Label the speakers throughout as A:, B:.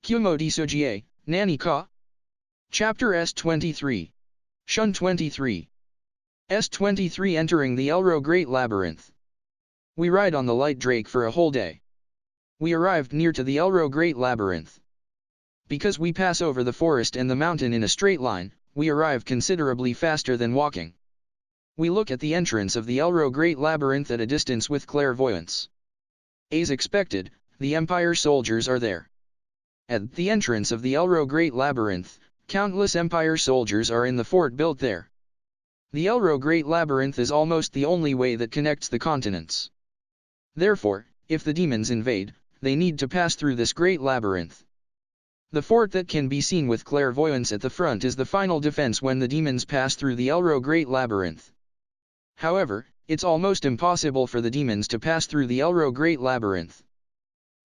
A: Kumo Desu, Nani ka? Chapter S23. Shun 23. S23 entering the Elro Great Labyrinth. We ride on the light drake for a whole day. We arrived near to the Elro Great Labyrinth. Because we pass over the forest and the mountain in a straight line, we arrive considerably faster than walking. We look at the entrance of the Elro Great Labyrinth at a distance with clairvoyance. As expected, the Empire soldiers are there. At the entrance of the Elro Great Labyrinth, countless Empire soldiers are in the fort built there. The Elro Great Labyrinth is almost the only way that connects the continents. Therefore, if the demons invade, they need to pass through this great labyrinth. The fort that can be seen with clairvoyance at the front is the final defense when the demons pass through the Elro Great Labyrinth. However, it's almost impossible for the demons to pass through the Elro Great Labyrinth.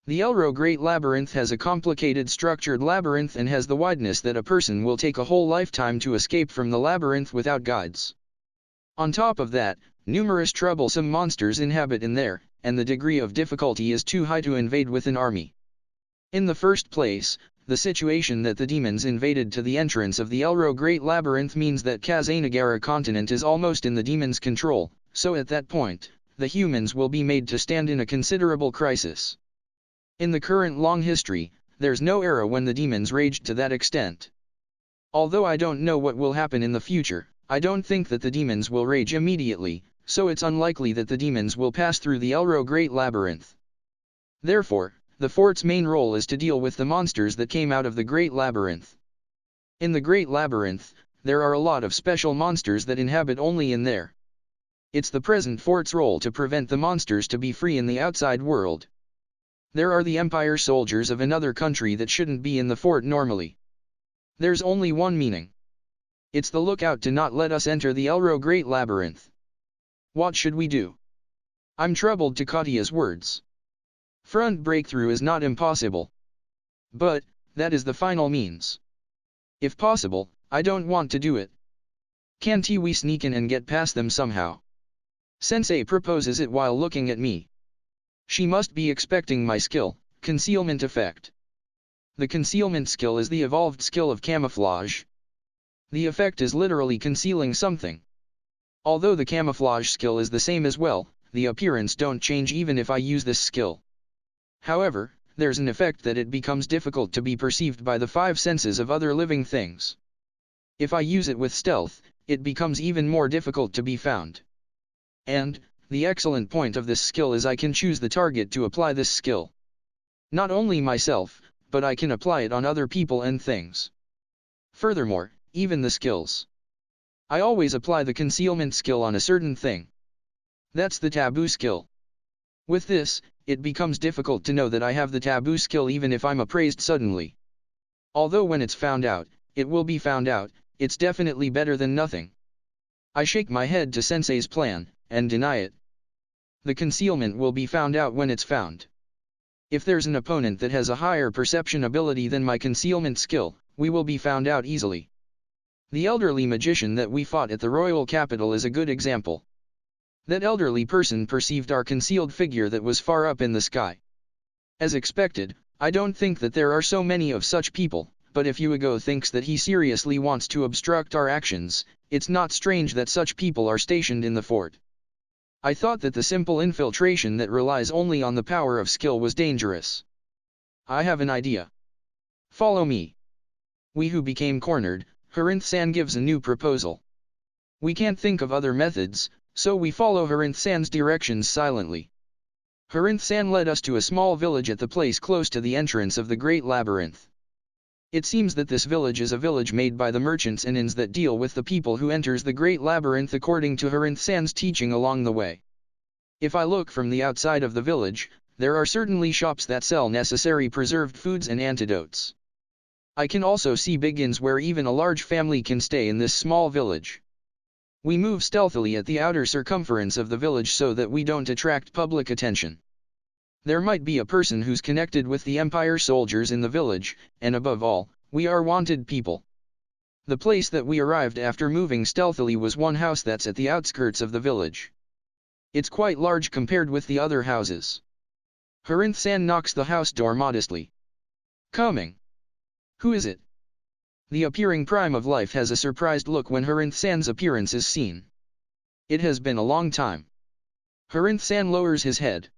A: The Elro Great Labyrinth has a complicated structured labyrinth and has the wideness that a person will take a whole lifetime to escape from the labyrinth without guides. On top of that, numerous troublesome monsters inhabit in there, and the degree of difficulty is too high to invade with an army. In the first place, the situation that the demons invaded to the entrance of the Elro Great Labyrinth means that Kazanagara continent is almost in the demons' control, so at that point, the humans will be made to stand in a considerable crisis. In the current long history, there's no era when the demons raged to that extent. Although I don't know what will happen in the future, I don't think that the demons will rage immediately, so it's unlikely that the demons will pass through the Elro Great Labyrinth. Therefore, the fort's main role is to deal with the monsters that came out of the Great Labyrinth. In the Great Labyrinth, there are a lot of special monsters that inhabit only in there. It's the present fort's role to prevent the monsters to be free in the outside world. There are the Empire soldiers of another country that shouldn't be in the fort normally. There's only one meaning. It's the lookout to not let us enter the Elro Great Labyrinth. What should we do? I'm troubled to Katya's words. Front breakthrough is not impossible. But, that is the final means. If possible, I don't want to do it. Can't we sneak in and get past them somehow? Sensei proposes it while looking at me. She must be expecting my skill, concealment effect. The concealment skill is the evolved skill of camouflage. The effect is literally concealing something. Although the camouflage skill is the same as well, the appearance don't change even if I use this skill. However, there's an effect that it becomes difficult to be perceived by the five senses of other living things. If I use it with stealth, it becomes even more difficult to be found. And, the excellent point of this skill is I can choose the target to apply this skill. Not only myself, but I can apply it on other people and things. Furthermore, even the skills. I always apply the concealment skill on a certain thing. That's the taboo skill. With this, it becomes difficult to know that I have the taboo skill even if I'm appraised suddenly. Although when it's found out, it will be found out, it's definitely better than nothing. I shake my head to Sensei's plan, and deny it. The concealment will be found out when it's found. If there's an opponent that has a higher perception ability than my concealment skill, we will be found out easily. The elderly magician that we fought at the royal capital is a good example. That elderly person perceived our concealed figure that was far up in the sky. As expected, I don't think that there are so many of such people, but if Uego thinks that he seriously wants to obstruct our actions, it's not strange that such people are stationed in the fort. I thought that the simple infiltration that relies only on the power of skill was dangerous. I have an idea. Follow me. We who became cornered, Harinth-san gives a new proposal. We can't think of other methods, so we follow Harinth-san's directions silently. Harinth-san led us to a small village at the place close to the entrance of the Great Labyrinth. It seems that this village is a village made by the merchants and inns that deal with the people who enters the Great Labyrinth according to Harinth-san's teaching along the way. If I look from the outside of the village, there are certainly shops that sell necessary preserved foods and antidotes. I can also see big inns where even a large family can stay in this small village. We move stealthily at the outer circumference of the village so that we don't attract public attention. There might be a person who's connected with the Empire soldiers in the village, and above all, we are wanted people. The place that we arrived after moving stealthily was one house that's at the outskirts of the village. It's quite large compared with the other houses. Harinth-san knocks the house door modestly. Coming. Who is it? The appearing prime of life has a surprised look when Herinth-san's appearance is seen. It has been a long time. Herinth-san lowers his head.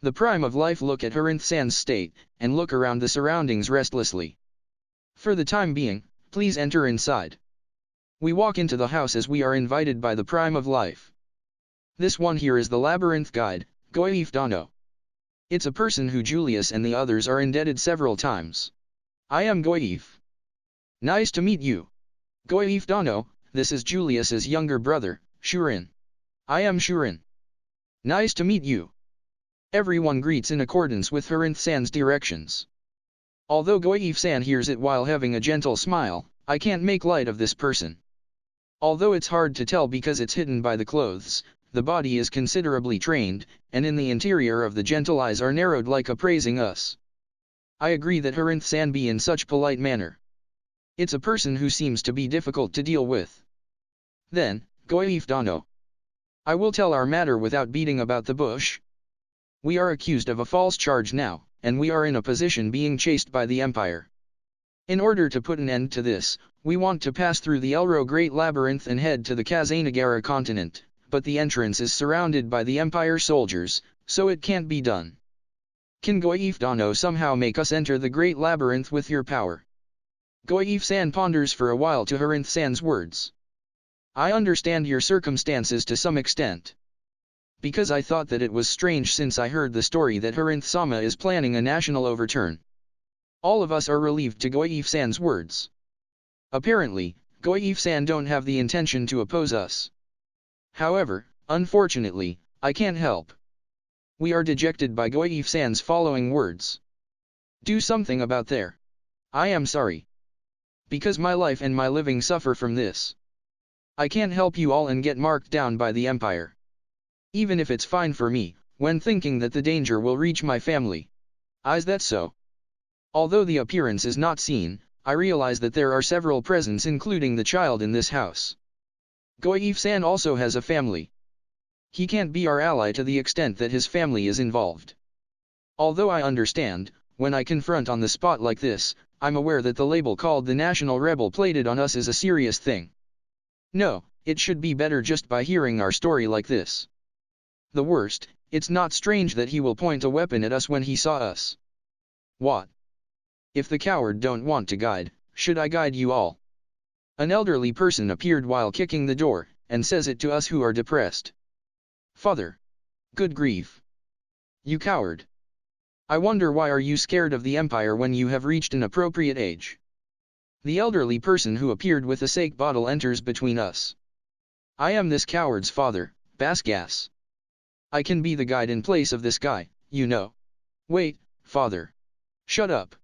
A: The prime of life look at Herinth-san's state, and look around the surroundings restlessly. For the time being, please enter inside. We walk into the house as we are invited by the prime of life. This one here is the Labyrinth guide, Goif Dano. It's a person who Julius and the others are indebted several times. I am Goif. Nice to meet you. Goif Dano, this is Julius's younger brother, Shurin. I am Shurin. Nice to meet you. Everyone greets in accordance with Herinth-san's directions. Although Goif-san hears it while having a gentle smile, I can't make light of this person. Although it's hard to tell because it's hidden by the clothes, the body is considerably trained, and in the interior of the gentle eyes are narrowed like appraising us. I agree that Herinth-san be in such polite manner. It's a person who seems to be difficult to deal with. Then, Goif Dano. I will tell our matter without beating about the bush. We are accused of a false charge now, and we are in a position being chased by the Empire. In order to put an end to this, we want to pass through the Elro Great Labyrinth and head to the Kazanagara continent, but the entrance is surrounded by the Empire soldiers, so it can't be done. Can Goif Dano somehow make us enter the Great Labyrinth with your power? Goif-san ponders for a while to Herinth-san's words. I understand your circumstances to some extent. Because I thought that it was strange since I heard the story that Herinth-sama is planning a national overturn. All of us are relieved to Goif-san's words. Apparently, Goif-san don't have the intention to oppose us. However, unfortunately, I can't help. We are dejected by Goif-san's following words. Do something about there. I am sorry. Because my life and my living suffer from this. I can't help you all and get marked down by the Empire. Even if it's fine for me, when thinking that the danger will reach my family. Is that so? Although the appearance is not seen, I realize that there are several presents including the child in this house. Goif-san also has a family. He can't be our ally to the extent that his family is involved. Although I understand, when I confront on the spot like this, I'm aware that the label called the National Rebel plated on us is a serious thing. No, it should be better just by hearing our story like this. The worst, it's not strange that he will point a weapon at us when he saw us. What? If the coward don't want to guide, should I guide you all? An elderly person appeared while kicking the door, and says it to us who are depressed. Father. Good grief. You coward. I wonder why are you scared of the Empire when you have reached an appropriate age? The elderly person who appeared with a sake bottle enters between us. I am this coward's father, Basgas. I can be the guide in place of this guy, you know. Wait, father. Shut up.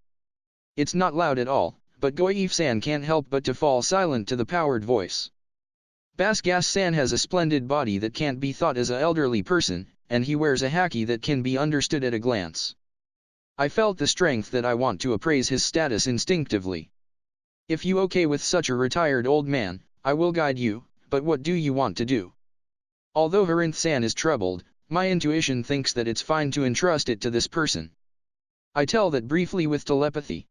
A: It's not loud at all, but Goif-san can't help but to fall silent to the powered voice. Basgas-san has a splendid body that can't be thought as an elderly person, and he wears a haki that can be understood at a glance. I felt the strength that I want to appraise his status instinctively. If you okay with such a retired old man, I will guide you, but what do you want to do? Although Herinth-san is troubled, my intuition thinks that it's fine to entrust it to this person. I tell that briefly with telepathy.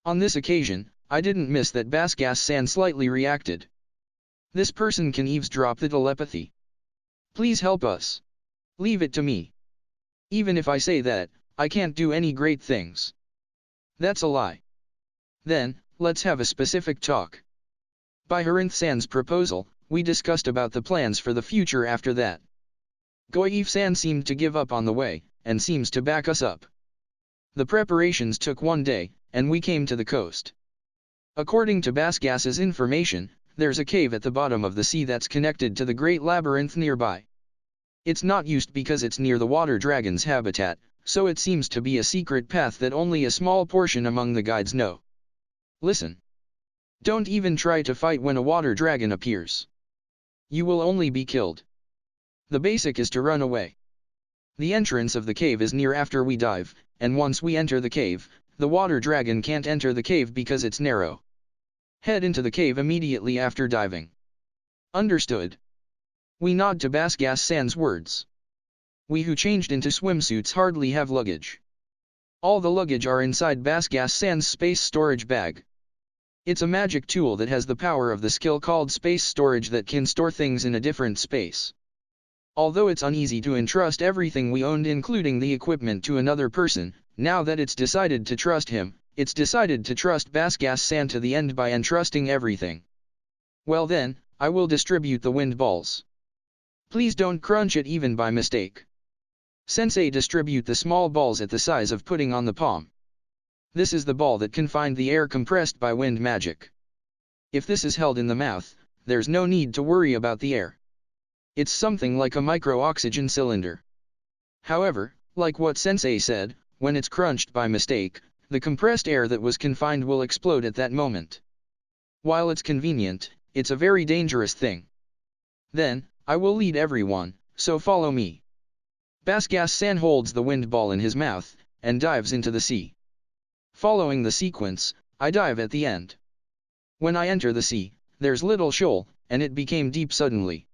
A: On this occasion, I didn't miss that Basgas-san slightly reacted. This person can eavesdrop the telepathy. Please help us. Leave it to me. Even if I say that, I can't do any great things. That's a lie. Then, let's have a specific talk. By Herinth-san's proposal, we discussed about the plans for the future after that. Goif-san seemed to give up on the way, and seems to back us up. The preparations took one day, and we came to the coast. According to Basgas's information, there's a cave at the bottom of the sea that's connected to the Great Labyrinth nearby. It's not used because it's near the water dragon's habitat, so it seems to be a secret path that only a small portion among the guides know. Listen. Don't even try to fight when a water dragon appears. You will only be killed. The basic is to run away. The entrance of the cave is near after we dive, and once we enter the cave, the water dragon can't enter the cave because it's narrow. Head into the cave immediately after diving. Understood. We nod to Basgas-san's words. We who changed into swimsuits hardly have luggage. All the luggage are inside Basgas-san's space storage bag. It's a magic tool that has the power of the skill called space storage that can store things in a different space. Although it's uneasy to entrust everything we owned including the equipment to another person, now that it's decided to trust him, it's decided to trust Basgas-san to the end by entrusting everything. Well then, I will distribute the wind balls. Please don't crunch it even by mistake. Sensei, distribute the small balls at the size of putting on the palm. This is the ball that can find the air compressed by wind magic. If this is held in the mouth, there's no need to worry about the air. It's something like a micro-oxygen cylinder. However, like what Sensei said, when it's crunched by mistake, the compressed air that was confined will explode at that moment. While it's convenient, it's a very dangerous thing. Then, I will lead everyone, so follow me. Basgas-san holds the wind ball in his mouth, and dives into the sea. Following the sequence, I dive at the end. When I enter the sea, there's little shoal, and it became deep suddenly.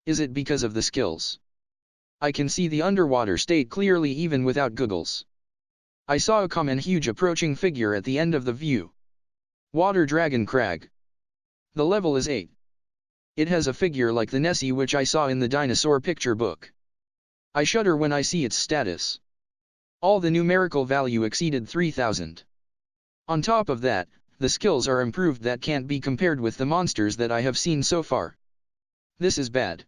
A: Is it because of the skills? I can see the underwater state clearly even without goggles. I saw a calm and huge approaching figure at the end of the view. Water Dragon Crag. The level is 8. It has a figure like the Nessie which I saw in the dinosaur picture book. I shudder when I see its status. All the numerical value exceeded 3000. On top of that, the skills are improved that can't be compared with the monsters that I have seen so far. This is bad.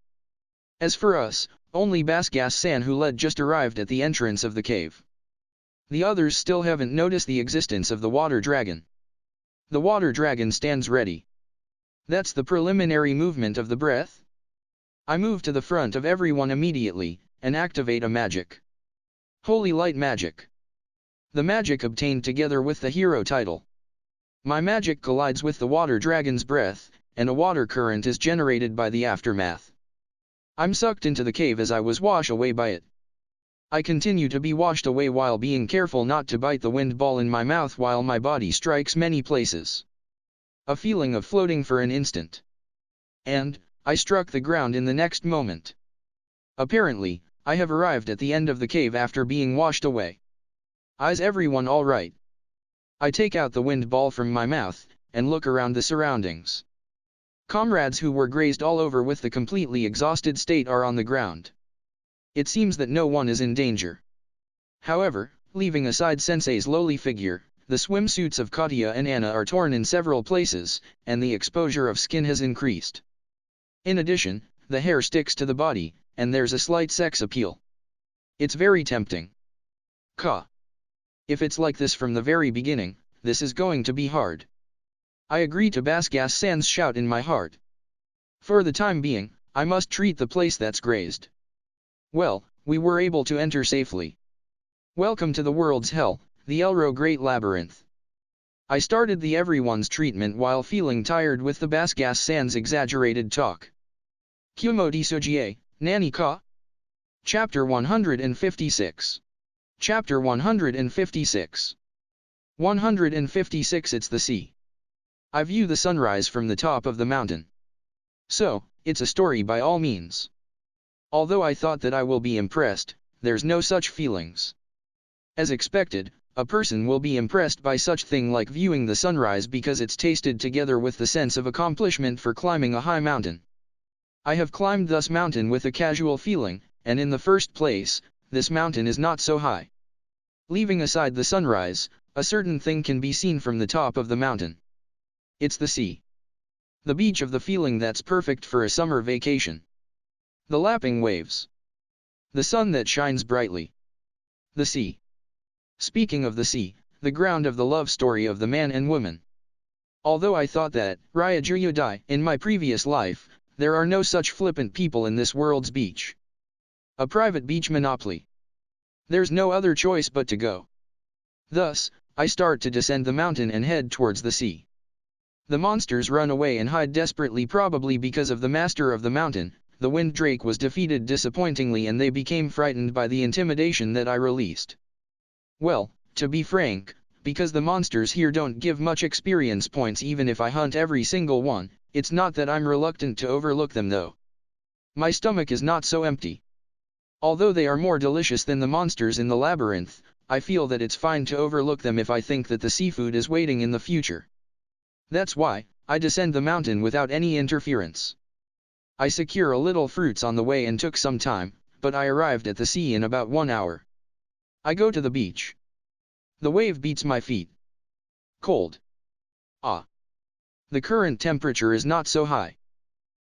A: As for us, only Basgas-san who led just arrived at the entrance of the cave. The others still haven't noticed the existence of the water dragon. The water dragon stands ready. That's the preliminary movement of the breath. I move to the front of everyone immediately, and activate a magic. Holy Light Magic. The magic obtained together with the hero title. My magic collides with the water dragon's breath, and a water current is generated by the aftermath. I'm sucked into the cave as I was washed away by it. I continue to be washed away while being careful not to bite the wind ball in my mouth while my body strikes many places. A feeling of floating for an instant. And, I struck the ground in the next moment. Apparently, I have arrived at the end of the cave after being washed away. Is everyone alright? I take out the wind ball from my mouth, and look around the surroundings. Comrades who were grazed all over with the completely exhausted state are on the ground. It seems that no one is in danger. However, leaving aside Sensei's lowly figure, the swimsuits of Katya and Anna are torn in several places, and the exposure of skin has increased. In addition, the hair sticks to the body, and there's a slight sex appeal. It's very tempting. If it's like this from the very beginning, this is going to be hard. I agree to Basgas-san's shout in my heart. For the time being, I must treat the place that's grazed. Well, we were able to enter safely. Welcome to the world's hell, the Elro Great Labyrinth. I started the everyone's treatment while feeling tired with the Basgas-san's exaggerated talk. Kumo Desu, Nani ka? Chapter 156. Chapter 156. 156 It's the sea. I view the sunrise from the top of the mountain. So, it's a story by all means. Although I thought that I will be impressed, there's no such feelings. As expected, a person will be impressed by such thing like viewing the sunrise because it's tasted together with the sense of accomplishment for climbing a high mountain. I have climbed this mountain with a casual feeling, and in the first place, this mountain is not so high. Leaving aside the sunrise, a certain thing can be seen from the top of the mountain. It's the sea. The beach of the feeling that's perfect for a summer vacation. The lapping waves. The sun that shines brightly. The sea. Speaking of the sea, the ground of the love story of the man and woman. Although I thought that, Ryujuyudai, in my previous life, there are no such flippant people in this world's beach. A private beach monopoly. There's no other choice but to go. Thus, I start to descend the mountain and head towards the sea. The monsters run away and hide desperately, probably because of the master of the mountain. The wind drake was defeated disappointingly and they became frightened by the intimidation that I released. Well, to be frank, because the monsters here don't give much experience points even if I hunt every single one, it's not that I'm reluctant to overlook them though. My stomach is not so empty. Although they are more delicious than the monsters in the labyrinth, I feel that it's fine to overlook them if I think that the seafood is waiting in the future. That's why, I descend the mountain without any interference. I secure a little fruits on the way and took some time, but I arrived at the sea in about 1 hour. I go to the beach. The wave beats my feet. Cold. Ah. The current temperature is not so high.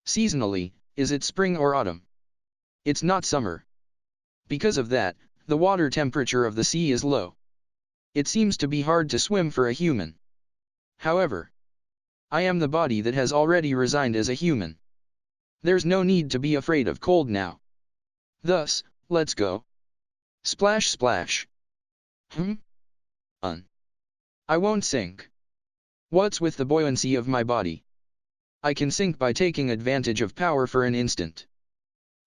A: Seasonally, is it spring or autumn? It's not summer. Because of that, the water temperature of the sea is low. It seems to be hard to swim for a human. However, I am the body that has already resigned as a human. There's no need to be afraid of cold now. Thus, let's go. Splash splash. I won't sink. What's with the buoyancy of my body? I can sink by taking advantage of power for an instant.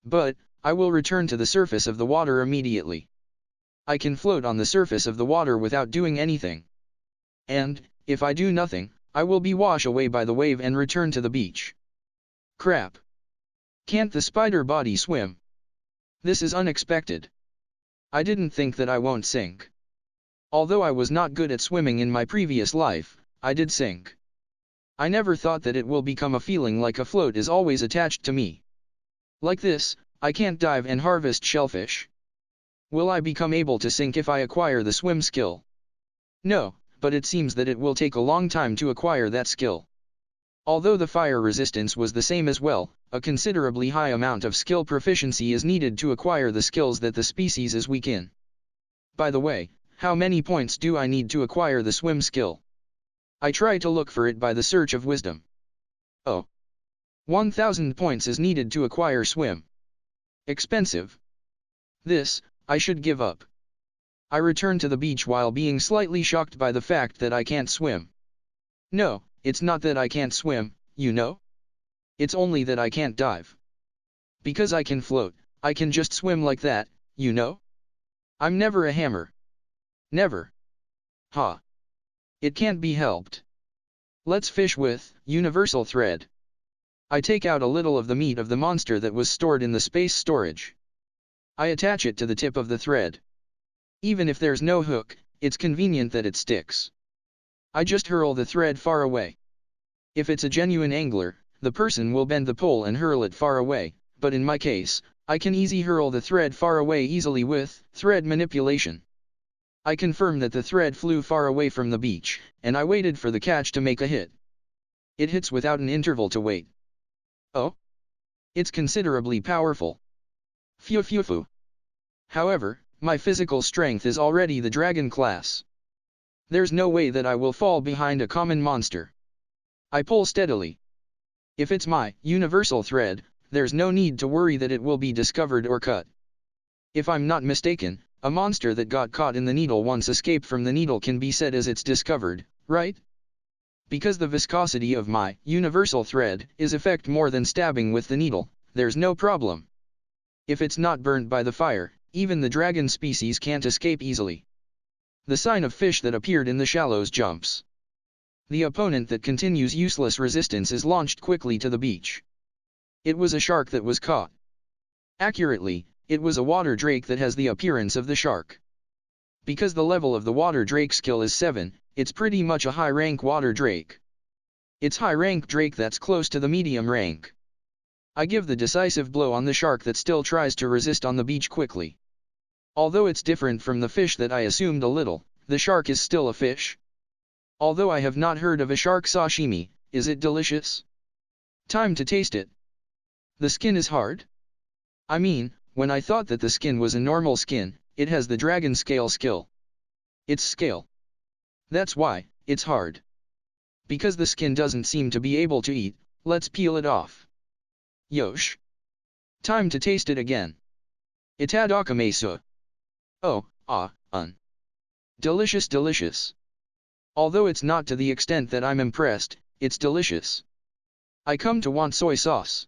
A: But, I will return to the surface of the water immediately. I can float on the surface of the water without doing anything. And, if I do nothing, I will be washed away by the wave and return to the beach. Crap. Can't the spider body swim? This is unexpected. I didn't think that I won't sink. Although I was not good at swimming in my previous life, I did sink. I never thought that it will become a feeling like a float is always attached to me. Like this, I can't dive and harvest shellfish. Will I become able to sink if I acquire the swim skill? No, but it seems that it will take a long time to acquire that skill. Although the fire resistance was the same as well, a considerably high amount of skill proficiency is needed to acquire the skills that the species is weak in. By the way, how many points do I need to acquire the swim skill? I try to look for it by the search of wisdom. Oh. 1000 points is needed to acquire swim. Expensive. This, I should give up. I return to the beach while being slightly shocked by the fact that I can't swim. No, it's not that I can't swim, you know? It's only that I can't dive. Because I can float, I can just swim like that, you know? I'm never a hammer. Never. Ha. It can't be helped. Let's fish with universal thread. I take out a little of the meat of the monster that was stored in the space storage. I attach it to the tip of the thread. Even if there's no hook, it's convenient that it sticks. I just hurl the thread far away. If it's a genuine angler, the person will bend the pole and hurl it far away, but in my case, I can easily hurl the thread far away easily with thread manipulation. I confirm that the thread flew far away from the beach, and I waited for the catch to make a hit. It hits without an interval to wait. Oh? It's considerably powerful. Phew phew phew. However, my physical strength is already the dragon class. There's no way that I will fall behind a common monster. I pull steadily. If it's my universal thread, there's no need to worry that it will be discovered or cut. If I'm not mistaken, a monster that got caught in the needle once escaped from the needle can be said as it's discovered, right? Because the viscosity of my universal thread is effect more than stabbing with the needle, there's no problem. If it's not burned by the fire, even the dragon species can't escape easily. The sign of fish that appeared in the shallows jumps. The opponent that continues useless resistance is launched quickly to the beach. It was a shark that was caught. Accurately, it was a water drake that has the appearance of the shark. Because the level of the water drake skill is 7, it's pretty much a high rank water drake. It's high rank drake that's close to the medium rank. I give the decisive blow on the shark that still tries to resist on the beach quickly. Although it's different from the fish that I assumed a little, the shark is still a fish. Although I have not heard of a shark sashimi, is it delicious? Time to taste it. The skin is hard? I mean, when I thought that the skin was a normal skin, it has the dragon scale skill. It's scale. That's why, it's hard. Because the skin doesn't seem to be able to eat, let's peel it off. Yosh. Time to taste it again. Itadakimasu. Oh, delicious delicious. Although it's not to the extent that I'm impressed, it's delicious. I come to want soy sauce.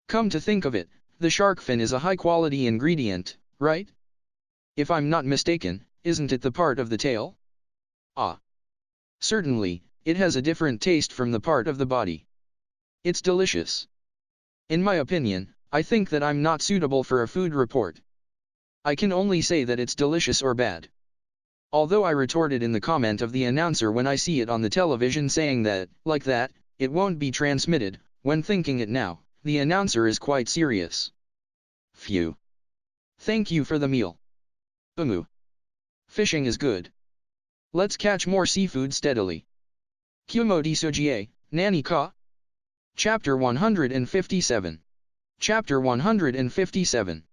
A: Come to think of it, the shark fin is a high-quality ingredient, right? If I'm not mistaken, isn't it the part of the tail? Ah. Certainly, it has a different taste from the part of the body. It's delicious. In my opinion, I think that I'm not suitable for a food report. I can only say that it's delicious or bad. Although I retorted in the comment of the announcer when I see it on the television saying that, like that, it won't be transmitted, when thinking it now, the announcer is quite serious. Phew. Thank you for the meal. Umu. Fishing is good. Let's catch more seafood steadily. Kumo Desu, Nani ka? Chapter 157. Chapter 157.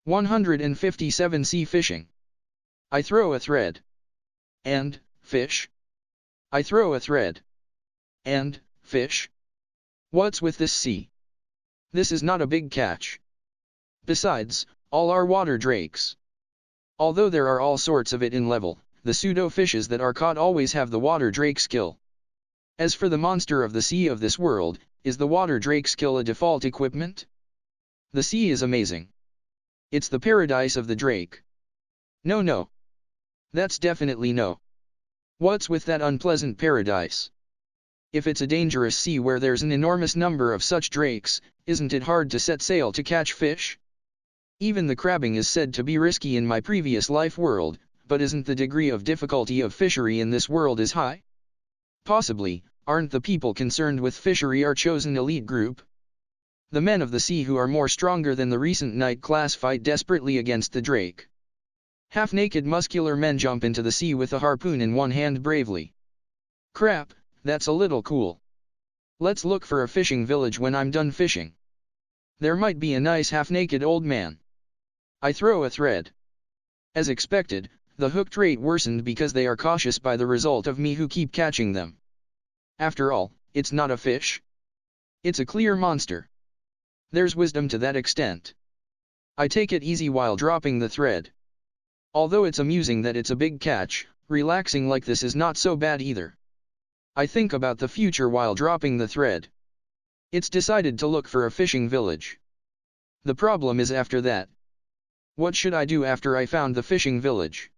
A: 157 Sea Fishing. I throw a thread. And, fish. I throw a thread. And, fish. What's with this sea? This is not a big catch. Besides, all are water drakes. Although there are all sorts of it in level, the pseudo-fishes that are caught always have the water drake skill. As for the monster of the sea of this world, is the water drake skill a default equipment? The sea is amazing. It's the paradise of the drake. No. That's definitely no. What's with that unpleasant paradise? If it's a dangerous sea where there's an enormous number of such drakes, isn't it hard to set sail to catch fish? Even the crabbing is said to be risky in my previous life world, but isn't the degree of difficulty of fishery in this world as high? Possibly, aren't the people concerned with fishery our chosen elite group? The men of the sea who are more stronger than the recent night class fight desperately against the drake. Half-naked muscular men jump into the sea with a harpoon in one hand bravely. Crap, that's a little cool. Let's look for a fishing village when I'm done fishing. There might be a nice half-naked old man. I throw a thread. As expected, the hooked rate worsened because they are cautious by the result of me who keep catching them. After all, it's not a fish. It's a clear monster. There's wisdom to that extent. I take it easy while dropping the thread. Although it's amusing that it's a big catch, relaxing like this is not so bad either. I think about the future while dropping the thread. It's decided to look for a fishing village. The problem is after that. What should I do after I found the fishing village?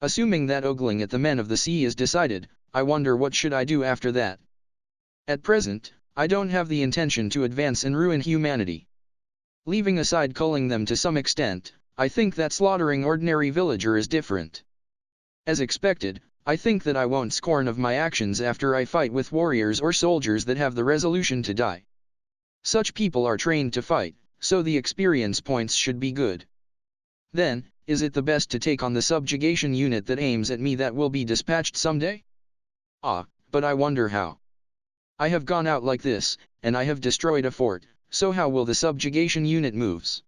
A: Assuming that ogling at the men of the sea is decided, I wonder what should I do after that. At present, I don't have the intention to advance and ruin humanity. Leaving aside culling them to some extent, I think that slaughtering ordinary villager is different. As expected, I think that I won't scorn of my actions after I fight with warriors or soldiers that have the resolution to die. Such people are trained to fight, so the experience points should be good. Then, is it the best to take on the subjugation unit that aims at me that will be dispatched someday? But I wonder how. I have gone out like this, and I have destroyed a fort, so how will the subjugation unit moves?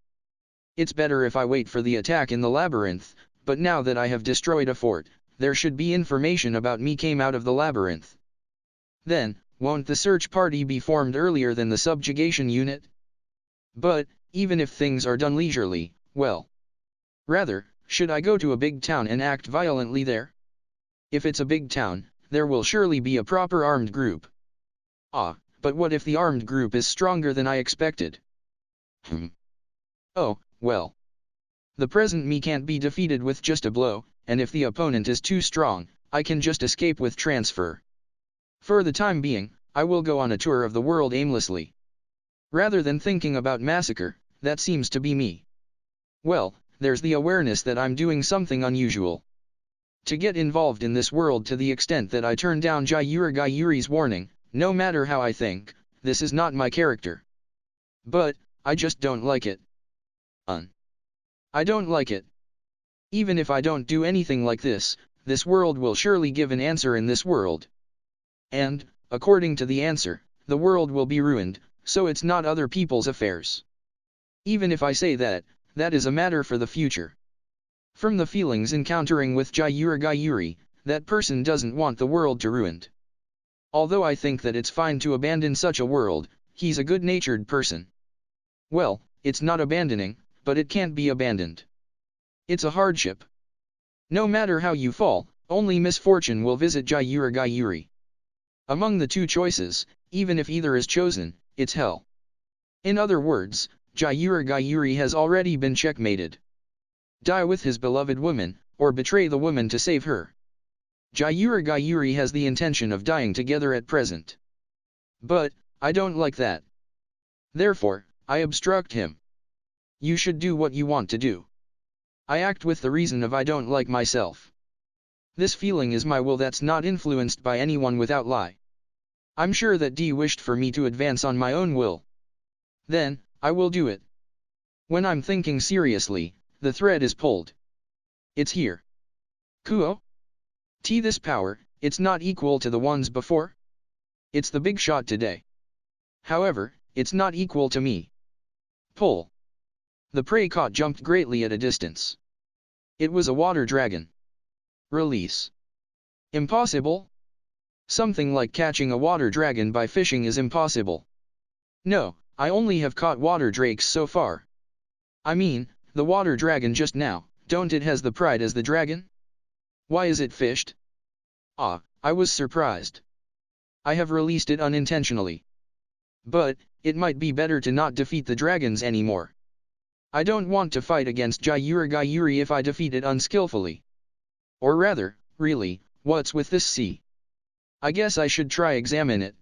A: It's better if I wait for the attack in the labyrinth, but now that I have destroyed a fort, there should be information about me came out of the labyrinth. Then, won't the search party be formed earlier than the subjugation unit? But, even if things are done leisurely, well. Rather, should I go to a big town and act violently there? If it's a big town, there will surely be a proper armed group. But what if the armed group is stronger than I expected? Oh, well. The present me can't be defeated with just a blow, and if the opponent is too strong, I can just escape with transfer. For the time being, I will go on a tour of the world aimlessly. Rather than thinking about massacre, that seems to be me. Well, there's the awareness that I'm doing something unusual. To get involved in this world to the extent that I turn down Gyuri's warning, no matter how I think, this is not my character. But, I just don't like it. I don't like it. Even if I don't do anything like this world will surely give an answer in this world. And, according to the answer, the world will be ruined, so it's not other people's affairs. Even if I say that, that is a matter for the future. From the feelings encountering with Gyuri, that person doesn't want the world to ruined. Although I think that it's fine to abandon such a world, he's a good-natured person. Well, it's not abandoning, but it can't be abandoned. It's a hardship. No matter how you fall, only misfortune will visit Gyuri. Among the two choices, even if either is chosen, it's hell. In other words, Gyuri has already been checkmated. Die with his beloved woman, or betray the woman to save her. Gyuri has the intention of dying together at present. But, I don't like that. Therefore, I obstruct him. You should do what you want to do. I act with the reason of I don't like myself. This feeling is my will that's not influenced by anyone without lie. I'm sure that D wished for me to advance on my own will. Then, I will do it. When I'm thinking seriously, the thread is pulled. It's here. Kuo? T this power, it's not equal to the ones before? It's the big shot today. However, it's not equal to me. Pull. The prey caught jumped greatly at a distance. It was a water dragon. Release. Impossible? Something like catching a water dragon by fishing is impossible. No, I only have caught water drakes so far. I mean, the water dragon just now, don't it has the pride as the dragon? Why is it fished? Ah, I was surprised. I have released it unintentionally. But, it might be better to not defeat the dragons anymore. I don't want to fight against Gyuri if I defeat it unskillfully. Or rather, really, what's with this sea? I guess I should try examine it.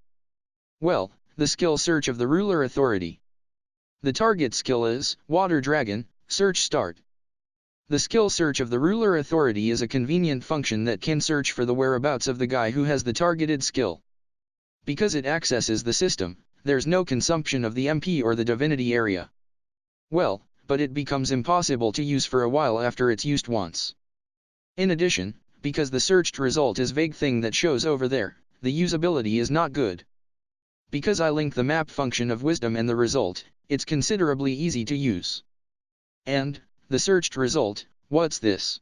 A: Well, the skill search of the ruler authority. The target skill is, Water Dragon, search start. The skill search of the ruler authority is a convenient function that can search for the whereabouts of the guy who has the targeted skill. Because it accesses the system, there's no consumption of the MP or the divinity area. Well, but it becomes impossible to use for a while after it's used once. In addition, because the searched result is vague thing that shows over there, the usability is not good. Because I link the map function of wisdom and the result, it's considerably easy to use. And, the searched result, what's this?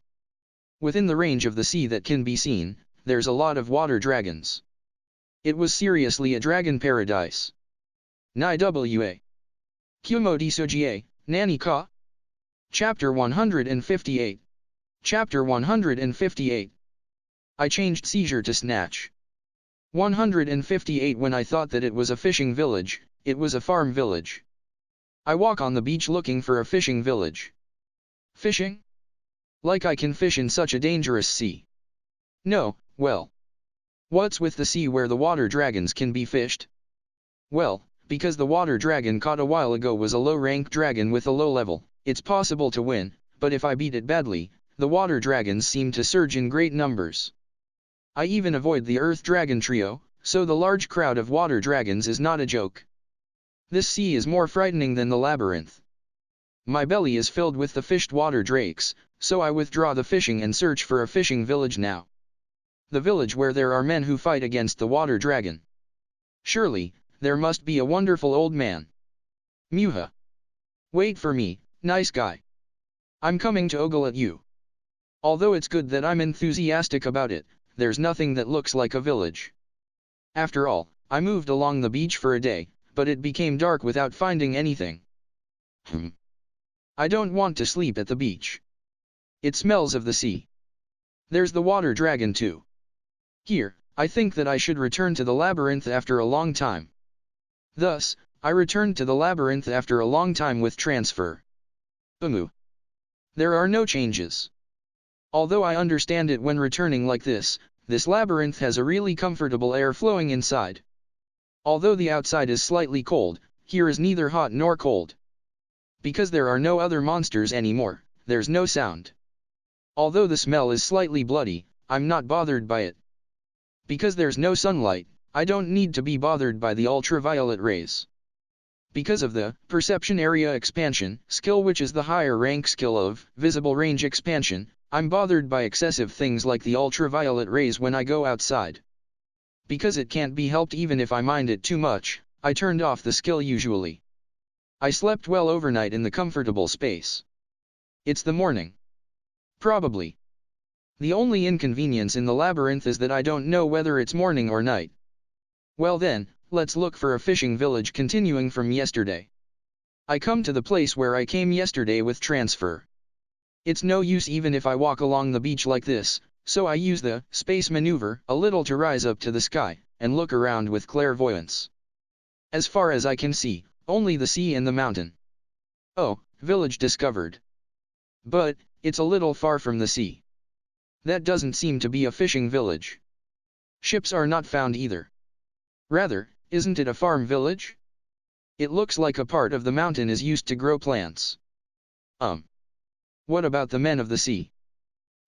A: Within the range of the sea that can be seen, there's a lot of water dragons. It was seriously a dragon paradise. Nai wa. Kumo Desu, Nani ka? Chapter 158. Chapter 158. I changed seizure to snatch. 158. When I thought that it was a fishing village, it was a farm village. I walk on the beach looking for a fishing village. Fishing? Like I can fish in such a dangerous sea. No, well. What's with the sea where the water dragons can be fished? Well, because the water dragon caught a while ago was a low-rank dragon with a low level, it's possible to win, but if I beat it badly, the water dragons seem to surge in great numbers. I even avoid the earth dragon trio, so the large crowd of water dragons is not a joke. This sea is more frightening than the labyrinth. My belly is filled with the fished water drakes, so I withdraw the fishing and search for a fishing village now. The village where there are men who fight against the water dragon. Surely, there must be a wonderful old man. Muha. Wait for me, nice guy. I'm coming to ogle at you. Although it's good that I'm enthusiastic about it, there's nothing that looks like a village. After all, I moved along the beach for a day, but it became dark without finding anything. I don't want to sleep at the beach. It smells of the sea. There's the water dragon too. Here, I think that I should return to the labyrinth after a long time. Thus, I returned to the labyrinth after a long time with transfer. There are no changes. Although I understand it when returning like this labyrinth has a really comfortable air flowing inside. Although the outside is slightly cold, here is neither hot nor cold. Because there are no other monsters anymore, there's no sound. Although the smell is slightly bloody, I'm not bothered by it. Because there's no sunlight, I don't need to be bothered by the ultraviolet rays. Because of the perception area expansion skill, which is the higher rank skill of visible range expansion, I'm bothered by excessive things like the ultraviolet rays when I go outside. Because it can't be helped even if I mind it too much, I turned off the skill usually. I slept well overnight in the comfortable space. It's the morning. Probably. The only inconvenience in the labyrinth is that I don't know whether it's morning or night. Well then, let's look for a fishing village continuing from yesterday. I come to the place where I came yesterday with transfer. It's no use even if I walk along the beach like this, so I use the space maneuver a little to rise up to the sky, and look around with clairvoyance. As far as I can see, only the sea and the mountain. Oh, village discovered. But, it's a little far from the sea. That doesn't seem to be a fishing village. Ships are not found either. Rather, isn't it a farm village? It looks like a part of the mountain is used to grow plants. What about the men of the sea?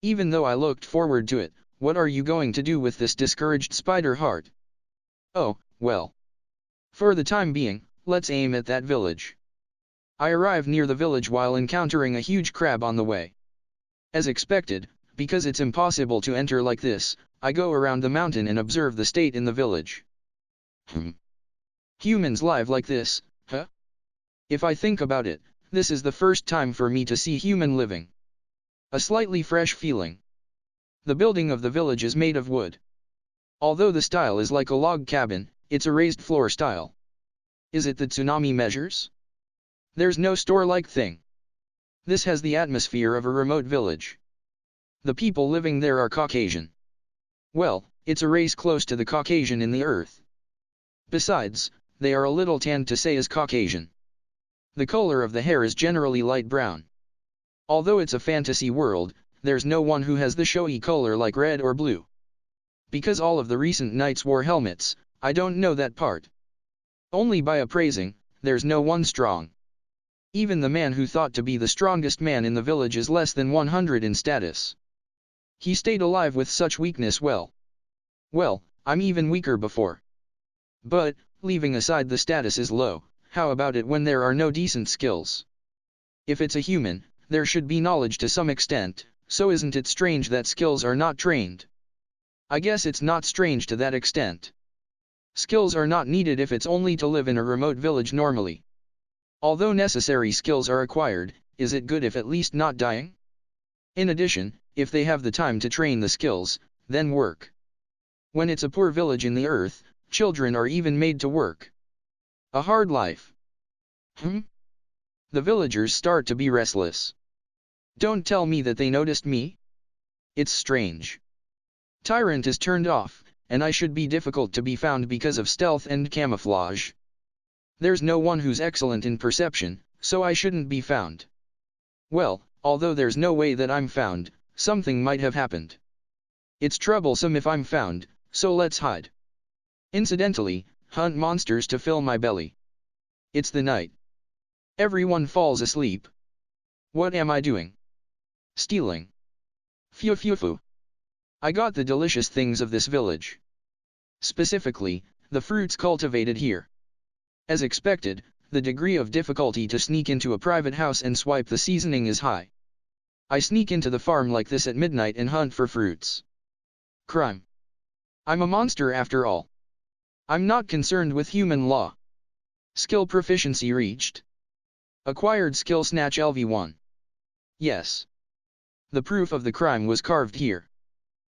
A: Even though I looked forward to it, What are you going to do with this discouraged spider heart? Oh, well. For the time being, let's aim at that village. I arrive near the village while encountering a huge crab on the way. As expected, because it's impossible to enter like this, I go around the mountain and observe the state in the village. Humans live like this, huh? If I think about it, this is the first time for me to see human living. A slightly fresh feeling. The building of the village is made of wood. Although the style is like a log cabin, it's a raised floor style. Is it the tsunami measures? There's no store-like thing. This has the atmosphere of a remote village. The people living there are Caucasian. Well, it's a race close to the Caucasian in the earth. Besides, they are a little tanned to say as Caucasian. The color of the hair is generally light brown. Although it's a fantasy world, there's no one who has the showy color like red or blue. Because all of the recent knights wore helmets, I don't know that part. Only by appraising, there's no one strong. Even the man who thought to be the strongest man in the village is less than 100 in status. He stayed alive with such weakness well, I'm even weaker before. But, leaving aside the status is low, how about it when there are no decent skills? If it's a human, there should be knowledge to some extent, so isn't it strange that skills are not trained? I guess it's not strange to that extent. Skills are not needed if it's only to live in a remote village normally. Although necessary skills are acquired, is it good if at least not dying? In addition, if they have the time to train the skills, then work. When it's a poor village in the earth, children are even made to work. A hard life. The villagers start to be restless. Don't tell me that they noticed me? It's strange. Tyrant is turned off, and I should be difficult to be found because of stealth and camouflage. There's no one who's excellent in perception, so I shouldn't be found. Well, although there's no way that I'm found, something might have happened. It's troublesome if I'm found, so let's hide. Incidentally, hunt monsters to fill my belly. It's the night. Everyone falls asleep. What am I doing? Stealing. Phew phew phew. I got the delicious things of this village. Specifically, the fruits cultivated here. As expected, the degree of difficulty to sneak into a private house and swipe the seasoning is high. I sneak into the farm like this at midnight and hunt for fruits. Crime. I'm a monster after all. I'm not concerned with human law. Skill proficiency reached. Acquired skill snatch LV1. Yes. The proof of the crime was carved here.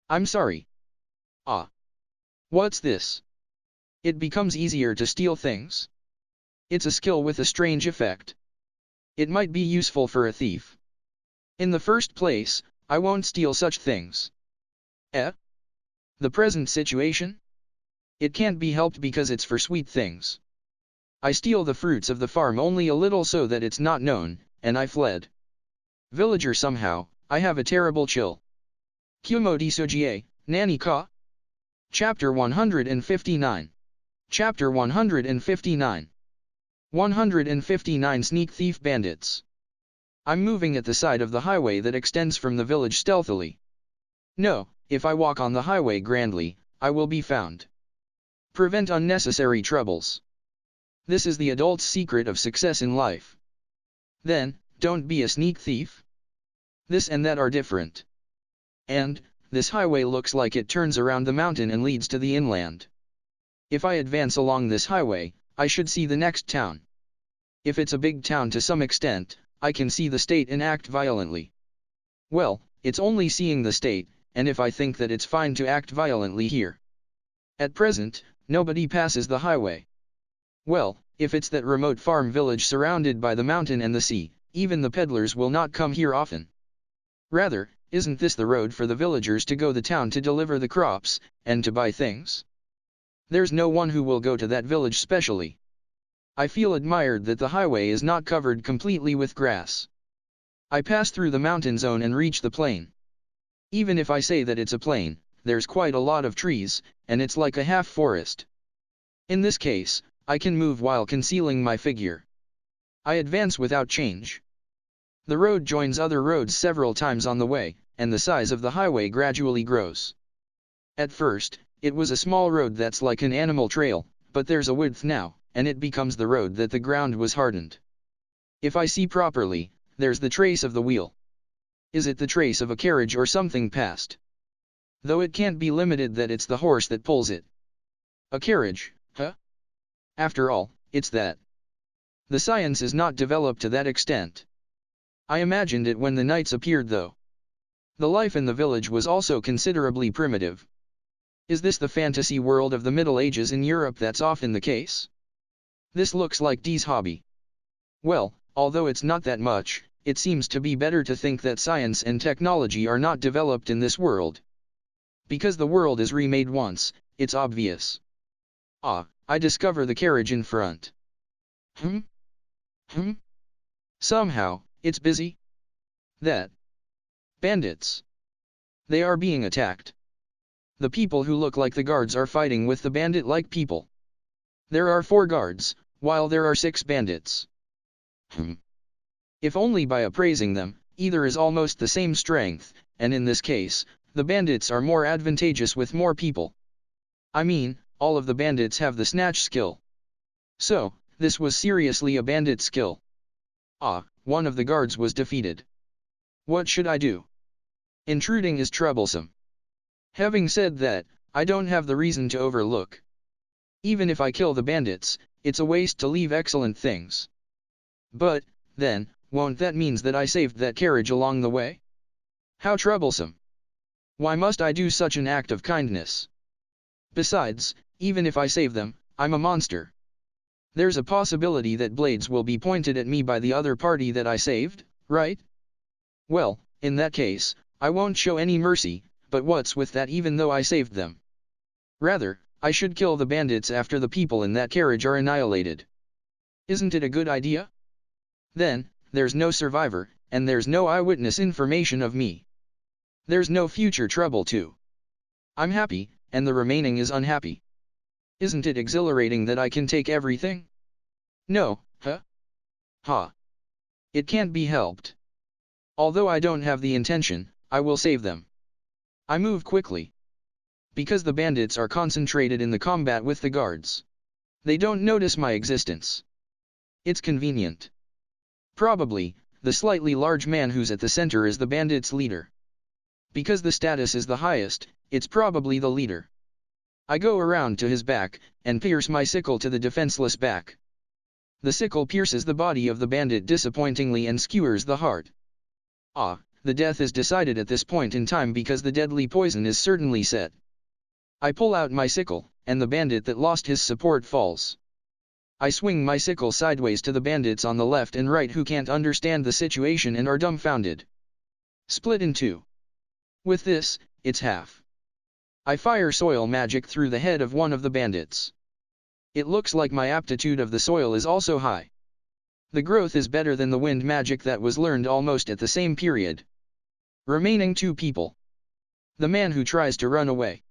A: I'm sorry. Ah. What's this? It becomes easier to steal things. It's a skill with a strange effect. It might be useful for a thief. In the first place, I won't steal such things. The present situation? It can't be helped because it's for sweet things. I steal the fruits of the farm only a little so that it's not known, and I fled. Villager somehow, I have a terrible chill. Kumo Desu, Nani ka? Chapter 159. Chapter 159. 159 Sneak Thief Bandits. I'm moving at the side of the highway that extends from the village stealthily. No, if I walk on the highway grandly, I will be found. Prevent unnecessary troubles. This is the adult's secret of success in life. Then, don't be a sneak thief. This and that are different. And, this highway looks like it turns around the mountain and leads to the inland. If I advance along this highway, I should see the next town. If it's a big town to some extent, I can see the state and act violently. Well, it's only seeing the state, and if I think that it's fine to act violently here. At present, nobody passes the highway. Well, if it's that remote farm village surrounded by the mountain and the sea, even the peddlers will not come here often. Rather, isn't this the road for the villagers to go to the town to deliver the crops, and to buy things? There's no one who will go to that village specially. I feel admired that the highway is not covered completely with grass. I pass through the mountain zone and reach the plain. Even if I say that it's a plain, there's quite a lot of trees, and it's like a half forest. In this case, I can move while concealing my figure. I advance without change. The road joins other roads several times on the way, and the size of the highway gradually grows. At first, it was a small road that's like an animal trail, but there's a width now, and it becomes the road that the ground was hardened. If I see properly, there's the trace of the wheel. Is it the trace of a carriage or something past? Though it can't be limited that it's the horse that pulls it. A carriage, huh? After all, it's that. The science is not developed to that extent. I imagined it when the knights appeared though. The life in the village was also considerably primitive. Is this the fantasy world of the Middle Ages in Europe? That's often the case. This looks like Dee's hobby. Well, although it's not that much, it seems to be better to think that science and technology are not developed in this world. Because the world is remade once, it's obvious. Ah, I discover the carriage in front. Somehow, it's busy. That. Bandits. They are being attacked. The people who look like the guards are fighting with the bandit-like people. There are 4 guards, while there are 6 bandits. If only by appraising them, either is almost the same strength, and in this case, the bandits are more advantageous with more people. I mean, all of the bandits have the snatch skill. So, this was seriously a bandit skill. Ah, one of the guards was defeated. What should I do? Intruding is troublesome. Having said that, I don't have the reason to overlook. Even if I kill the bandits, it's a waste to leave excellent things. But, then, won't that means that I saved that carriage along the way? How troublesome. Why must I do such an act of kindness? Besides, even if I save them, I'm a monster. There's a possibility that blades will be pointed at me by the other party that I saved, right? Well, in that case, I won't show any mercy, but what's with that even though I saved them? Rather, I should kill the bandits after the people in that carriage are annihilated. Isn't it a good idea? Then, there's no survivor, and there's no eyewitness information of me. There's no future trouble too. I'm happy, and the remaining is unhappy. Isn't it exhilarating that I can take everything? No, huh? Ha. It can't be helped. Although I don't have the intention, I will save them. I move quickly. Because the bandits are concentrated in the combat with the guards. They don't notice my existence. It's convenient. Probably, the slightly large man who's at the center is the bandits' leader. Because the status is the highest, it's probably the leader. I go around to his back, and pierce my sickle to the defenseless back. The sickle pierces the body of the bandit disappointingly and skewers the heart. Ah, the death is decided at this point in time because the deadly poison is certainly set. I pull out my sickle, and the bandit that lost his support falls. I swing my sickle sideways to the bandits on the left and right who can't understand the situation and are dumbfounded. Split in 2. With this, it's half. I fire soil magic through the head of one of the bandits. It looks like my aptitude of the soil is also high. The growth is better than the wind magic that was learned almost at the same period. Remaining 2 people. The man who tries to run away.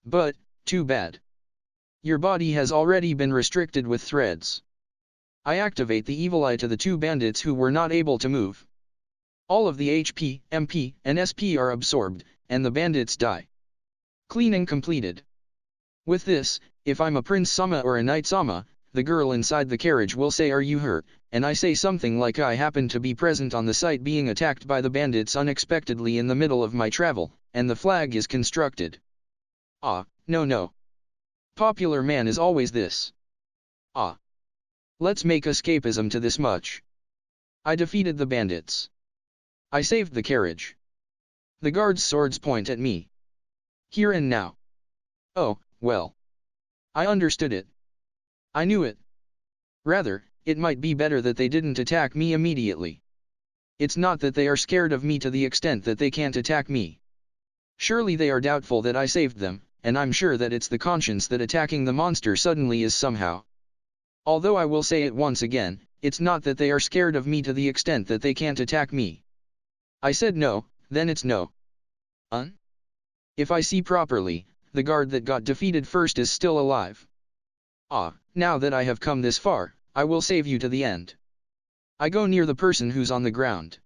A: But, too bad. Your body has already been restricted with threads. I activate the evil eye to the 2 bandits who were not able to move. All of the HP, MP, and SP are absorbed, and the bandits die. Cleaning completed. With this, if I'm a Prince Sama or a Knight Sama, the girl inside the carriage will say, "Are you hurt?" and I say something like, "I happen to be present on the site being attacked by the bandits unexpectedly in the middle of my travel, and the flag is constructed." Ah, no. Popular man is always this. Ah. Let's make escapism to this much. I defeated the bandits. I saved the carriage. The guards' swords point at me. Here and now. Oh, well. I understood it. I knew it. Rather, it might be better that they didn't attack me immediately. It's not that they are scared of me to the extent that they can't attack me. Surely they are doubtful that I saved them, and I'm sure that it's the conscience that attacking the monster suddenly is somehow. Although I will say it once again, it's not that they are scared of me to the extent that they can't attack me. I said no, then it's no. If I see properly, the guard that got defeated first is still alive. Ah, now that I have come this far, I will save you to the end. I go near the person who's on the ground.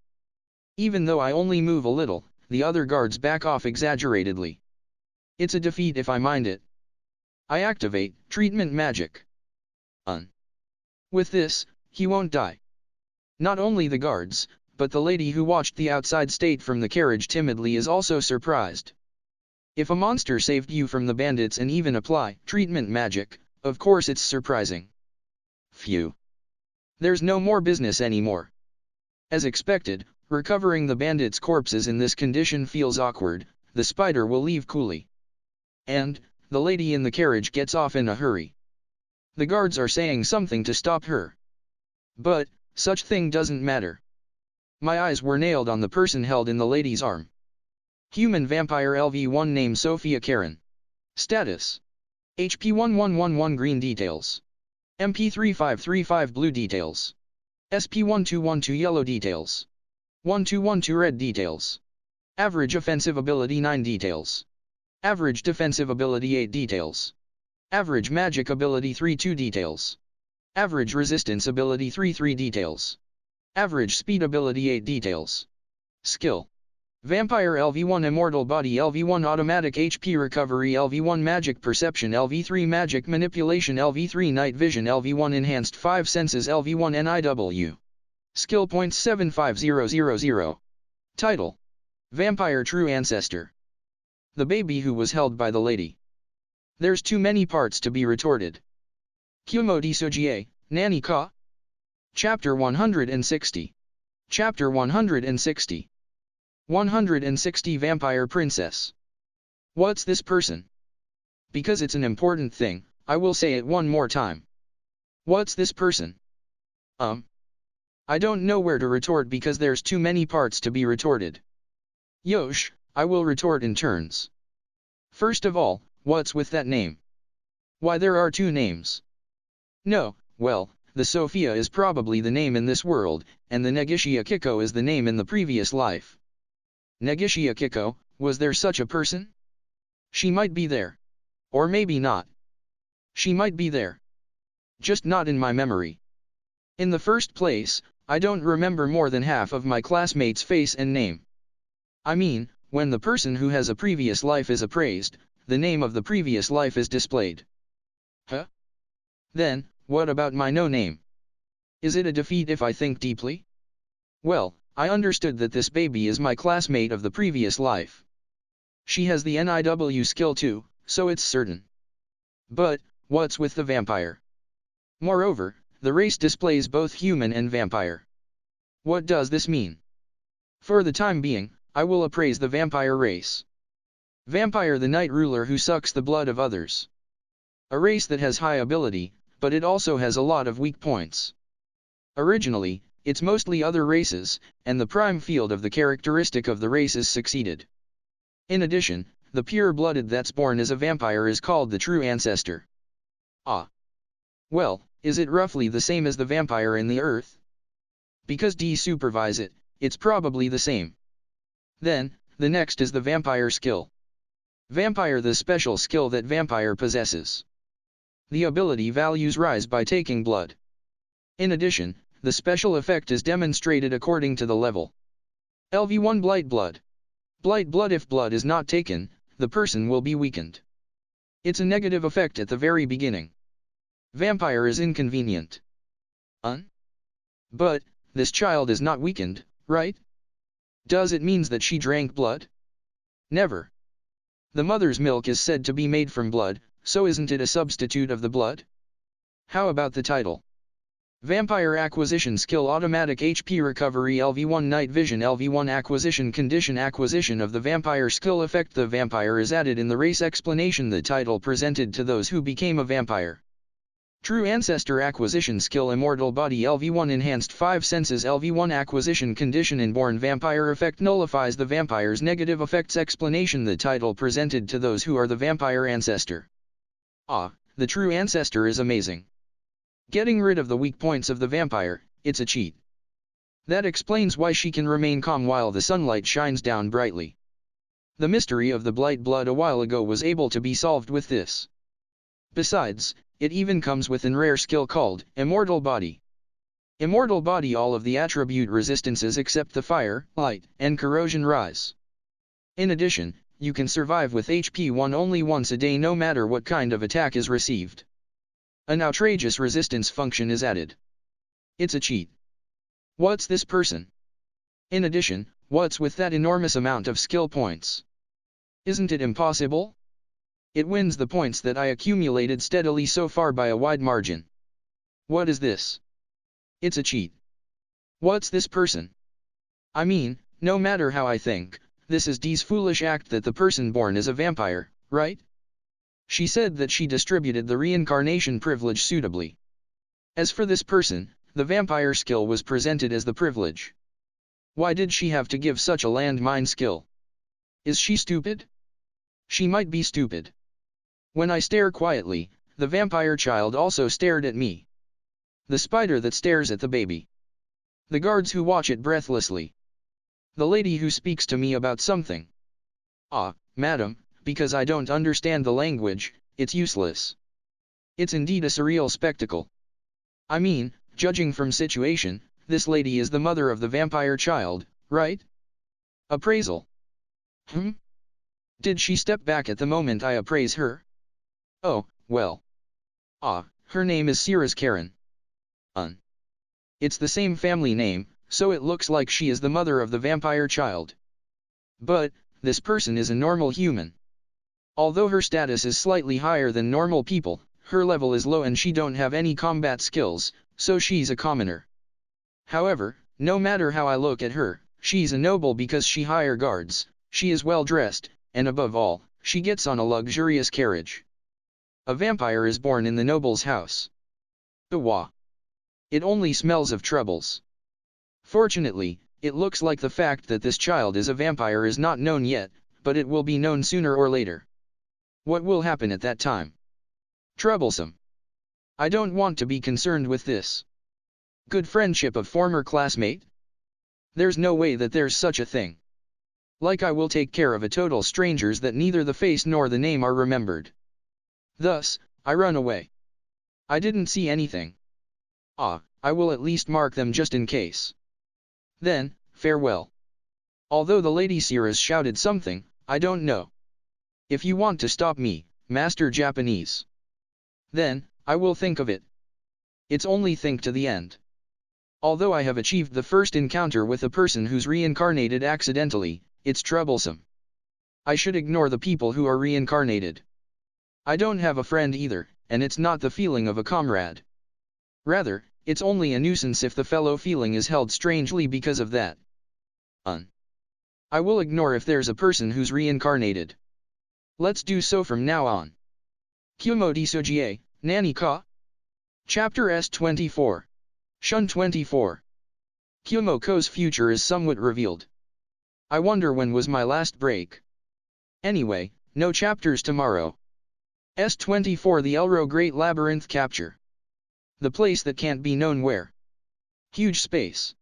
A: Even though I only move a little, the other guards back off exaggeratedly. It's a defeat if I mind it. I activate treatment magic. With this, he won't die. Not only the guards, but the lady who watched the outside state from the carriage timidly is also surprised. If a monster saved you from the bandits and even apply treatment magic, of course it's surprising. Phew. There's no more business anymore. As expected, recovering the bandits' corpses in this condition feels awkward. The spider will leave coolly. And the lady in the carriage gets off in a hurry. The guards are saying something to stop her. But such thing doesn't matter. My eyes were nailed on the person held in the lady's arm. Human vampire LV1 name Sophia Karen. Status: HP 1111 green details. MP 3535 blue details. SP 1212 yellow details. 1212 red details. Average offensive ability 9 details. Average defensive ability 8 details. Average magic ability 3 details. Average resistance ability 3 details. Average speed ability 8 details. Skill: Vampire LV1 Immortal Body LV1 Automatic HP Recovery LV1 Magic Perception LV3 Magic Manipulation LV3 Night Vision LV1 Enhanced 5 Senses LV1 NIW. Skill points 75000. Title: Vampire True Ancestor. The baby who was held by the lady. There's too many parts to be retorted. Kumo Desu, Nani ka? Chapter 160. Chapter 160. 160 Vampire Princess. What's this person? Because it's an important thing, I will say it one more time. What's this person? I don't know where to retort because there's too many parts to be retorted. Yosh, I will retort in turns. First of all, what's with that name? Why, there are 2 names. No, well, the Sophia is probably the name in this world, and the Negishia Kiko is the name in the previous life. Negishia Kiko, was there such a person? She might be there. Or maybe not. She might be there. Just not in my memory. In the first place, I don't remember more than half of my classmates' face and name. I mean, when the person who has a previous life is appraised, the name of the previous life is displayed. Huh? Then, what about my no name? Is it a defeat if I think deeply? Well, I understood that this baby is my classmate of the previous life. She has the NIW skill too, so it's certain. But, what's with the vampire? Moreover, the race displays both human and vampire. What does this mean? For the time being, I will appraise the vampire race. Vampire, the night ruler who sucks the blood of others. A race that has high ability, but it also has a lot of weak points. Originally, it's mostly other races, and the prime field of the characteristic of the race is succeeded. In addition, the pure-blooded that's born as a vampire is called the true ancestor. Ah. Well, is it roughly the same as the vampire in the earth? Because D supervise it, it's probably the same. Then, the next is the vampire skill. Vampire, the special skill that vampire possesses. The ability values rise by taking blood. In addition, the special effect is demonstrated according to the level. LV1 Blight Blood. Blight Blood, if blood is not taken, the person will be weakened. It's a negative effect at the very beginning. Vampire is inconvenient. But, this child is not weakened, right? Does it mean that she drank blood? Never. The mother's milk is said to be made from blood, so isn't it a substitute of the blood? How about the title? Vampire Acquisition Skill Automatic HP Recovery LV1 Night Vision LV1 Acquisition Condition Acquisition of the Vampire Skill Effect. The vampire is added in the race explanation. The title presented to those who became a vampire. True Ancestor Acquisition Skill Immortal Body LV1 Enhanced 5 Senses LV1 Acquisition Condition Inborn Vampire Effect nullifies the vampire's negative effects. Explanation. The title presented to those who are the vampire ancestor. Ah, the true ancestor is amazing. Getting rid of the weak points of the vampire, it's a cheat. That explains why she can remain calm while the sunlight shines down brightly. The mystery of the blight blood a while ago was able to be solved with this. Besides, it even comes with an rare skill called Immortal Body. Immortal Body, all of the attribute resistances except the fire, light, and corrosion rise. In addition, you can survive with HP 1 only once a day no matter what kind of attack is received. An outrageous resistance function is added. It's a cheat. What's this person? In addition, what's with that enormous amount of skill points? Isn't it impossible? It wins the points that I accumulated steadily so far by a wide margin. What is this? It's a cheat. What's this person? I mean, no matter how I think, this is Dee's foolish act that the person born is a vampire, right? She said that she distributed the reincarnation privilege suitably. As for this person, the vampire skill was presented as the privilege. Why did she have to give such a landmine skill? Is she stupid? She might be stupid. When I stare quietly, the vampire child also stared at me. The spider that stares at the baby. The guards who watch it breathlessly. The lady who speaks to me about something. Ah, madam, because I don't understand the language, it's useless. It's indeed a surreal spectacle. I mean, judging from situation, this lady is the mother of the vampire child, right? Appraisal. Did she step back at the moment I appraise her? Oh, well. Ah, her name is Sira's Karen. It's the same family name, so it looks like she is the mother of the vampire child. But, this person is a normal human. Although her status is slightly higher than normal people, her level is low and she don't have any combat skills, so she's a commoner. However, no matter how I look at her, she's a noble because she hire guards, she is well dressed, and above all, she gets on a luxurious carriage. A vampire is born in the noble's house. Wah. It only smells of troubles. Fortunately, it looks like the fact that this child is a vampire is not known yet, but it will be known sooner or later. What will happen at that time? Troublesome. I don't want to be concerned with this. Good friendship of former classmate? There's no way that there's such a thing. Like I will take care of a total strangers that neither the face nor the name are remembered. Thus, I run away. I didn't see anything. Ah, I will at least mark them just in case. Then, farewell. Although the lady Siras shouted something, I don't know. If you want to stop me, Master Japanese. Then, I will think of it. It's only think to the end. Although I have achieved the first encounter with a person who's reincarnated accidentally, it's troublesome. I should ignore the people who are reincarnated. I don't have a friend either, and it's not the feeling of a comrade. Rather, it's only a nuisance if the fellow feeling is held strangely because of that. I will ignore if there's a person who's reincarnated. Let's do so from now on. Kumo Desu, Nani ka? Chapter S24. Shun 24. Kumo-ko's future is somewhat revealed. I wonder when was my last break. Anyway, no chapters tomorrow. S24 The Elro Great Labyrinth Capture. The place that can't be known where. Huge space.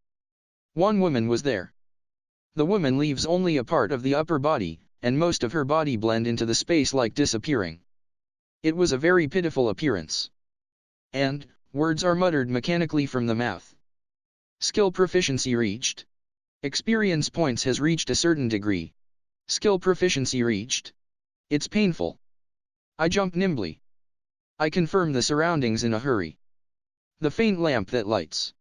A: One woman was there. The woman leaves only a part of the upper body, and most of her body blend into the space like disappearing. It was a very pitiful appearance. And, words are muttered mechanically from the mouth. Skill proficiency reached. Experience points has reached a certain degree. Skill proficiency reached. It's painful. I jump nimbly. I confirm the surroundings in a hurry. The faint lamp that lights.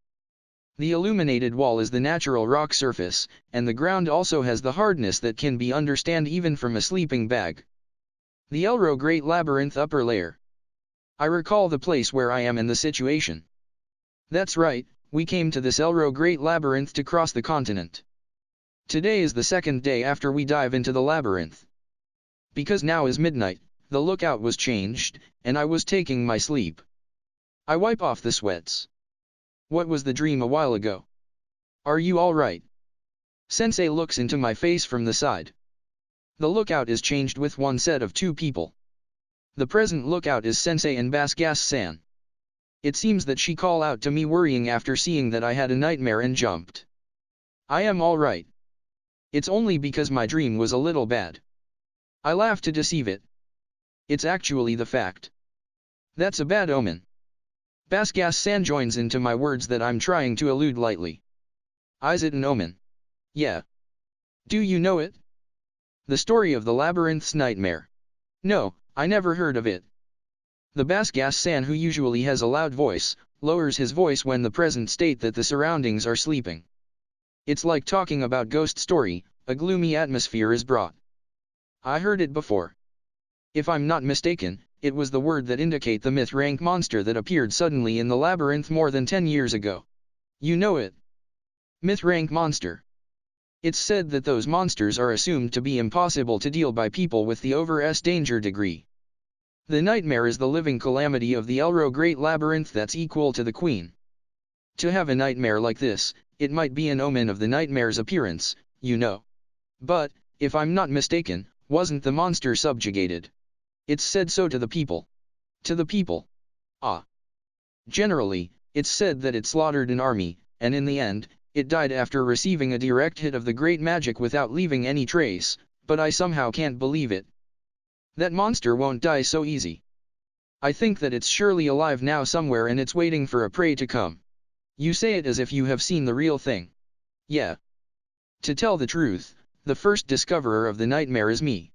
A: The illuminated wall is the natural rock surface, and the ground also has the hardness that can be understand even from a sleeping bag. The Elro Great Labyrinth upper layer. I recall the place where I am and the situation. That's right, we came to this Elro Great Labyrinth to cross the continent. Today is the second day after we dive into the labyrinth. Because now is midnight, the lookout was changed, and I was taking my sleep. I wipe off the sweats. What was the dream a while ago? Are you alright? Sensei looks into my face from the side. The lookout is changed with one set of two people. The present lookout is Sensei and Basgas-san. It seems that she called out to me worrying after seeing that I had a nightmare and jumped. I am alright. It's only because my dream was a little bad. I laugh to deceive it. It's actually the fact. That's a bad omen. Basgas-san joins into my words that I'm trying to allude lightly. Is it an omen? Yeah. Do you know it? The story of the Labyrinth's nightmare. No, I never heard of it. The Basgas-san, who usually has a loud voice, lowers his voice when the present state that the surroundings are sleeping. It's like talking about ghost story, a gloomy atmosphere is brought. I heard it before. If I'm not mistaken, it was the word that indicate the myth rank monster that appeared suddenly in the labyrinth more than 10 years ago. You know it. Myth rank monster. It's said that those monsters are assumed to be impossible to deal by people with the over S danger degree. The nightmare is the living calamity of the Elro Great Labyrinth that's equal to the Queen. To have a nightmare like this, it might be an omen of the nightmare's appearance, you know. But, if I'm not mistaken, wasn't the monster subjugated? It's said so to the people. To the people. Ah. Generally, it's said that it slaughtered an army, and in the end, it died after receiving a direct hit of the great magic without leaving any trace, but I somehow can't believe it. That monster won't die so easy. I think that it's surely alive now somewhere and it's waiting for a prey to come. You say it as if you have seen the real thing. Yeah. To tell the truth, the first discoverer of the nightmare is me.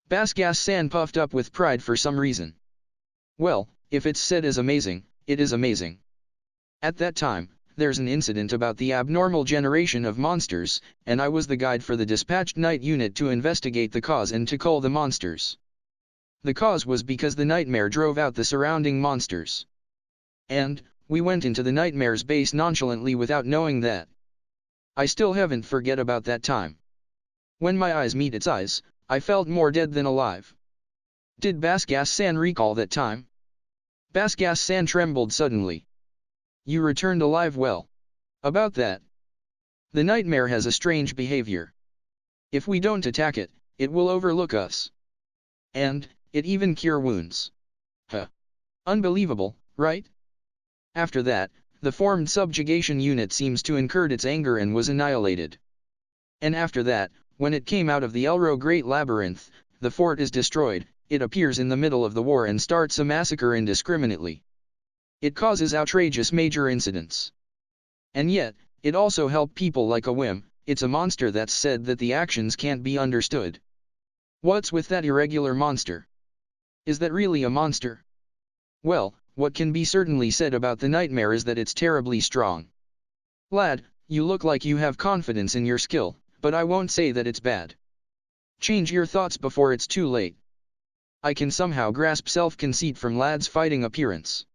A: Basgas-san puffed up with pride for some reason. Well, if it's said as amazing, it is amazing. At that time, there's an incident about the abnormal generation of monsters, and I was the guide for the dispatched night unit to investigate the cause and to cull the monsters. The cause was because the nightmare drove out the surrounding monsters. And, we went into the nightmare's base nonchalantly without knowing that. I still haven't forget about that time. When my eyes meet its eyes, I felt more dead than alive. Did Basgas-san recall that time? Basgas-san trembled suddenly. You returned alive well. About that. The nightmare has a strange behavior. If we don't attack it, it will overlook us. And, it even cure wounds. Huh. Unbelievable, right? After that, the formed subjugation unit seems to incurred its anger and was annihilated. And after that, when it came out of the Elro Great Labyrinth, the fort is destroyed, it appears in the middle of the war and starts a massacre indiscriminately. It causes outrageous major incidents. And yet, it also helped people like a whim. It's a monster that's said that the actions can't be understood. What's with that irregular monster? Is that really a monster? Well, what can be certainly said about the nightmare is that it's terribly strong. Lad, you look like you have confidence in your skill, but I won't say that it's bad. Change your thoughts before it's too late. I can somehow grasp self-conceit from lad's fighting appearance.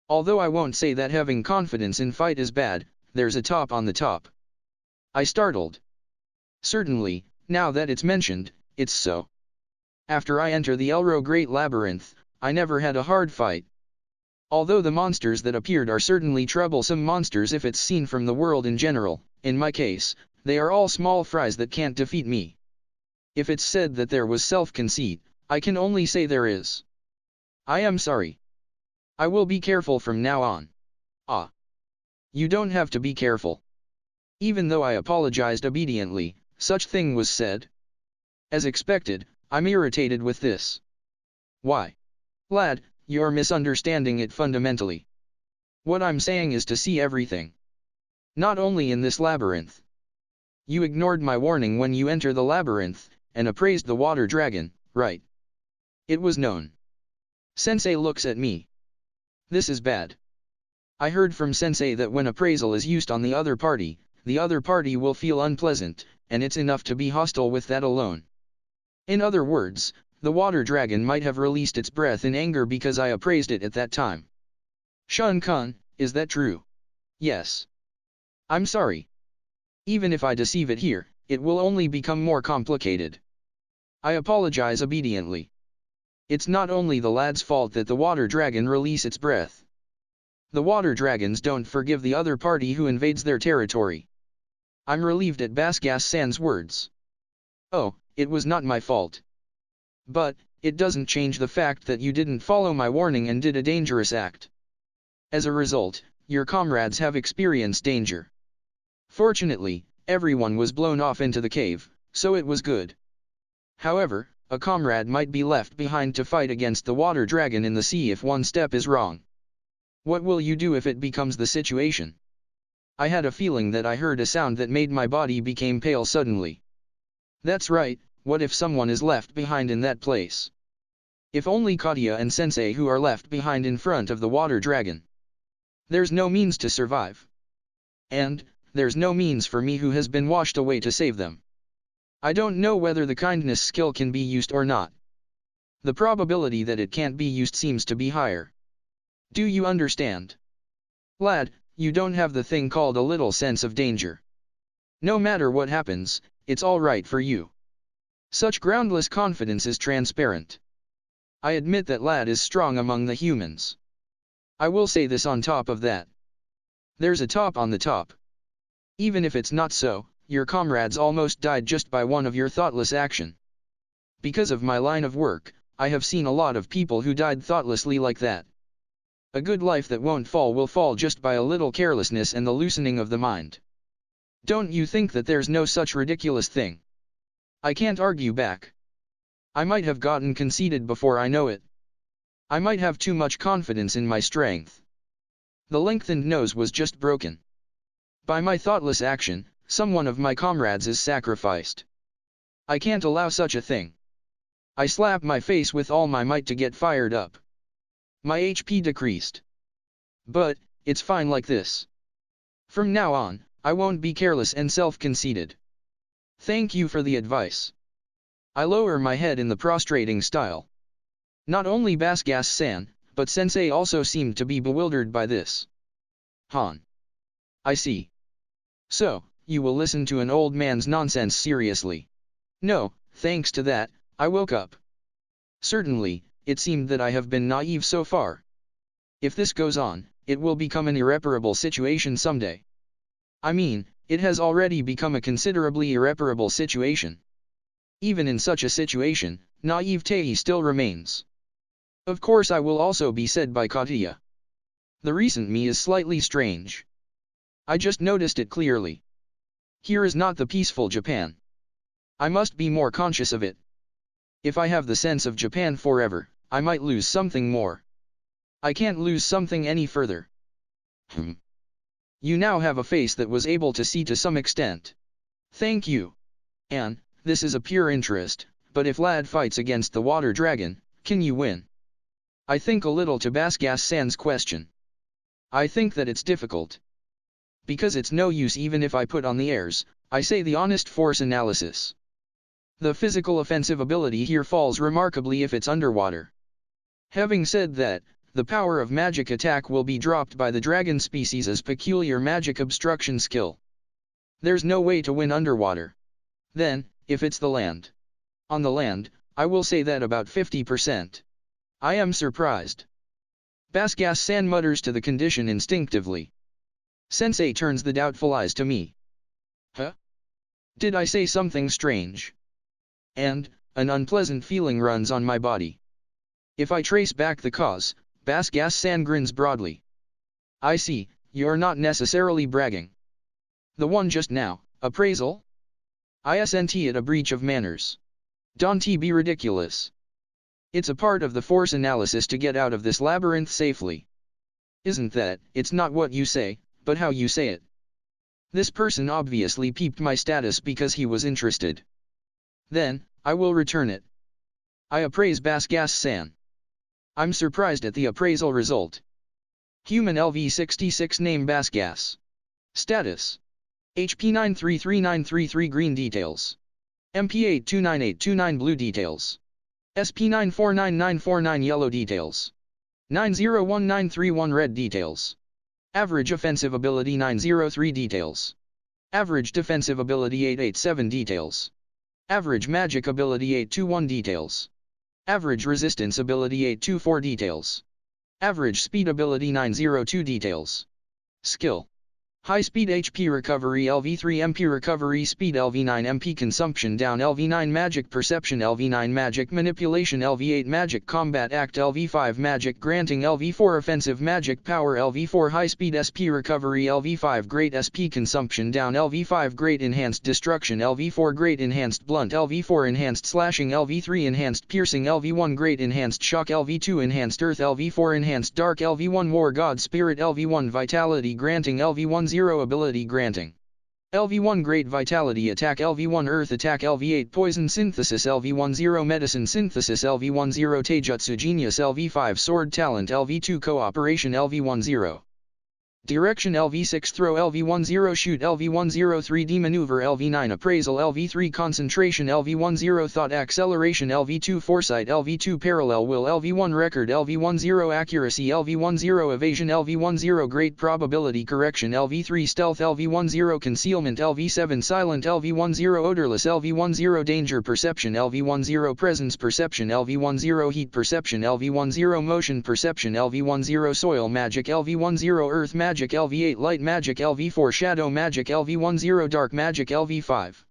A: Although I won't say that having confidence in fight is bad, there's a top on the top. I startled. Certainly, now that it's mentioned, it's so. After I enter the Elro Great Labyrinth, I never had a hard fight. Although the monsters that appeared are certainly troublesome monsters if it's seen from the world in general, in my case, they are all small fries that can't defeat me. If it's said that there was self-conceit, I can only say there is. I am sorry. I will be careful from now on. Ah. You don't have to be careful. Even though I apologized obediently, such thing was said. As expected, I'm irritated with this. Why? Lad, you're misunderstanding it fundamentally. What I'm saying is to see everything. Not only in this labyrinth. You ignored my warning when you enter the labyrinth, and appraised the water dragon, right? It was known. Sensei looks at me. This is bad. I heard from Sensei that when appraisal is used on the other party will feel unpleasant, and it's enough to be hostile with that alone. In other words, the water dragon might have released its breath in anger because I appraised it at that time. Shun-kun, is that true? Yes. I'm sorry. Even if I deceive it here, it will only become more complicated. I apologize obediently. It's not only the lad's fault that the water dragon release its breath. The water dragons don't forgive the other party who invades their territory. I'm relieved at Basgas-san's words. Oh, it was not my fault. But, it doesn't change the fact that you didn't follow my warning and did a dangerous act. As a result, your comrades have experienced danger. Fortunately, everyone was blown off into the cave, so it was good. However, a comrade might be left behind to fight against the water dragon in the sea if one step is wrong. What will you do if it becomes the situation? I had a feeling that I heard a sound that made my body become pale suddenly. That's right, what if someone is left behind in that place? If only Katya and Sensei who are left behind in front of the water dragon. There's no means to survive. And, there's no means for me who has been washed away to save them. I don't know whether the kindness skill can be used or not. The probability that it can't be used seems to be higher. Do you understand? Lad, you don't have the thing called a little sense of danger. No matter what happens, it's all right for you. Such groundless confidence is transparent. I admit that lad is strong among the humans. I will say this on top of that. There's a top on the top. Even if it's not so, your comrades almost died just by one of your thoughtless action. Because of my line of work, I have seen a lot of people who died thoughtlessly like that. A good life that won't fall will fall just by a little carelessness and the loosening of the mind. Don't you think that there's no such ridiculous thing? I can't argue back. I might have gotten conceited before I know it. I might have too much confidence in my strength. The lengthened nose was just broken. By my thoughtless action, someone of my comrades is sacrificed. I can't allow such a thing. I slap my face with all my might to get fired up. My HP decreased. But, it's fine like this. From now on, I won't be careless and self-conceited. Thank you for the advice. I lower my head in the prostrating style. Not only Basgas-san, but Sensei also seemed to be bewildered by this. Han. I see. So, you will listen to an old man's nonsense seriously. No, thanks to that, I woke up. Certainly, it seemed that I have been naive so far. If this goes on, it will become an irreparable situation someday. I mean, it has already become a considerably irreparable situation. Even in such a situation, naivete still remains. Of course I will also be said by Katya. The recent me is slightly strange. I just noticed it clearly. Here is not the peaceful Japan. I must be more conscious of it. If I have the sense of Japan forever, I might lose something more. I can't lose something any further. You now have a face that was able to see to some extent. Thank you. And, this is a pure interest, but if lad fights against the water dragon, can you win? I think a little to Basgas-san's question. I think that it's difficult. Because it's no use even if I put on the airs, I say the honest force analysis. The physical offensive ability here falls remarkably if it's underwater. Having said that, the power of magic attack will be dropped by the dragon species' peculiar magic obstruction skill. There's no way to win underwater. Then, if it's the land. On the land, I will say that about 50%. I am surprised. Basgas-san mutters to the condition instinctively. Sensei turns the doubtful eyes to me. Huh? Did I say something strange? And, an unpleasant feeling runs on my body. If I trace back the cause, Basgas-san grins broadly. I see, you're not necessarily bragging. The one just now, appraisal? Isn't it a breach of manners? Don't be ridiculous. It's a part of the force analysis to get out of this labyrinth safely. Isn't that? It's not what you say, but how you say it. This person obviously peeped my status because he was interested. Then, I will return it. I appraise Basgas-san. I'm surprised at the appraisal result. Human LV66 name Basgas. Status. HP 933933 green details. MP 829829 blue details. SP 949949 yellow details. 901931 red details. Average offensive ability 903 details. Average defensive ability 887 details. Average magic ability 821 details. Average resistance ability 824 details. Average speed ability 902 details. Skill. High speed HP recovery LV3 MP recovery speed LV9 MP consumption down LV9 magic perception LV9 magic manipulation LV8 magic combat act LV5 magic granting LV4 offensive magic power LV4 high speed SP recovery LV5 great SP consumption down LV5 great enhanced destruction LV4 great enhanced blunt LV4 enhanced slashing LV3 enhanced piercing LV1 great enhanced shock LV2 enhanced earth LV4 enhanced dark LV1 war god spirit LV1 vitality granting LV1 0 ability granting. LV1 Great Vitality Attack, LV1 Earth Attack, LV8 Poison Synthesis, LV1 0 Medicine Synthesis, LV1 0 Taijutsu Genius, LV5 Sword Talent, LV2 Cooperation, LV1 0 Direction, LV6 Throw, LV1 0 Shoot, LV1 0 3D Maneuver, LV9 Appraisal, LV3 Concentration, LV1 0 Thought Acceleration, LV2 Foresight, LV2 Parallel Will, LV1 Record, LV1 0 Accuracy, LV1 0 Evasion, LV1 0 Great Probability Correction, LV3 Stealth, LV1 0 Concealment, LV7 Silent, LV1 0 Odorless, LV1 0 Danger Perception, LV1 0 Presence Perception, LV1 0 Heat Perception, LV1 0 Motion Perception, LV1 0 Soil Magic, LV1 0 Earth Magic, LV8 Light Magic, LV4 Shadow Magic, LV1 0 Dark Magic, LV5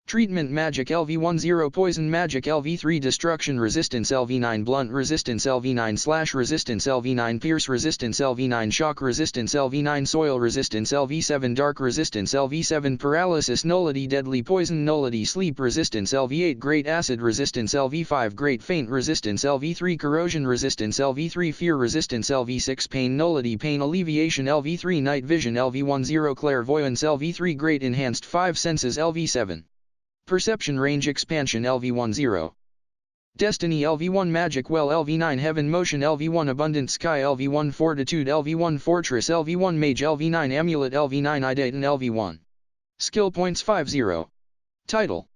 A: Treatment Magic, LV1 0 Poison Magic, LV3 Destruction Resistance, LV9 Blunt Resistance, LV9 Slash Resistance, LV9 Pierce Resistance, LV9 Shock Resistance, LV9 Soil Resistance, LV7 Dark Resistance, LV7 Paralysis Nullity, Deadly Poison Nullity, Sleep Resistance, LV8 Great Acid Resistance, LV5 Great Faint Resistance, LV3 Corrosion Resistance, LV3 Fear Resistance, LV6 Pain Nullity, Pain Alleviation, LV3 Night Vision, LV1 0 Clairvoyance, LV3 Great Enhanced 5 Senses, LV7 Perception Range Expansion, LV1 0 Destiny, LV1 Magic Well, LV9 Heaven Motion, LV1 Abundant Sky, LV1 Fortitude, LV1 Fortress, LV1 Mage, LV9 Amulet, LV9 Idate, and LV1 Skill Points 50 Title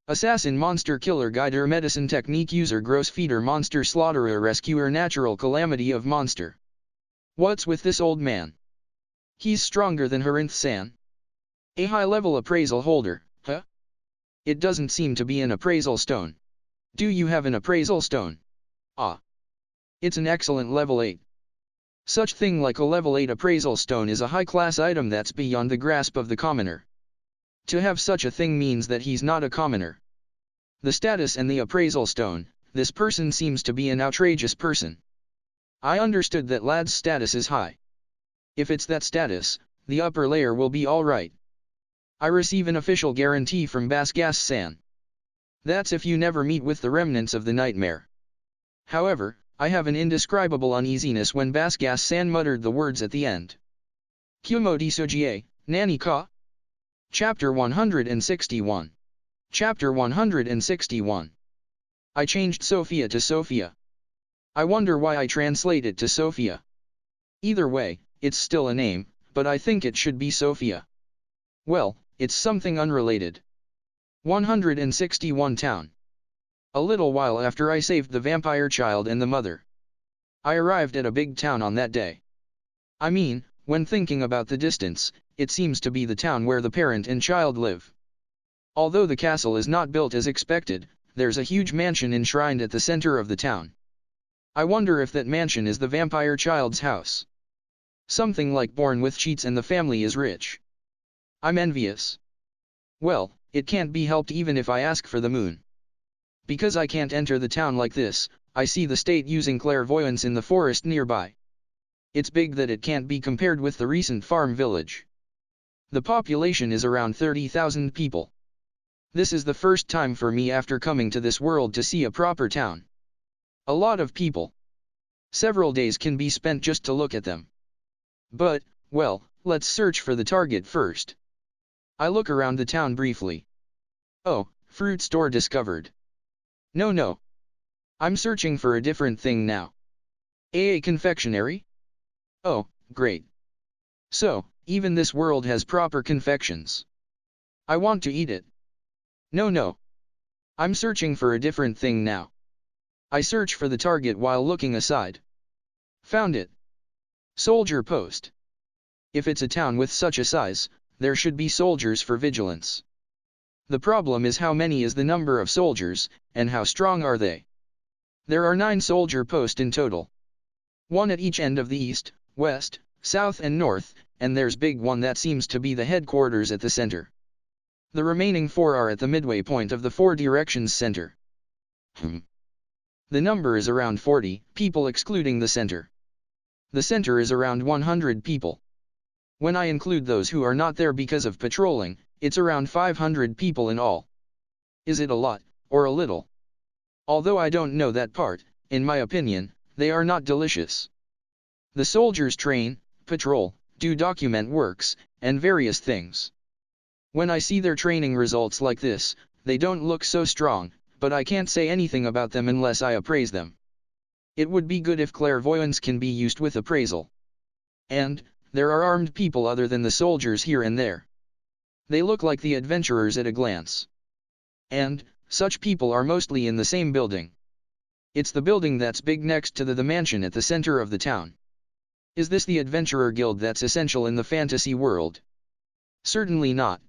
A: Assassin, Monster Killer, Guider, Medicine Technique, User, Gross Feeder, Monster Slaughterer, Rescuer, Natural Calamity of Monster. What's with this old man? He's stronger than Harinth-san. A high-level appraisal holder, huh? It doesn't seem to be an appraisal stone. Do you have an appraisal stone? Ah. It's an excellent level 8. Such thing like a level 8 appraisal stone is a high-class item that's beyond the grasp of the commoner. To have such a thing means that he's not a commoner. The status and the appraisal stone, this person seems to be an outrageous person. I understood that lad's status is high. If it's that status, the upper layer will be alright. I receive an official guarantee from Basgas-san. That's if you never meet with the remnants of the nightmare. However, I have an indescribable uneasiness when Basgas-san muttered the words at the end. Kumo Desu, Nani ka? Chapter 161. Chapter 161. I changed Sophia to Sophia. I wonder why I translate it to Sophia. Either way, it's still a name, but I think it should be Sophia. Well, it's something unrelated. 161 Town. A little while after I saved the vampire child and the mother, I arrived at a big town on that day. I mean, when thinking about the distance, it seems to be the town where the parent and child live. Although the castle is not built as expected, there's a huge mansion enshrined at the center of the town. I wonder if that mansion is the vampire child's house. Something like born with cheats and the family is rich. I'm envious. Well, it can't be helped even if I ask for the moon. Because I can't enter the town like this, I see the state using clairvoyance in the forest nearby. It's big that it can't be compared with the recent farm village. The population is around 30,000 people. This is the first time for me after coming to this world to see a proper town. A lot of people. Several days can be spent just to look at them. But, well, let's search for the target first. I look around the town briefly. Oh, fruit store discovered. No. I'm searching for a different thing now. A confectionery? Oh, great. So, even this world has proper confections. I want to eat it. No. I'm searching for a different thing now. I search for the target while looking aside. Found it. Soldier post. If it's a town with such a size, there should be soldiers for vigilance. The problem is how many is the number of soldiers, and how strong are they? There are 9 soldier posts in total. 1 at each end of the east, west, south and north, and there's big one that seems to be the headquarters at the center. The remaining 4 are at the midway point of the 4 directions center. The number is around 40 people excluding the center. The center is around 100 people. When I include those who are not there because of patrolling, it's around 500 people in all. Is it a lot, or a little? Although I don't know that part, in my opinion, they are not delicious. The soldiers train, patrol, do document works, and various things. When I see their training results like this, they don't look so strong, but I can't say anything about them unless I appraise them. It would be good if clairvoyance can be used with appraisal. And, there are armed people other than the soldiers here and there. They look like the adventurers at a glance. And, such people are mostly in the same building. It's the building that's big next to the mansion at the center of the town. Is this the adventurer guild that's essential in the fantasy world? Certainly not.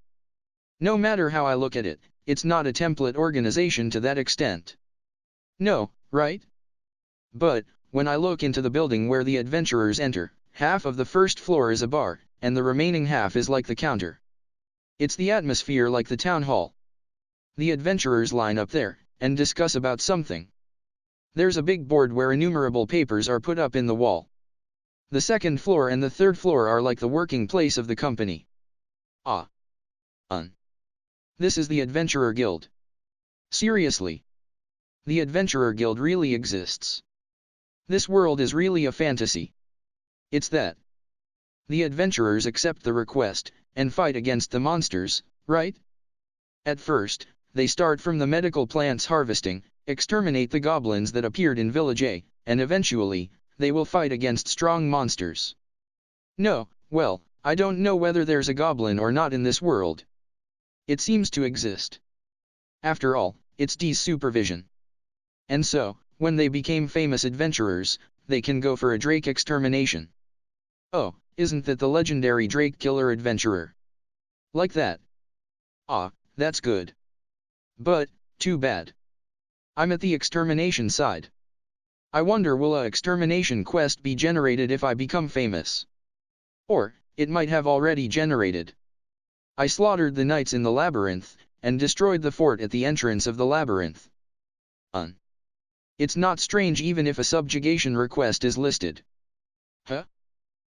A: No matter how I look at it, it's not a template organization to that extent. No, right? But, when I look into the building where the adventurers enter, half of the first floor is a bar, and the remaining half is like the counter. It's the atmosphere like the town hall. The adventurers line up there, and discuss about something. There's a big board where innumerable papers are put up in the wall. The second floor and the third floor are like the working place of the company. This is the Adventurer Guild. Seriously. The Adventurer Guild really exists. This world is really a fantasy. It's that. The adventurers accept the request, and fight against the monsters, right? At first, they start from the medical plants harvesting, exterminate the goblins that appeared in Village A, and eventually, they will fight against strong monsters. No, well, I don't know whether there's a goblin or not in this world. It seems to exist. After all, it's D's supervision. And so, when they became famous adventurers, they can go for a Drake extermination. Oh, isn't that the legendary Drake Killer Adventurer? Like that. That's good. But, too bad. I'm at the extermination side. I wonder, will a extermination quest be generated if I become famous? Or, it might have already generated. I slaughtered the knights in the Labyrinth, and destroyed the fort at the entrance of the Labyrinth. It's not strange even if a subjugation request is listed. Huh?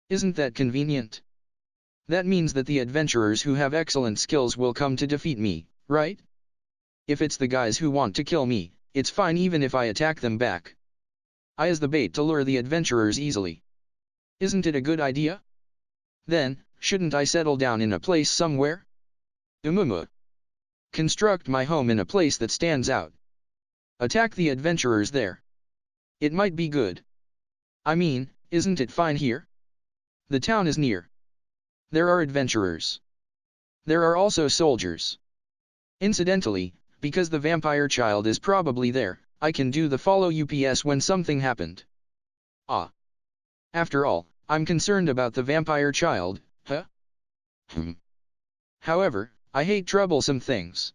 A: Isn't that convenient? That means that the adventurers who have excellent skills will come to defeat me, right? If it's the guys who want to kill me, it's fine even if I attack them back. I as the bait to lure the adventurers easily. Isn't it a good idea? Then, shouldn't I settle down in a place somewhere? Construct my home in a place that stands out. Attack the adventurers there. It might be good. I mean, isn't it fine here? The town is near. There are adventurers. There are also soldiers. Incidentally, because the vampire child is probably there, I can do the follow UPS when something happened. After all, I'm concerned about the vampire child, huh? However, I hate troublesome things.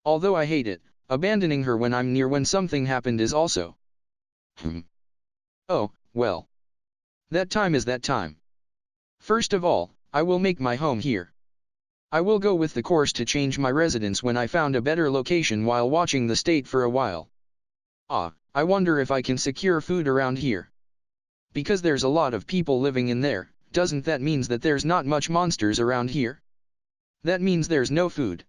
A: Although I hate it, abandoning her when I'm near when something happened is also. Oh, well. That time is that time. First of all, I will make my home here. I will go with the course to change my residence when I found a better location while watching the state for a while. I wonder if I can secure food around here. Because there's a lot of people living in there, doesn't that mean that there's not much monsters around here? That means there's no food.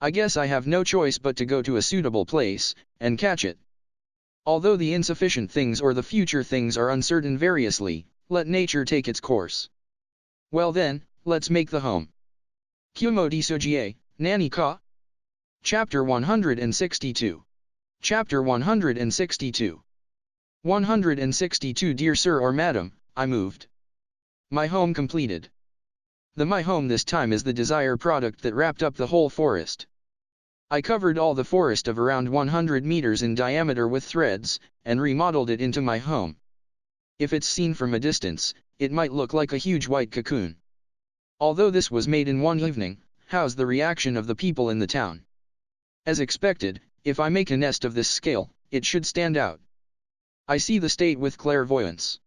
A: I guess I have no choice but to go to a suitable place, and catch it. Although the insufficient things or the future things are uncertain variously, let nature take its course. Well then, let's make the home. Kumo Desu, Nani ka? Chapter 162. Chapter 162. 162 Dear Sir or Madam, I moved. My home completed. The my home this time is the desire product that wrapped up the whole forest. I covered all the forest of around 100 meters in diameter with threads, and remodeled it into my home. If it's seen from a distance, it might look like a huge white cocoon. Although this was made in one evening, how's the reaction of the people in the town? As expected, if I make a nest of this scale, it should stand out. I see the state with clairvoyance.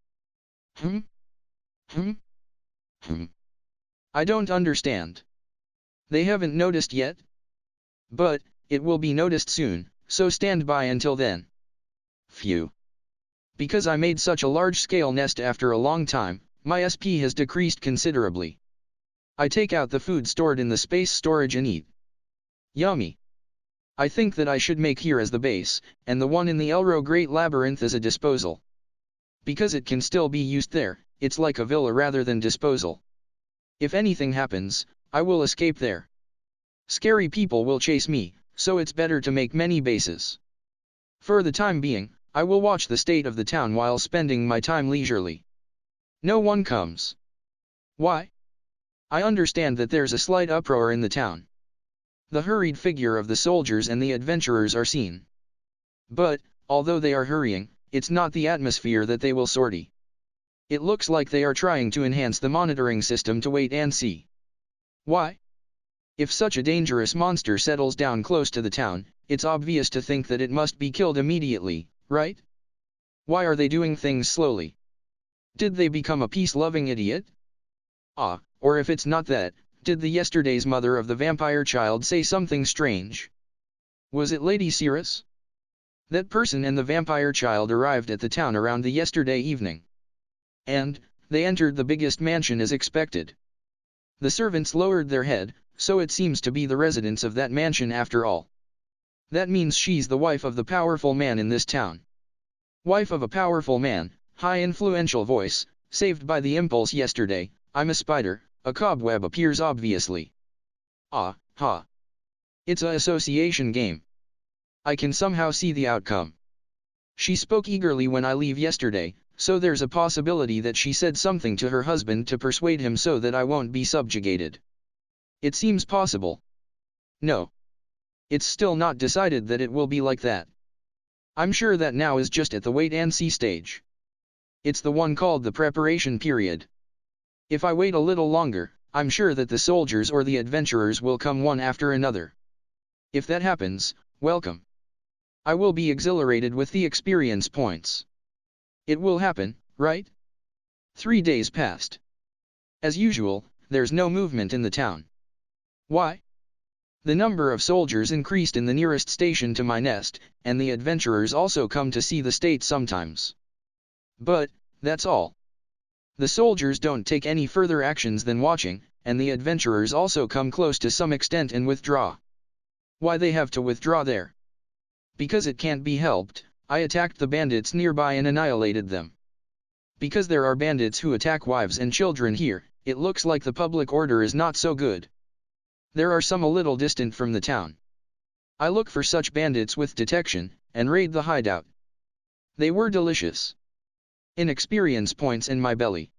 A: I don't understand. They haven't noticed yet? But, it will be noticed soon, so stand by until then. Phew. Because I made such a large-scale nest after a long time, my SP has decreased considerably. I take out the food stored in the space storage and eat. Yummy. I think that I should make here as the base, and the one in the Elro Great Labyrinth as a disposal. Because it can still be used there, it's like a villa rather than disposal. If anything happens, I will escape there. Scary people will chase me, so it's better to make many bases. For the time being, I will watch the state of the town while spending my time leisurely. No one comes. Why? I understand that there's a slight uproar in the town. The hurried figure of the soldiers and the adventurers are seen. But, although they are hurrying, it's not the atmosphere that they will sortie. It looks like they are trying to enhance the monitoring system to wait and see. Why? If such a dangerous monster settles down close to the town, it's obvious to think that it must be killed immediately, right? Why are they doing things slowly? Did they become a peace-loving idiot? Or if it's not that, did the yesterday's mother of the vampire child say something strange? Was it Lady Cirrus? That person and the vampire child arrived at the town around the yesterday evening. And, they entered the biggest mansion as expected. The servants lowered their head, so it seems to be the residents of that mansion after all. That means she's the wife of the powerful man in this town. Wife of a powerful man, high influential voice, saved by the impulse yesterday, I'm a spider, a cobweb appears obviously. It's a association game. I can somehow see the outcome. She spoke eagerly when I leave yesterday, so there's a possibility that she said something to her husband to persuade him so that I won't be subjugated. It seems possible. No. It's still not decided that it will be like that. I'm sure that now is just at the wait-and-see stage. It's the one called the preparation period. If I wait a little longer, I'm sure that the soldiers or the adventurers will come one after another. If that happens, welcome. I will be exhilarated with the experience points. It will happen, right? 3 days passed. As usual, there's no movement in the town. Why? The number of soldiers increased in the nearest station to my nest, and the adventurers also come to see the state sometimes. But, that's all. The soldiers don't take any further actions than watching, and the adventurers also come close to some extent and withdraw. Why they have to withdraw there? Because it can't be helped, I attacked the bandits nearby and annihilated them. Because there are bandits who attack wives and children here, it looks like the public order is not so good. There are some a little distant from the town. I look for such bandits with detection, and raid the hideout. They were delicious. Inexperience points in my belly.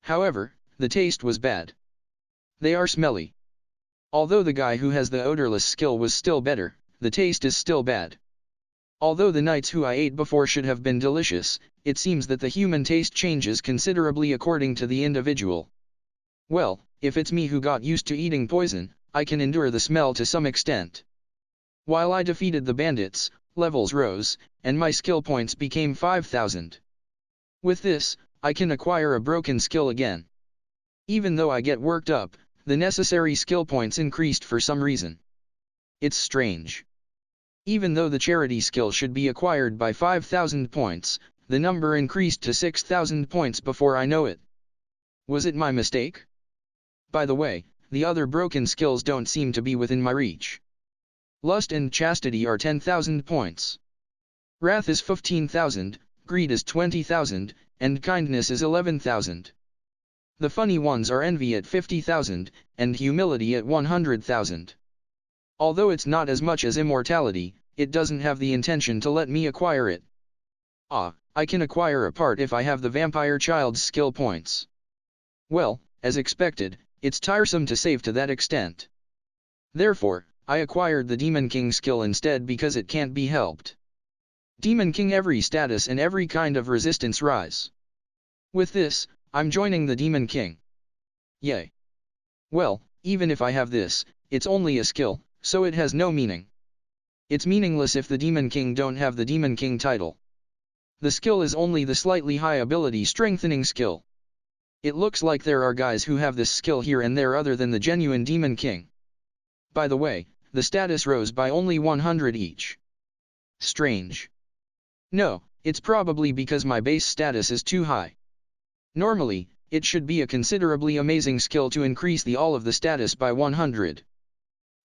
A: However, the taste was bad. They are smelly. Although the guy who has the odorless skill was still better, the taste is still bad. Although the knights who I ate before should have been delicious, it seems that the human taste changes considerably according to the individual. Well, if it's me who got used to eating poison, I can endure the smell to some extent. While I defeated the bandits, levels rose, and my skill points became 5,000. With this, I can acquire a broken skill again. Even though I get worked up, the necessary skill points increased for some reason. It's strange. Even though the charity skill should be acquired by 5,000 points, the number increased to 6,000 points before I know it. Was it my mistake? By the way, the other broken skills don't seem to be within my reach. Lust and chastity are 10,000 points. Wrath is 15,000, greed is 20,000, and kindness is 11,000. The funny ones are envy at 50,000, and humility at 100,000. Although it's not as much as immortality, it doesn't have the intention to let me acquire it. I can acquire a part if I have the vampire child's skill points. Well, as expected, it's tiresome to save to that extent. Therefore, I acquired the Demon King skill instead because it can't be helped. Demon King, every status and every kind of resistance rise. With this, I'm joining the Demon King. Yay. Well, even if I have this, it's only a skill, so it has no meaning. It's meaningless if the Demon King don't have the Demon King title. The skill is only the slightly high ability strengthening skill. It looks like there are guys who have this skill here and there other than the genuine Demon King. By the way, the status rose by only 100 each. Strange. No, it's probably because my base status is too high. Normally, it should be a considerably amazing skill to increase the all of the status by 100.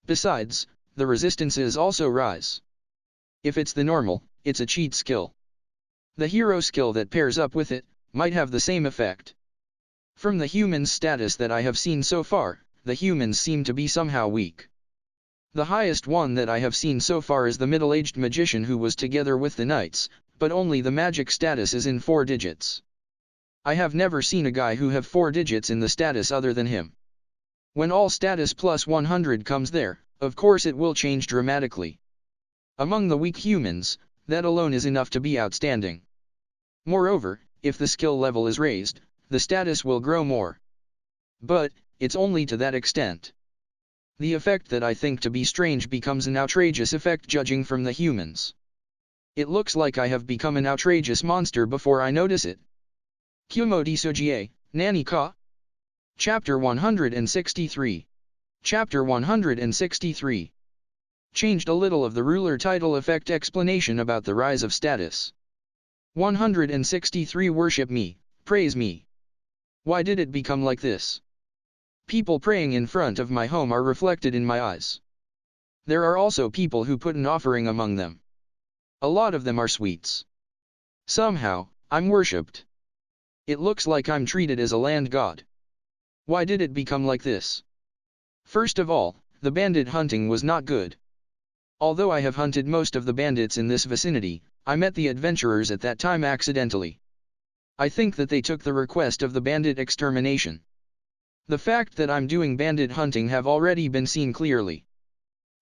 A: Besides, the resistances also rise. If it's the normal, it's a cheat skill. The hero skill that pairs up with it might have the same effect. From the human status that I have seen so far, the humans seem to be somehow weak. The highest one that I have seen so far is the middle-aged magician who was together with the knights, but only the magic status is in 4 digits. I have never seen a guy who have 4 digits in the status other than him. When all status plus 100 comes there, of course it will change dramatically. Among the weak humans, that alone is enough to be outstanding. Moreover, if the skill level is raised, the status will grow more. But, it's only to that extent. The effect that I think to be strange becomes an outrageous effect judging from the humans. It looks like I have become an outrageous monster before I notice it. Kumo Desu, Nani ka? Chapter 163. Chapter 163. Changed a little of the ruler title effect explanation about the rise of status. 163 Worship me, praise me. Why did it become like this? People praying in front of my home are reflected in my eyes. There are also people who put an offering among them. A lot of them are sweets. Somehow, I'm worshipped. It looks like I'm treated as a land god. Why did it become like this? First of all, the bandit hunting was not good. Although I have hunted most of the bandits in this vicinity, I met the adventurers at that time accidentally. I think that they took the request of the bandit extermination. The fact that I'm doing bandit hunting have already been seen clearly.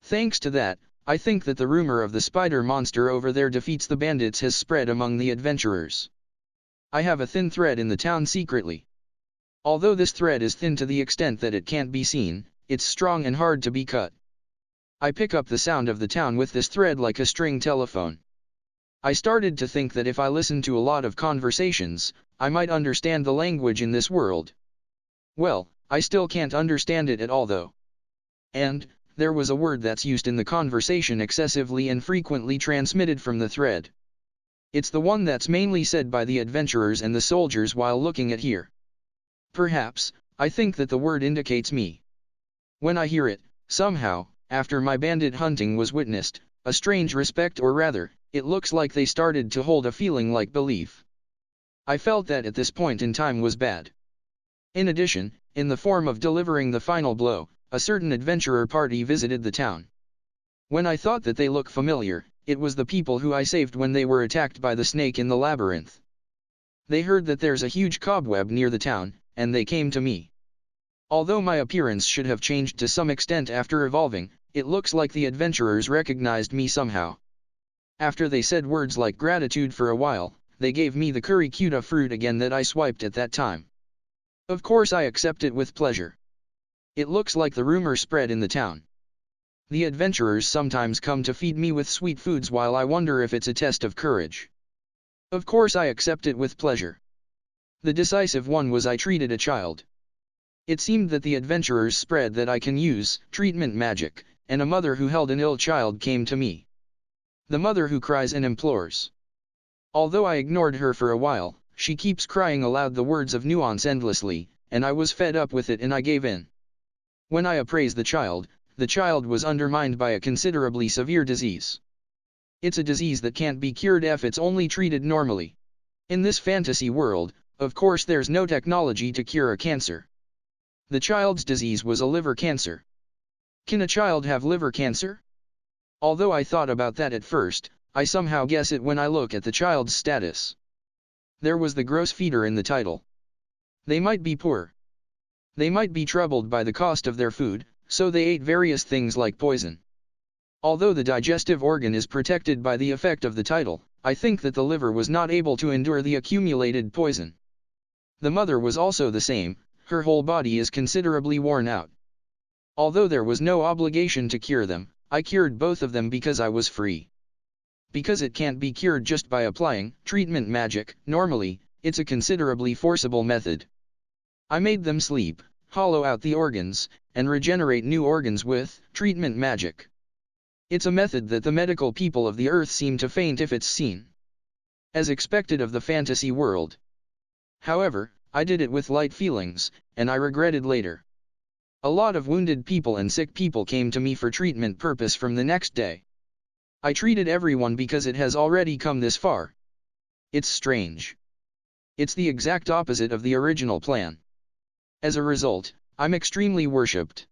A: Thanks to that, I think that the rumor of the spider monster over there defeats the bandits has spread among the adventurers. I have a thin thread in the town secretly. Although this thread is thin to the extent that it can't be seen, it's strong and hard to be cut. I pick up the sound of the town with this thread like a string telephone. I started to think that if I listened to a lot of conversations, I might understand the language in this world. Well, I still can't understand it at all though. And, there was a word that's used in the conversation excessively and frequently transmitted from the thread. It's the one that's mainly said by the adventurers and the soldiers while looking at here. Perhaps, I think that the word indicates me. When I hear it, somehow, after my bandit hunting was witnessed, a strange respect, or rather, it looks like they started to hold a feeling like belief. I felt that at this point in time was bad. In addition, in the form of delivering the final blow, a certain adventurer party visited the town. When I thought that they looked familiar, it was the people who I saved when they were attacked by the snake in the labyrinth. They heard that there's a huge cobweb near the town, and they came to me. Although my appearance should have changed to some extent after evolving, it looks like the adventurers recognized me somehow. After they said words like gratitude for a while, they gave me the curry-cuta fruit again that I swiped at that time. Of course I accept it with pleasure. It looks like the rumor spread in the town. The adventurers sometimes come to feed me with sweet foods while I wonder if it's a test of courage. Of course I accept it with pleasure. The decisive one was I treated a child. It seemed that the adventurers spread that I can use treatment magic, and a mother who held an ill child came to me. The mother who cries and implores. Although I ignored her for a while, she keeps crying aloud the words of nuance endlessly, and I was fed up with it and I gave in. When I appraised the child was undermined by a considerably severe disease. It's a disease that can't be cured if it's only treated normally. In this fantasy world, of course there's no technology to cure a cancer. The child's disease was a liver cancer. Can a child have liver cancer? Although I thought about that at first, I somehow guess it when I look at the child's status. There was the gross feeder in the title. They might be poor. They might be troubled by the cost of their food, so they ate various things like poison. Although the digestive organ is protected by the effect of the title, I think that the liver was not able to endure the accumulated poison. The mother was also the same, her whole body is considerably worn out. Although there was no obligation to cure them, I cured both of them because I was free. Because it can't be cured just by applying treatment magic, normally, it's a considerably forcible method. I made them sleep, hollow out the organs, and regenerate new organs with treatment magic. It's a method that the medical people of the earth seem to faint if it's seen. As expected of the fantasy world. However, I did it with light feelings, and I regretted later. A lot of wounded people and sick people came to me for treatment purpose from the next day. I treated everyone because it has already come this far. It's strange. It's the exact opposite of the original plan. As a result, I'm extremely worshipped.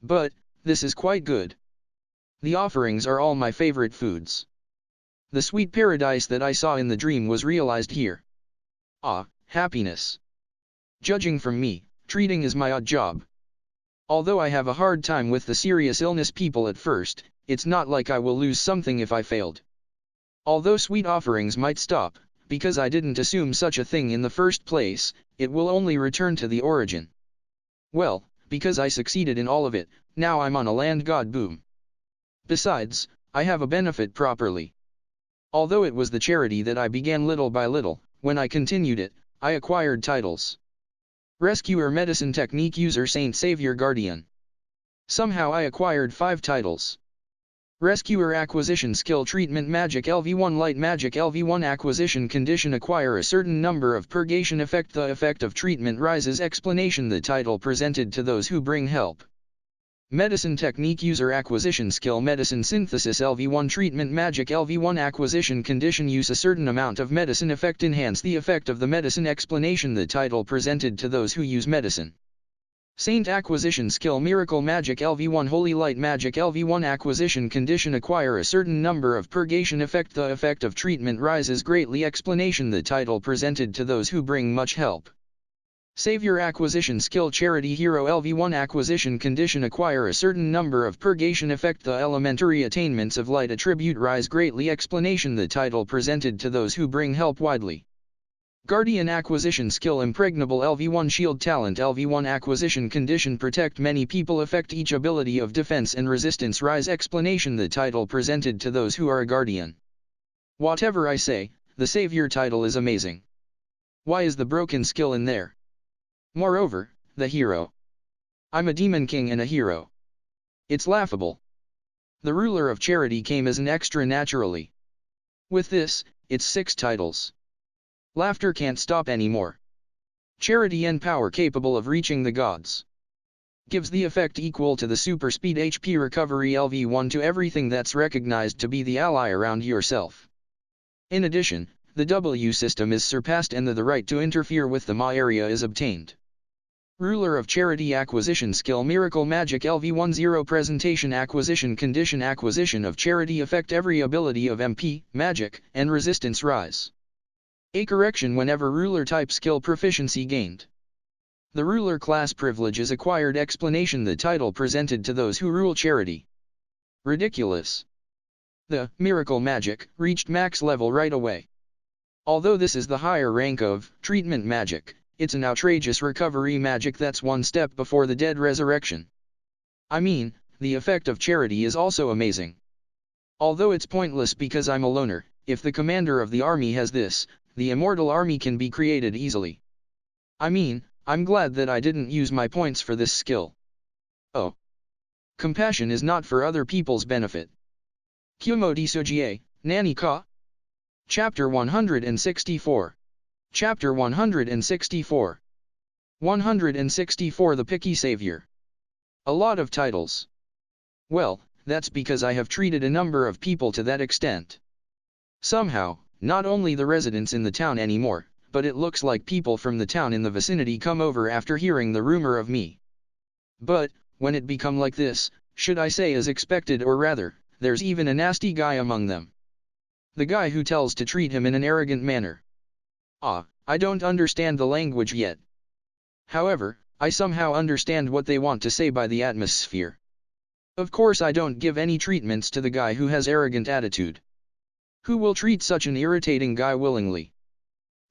A: But, this is quite good. The offerings are all my favorite foods. The sweet paradise that I saw in the dream was realized here. Ah, happiness. Judging from me, treating is my odd job. Although I have a hard time with the serious illness people at first, it's not like I will lose something if I failed. Although sweet offerings might stop, because I didn't assume such a thing in the first place, it will only return to the origin. Well, because I succeeded in all of it, now I'm on a land god boom. Besides, I have a benefit properly. Although it was the charity that I began little by little, when I continued it, I acquired titles. Rescuer, Medicine, Technique User, Saint, Savior, Guardian. Somehow I acquired 5 titles. Rescuer, Acquisition Skill, Treatment Magic, LV1 Light Magic, LV1 Acquisition Condition, acquire a certain number of purgation effect. The effect of treatment rises. Explanation: the title presented to those who bring help. Medicine Technique User, Acquisition Skill, Medicine Synthesis, LV1 Treatment Magic, LV1 Acquisition Condition, use a certain amount of medicine effect. Enhance the effect of the medicine. Explanation: the title presented to those who use medicine. Saint, Acquisition Skill, Miracle Magic, LV1 Holy Light Magic, LV1 Acquisition Condition, acquire a certain number of purgation effect. The effect of treatment rises greatly. Explanation: the title presented to those who bring much help. Savior, Acquisition Skill, Charity Hero, LV1 Acquisition Condition, acquire a certain number of purgation effect. The elementary attainments of light attribute rise greatly. Explanation: the title presented to those who bring help widely. Guardian, Acquisition Skill, Impregnable, LV1 Shield Talent, LV1 Acquisition Condition, protect many people. Effect: each ability of defense and resistance rise. Explanation: the title presented to those who are a guardian. Whatever I say, the Savior title is amazing. Why is the broken skill in there? Moreover, the hero. I'm a demon king and a hero. It's laughable. The ruler of charity came as an extra naturally. With this, it's 6 titles. Laughter can't stop anymore. Charity and power capable of reaching the gods. Gives the effect equal to the super speed HP recovery LV1 to everything that's recognized to be the ally around yourself. In addition, the W system is surpassed and the right to interfere with the Ma area is obtained. Ruler of Charity, Acquisition Skill, Miracle Magic, LV1 0 Presentation, Acquisition Condition, Acquisition of Charity effect: every ability of MP, Magic, and Resistance rise. A correction: whenever ruler type skill proficiency gained. The ruler class privilege is acquired. Explanation: the title presented to those who rule charity. Ridiculous. The Miracle Magic reached max level right away. Although this is the higher rank of Treatment Magic, it's an outrageous recovery magic that's one step before the dead resurrection. I mean, the effect of charity is also amazing. Although it's pointless because I'm a loner, if the commander of the army has this, the immortal army can be created easily. I mean, I'm glad that I didn't use my points for this skill. Oh. Compassion is not for other people's benefit. Kumo Desu, Nani ka? Chapter 164. Chapter 164. 164 The Picky Savior. A lot of titles. Well, that's because I have treated a number of people to that extent. Somehow, not only the residents in the town anymore, but it looks like people from the town in the vicinity come over after hearing the rumor of me. But, when it become like this, should I say as expected, or rather, there's even a nasty guy among them. The guy who tells to treat him in an arrogant manner. I don't understand the language yet. However, I somehow understand what they want to say by the atmosphere. Of course I don't give any treatments to the guy who has arrogant attitude. Who will treat such an irritating guy willingly?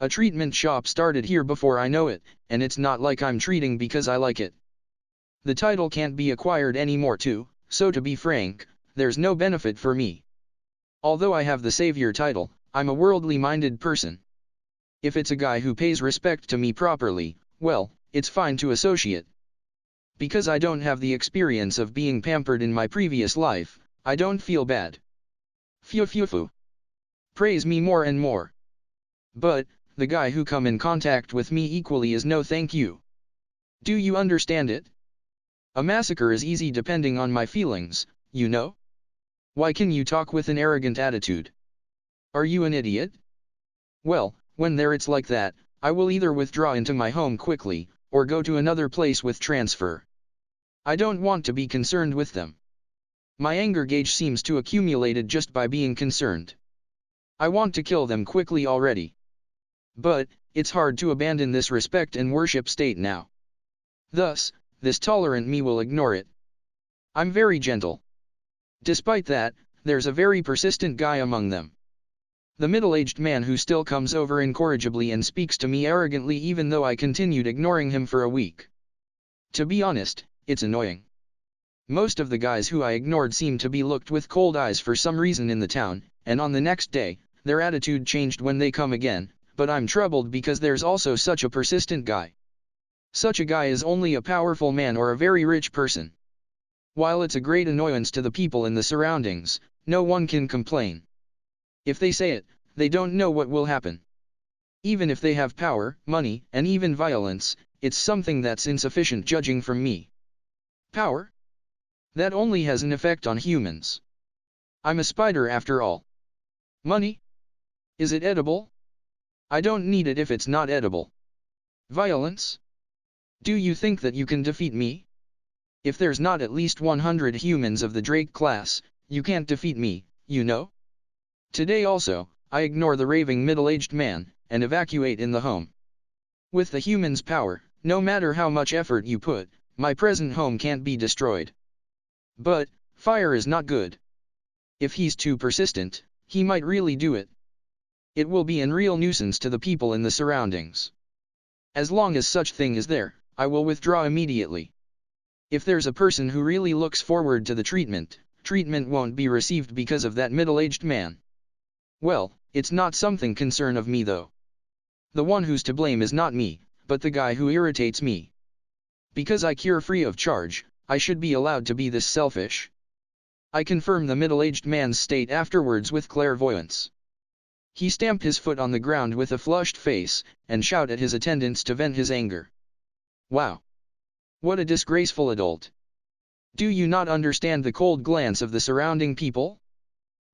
A: A treatment shop started here before I know it, and it's not like I'm treating because I like it. The title can't be acquired anymore too, so to be frank, there's no benefit for me. Although I have the Savior title, I'm a worldly-minded person. If it's a guy who pays respect to me properly, well, it's fine to associate. Because I don't have the experience of being pampered in my previous life, I don't feel bad. Phew. Praise me more and more. But, the guy who come in contact with me equally is no thank you. Do you understand it? A massacre is easy depending on my feelings, you know? Why can you talk with an arrogant attitude? Are you an idiot? Well, when it's like that, I will either withdraw into my home quickly, or go to another place with transfer. I don't want to be concerned with them. My anger gauge seems to accumulated just by being concerned. I want to kill them quickly already. But, it's hard to abandon this respect and worship state now. Thus, this tolerant me will ignore it. I'm very gentle. Despite that, there's a very persistent guy among them. The middle-aged man who still comes over incorrigibly and speaks to me arrogantly even though I continued ignoring him for a week. To be honest, it's annoying. Most of the guys who I ignored seemed to be looked with cold eyes for some reason in the town, and on the next day, their attitude changed when they come again, but I'm troubled because there's also such a persistent guy. Such a guy is only a powerful man or a very rich person. While it's a great annoyance to the people in the surroundings, no one can complain. If they say it, they don't know what will happen. Even if they have power, money, and even violence, it's something that's insufficient judging from me. Power? That only has an effect on humans. I'm a spider after all. Money? Is it edible? I don't need it if it's not edible. Violence? Do you think that you can defeat me? If there's not at least 100 humans of the Drake class, you can't defeat me, you know? Today also, I ignore the raving middle-aged man, and evacuate in the home. With the human's power, no matter how much effort you put, my present home can't be destroyed. But, fire is not good. If he's too persistent, he might really do it. It will be a real nuisance to the people in the surroundings. As long as such thing is there, I will withdraw immediately. If there's a person who really looks forward to the treatment won't be received because of that middle-aged man. Well, it's not something concern of me though. The one who's to blame is not me, but the guy who irritates me. Because I cure free of charge, I should be allowed to be this selfish. I confirm the middle-aged man's state afterwards with clairvoyance. He stamped his foot on the ground with a flushed face, and shouted at his attendants to vent his anger. Wow! What a disgraceful adult! Do you not understand the cold glance of the surrounding people?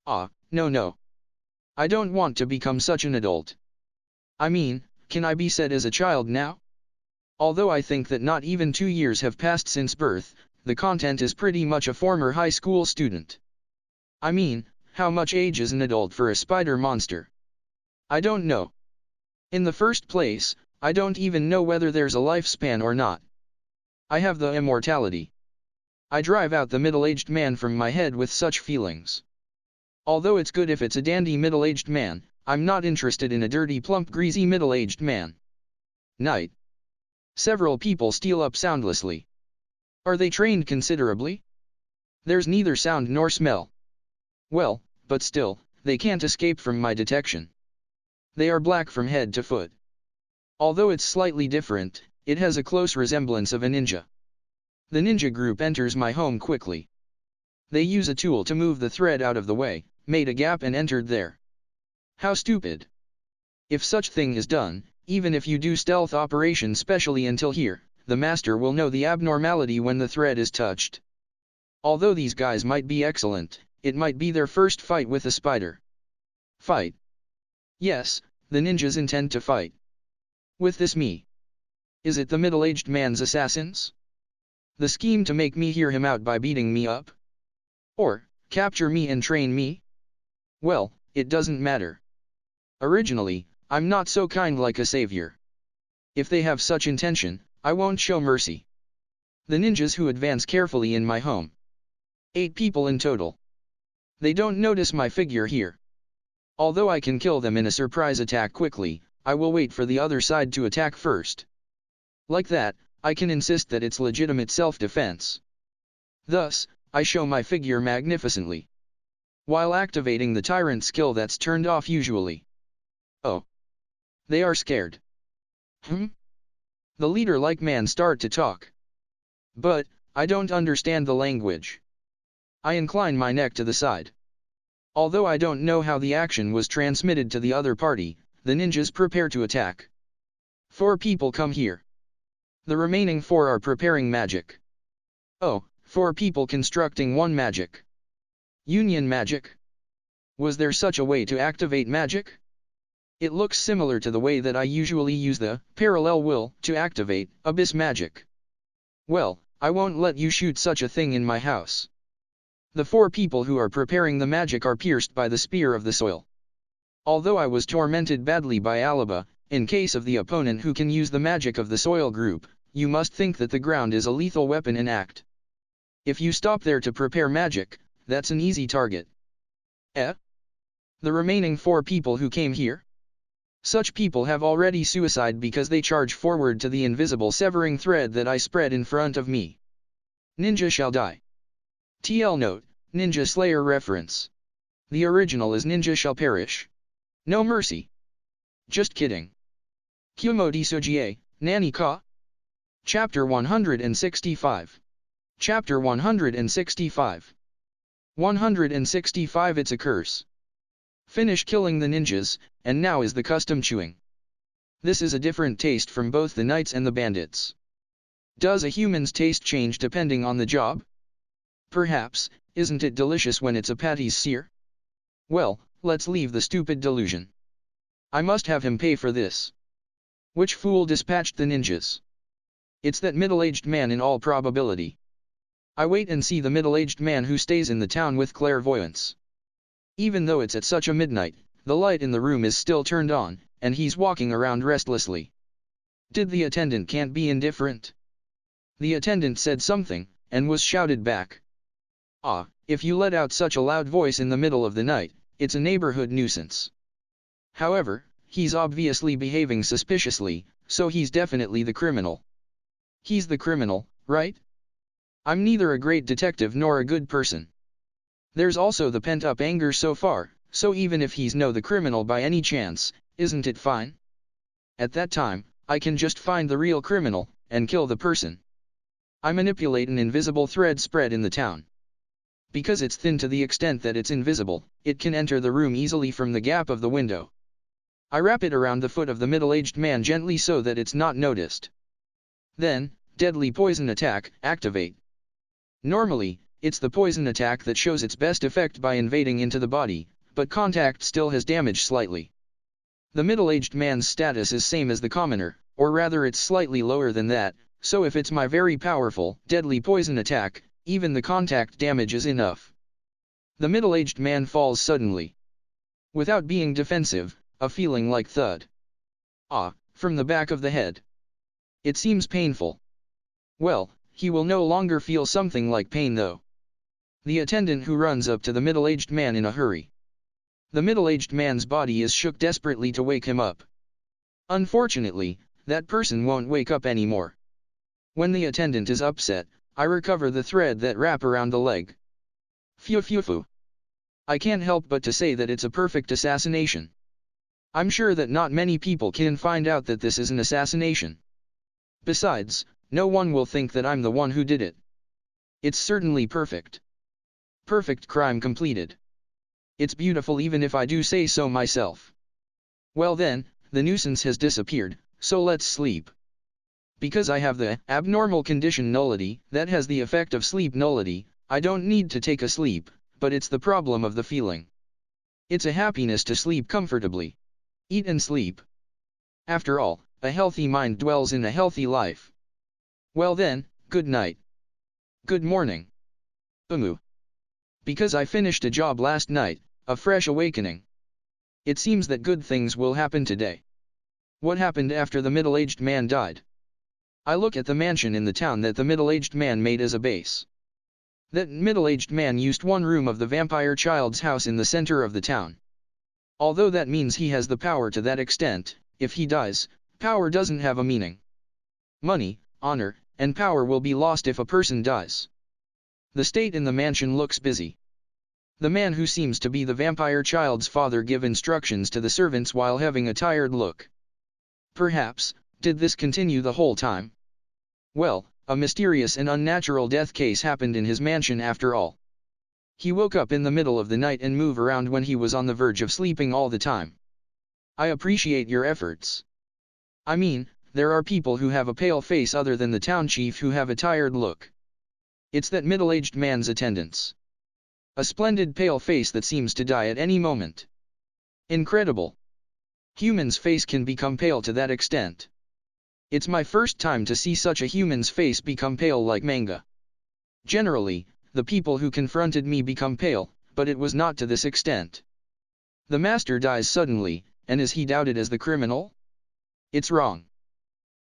A: Ah, no. I don't want to become such an adult. I mean, can I be said as a child now? Although I think that not even 2 years have passed since birth, the content is pretty much a former high school student. I mean, how much age is an adult for a spider monster? I don't know. In the first place, I don't even know whether there's a lifespan or not. I have the immortality. I drive out the middle-aged man from my head with such feelings. Although it's good if it's a dandy middle-aged man, I'm not interested in a dirty plump greasy middle-aged man. Night. Several people steal up soundlessly. Are they trained considerably? There's neither sound nor smell. Well, but still, they can't escape from my detection. They are black from head to foot. Although it's slightly different, it has a close resemblance of a ninja. The ninja group enters my home quickly. They use a tool to move the thread out of the way, made a gap and entered there. How stupid. If such thing is done, even if you do stealth operation specially until here, the master will know the abnormality when the thread is touched. Although these guys might be excellent, it might be their first fight with a spider. Fight. Yes, the ninjas intend to fight. With this me. Is it the middle-aged man's assassins? The scheme to make me hear him out by beating me up? Or, capture me and train me? Well, it doesn't matter. Originally, I'm not so kind like a savior. If they have such intention, I won't show mercy. The ninjas who advance carefully in my home. 8 people in total. They don't notice my figure here. Although I can kill them in a surprise attack quickly, I will wait for the other side to attack first. Like that, I can insist that it's legitimate self-defense. Thus, I show my figure magnificently. While activating the tyrant skill that's turned off usually. Oh. They are scared. The leader-like man start to talk. But, I don't understand the language. I incline my neck to the side. Although I don't know how the action was transmitted to the other party, the ninjas prepare to attack. 4 people come here. The remaining 4 are preparing magic. Oh, 4 people constructing 1 magic. Union magic? Was there such a way to activate magic? It looks similar to the way that I usually use the parallel will to activate abyss magic. Well, I won't let you shoot such a thing in my house. The 4 people who are preparing the magic are pierced by the spear of the soil. Although I was tormented badly by Alaba, in case of the opponent who can use the magic of the soil group, you must think that the ground is a lethal weapon in act. If you stop there to prepare magic, that's an easy target. The remaining 4 people who came here? Such people have already suicide because they charge forward to the invisible severing thread that I spread in front of me. Ninja shall die. TL note, Ninja Slayer reference. The original is Ninja shall perish. No mercy. Just kidding. Kumo Desu, Nani ka? Chapter 165. Chapter 165. 165 It's a curse. Finish killing the ninjas, and now is the custom chewing. This is a different taste from both the knights and the bandits. Does a human's taste change depending on the job? Perhaps, isn't it delicious when it's a patty's sear? Well, let's leave the stupid delusion. I must have him pay for this. Which fool dispatched the ninjas? It's that middle-aged man in all probability. I wait and see the middle-aged man who stays in the town with clairvoyance. Even though it's at such a midnight, the light in the room is still turned on, and he's walking around restlessly. Did the attendant can't be indifferent? The attendant said something, and was shouted back. If you let out such a loud voice in the middle of the night, it's a neighborhood nuisance. However, he's obviously behaving suspiciously, so he's definitely the criminal. He's the criminal, right? I'm neither a great detective nor a good person. There's also the pent-up anger so far, so even if he's the criminal by any chance, isn't it fine? At that time, I can just find the real criminal, and kill the person. I manipulate an invisible thread spread in the town. Because it's thin to the extent that it's invisible, it can enter the room easily from the gap of the window. I wrap it around the foot of the middle-aged man gently so that it's not noticed. Then, deadly poison attack, activate. Normally, it's the poison attack that shows its best effect by invading into the body, but contact still has damage slightly. The middle-aged man's status is same as the commoner, or rather it's slightly lower than that, so if it's my very powerful, deadly poison attack, even the contact damage is enough. The middle-aged man falls suddenly. Without being defensive, a feeling like thud. From the back of the head. It seems painful. Well, he will no longer feel something like pain though. The attendant who runs up to the middle-aged man in a hurry. The middle-aged man's body is shook desperately to wake him up. Unfortunately, that person won't wake up anymore. When the attendant is upset, I recover the thread that wrap around the leg. Phew. I can't help but to say that it's a perfect assassination. I'm sure that not many people can find out that this is an assassination. Besides, no one will think that I'm the one who did it. It's certainly perfect. Perfect crime completed. It's beautiful even if I do say so myself. Well then, the nuisance has disappeared, so let's sleep. Because I have the abnormal condition nullity that has the effect of sleep nullity, I don't need to take a sleep, but it's the problem of the feeling. It's a happiness to sleep comfortably. Eat and sleep. After all, a healthy mind dwells in a healthy life. Well then, good night. Good morning. Because I finished a job last night, a fresh awakening. It seems that good things will happen today. What happened after the middle-aged man died? I look at the mansion in the town that the middle-aged man made as a base. That middle-aged man used one room of the vampire child's house in the center of the town. Although that means he has the power to that extent, if he dies, power doesn't have a meaning. Money, honor, and power will be lost if a person dies. The state in the mansion looks busy. The man who seems to be the vampire child's father give instructions to the servants while having a tired look. Perhaps, did this continue the whole time? Well, a mysterious and unnatural death case happened in his mansion after all. He woke up in the middle of the night and moved around when he was on the verge of sleeping all the time. I appreciate your efforts. I mean, there are people who have a pale face other than the town chief who have a tired look. It's that middle-aged man's attendants. A splendid pale face that seems to die at any moment. Incredible. Human's face can become pale to that extent. It's my first time to see such a human's face become pale like manga. Generally, the people who confronted me become pale, but it was not to this extent. The master dies suddenly, and is he doubted as the criminal? It's wrong.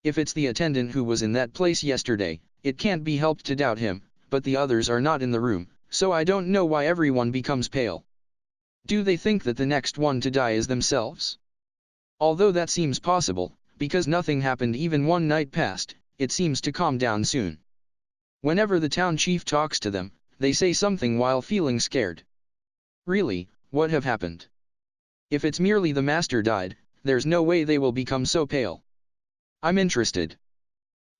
A: If it's the attendant who was in that place yesterday, it can't be helped to doubt him, but the others are not in the room, so I don't know why everyone becomes pale. Do they think that the next one to die is themselves? Although that seems possible, because nothing happened even one night past, it seems to calm down soon. Whenever the town chief talks to them, they say something while feeling scared. Really, what have happened? If it's merely the master died, there's no way they will become so pale. I'm interested.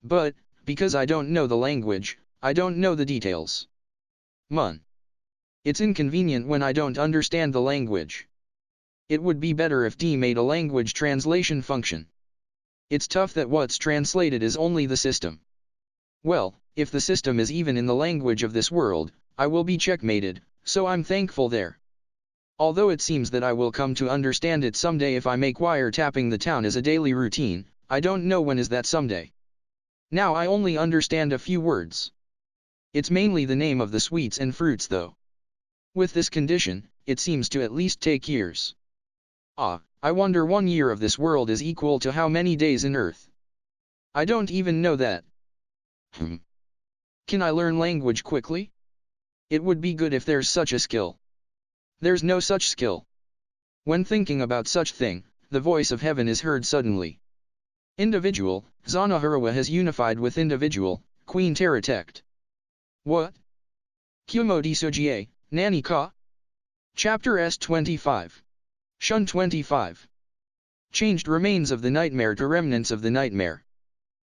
A: But, because I don't know the language, I don't know the details. It's inconvenient when I don't understand the language. It would be better if D made a language translation function. It's tough that what's translated is only the system. Well, if the system is even in the language of this world, I will be checkmated, so I'm thankful there. Although it seems that I will come to understand it someday if I make wiretapping the town as a daily routine, I don't know when is that someday. Now I only understand a few words. It's mainly the name of the sweets and fruits though. With this condition, it seems to at least take years. I wonder 1 year of this world is equal to how many days in Earth? I don't even know that. Can I learn language quickly? It would be good if there's such a skill. There's no such skill. When thinking about such thing, the voice of heaven is heard suddenly. Individual, Zanahurawa has unified with individual, Queen Teratect. What? Kumo Desu, Nani ka? Chapter S25. Shun 25. Changed remains of the nightmare to remnants of the nightmare.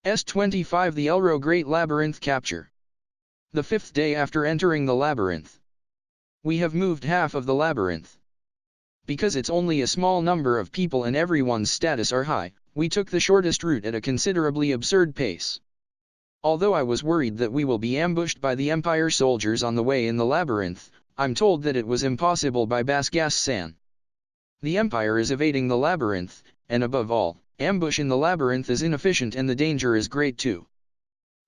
A: S25 The Elro Great Labyrinth Capture. The 5th day after entering the labyrinth. We have moved half of the labyrinth. Because it's only a small number of people and everyone's status are high, we took the shortest route at a considerably absurd pace. Although I was worried that we will be ambushed by the Empire soldiers on the way in the labyrinth, I'm told that it was impossible by Basgas-san. The Empire is evading the labyrinth, and above all, ambush in the labyrinth is inefficient and the danger is great too.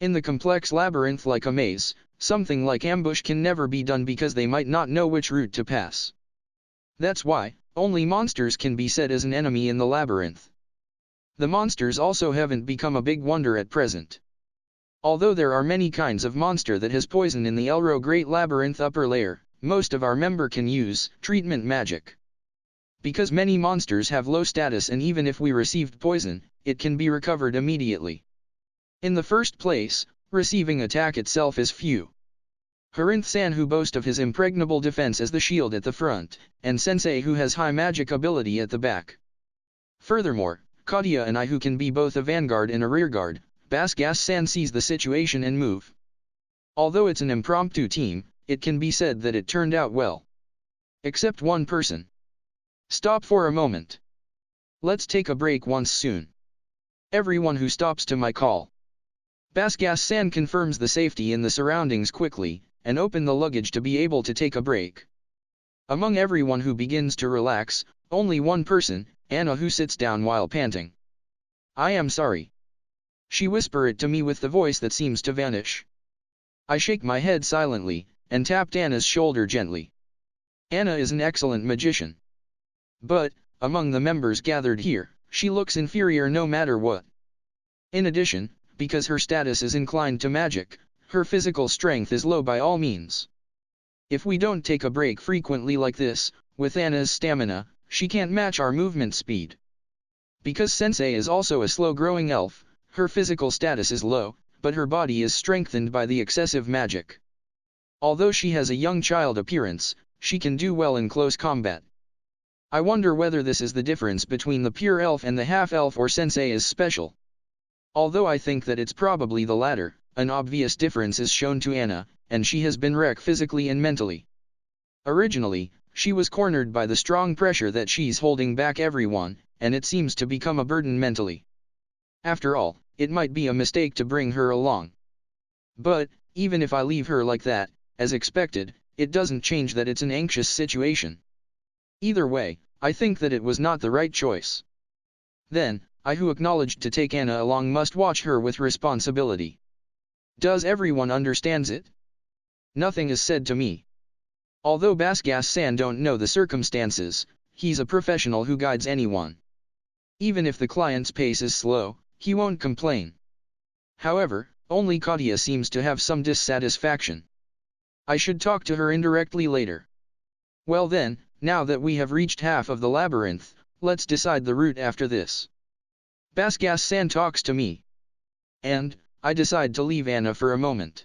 A: In the complex labyrinth like a maze, something like ambush can never be done because they might not know which route to pass. That's why, only monsters can be set as an enemy in the labyrinth. The monsters also haven't become a big wonder at present. Although there are many kinds of monster that has poison in the Elro Great Labyrinth upper layer, most of our member can use treatment magic. Because many monsters have low status and even if we received poison, it can be recovered immediately. In the first place, receiving attack itself is few. Harinth-san who boasts of his impregnable defense as the shield at the front, and Sensei who has high magic ability at the back. Furthermore, Katia and I who can be both a vanguard and a rearguard, Basgas-san sees the situation and move. Although it's an impromptu team, it can be said that it turned out well. Except one person. Stop for a moment. Let's take a break once soon. Everyone who stops to my call. Basgas-san confirms the safety in the surroundings quickly, and open the luggage to be able to take a break. Among everyone who begins to relax, only one person, Anna who sits down while panting. I am sorry. She whisper it to me with the voice that seems to vanish. I shake my head silently, and tapped Anna's shoulder gently. Anna is an excellent magician. But, among the members gathered here, she looks inferior no matter what. In addition, because her status is inclined to magic, her physical strength is low by all means. If we don't take a break frequently like this, with Anna's stamina, she can't match our movement speed. Because Sensei is also a slow-growing elf, her physical status is low, but her body is strengthened by the excessive magic. Although she has a young child appearance, she can do well in close combat. I wonder whether this is the difference between the pure elf and the half-elf or Sensei is special. Although I think that it's probably the latter, an obvious difference is shown to Anna, and she has been wrecked physically and mentally. Originally, she was cornered by the strong pressure that she's holding back everyone, and it seems to become a burden mentally. After all, it might be a mistake to bring her along. But, even if I leave her like that, as expected, it doesn't change that it's an anxious situation. Either way, I think that it was not the right choice. Then, I who acknowledged to take Anna along must watch her with responsibility. Does everyone understands it? Nothing is said to me. Although Basgas-san don't know the circumstances, he's a professional who guides anyone. Even if the client's pace is slow, he won't complain. However, only Katya seems to have some dissatisfaction. I should talk to her indirectly later. Well then, now that we have reached half of the labyrinth, let's decide the route after this. Basgas-san talks to me. And, I decide to leave Anna for a moment.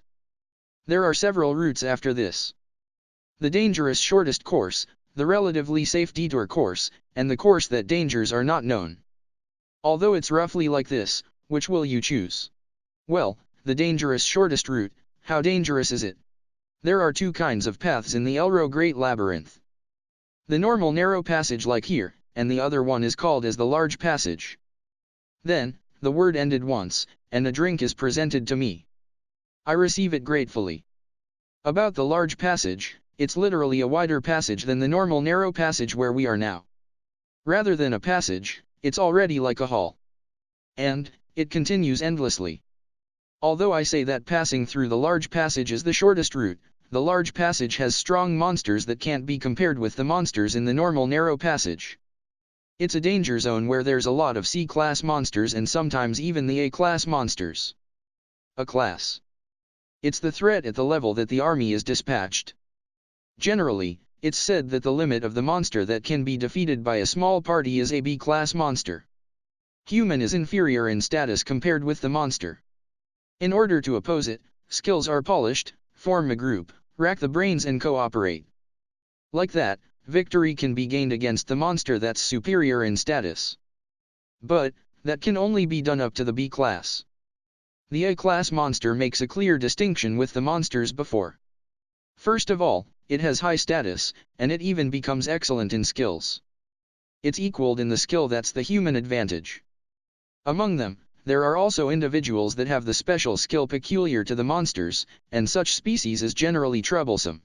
A: There are several routes after this. The dangerous shortest course, the relatively safe detour course, and the course that dangers are not known. Although it's roughly like this, which will you choose? Well, the dangerous shortest route, how dangerous is it? There are two kinds of paths in the Elro Great Labyrinth. The normal narrow passage like here, and the other one is called as the large passage. Then, the word ended once, and a drink is presented to me. I receive it gratefully. About the large passage, it's literally a wider passage than the normal narrow passage where we are now. Rather than a passage, it's already like a hall. And, it continues endlessly. Although I say that passing through the large passage is the shortest route, the large passage has strong monsters that can't be compared with the monsters in the normal narrow passage. It's a danger zone where there's a lot of C-class monsters and sometimes even the A-class monsters. A class. It's the threat at the level that the army is dispatched. Generally, it's said that the limit of the monster that can be defeated by a small party is a B-class monster. Human is inferior in status compared with the monster. In order to oppose it, skills are polished, form a group, rack the brains and cooperate. Like that, victory can be gained against the monster that's superior in status. But, that can only be done up to the B-class. The A-class monster makes a clear distinction with the monsters before. First of all, it has high status, and it even becomes excellent in skills. It's equaled in the skill that's the human advantage. Among them, there are also individuals that have the special skill peculiar to the monsters, and such species is generally troublesome.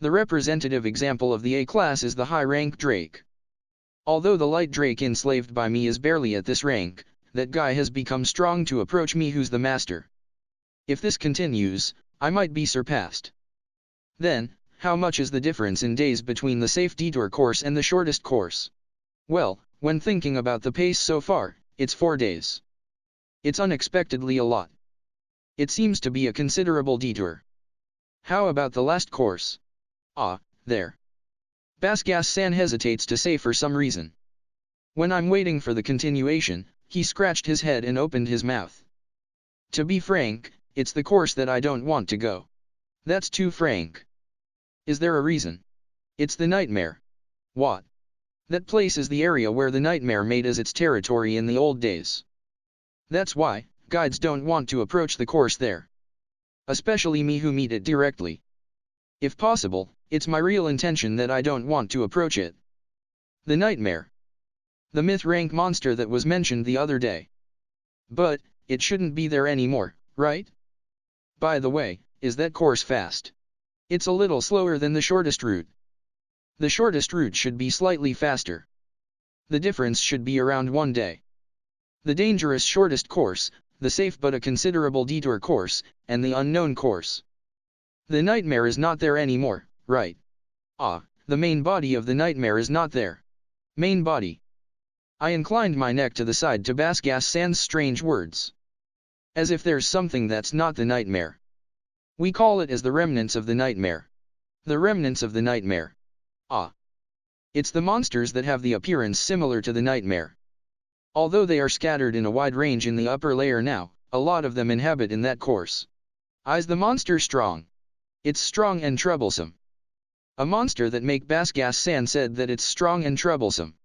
A: The representative example of the A-class is the high-rank Drake. Although the light Drake enslaved by me is barely at this rank, that guy has become strong to approach me who's the master. If this continues, I might be surpassed. Then, how much is the difference in days between the safe detour course and the shortest course? Well, when thinking about the pace so far, it's 4 days. It's unexpectedly a lot. It seems to be a considerable detour. How about the last course? Ah, there. Basgas-san hesitates to say for some reason. When I'm waiting for the continuation, he scratched his head and opened his mouth. To be frank, it's the course that I don't want to go. That's too frank. Is there a reason? It's the nightmare. What? That place is the area where the nightmare made as its territory in the old days. That's why, guides don't want to approach the course there. Especially me who meet it directly. If possible, it's my real intention that I don't want to approach it. The nightmare. The myth rank monster that was mentioned the other day. But, it shouldn't be there anymore, right? By the way, is that course fast? It's a little slower than the shortest route. The shortest route should be slightly faster. The difference should be around 1 day. The dangerous shortest course, the safe but a considerable detour course, and the unknown course. The nightmare is not there anymore, right? Ah, the main body of the nightmare is not there. Main body. I inclined my neck to the side to Basgas-san's strange words. As if there's something that's not the nightmare. We call it as the remnants of the nightmare. The remnants of the nightmare. Ah. It's the monsters that have the appearance similar to the nightmare. Although they are scattered in a wide range in the upper layer now, a lot of them inhabit in that course. Is the monster strong? It's strong and troublesome. A monster that make Basgas-san said that it's strong and troublesome.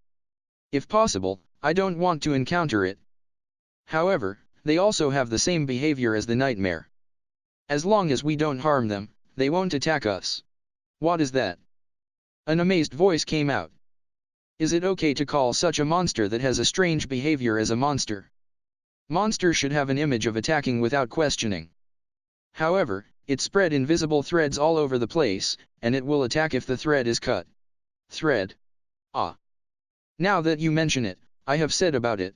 A: If possible, I don't want to encounter it. However, they also have the same behavior as the nightmare. As long as we don't harm them, they won't attack us. What is that? An amazed voice came out. Is it okay to call such a monster that has a strange behavior as a monster? Monsters should have an image of attacking without questioning. However, it spread invisible threads all over the place, and it will attack if the thread is cut. Thread. Ah. Now that you mention it, I have said about it.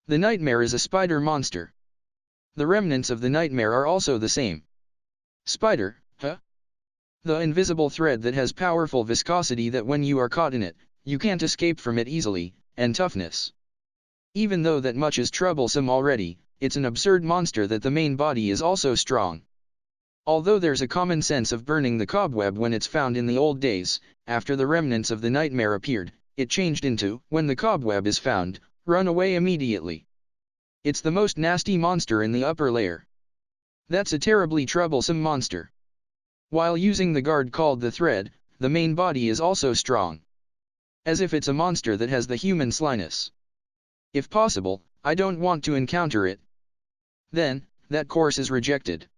A: The nightmare is a spider monster. The remnants of the nightmare are also the same. Spider, huh? The invisible thread that has powerful viscosity that when you are caught in it, you can't escape from it easily, and toughness. Even though that much is troublesome already, it's an absurd monster that the main body is also strong. Although there's a common sense of burning the cobweb when it's found in the old days, after the remnants of the nightmare appeared, it changed into, when the cobweb is found, run away immediately. It's the most nasty monster in the upper layer. That's a terribly troublesome monster. While using the guard called the thread, the main body is also strong. As if it's a monster that has the human slyness. If possible, I don't want to encounter it. Then, that course is rejected.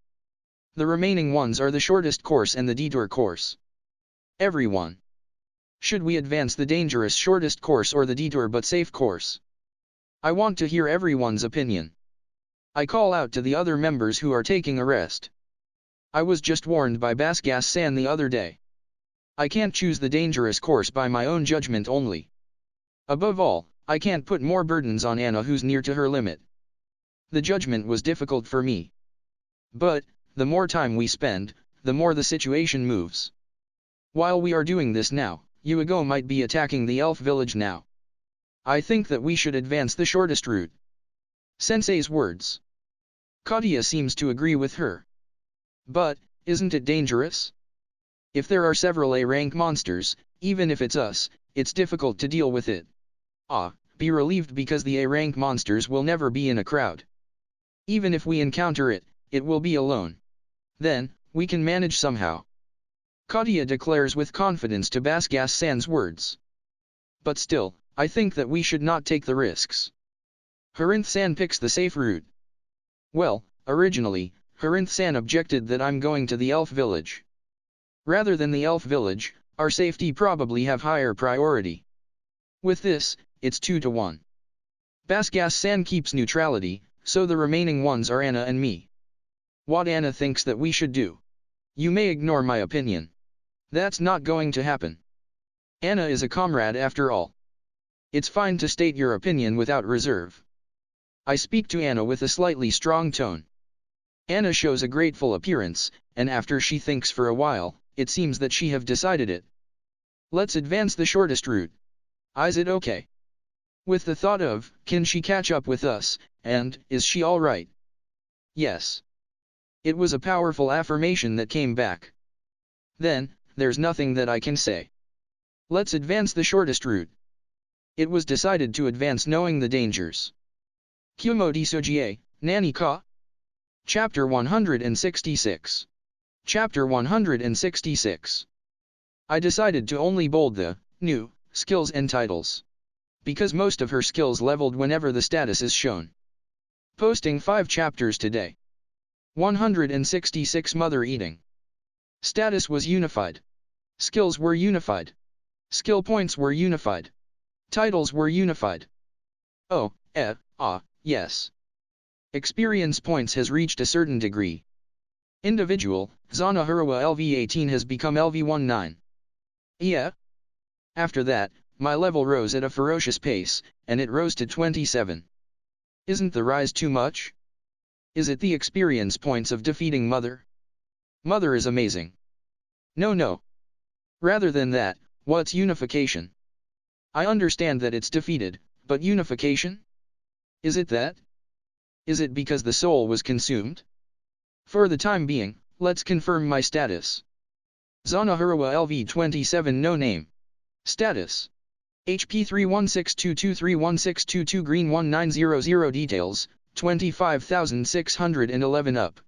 A: The remaining ones are the shortest course and the detour course. Everyone. Should we advance the dangerous shortest course or the detour but safe course? I want to hear everyone's opinion. I call out to the other members who are taking a rest. I was just warned by Basgas-san the other day. I can't choose the dangerous course by my own judgment only. Above all, I can't put more burdens on Anna who's near to her limit. The judgment was difficult for me. But, the more time we spend, the more the situation moves. While we are doing this now, Yuigo might be attacking the elf village now. I think that we should advance the shortest route. Sensei's words. Katia seems to agree with her. But, isn't it dangerous? If there are several A-rank monsters, even if it's us, it's difficult to deal with it. Be relieved because the A-rank monsters will never be in a crowd. Even if we encounter it, it will be alone. Then, we can manage somehow. Katia declares with confidence to Basgas-san's words. But still, I think that we should not take the risks. Harinth-san picks the safe route. Well, originally, Harinth-san objected that I'm going to the elf village. Rather than the elf village, our safety probably have higher priority. With this, it's 2-1. Basgas-san keeps neutrality, so the remaining ones are Anna and me. What Anna thinks that we should do. You may ignore my opinion. That's not going to happen. Anna is a comrade after all. It's fine to state your opinion without reserve. I speak to Anna with a slightly strong tone. Anna shows a grateful appearance, and after she thinks for a while, it seems that she have decided it. Let's advance the shortest route. Is it okay? With the thought of, can she catch up with us, and, is she alright? Yes. It was a powerful affirmation that came back. Then, there's nothing that I can say. Let's advance the shortest route. It was decided to advance knowing the dangers. Kumo Desu, Nani ka? Chapter 166. Chapter 166. I decided to only bold the new skills and titles. Because most of her skills leveled whenever the status is shown. Posting 5 chapters today. 166 Mother Eating. Status was unified. Skills were unified. Skill points were unified. Titles were unified. Oh, yes. Experience points has reached a certain degree. Individual, Zana Hurawa LV18 has become LV19. Yeah. After that, my level rose at a ferocious pace, and it rose to 27. Isn't the rise too much? Is it the experience points of defeating Mother? Mother is amazing. No. Rather than that, what's unification? I understand that it's defeated, but unification? Is it that? Is it because the soul was consumed? For the time being, let's confirm my status. Zana Hurawa LV27 no name. Status. HP 3162231622 green 1900 details, 25,611 up.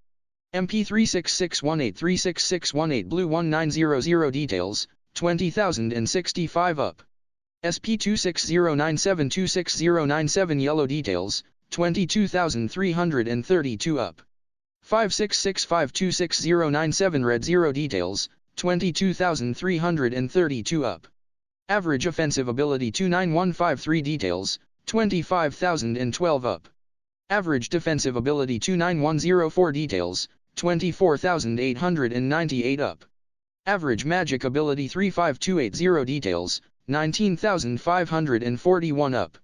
A: MP 3661836618 blue 1900 details, 20,065 up. SP 2609726097 yellow details, 22,332 up. 5665266097 red 0 details, 22,332 up. Average offensive ability 29153 details, 25,012 up. Average defensive ability 29104 details, 24,898 up. Average magic ability 35280 details, 19,541 up.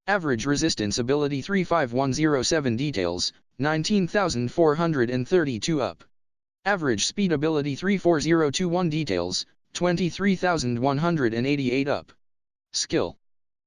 A: Average resistance ability 35107 details, 19,432 up. Average speed ability 34021 details, 23,188 up. Skill.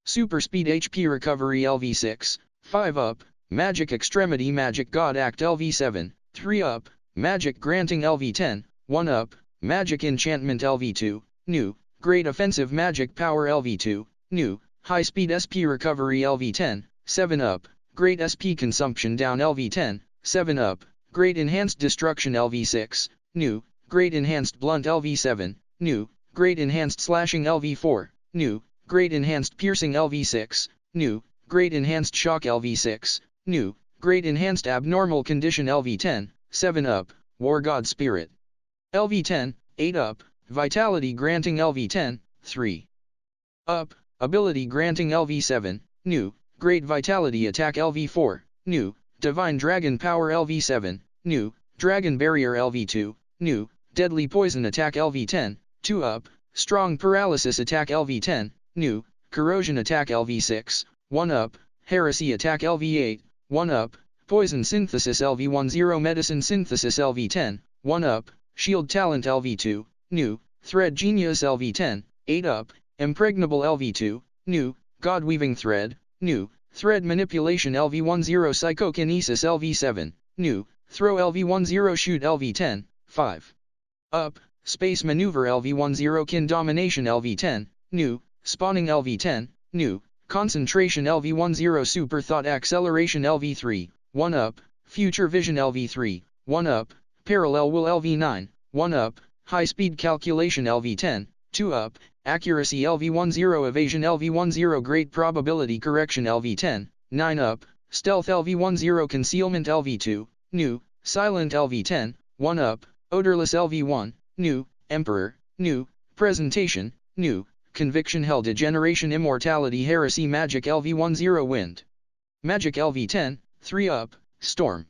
A: Super speed HP recovery LV6, 5 up. Magic extremity magic god act LV7, 3 up. Magic granting LV10, 1 up. Magic enchantment LV2, new. Great offensive magic power LV2, new. High speed SP recovery LV10, 7 up. Great SP consumption down LV10, 7 up. Great enhanced destruction LV6, new. Great enhanced blunt LV7, new. Great enhanced slashing LV4, new. Great enhanced piercing LV6, new. Great enhanced shock LV6, new. Great enhanced abnormal condition LV10, 7 up. War god spirit LV10, 8 up. Vitality granting LV10, 3 up. Ability granting LV7, new. Great vitality attack LV4, new. Divine dragon power LV7, new. Dragon barrier LV2, new. Deadly poison attack LV10, 2 up. Strong paralysis attack LV10, new. Corrosion attack LV6, 1 up. Heresy attack LV8, 1 up. Poison synthesis LV10 medicine synthesis LV10, 1 up. Shield talent LV2, new. Thread genius LV10, 8 up. Impregnable LV2, new. God weaving thread, new. Thread manipulation LV10 psychokinesis LV7, new. Throw LV10 shoot LV10, 5 up. Space maneuver LV10 kin domination LV10, new. Spawning LV10, new. Concentration LV10 super thought acceleration LV3, 1 up. Future vision LV3, 1 up. Parallel will LV9, 1 up. High speed calculation LV10, 2 up. Accuracy LV10 evasion LV10 great probability correction LV10, 9 up. Stealth LV10 concealment LV2, new. Silent LV10, 1 up. Odorless LV1, new. Emperor, new. Presentation, new. Conviction hell degeneration immortality heresy magic LV10 wind. Magic LV10, 3 up. Storm.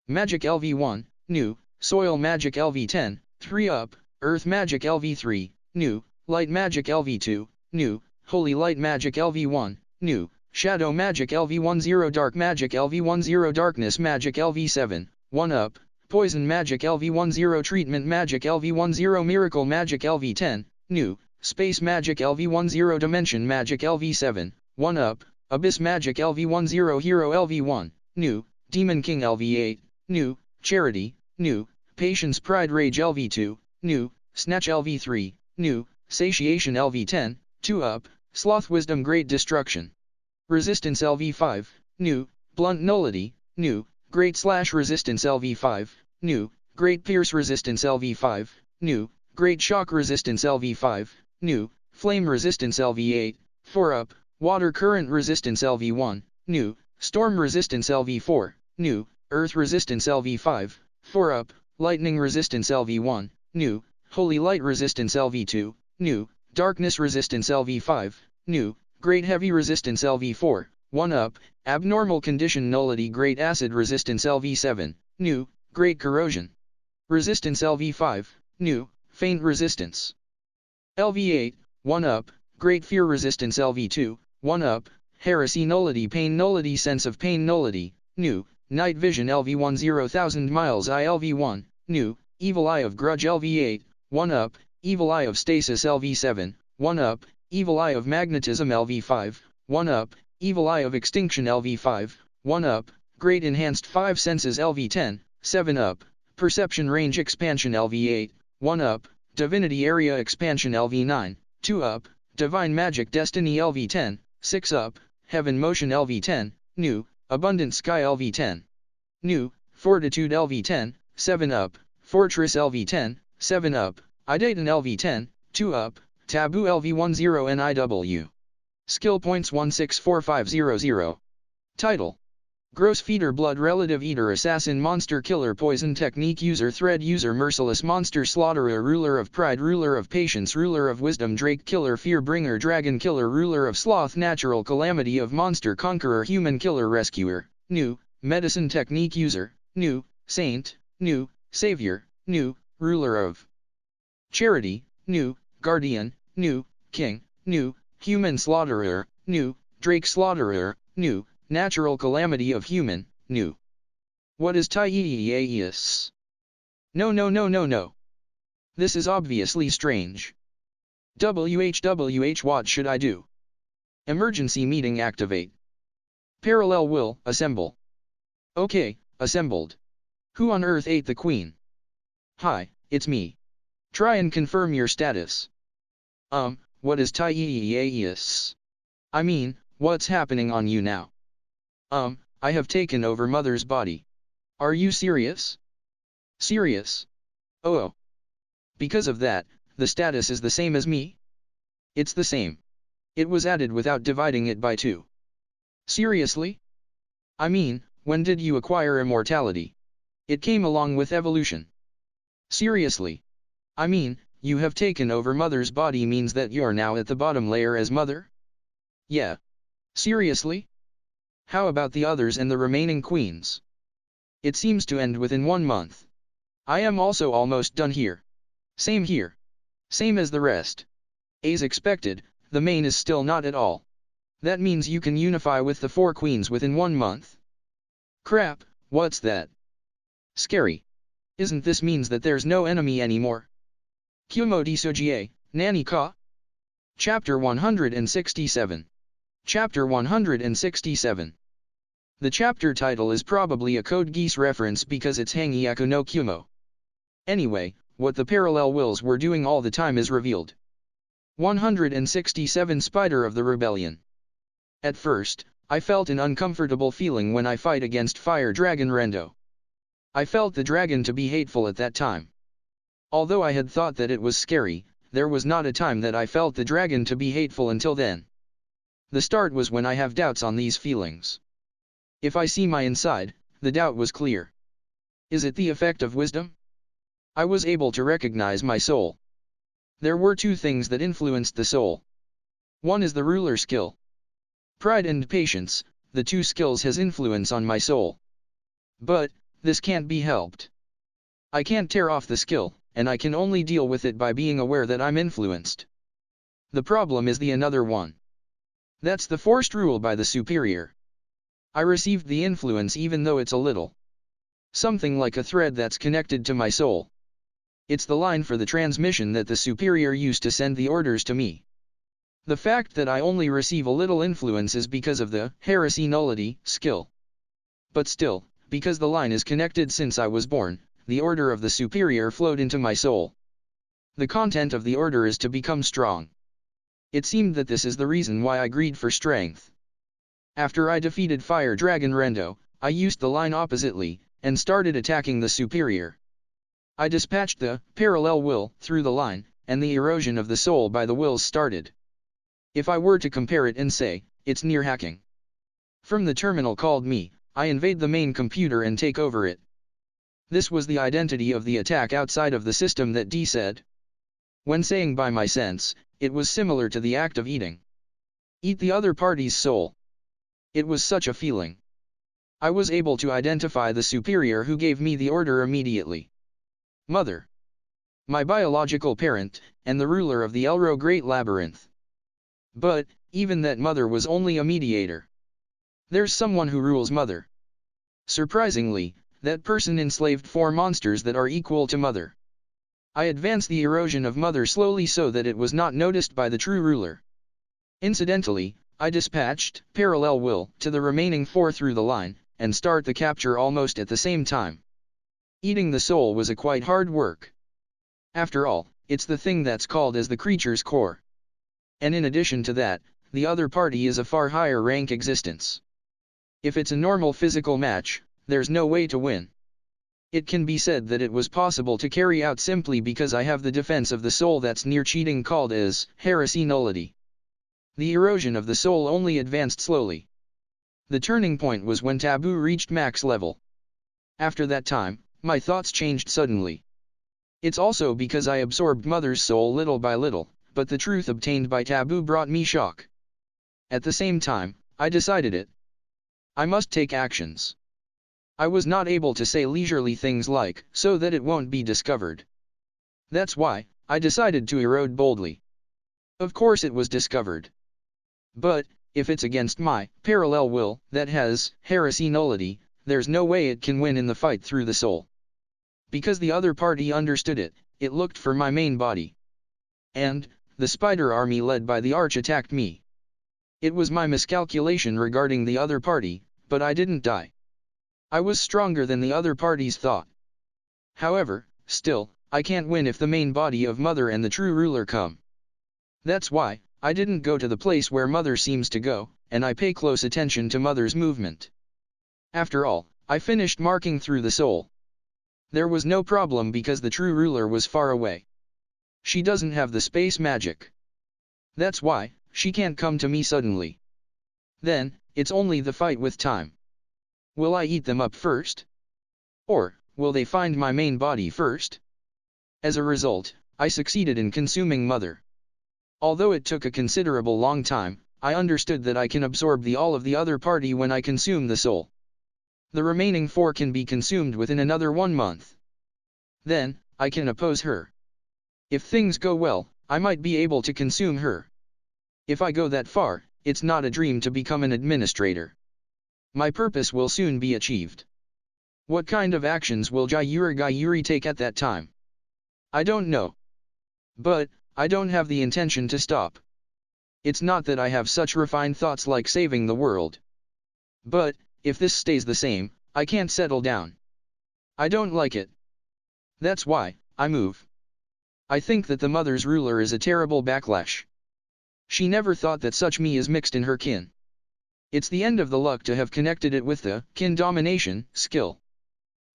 A: Magic LV1, new. Soil magic LV10, 3 up. Earth magic LV3, new. Light magic LV2, new. Holy light magic LV1, new. Shadow magic LV10 dark magic LV10 darkness magic LV7, 1 up. Poison magic LV10 treatment magic LV10 miracle magic LV10, new. Space magic LV10 dimension magic LV7, 1 up. Abyss magic LV10 hero LV1, new. Demon king LV8, new. Charity, new. Patience pride rage LV2, new. Snatch LV3, new. Satiation LV10, 2 up. Sloth wisdom great destruction. Resistance LV5, new. Blunt nullity, new. Great slash resistance LV5, new. Great pierce resistance LV5, new. Great shock resistance LV5, new. Flame resistance LV8, 4 up. Water current resistance LV1, new. Storm resistance LV4, new. Earth resistance LV5, 4 up. Lightning resistance LV1, new. Holy light resistance LV2, new. Darkness resistance LV5, new. Great heavy resistance LV4, 1 up. Abnormal condition nullity great acid resistance LV7, new. Great corrosion resistance LV5, new. Faint resistance LV8, 1 up. Great fear resistance LV2, 1 up. Heresy nullity pain nullity sense of pain nullity, new. Night vision LV1 0,000 miles eye LV1, new. Evil eye of grudge LV8, 1 up. Evil eye of stasis LV7, 1 up. Evil eye of magnetism LV5, 1 up. Evil eye of extinction LV5, 1 up. Great enhanced 5 senses LV10, 7 up. Perception range expansion LV8, 1 up. Divinity area expansion LV9, 2 up. Divine magic destiny LV10, 6 up. Heaven motion LV10, new. Abundant sky LV10, new. Fortitude LV10, 7 up. Fortress LV10, 7 up. Idatan LV10, 2 up. Taboo LV10 NIW. Skill points 164500. Title. Gross feeder blood relative eater assassin monster killer poison technique user thread user merciless monster slaughterer ruler of pride ruler of patience ruler of wisdom drake killer fear bringer dragon killer ruler of sloth natural calamity of monster conqueror human killer rescuer, new. Medicine technique user, new. Saint, new. Savior, new. Ruler of charity, new. Guardian, new. King, new. Human slaughterer, new. Drake slaughterer, new, natural calamity of human, new. What is Tieaeus? No no no no no. This is obviously strange. WHWH, what should I do? Emergency meeting activate. Parallel will, assemble. Okay, assembled. Who on earth ate the queen? Hi, it's me. Try and confirm your status. What is Tieaeus? I mean, what's happening on you now? I have taken over mother's body. Are you serious? Serious? Oh. Because of that, the status is the same as me? It's the same. It was added without dividing it by 2. Seriously? I mean, when did you acquire immortality? It came along with evolution. Seriously? I mean, you have taken over mother's body means that you're now at the bottom layer as mother? Yeah. Seriously? How about the others and the remaining queens? It seems to end within 1 month. I am also almost done here. Same here. Same as the rest. As expected, the main is still not at all. That means you can unify with the 4 queens within 1 month. Crap, what's that? Scary. Isn't this means that there's no enemy anymore? Kumo Desu, Nani ka? Chapter 167. Chapter 167. The chapter title is probably a Code Geass reference because it's Hangyaku no Kumo. Anyway, what the parallel wills were doing all the time is revealed. 167 Spider of the Rebellion. At first, I felt an uncomfortable feeling when I fight against Fire Dragon Rendo. I felt the dragon to be hateful at that time. Although I had thought that it was scary, there was not a time that I felt the dragon to be hateful until then. The start was when I have doubts on these feelings. If I see my inside, the doubt was clear. Is it the effect of wisdom? I was able to recognize my soul. There were 2 things that influenced the soul. One is the ruler skill. Pride and patience, the 2 skills has influence on my soul. But, this can't be helped. I can't tear off the skill, and I can only deal with it by being aware that I'm influenced. The problem is the another one. That's the forced rule by the superior. I received the influence even though it's a little. Something like a thread that's connected to my soul. It's the line for the transmission that the superior used to send the orders to me. The fact that I only receive a little influence is because of the heresy nullity skill. But still, because the line is connected since I was born, the order of the superior flowed into my soul. The content of the order is to become strong. It seemed that this is the reason why I agreed for strength. After I defeated Fire Dragon Rendo, I used the line oppositely, and started attacking the superior. I dispatched the parallel will through the line, and the erosion of the soul by the wills started. If I were to compare it and say, it's near hacking. From the terminal called me, I invade the main computer and take over it. This was the identity of the attack outside of the system that D said. When saying by my sense, it was similar to the act of eating. Eat the other party's soul. It was such a feeling. I was able to identify the superior who gave me the order immediately. Mother. My biological parent, and the ruler of the Elro Great Labyrinth. But, even that mother was only a mediator. There's someone who rules mother. Surprisingly, that person enslaved 4 monsters that are equal to mother. I advanced the erosion of mother slowly so that it was not noticed by the true ruler. Incidentally, I dispatched parallel will to the remaining 4 through the line, and start the capture almost at the same time. Eating the soul was a quite hard work. After all, it's the thing that's called as the creature's core. And in addition to that, the other party is a far higher rank existence. If it's a normal physical match, there's no way to win. It can be said that it was possible to carry out simply because I have the defense of the soul that's near cheating called as heresy nullity. The erosion of the soul only advanced slowly. The turning point was when taboo reached max level. After that time, my thoughts changed suddenly. It's also because I absorbed mother's soul little by little, but the truth obtained by taboo brought me shock. At the same time, I decided it. I must take actions. I was not able to say leisurely things like, so that it won't be discovered. That's why, I decided to erode boldly. Of course it was discovered. But, If it's against my parallel will that has heresy nullity, there's no way it can win in the fight through the soul. Because the other party understood it, it looked for my main body. And the spider army led by the arch attacked me. It was my miscalculation regarding the other party, but I didn't die. I was stronger than the other party's thought. However, still, I can't win if the main body of Mother and the true ruler come. That's why I didn't go to the place where Mother seems to go, and I pay close attention to Mother's movement. After all, I finished marking through the soul. There was no problem because the true ruler was far away. She doesn't have the space magic. That's why she can't come to me suddenly. Then, it's only the fight with time. Will I eat them up first? Or will they find my main body first? As a result, I succeeded in consuming Mother. Although it took a considerable long time, I understood that I can absorb the all of the other party when I consume the soul. The remaining 4 can be consumed within another 1 month. Then, I can oppose her. If things go well, I might be able to consume her. If I go that far, it's not a dream to become an administrator. My purpose will soon be achieved. What kind of actions will Gyuri take at that time? I don't know. But I don't have the intention to stop. It's not that I have such refined thoughts like saving the world. But if this stays the same, I can't settle down. I don't like it. That's why I move. I think that the Mother's ruler is a terrible backlash. She never thought that such me is mixed in her kin. It's the end of the luck to have connected it with the kin domination skill.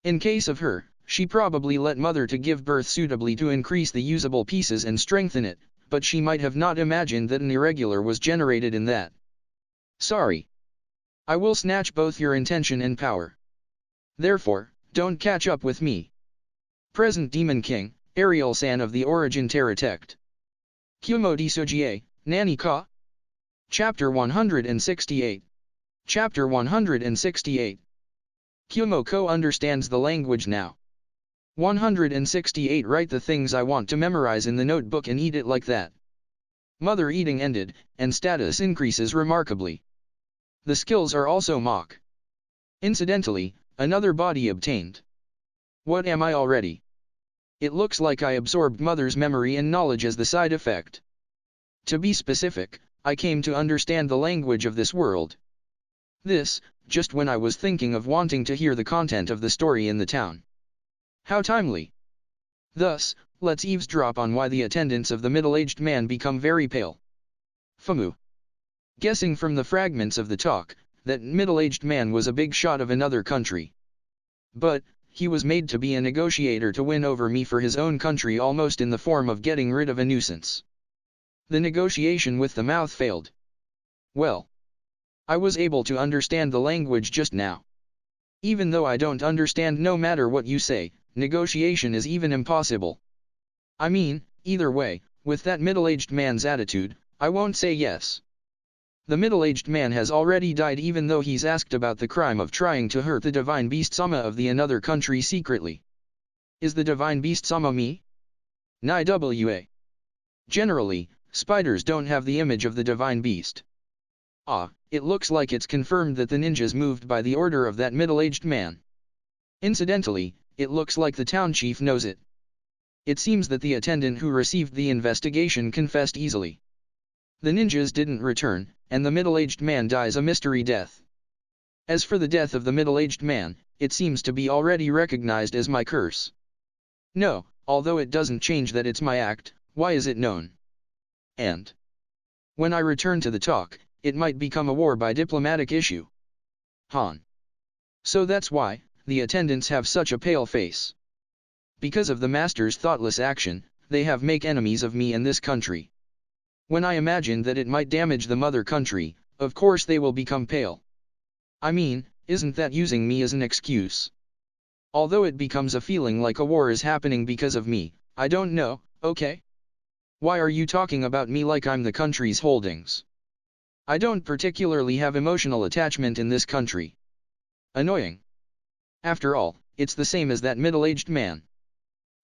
A: In case of her, she probably let Mother to give birth suitably to increase the usable pieces and strengthen it, but she might have not imagined that an irregular was generated in that. Sorry. I will snatch both your intention and power. Therefore, don't catch up with me. Present Demon King, Ariel-san of the Origin Terratect. Kumo Desu, Nani ka? Chapter 168. Chapter 168. Kumo-ko understands the language now. 168 Write the things I want to memorize in the notebook and eat it like that. Mother eating ended, and status increases remarkably. The skills are also mock. Incidentally, another body obtained. What am I already? It looks like I absorbed Mother's memory and knowledge as the side effect. To be specific, I came to understand the language of this world. This, just when I was thinking of wanting to hear the content of the story in the town. How timely. Thus, let's eavesdrop on why the attendants of the middle-aged man become very pale. Famu. Guessing from the fragments of the talk, that middle-aged man was a big shot of another country. But he was made to be a negotiator to win over me for his own country almost in the form of getting rid of a nuisance. The negotiation with the mouth failed. Well, I was able to understand the language just now. Even though I don't understand no matter what you say, negotiation is even impossible. I mean, either way, with that middle-aged man's attitude, I won't say yes. The middle-aged man has already died even though he's asked about the crime of trying to hurt the divine beast Sama of the another country secretly. Is the divine beast Sama me? Nai wa. Generally, spiders don't have the image of the divine beast. Ah, it looks like it's confirmed that the ninjas moved by the order of that middle-aged man. Incidentally, it looks like the town chief knows it. It seems that the attendant who received the investigation confessed easily. The ninjas didn't return, and the middle-aged man dies a mystery death. As for the death of the middle-aged man, it seems to be already recognized as my curse. No, although it doesn't change that it's my act, why is it known? And when I return to the talk, it might become a war by diplomatic issue. Han. So that's why the attendants have such a pale face. Because of the master's thoughtless action, they have make enemies of me in this country. When I imagine that it might damage the mother country, of course they will become pale. I mean, isn't that using me as an excuse? Although it becomes a feeling like a war is happening because of me, I don't know, okay? Why are you talking about me like I'm the country's holdings? I don't particularly have emotional attachment in this country. Annoying. After all, it's the same as that middle-aged man.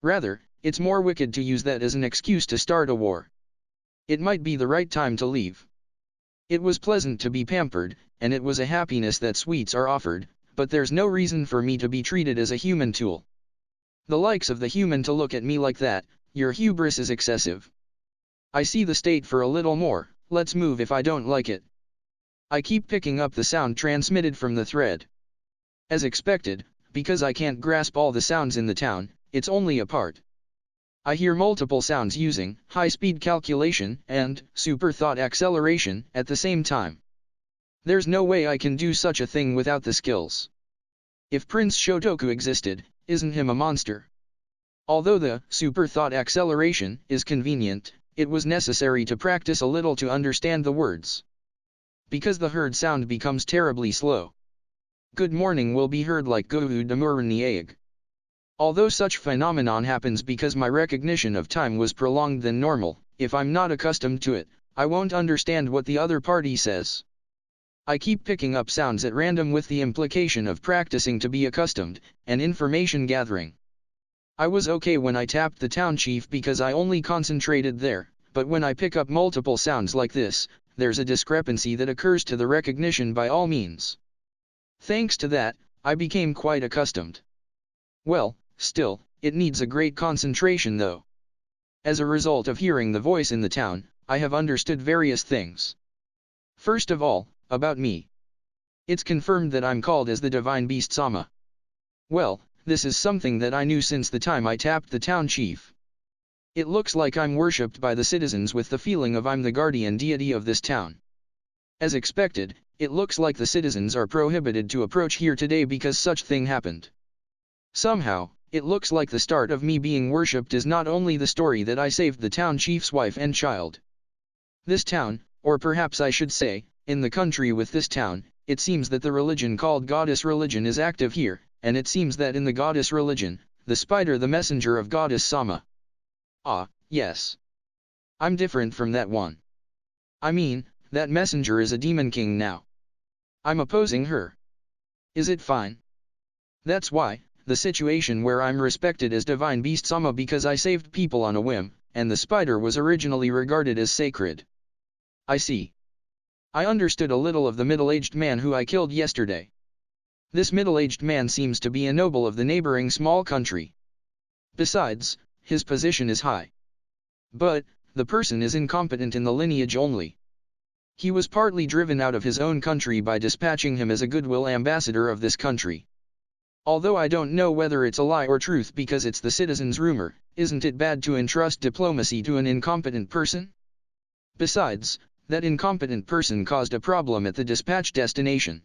A: Rather, it's more wicked to use that as an excuse to start a war. It might be the right time to leave. It was pleasant to be pampered, and it was a happiness that sweets are offered, but there's no reason for me to be treated as a human tool. The likes of the human to look at me like that, your hubris is excessive. I see the state for a little more, let's move if I don't like it. I keep picking up the sound transmitted from the thread. As expected, because I can't grasp all the sounds in the town, it's only a part. I hear multiple sounds using high-speed calculation and super thought acceleration at the same time. There's no way I can do such a thing without the skills. If Prince Shotoku existed, isn't him a monster? Although the super thought acceleration is convenient, it was necessary to practice a little to understand the words. Because the heard sound becomes terribly slow. Good morning will be heard like Gohu Demurni egg. Although such phenomenon happens because my recognition of time was prolonged than normal, if I'm not accustomed to it, I won't understand what the other party says. I keep picking up sounds at random with the implication of practicing to be accustomed, and information gathering. I was okay when I tapped the town chief because I only concentrated there, but when I pick up multiple sounds like this, there's a discrepancy that occurs to the recognition by all means. Thanks to that, I became quite accustomed. Well, still, it needs a great concentration though. As a result of hearing the voice in the town, I have understood various things. First of all, about me. It's confirmed that I'm called as the Divine Beast Sama. Well, this is something that I knew since the time I tapped the town chief. It looks like I'm worshipped by the citizens with the feeling of I'm the guardian deity of this town. As expected, it looks like the citizens are prohibited to approach here today because such thing happened. Somehow, it looks like the start of me being worshipped is not only the story that I saved the town chief's wife and child. This town, or perhaps I should say, in the country with this town, it seems that the religion called goddess religion is active here, and it seems that in the goddess religion, the spider the messenger of goddess Sama. Ah, yes. I'm different from that one. I mean, that messenger is a demon king now. I'm opposing her. Is it fine? That's why, the situation where I'm respected as Divine Beast Sama because I saved people on a whim, and the spider was originally regarded as sacred. I see. I understood a little of the middle-aged man who I killed yesterday. This middle-aged man seems to be a noble of the neighboring small country. Besides, his position is high. But, the person is incompetent in the lineage only. He was partly driven out of his own country by dispatching him as a goodwill ambassador of this country. Although I don't know whether it's a lie or truth because it's the citizens' rumor, isn't it bad to entrust diplomacy to an incompetent person? Besides, that incompetent person caused a problem at the dispatch destination.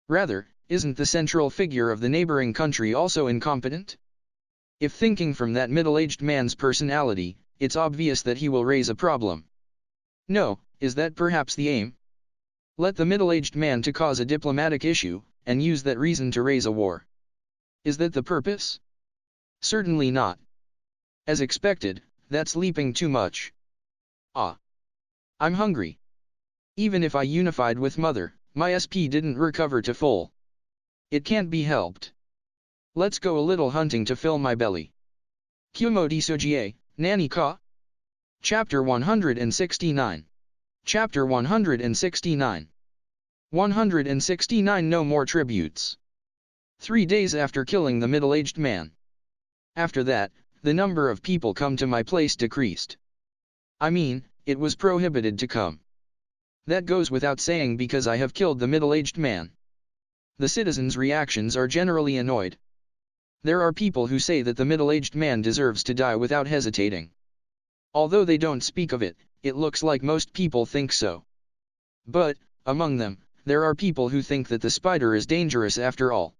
A: Rather, isn't the central figure of the neighboring country also incompetent? If thinking from that middle-aged man's personality, it's obvious that he will raise a problem. No, is that perhaps the aim? Let the middle-aged man to cause a diplomatic issue, and use that reason to raise a war. Is that the purpose? Certainly not. As expected, that's leaping too much. Ah. I'm hungry. Even if I unified with Mother, my SP didn't recover to full. It can't be helped. Let's go a little hunting to fill my belly. Kumo Desu, Nani ka? Chapter 169. Chapter 169. 169 No more tributes. 3 days after killing the middle-aged man. After that, the number of people come to my place decreased. I mean, it was prohibited to come. That goes without saying because I have killed the middle-aged man. The citizens' reactions are generally annoyed. There are people who say that the middle-aged man deserves to die without hesitating. Although they don't speak of it, it looks like most people think so. But, among them, there are people who think that the spider is dangerous after all.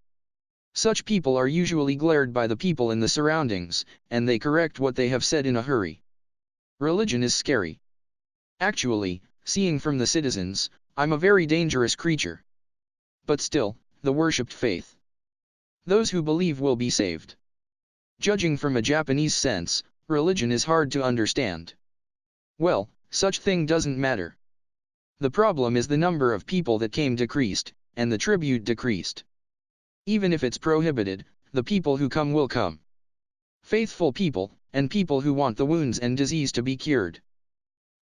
A: Such people are usually glared by the people in the surroundings, and they correct what they have said in a hurry. Religion is scary. Actually, seeing from the citizens, I'm a very dangerous creature. But still, the worshipped faith. Those who believe will be saved. Judging from a Japanese sense, religion is hard to understand. Well, such thing doesn't matter. The problem is the number of people that came decreased, and the tribute decreased. Even if it's prohibited, the people who come will come. Faithful people, and people who want the wounds and disease to be cured.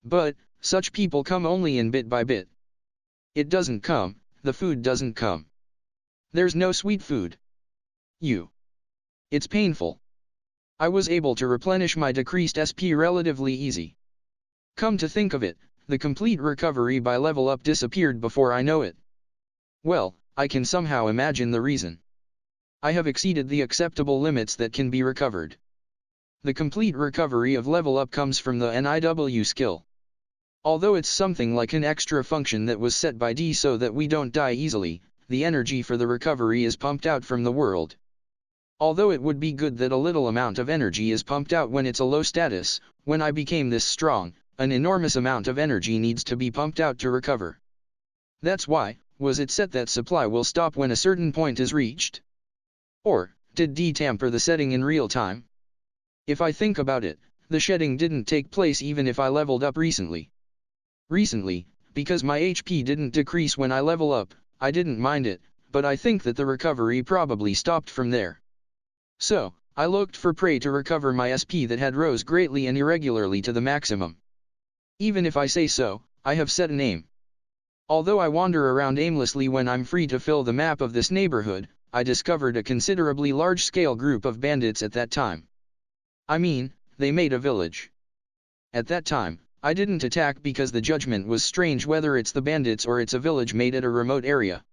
A: But, such people come only in bit by bit, It doesn't come, the food doesn't come. There's no sweet food. It's painful. I was able to replenish my decreased SP relatively easy. Come to think of it, the complete recovery by level up disappeared before I know it. Well, I can somehow imagine the reason. I have exceeded the acceptable limits that can be recovered. The complete recovery of level up comes from the NIW skill. Although it's something like an extra function that was set by D so that we don't die easily, the energy for the recovery is pumped out from the world. Although it would be good that a little amount of energy is pumped out when it's a low status, when I became this strong, an enormous amount of energy needs to be pumped out to recover. That's why, was it set that supply will stop when a certain point is reached? Or, did D tamper the setting in real time? If I think about it, the shedding didn't take place even if I leveled up recently. Recently, because my HP didn't decrease when I level up, I didn't mind it, but I think that the recovery probably stopped from there. So, I looked for prey to recover my SP that had rose greatly and irregularly to the maximum. Even if I say so, I have set an aim. Although I wander around aimlessly when I'm free to fill the map of this neighborhood, I discovered a considerably large-scale group of bandits at that time. I mean, they made a village. At that time, I didn't attack because the judgment was strange whether it's the bandits or it's a village made at a remote area.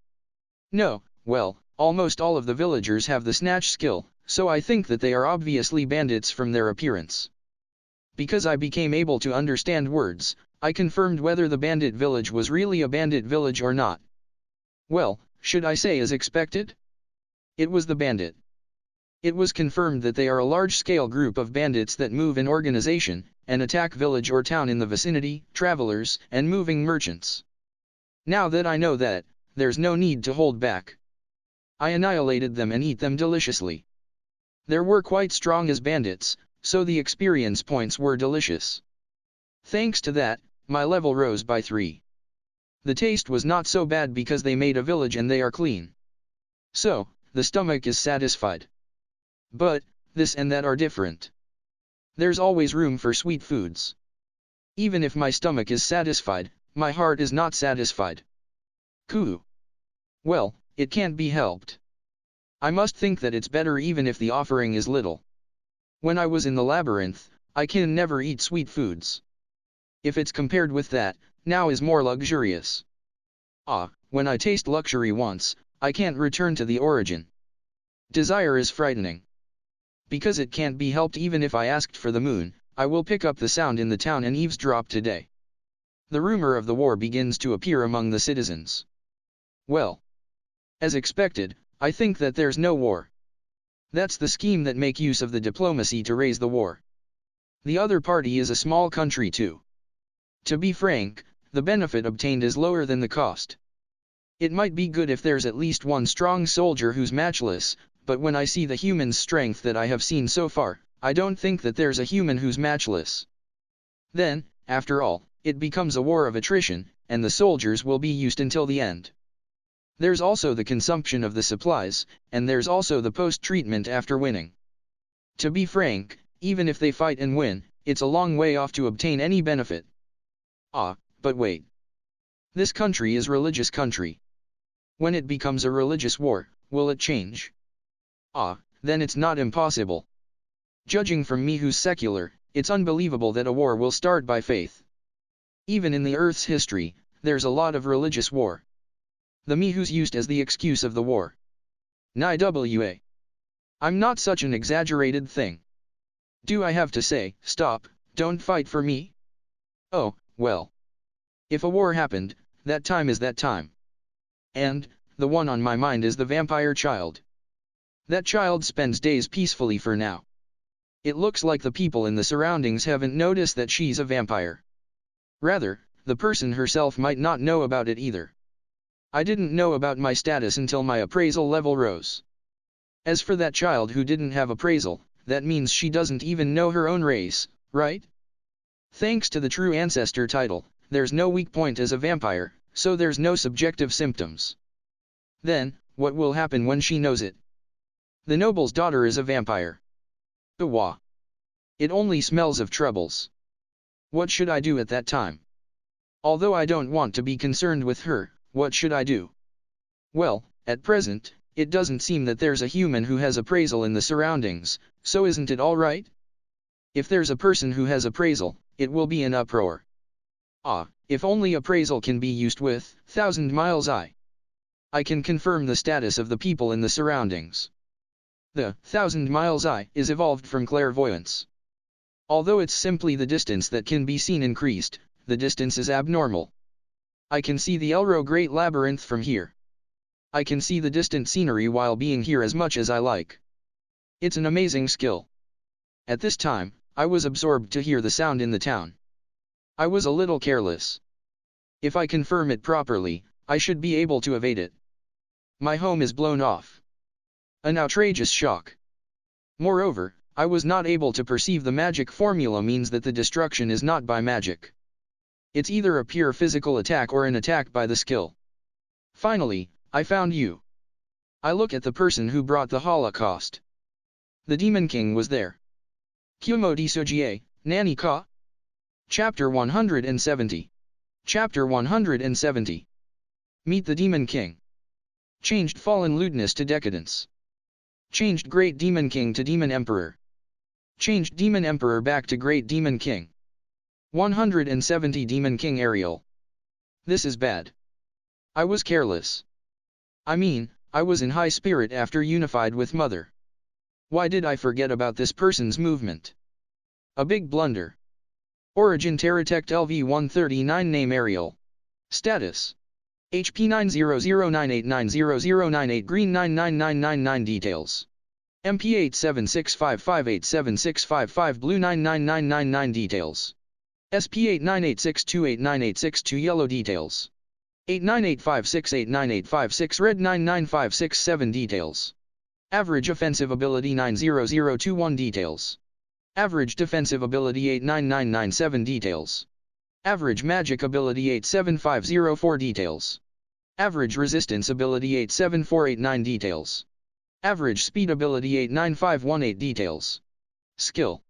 A: No, well, almost all of the villagers have the snatch skill, so I think that they are obviously bandits from their appearance. Because I became able to understand words, I confirmed whether the bandit village was really a bandit village or not. Well, should I say as expected? It was the bandit. It was confirmed that they are a large-scale group of bandits that move in organization, and attack village or town in the vicinity, travelers, and moving merchants. Now that I know that, there's no need to hold back. I annihilated them and eat them deliciously. They were quite strong as bandits, so the experience points were delicious. Thanks to that, my level rose by 3. The taste was not so bad because they made a village and they are clean. So, the stomach is satisfied. But, this and that are different. There's always room for sweet foods. Even if my stomach is satisfied, my heart is not satisfied. Coo. Well, it can't be helped. I must think that it's better even if the offering is little. When I was in the labyrinth, I can never eat sweet foods. If it's compared with that, now is more luxurious. When I taste luxury once, I can't return to the origin. Desire is frightening. Because it can't be helped even if I asked for the moon, I will pick up the sound in the town and eavesdrop today. The rumor of the war begins to appear among the citizens. Well, as expected, I think that there's no war. That's the scheme that make use of the diplomacy to raise the war. The other party is a small country too. To be frank, the benefit obtained is lower than the cost. It might be good if there's at least one strong soldier who's matchless, but when I see the human's strength that I have seen so far, I don't think that there's a human who's matchless. Then, after all, it becomes a war of attrition, and the soldiers will be used until the end. There's also the consumption of the supplies, and there's also the post-treatment after winning. To be frank, even if they fight and win, it's a long way off to obtain any benefit. But wait. This country is a religious country. When it becomes a religious war, will it change? Then it's not impossible. Judging from me who's secular, it's unbelievable that a war will start by faith. Even in the Earth's history, there's a lot of religious war. The me who's used as the excuse of the war. Nwa. I'm not such an exaggerated thing. Do I have to say, stop, don't fight for me? Oh, well. If a war happened, that time is that time. And, the one on my mind is the vampire child. That child spends days peacefully for now. It looks like the people in the surroundings haven't noticed that she's a vampire. Rather, the person herself might not know about it either. I didn't know about my status until my appraisal level rose. As for that child who didn't have appraisal, that means she doesn't even know her own race, right? Thanks to the true ancestor title, there's no weak point as a vampire, so there's no subjective symptoms. Then, what will happen when she knows it? The noble's daughter is a vampire. Wah. It only smells of troubles. What should I do at that time? Although I don't want to be concerned with her, What should I do? Well, at present, it doesn't seem that there's a human who has appraisal in the surroundings, so isn't it alright? If there's a person who has appraisal, it will be an uproar. Ah, if only appraisal can be used with 1,000 miles eye. I can confirm the status of the people in the surroundings. The 1,000 miles eye is evolved from clairvoyance. Although it's simply the distance that can be seen increased, the distance is abnormal. I can see the Elro Great Labyrinth from here. I can see the distant scenery while being here as much as I like. It's an amazing skill. At this time, I was absorbed to hear the sound in the town. I was a little careless. If I confirm it properly, I should be able to evade it. My home is blown off. An outrageous shock. Moreover, I was not able to perceive the magic formula means that the destruction is not by magic. It's either a pure physical attack or an attack by the skill. Finally, I found you. I look at the person who brought the Holocaust. The Demon King was there. Kumo Desu, Nani ka? Chapter 170. Chapter 170. Meet the Demon King. Changed fallen lewdness to decadence. Changed Great Demon King to Demon Emperor. Changed Demon Emperor back to Great Demon King. 170 Demon King Ariel. This is bad. I was careless. I mean, I was in high spirit after unified with Mother. Why did I forget about this person's movement? A big blunder. Origin Terratect LV-139 Name Ariel. Status. HP 90098900098 Green 99999 Details. MP 8765587655 Blue 99999 Details. SP 8986289862 Yellow Details. 8985689856 Red 99567 Details. Average Offensive Ability 90021 Details. Average Defensive Ability 89997 Details. Average Magic Ability 87504 Details. Average Resistance Ability 87489 Details. Average Speed Ability 89518 Details. Skill.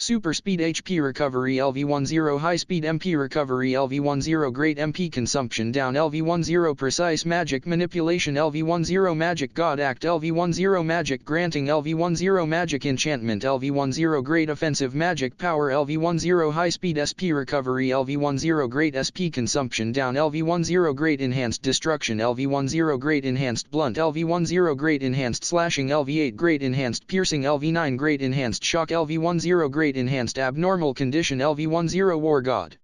A: Super Speed HP Recovery LV10 High Speed MP Recovery LV10 Great MP Consumption Down LV10 Precise Magic Manipulation LV10 Magic God Act LV10 Magic Granting LV10 Magic Enchantment LV10 Great Offensive Magic Power LV10 High Speed SP Recovery LV10 Great SP Consumption Down LV10 Great Enhanced Destruction LV10 Great Enhanced Blunt LV10 Great Enhanced Slashing LV8 Great Enhanced Piercing LV9 Great Enhanced Shock LV10 Great Enhanced Abnormal Condition LV10 War God.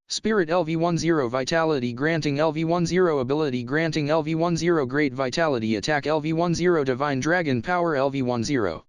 A: Spirit LV10 Vitality Granting LV10 Ability Granting LV10 Great Vitality Attack LV10 Divine Dragon Power LV10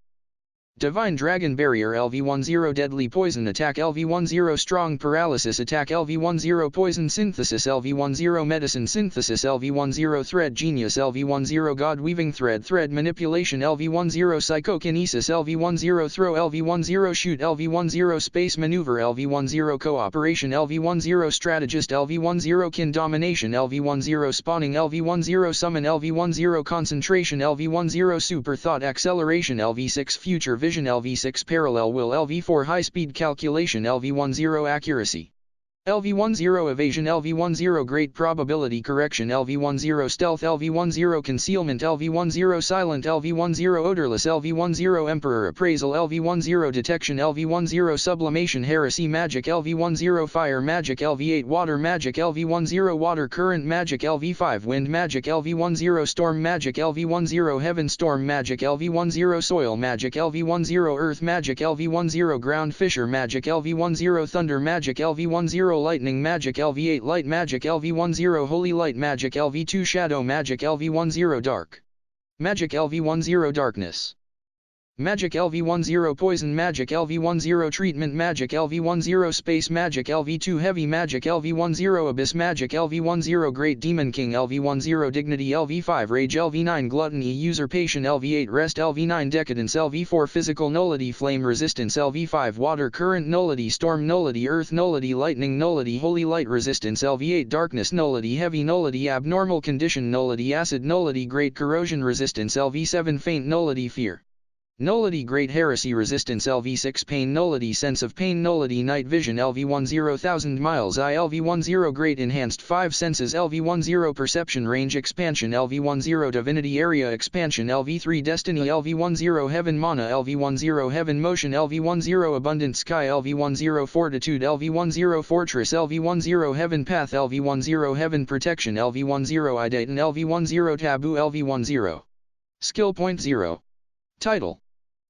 A: Divine Dragon Barrier LV10 Deadly Poison Attack LV10 Strong Paralysis Attack LV10 Poison Synthesis LV10 Medicine Synthesis LV10 Thread Genius LV10 God Weaving Thread Manipulation LV10 Psychokinesis LV10 Throw LV10 Shoot LV10 Space Maneuver LV10 Cooperation LV10 Strategist LV10 Kin Domination LV10 Spawning LV10 Summon LV10 Concentration LV10 Super Thought Acceleration LV6 Future Vision LV6 Parallel Will LV4 High Speed Calculation LV10 Accuracy LV10 Evasion LV10 Great Probability Correction LV10 Stealth LV10 Concealment LV10 Silent LV10 Odorless LV10 Emperor Appraisal LV10 Detection LV10 Sublimation Heresy Magic LV10 Fire Magic LV8 Water Magic LV10 Water Current Magic LV5 Wind Magic LV10 Storm Magic LV10 Heaven Storm Magic LV10 Soil Magic LV10 Earth Magic LV10 Ground Fissure Magic LV10 Thunder Magic LV10 Lightning Magic LV8 Light Magic LV10 Holy Light Magic LV2 Shadow Magic LV10 Dark Magic LV10 Darkness Magic LV10 Poison Magic LV10 Treatment Magic LV10 Space Magic LV2 Heavy Magic LV10 Abyss Magic LV10 Great Demon King LV10 Dignity LV5 Rage LV9 Gluttony Usurpation LV8 Rest LV9 Decadence LV4 Physical Nullity Flame Resistance LV5 Water Current Nullity Storm Nullity Earth Nullity Lightning Nullity Holy Light Resistance LV8 Darkness Nullity Heavy Nullity Abnormal Condition Nullity Acid Nullity Great Corrosion Resistance LV7 Faint Nullity Fear Nullity Great Heresy Resistance LV6 Pain Nullity Sense of Pain Nullity Night Vision LV10 1000 Miles I LV10 Great Enhanced 5 Senses LV10 Perception Range Expansion LV10 Divinity Area Expansion LV3 Destiny LV10 Heaven Mana LV10 Heaven Motion LV10 Abundant Sky LV10 Fortitude LV10 Fortress LV10 Heaven Path LV10 Heaven Protection LV10 Idatan LV10 Taboo LV10 Skill Point 0 Title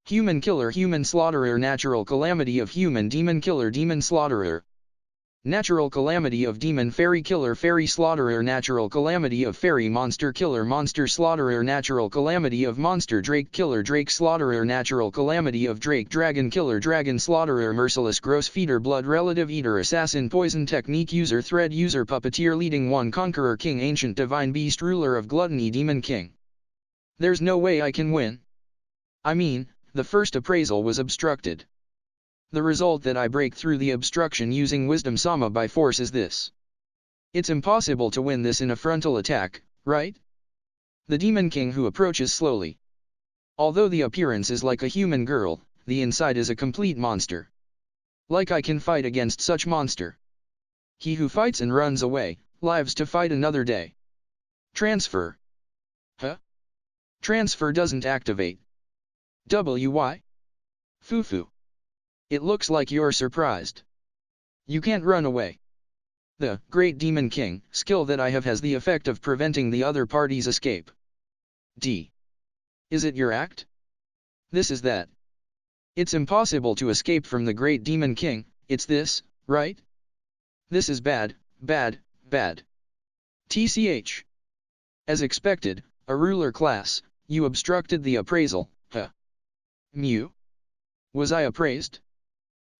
A: Human Killer Human Slaughterer Natural Calamity of Human Demon Killer Demon Slaughterer Natural Calamity of Demon Fairy Killer Fairy Slaughterer Natural Calamity of Fairy Monster Killer Monster Slaughterer Natural Calamity of Monster Drake Killer Drake Slaughterer Natural Calamity of Drake Dragon Killer Dragon Slaughterer Merciless Gross Feeder Blood Relative Eater Assassin Poison Technique User Thread User Puppeteer Leading One Conqueror King Ancient Divine Beast Ruler of Gluttony Demon King. There's no way I can win. I mean, the first appraisal was obstructed. The result that I break through the obstruction using Wisdom Sama by force is this. It's impossible to win this in a frontal attack, right? The Demon King who approaches slowly. Although the appearance is like a human girl, the inside is a complete monster. Like I can fight against such monster. He who fights and runs away, lives to fight another day. Transfer. Huh? Transfer doesn't activate. WY? Fufu. It looks like you're surprised. You can't run away. The Great Demon King skill that I have has the effect of preventing the other party's escape. D. Is it your act? This is that. It's impossible to escape from the Great Demon King, it's this, right? This is bad, bad, bad. TCH. As expected, a ruler class, you obstructed the appraisal, huh? Mew? Was I appraised?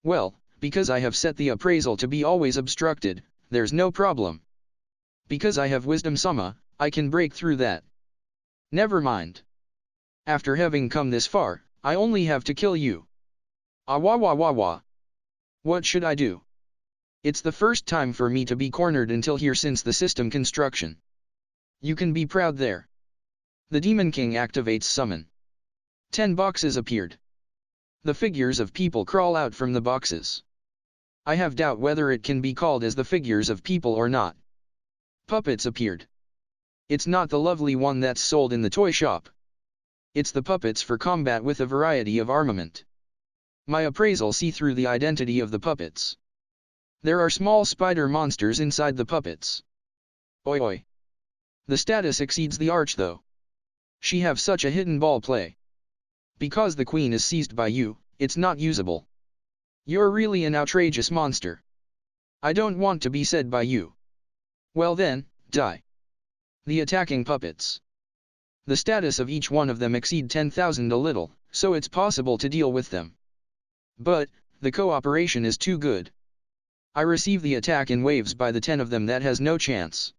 A: Well, because I have set the appraisal to be always obstructed, there's no problem. Because I have Wisdom Sama, I can break through that. Never mind. After having come this far, I only have to kill you. Ah wah wah wah wah. What should I do? It's the first time for me to be cornered until here since the system construction. You can be proud there. The Demon King activates summon. 10 boxes appeared. The figures of people crawl out from the boxes. I have doubt whether it can be called as the figures of people or not. Puppets appeared. It's not the lovely one that's sold in the toy shop. It's the puppets for combat with a variety of armament. My appraisal see through the identity of the puppets. There are small spider monsters inside the puppets. Oi oi. The status exceeds the arch though. She have such a hidden ball play. Because the queen is seized by you, it's not usable. You're really an outrageous monster. I don't want to be said by you. Well then, die. The attacking puppets. The status of each one of them exceed 10,000 a little, so it's possible to deal with them. But, the cooperation is too good. I receive the attack in waves by the 10 of them that has no chance.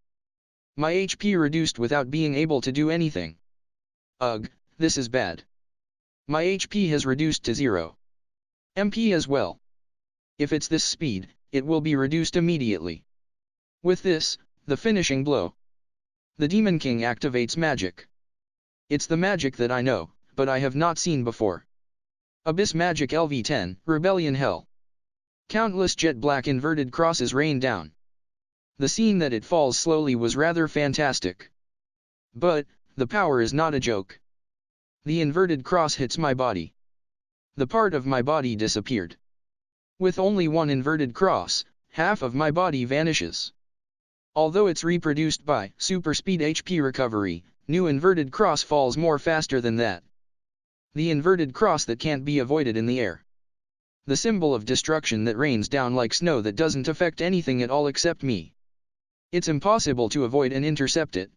A: My HP reduced without being able to do anything. Ugh, this is bad. My HP has reduced to 0. MP as well. If it's this speed, it will be reduced immediately. With this, the finishing blow. The Demon King activates magic. It's the magic that I know, but I have not seen before. Abyss Magic LV10, Rebellion Hell. Countless jet black inverted crosses rain down. The scene that it falls slowly was rather fantastic. But, the power is not a joke. The inverted cross hits my body. The part of my body disappeared. With only one inverted cross, half of my body vanishes. Although it's reproduced by super speed HP recovery, new inverted cross falls more faster than that. The inverted cross that can't be avoided in the air. The symbol of destruction that rains down like snow that doesn't affect anything at all except me. It's impossible to avoid and intercept it.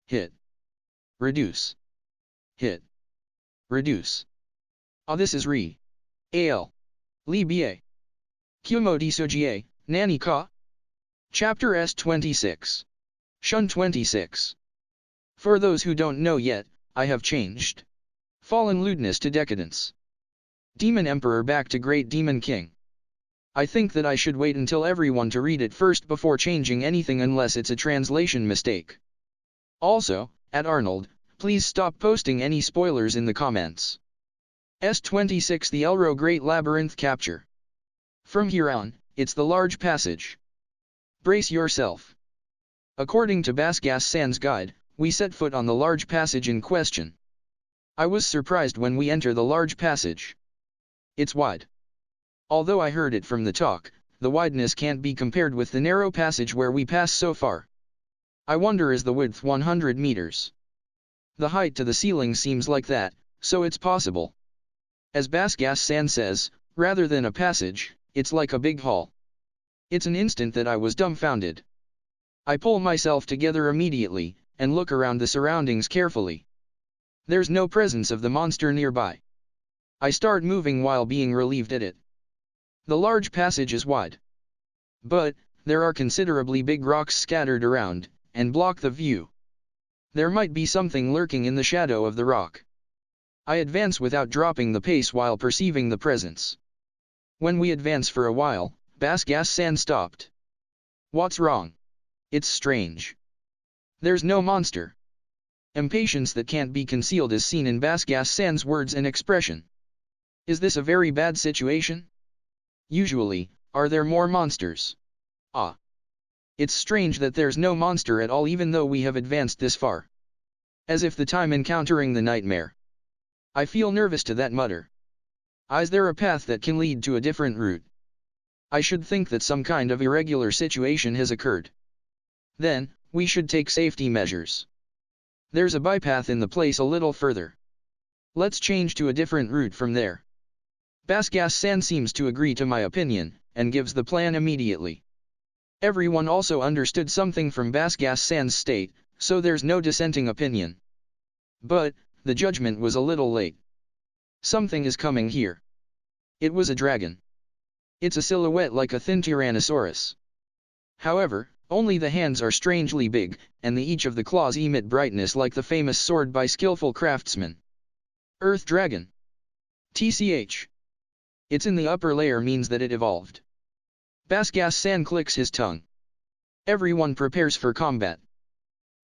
A: Hit. Reduce. Hit. Reduce. Ah, this is Al. Li Ba. Kumo Desu Nani Ka. Chapter S26. Shun 26. For those who don't know yet, I have changed. Fallen lewdness to decadence. Demon Emperor back to Great Demon King. I think that I should wait until everyone to read it first before changing anything unless it's a translation mistake. Also, at Arnold, please stop posting any spoilers in the comments. S26 The Elro Great Labyrinth Capture. From here on, it's the large passage. Brace yourself. According to Basgas-san's guide, we set foot on the large passage in question. I was surprised when we enter the large passage. It's wide. Although I heard it from the talk, the wideness can't be compared with the narrow passage where we passed so far. I wonder, is the width 100 meters? The height to the ceiling seems like that, so it's possible. As Basgas-san says, rather than a passage, it's like a big hall. It's an instant that I was dumbfounded. I pull myself together immediately, and look around the surroundings carefully. There's no presence of the monster nearby. I start moving while being relieved at it. The large passage is wide. But, there are considerably big rocks scattered around, and block the view. There might be something lurking in the shadow of the rock. I advance without dropping the pace while perceiving the presence. When we advance for a while, Basgas-san stopped. What's wrong? It's strange. There's no monster. Impatience that can't be concealed is seen in Basgas-san's words and expression. Is this a very bad situation? Usually, are there more monsters? Ah. It's strange that there's no monster at all even though we have advanced this far. As if the time encountering the nightmare. I feel nervous to that mutter. Is there a path that can lead to a different route? I should think that some kind of irregular situation has occurred. Then, we should take safety measures. There's a bypath in the place a little further. Let's change to a different route from there. Basgas-san seems to agree to my opinion, and gives the plan immediately. Everyone also understood something from Basgas-san's state, so there's no dissenting opinion. But, the judgment was a little late. Something is coming here. It was a dragon. It's a silhouette like a thin Tyrannosaurus. However, only the hands are strangely big, and each of the claws emit brightness like the famous sword by skillful craftsmen. Earth Dragon. TCH. It's in the upper layer means that it evolved. Basgas-san clicks his tongue. Everyone prepares for combat.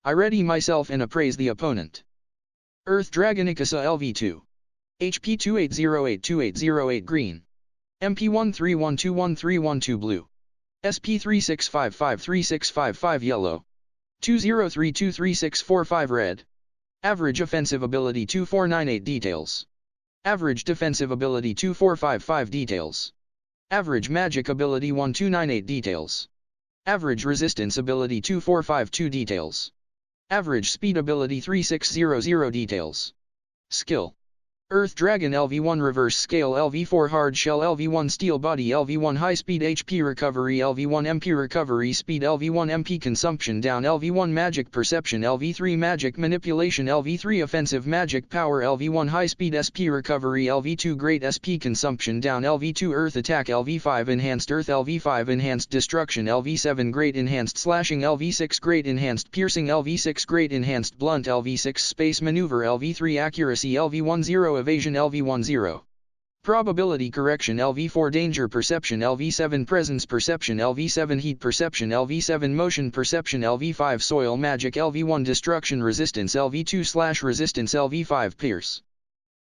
A: I ready myself and appraise the opponent. Earth Dragon Ikasa LV2. HP 28082808 green. MP 13121312 blue. SP 36553655 yellow. 20323645 red. Average offensive ability 2498 details. Average defensive ability 2455 details. Average magic ability 1298 details. Average resistance ability 2452 details. Average speed ability 3600 details. Skill. Earth Dragon LV1 Reverse Scale LV4 Hard Shell LV1 Steel Body LV1 High Speed HP Recovery LV1 MP Recovery Speed LV1 MP Consumption Down LV1 Magic Perception LV3 Magic Manipulation LV3 Offensive Magic Power LV1 High Speed SP Recovery LV2 Great SP Consumption Down LV2 Earth Attack LV5 Enhanced Earth LV5 Enhanced Destruction LV7 Great Enhanced Slashing LV6 Great Enhanced Piercing LV6 Great Enhanced Blunt LV6 Space Maneuver LV3 Accuracy LV1 0 Evasion LV1 0. Probability Correction LV4 Danger Perception LV7 Presence Perception LV7 Heat Perception LV7 Motion Perception LV5 Soil Magic LV1 Destruction Resistance LV2 Resistance LV5 Pierce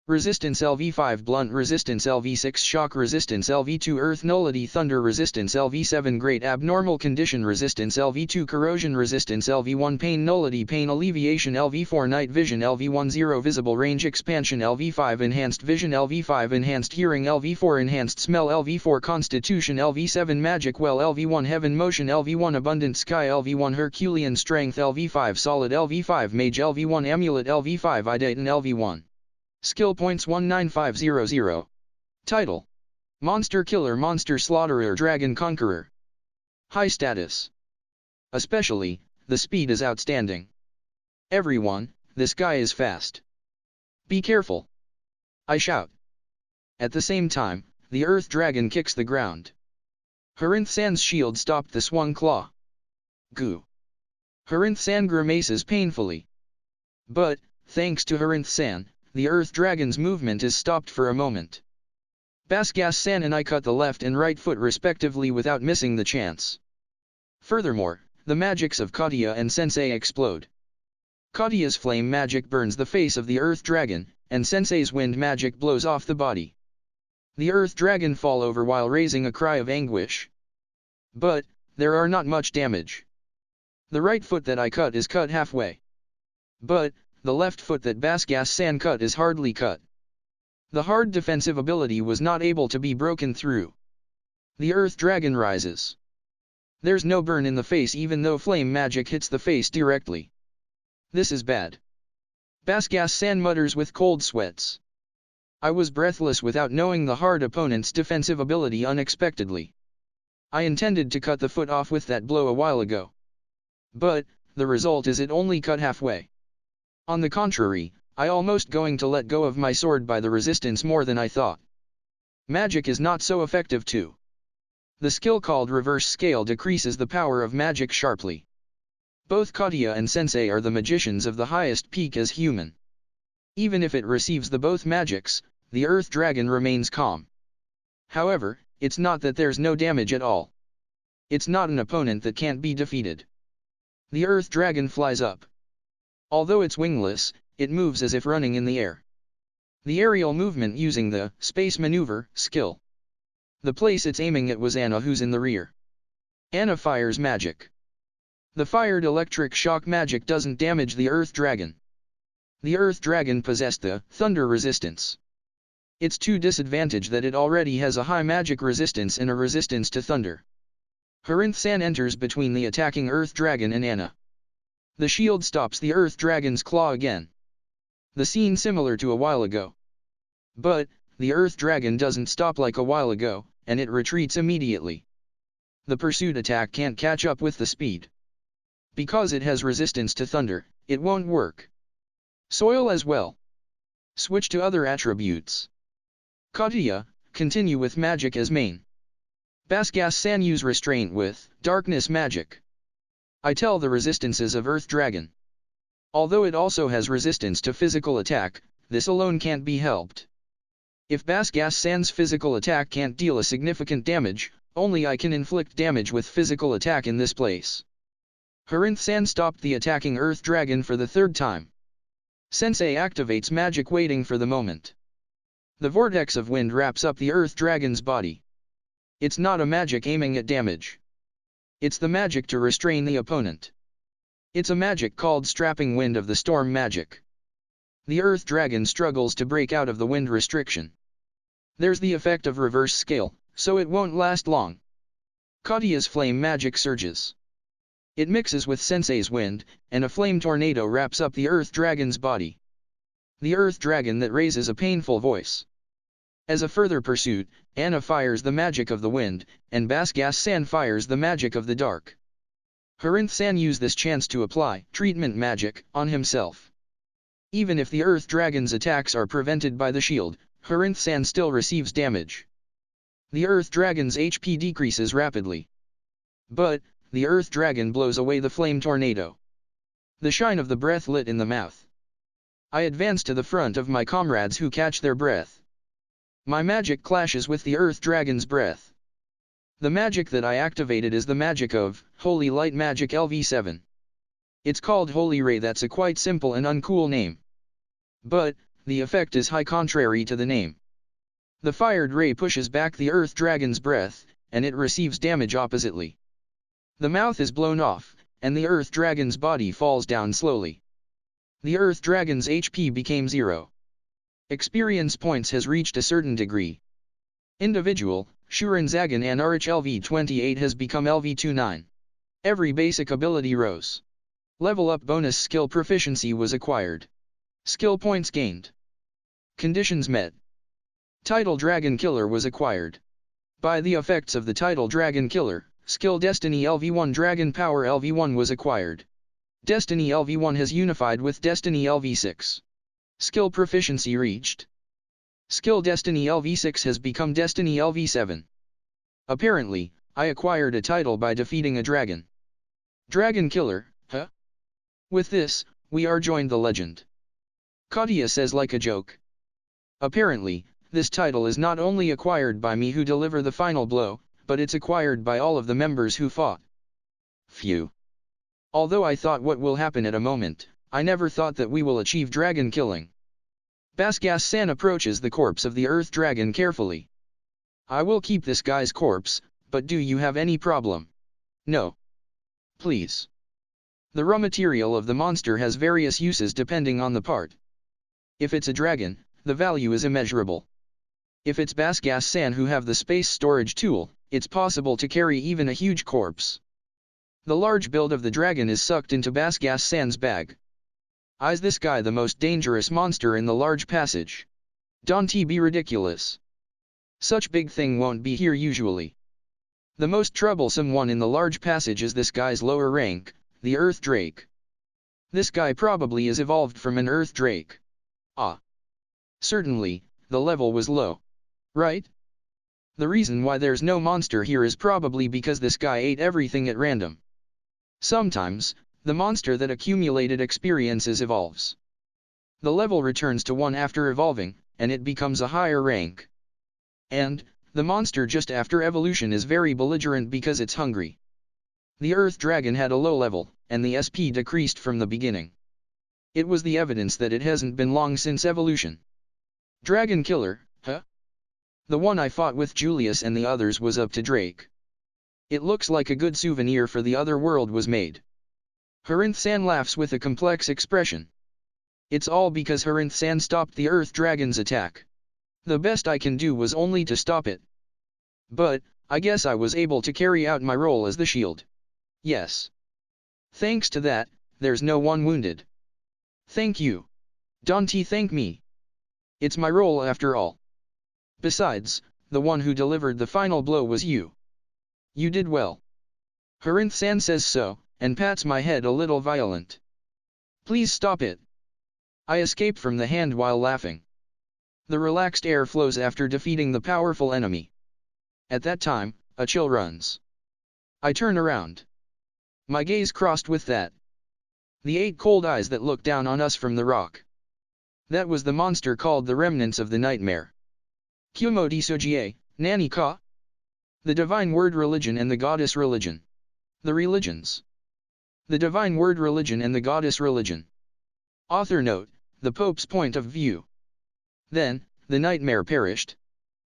A: Resistance LV5 Blunt Resistance LV6 Shock Resistance LV2 Earth Nullity Thunder Resistance LV7 Great Abnormal Condition Resistance LV2 Corrosion Resistance LV1 Pain Nullity Pain Alleviation LV4 Night Vision LV1 0 Visible Range Expansion LV5 Enhanced Vision LV5 Enhanced Hearing LV4 Enhanced Smell LV4 Constitution LV7 Magic Well LV1 Heaven Motion LV1 Abundant Sky LV1 Herculean Strength LV5 Solid LV5 Mage LV1 Amulet LV5 Idaitan LV1 Skill points 19500. Title: Monster Killer Monster Slaughterer Dragon Conqueror. High status. Especially, the speed is outstanding. Everyone, this guy is fast. Be careful. I shout. At the same time, the Earth Dragon kicks the ground. Harinth-san's shield stopped the swung claw. Goo. Harinth-san grimaces painfully. But, thanks to Harinth-san, the Earth Dragon's movement is stopped for a moment. Basgas-san and I cut the left and right foot respectively without missing the chance. Furthermore, the magics of Katia and Sensei explode. Katia's flame magic burns the face of the Earth Dragon, and Sensei's wind magic blows off the body. The earth dragon fall over while raising a cry of anguish. But, there are not much damage. The right foot that I cut is cut halfway. But, the left foot that Basgas-san cut is hardly cut. The hard defensive ability was not able to be broken through. The earth dragon rises. There's no burn in the face even though flame magic hits the face directly. This is bad. Basgas-san mutters with cold sweats. I was breathless without knowing the hard opponent's defensive ability unexpectedly. I intended to cut the foot off with that blow a while ago. But, the result is it only cut halfway. On the contrary, I almost going to let go of my sword by the resistance more than I thought. Magic is not so effective too. The skill called reverse scale decreases the power of magic sharply. Both Katia and Sensei are the magicians of the highest peak as human. Even if it receives the both magics, the earth dragon remains calm. However, it's not that there's no damage at all. It's not an opponent that can't be defeated. The earth dragon flies up. Although it's wingless, it moves as if running in the air. The aerial movement using the space maneuver skill. The place it's aiming at was Anna, who's in the rear. Anna fires magic. The fired electric shock magic doesn't damage the earth dragon. The earth dragon possessed the thunder resistance. It's to disadvantage that it already has a high magic resistance and a resistance to thunder. Harinth-san enters between the attacking earth dragon and Anna. The shield stops the earth dragon's claw again. The scene similar to a while ago. But, the earth dragon doesn't stop like a while ago, and it retreats immediately. The pursuit attack can't catch up with the speed. Because it has resistance to thunder, it won't work. Soil as well. Switch to other attributes. Katia, continue with magic as main. Basgas-san use restraint with darkness magic. I tell the resistances of earth dragon. Although it also has resistance to physical attack, this alone can't be helped. If Basgas-san's physical attack can't deal a significant damage, only I can inflict damage with physical attack in this place. Harinth-san stopped the attacking earth dragon for the third time. Sensei activates magic waiting for the moment. The vortex of wind wraps up the earth dragon's body. It's not a magic aiming at damage. It's the magic to restrain the opponent. It's a magic called strapping wind of the storm magic. The earth dragon struggles to break out of the wind restriction. There's the effect of reverse scale, so it won't last long. Katia's flame magic surges. It mixes with Sensei's wind, and a flame tornado wraps up the earth dragon's body. The earth dragon that raises a painful voice. As a further pursuit, Anna fires the magic of the wind, and Basgas-san fires the magic of the dark. Harinth-san used this chance to apply treatment magic on himself. Even if the earth dragon's attacks are prevented by the shield, Harinth-san still receives damage. The earth dragon's HP decreases rapidly. But, the earth dragon blows away the flame tornado. The shine of the breath lit in the mouth. I advance to the front of my comrades who catch their breath. My magic clashes with the earth dragon's breath. The magic that I activated is the magic of Holy Light Magic LV7. It's called Holy Ray. That's a quite simple and uncool name. But, the effect is high contrary to the name. The fired ray pushes back the earth dragon's breath, and it receives damage oppositely. The mouth is blown off, and the earth dragon's body falls down slowly. The earth dragon's HP became 0. Experience points has reached a certain degree. Individual, Shurenzagan and Arach LV28 has become LV29. Every basic ability rose. Level up bonus skill proficiency was acquired. Skill points gained. Conditions met. Title Dragon Killer was acquired. By the effects of the title Dragon Killer, skill Destiny LV1 Dragon Power LV1 was acquired. Destiny LV1 has unified with Destiny LV6. Skill proficiency reached. Skill Destiny LV6 has become Destiny LV7. Apparently, I acquired a title by defeating a dragon. Dragon Killer, huh? With this, we are joined the legend. Katia says like a joke. Apparently, this title is not only acquired by me who deliver the final blow, but it's acquired by all of the members who fought. Phew. Although I thought what will happen at a moment, I never thought that we will achieve dragon killing. Basgas-san approaches the corpse of the Earth Dragon carefully. I will keep this guy's corpse, but do you have any problem? No. Please. The raw material of the monster has various uses depending on the part. If it's a dragon, the value is immeasurable. If it's Basgas-san who have the space storage tool, it's possible to carry even a huge corpse. The large build of the dragon is sucked into Basgas-san's bag. Is this guy the most dangerous monster in the large passage? Don't be ridiculous. Such big thing won't be here usually. The most troublesome one in the large passage is this guy's lower rank, the Earth Drake. This guy probably is evolved from an Earth Drake. Ah. Certainly, the level was low. Right? The reason why there's no monster here is probably because this guy ate everything at random. Sometimes, the monster that accumulated experiences evolves. The level returns to 1 after evolving, and it becomes a higher rank. And, the monster just after evolution is very belligerent because it's hungry. The Earth Dragon had a low level, and the SP decreased from the beginning. It was the evidence that it hasn't been long since evolution. Dragon Killer, huh? The one I fought with Julius and the others was up to Drake. It looks like a good souvenir for the other world was made. Harinth-san laughs with a complex expression. It's all because Harinth-san stopped the Earth Dragon's attack. The best I can do was only to stop it. But, I guess I was able to carry out my role as the shield. Yes. Thanks to that, there's no one wounded. Thank you. Don't thank me. It's my role after all. Besides, the one who delivered the final blow was you. You did well. Harinth-san says so, and pats my head a little violent. Please stop it. I escape from the hand while laughing. The relaxed air flows after defeating the powerful enemy. At that time, a chill runs. I turn around. My gaze crossed with that. The 8 cold eyes that looked down on us from the rock. That was the monster called the Remnants of the Nightmare. Kumo Desu, Nani ka? The Divine Word Religion and the Goddess Religion. The Religions. The Divine Word Religion and the Goddess Religion. Author note, the Pope's point of view. Then, the nightmare perished?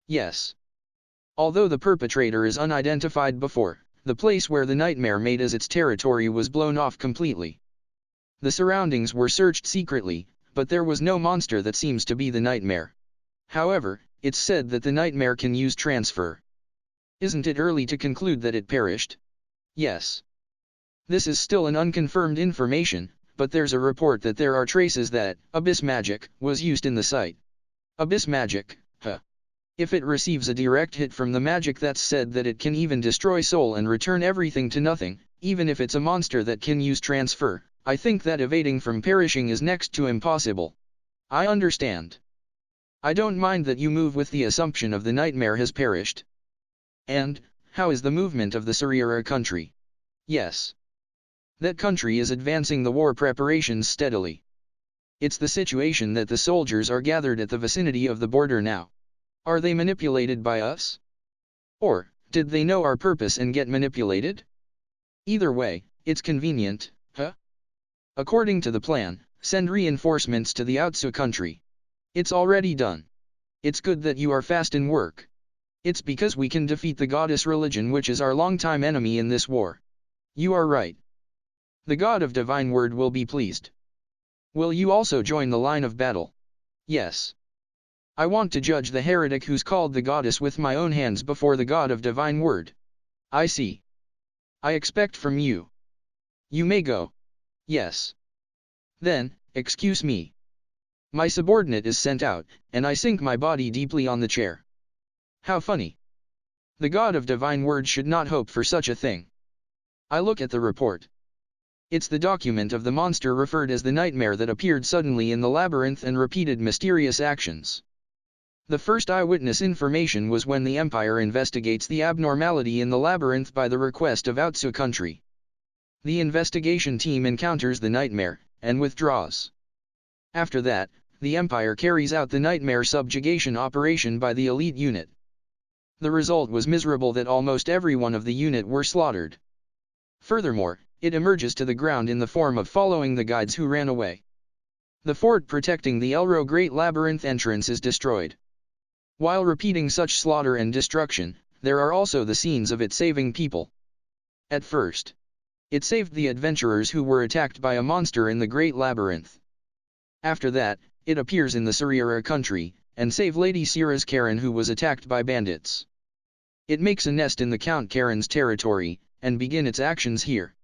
A: Yes. Although the perpetrator is unidentified before, the place where the nightmare made as its territory was blown off completely. The surroundings were searched secretly, but there was no monster that seems to be the nightmare. However, it's said that the nightmare can use transfer. Isn't it early to conclude that it perished? Yes. This is still an unconfirmed information, but there's a report that there are traces that abyss magic was used in the site. Abyss magic, huh? If it receives a direct hit from the magic, that's said that it can even destroy soul and return everything to nothing, even if it's a monster that can use transfer. I think that evading from perishing is next to impossible. I understand. I don't mind that you move with the assumption of the nightmare has perished. And, how is the movement of the Surira country? Yes. That country is advancing the war preparations steadily. It's the situation that the soldiers are gathered at the vicinity of the border now. Are they manipulated by us? Or, did they know our purpose and get manipulated? Either way, it's convenient, huh? According to the plan, send reinforcements to the Outsu country. It's already done. It's good that you are fast in work. It's because we can defeat the goddess religion, which is our longtime enemy in this war. You are right. The god of divine word will be pleased. Will you also join the line of battle? Yes. I want to judge the heretic who's called the goddess with my own hands before the god of divine word. I see. I expect from you. You may go. Yes. Then, excuse me. My subordinate is sent out, and I sink my body deeply on the chair. How funny. The god of divine word should not hope for such a thing. I look at the report. It's the document of the monster referred as the nightmare that appeared suddenly in the labyrinth and repeated mysterious actions. The first eyewitness information was when the Empire investigates the abnormality in the labyrinth by the request of Outsu country. The investigation team encounters the nightmare, and withdraws. After that, the Empire carries out the nightmare subjugation operation by the elite unit. The result was miserable that almost everyone of the unit were slaughtered. Furthermore, it emerges to the ground in the form of following the guides who ran away. The fort protecting the Elro Great Labyrinth entrance is destroyed. While repeating such slaughter and destruction, there are also the scenes of it saving people. At first, it saved the adventurers who were attacked by a monster in the Great Labyrinth. After that, it appears in the Surira country, and saved Lady Sira's Karen who was attacked by bandits. It makes a nest in the Count Karen's territory, and begin its actions here.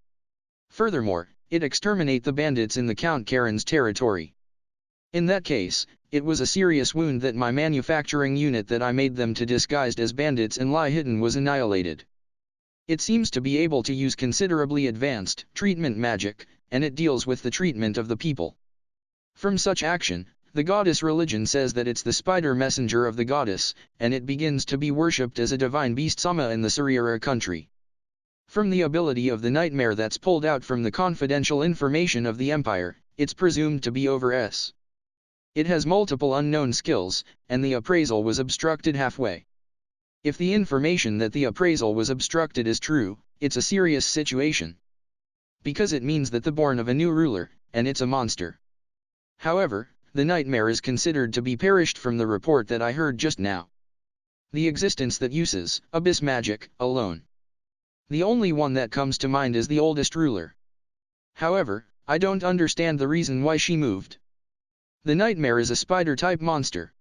A: Furthermore, it exterminate the bandits in the Count Karen's territory. In that case, it was a serious wound that my manufacturing unit that I made them to disguised as bandits and lie hidden was annihilated. It seems to be able to use considerably advanced treatment magic, and it deals with the treatment of the people. From such action, the goddess religion says that it's the spider messenger of the goddess, and it begins to be worshipped as a divine beast Sama in the Surira country. From the ability of the nightmare that's pulled out from the confidential information of the Empire, it's presumed to be over S. It has multiple unknown skills, and the appraisal was obstructed halfway. If the information that the appraisal was obstructed is true, it's a serious situation. Because it means that the born of a new ruler, and it's a monster. However, the nightmare is considered to be perished from the report that I heard just now. The existence that uses abyss magic alone. The only one that comes to mind is the oldest ruler. However, I don't understand the reason why she moved. The nightmare is a spider-type monster.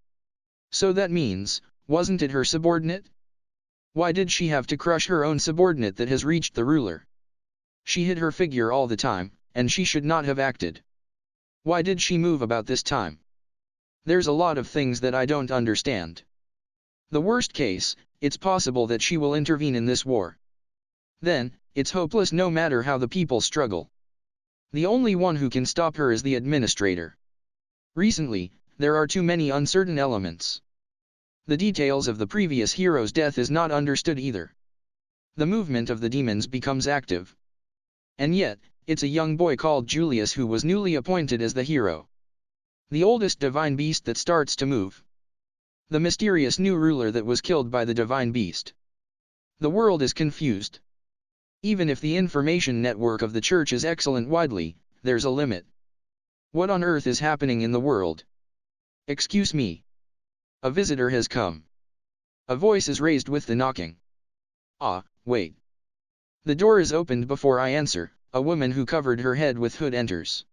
A: So that means, wasn't it her subordinate? Why did she have to crush her own subordinate that has reached the ruler? She hid her figure all the time, and she should not have acted. Why did she move about this time? There's a lot of things that I don't understand. The worst case, it's possible that she will intervene in this war. Then, it's hopeless no matter how the people struggle. The only one who can stop her is the administrator. Recently, there are too many uncertain elements. The details of the previous hero's death is not understood either. The movement of the demons becomes active. And yet, it's a young boy called Julius who was newly appointed as the hero. The oldest divine beast that starts to move. The mysterious new ruler that was killed by the divine beast. The world is confused. Even if the information network of the church is excellent widely, there's a limit. What on earth is happening in the world? Excuse me. A visitor has come. A voice is raised with the knocking. Ah, wait. The door is opened before I answer. A woman who covered her head with hood enters.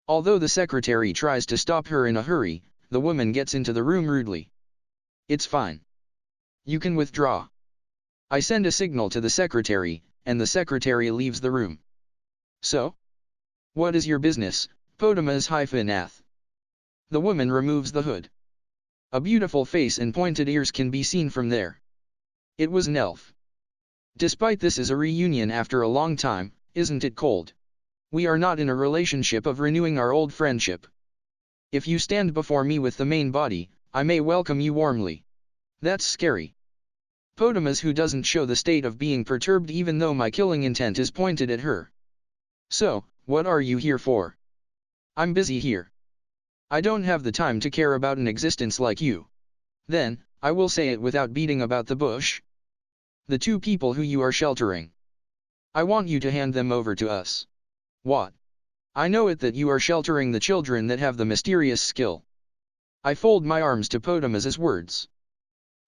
A: Although the secretary tries to stop her in a hurry, the woman gets into the room rudely. It's fine. You can withdraw. I send a signal to the secretary, and the secretary leaves the room. So? What is your business, Potamas-Nath? The woman removes the hood. A beautiful face and pointed ears can be seen from there. It was an elf. Despite this is a reunion after a long time, isn't it cold? We are not in a relationship of renewing our old friendship. If you stand before me with the main body, I may welcome you warmly. That's scary. Potamas who doesn't show the state of being perturbed even though my killing intent is pointed at her. So, what are you here for? I'm busy here. I don't have the time to care about an existence like you. Then, I will say it without beating about the bush. The two people who you are sheltering. I want you to hand them over to us. What? I know it that you are sheltering the children that have the mysterious skill. I fold my arms to Potamas's words.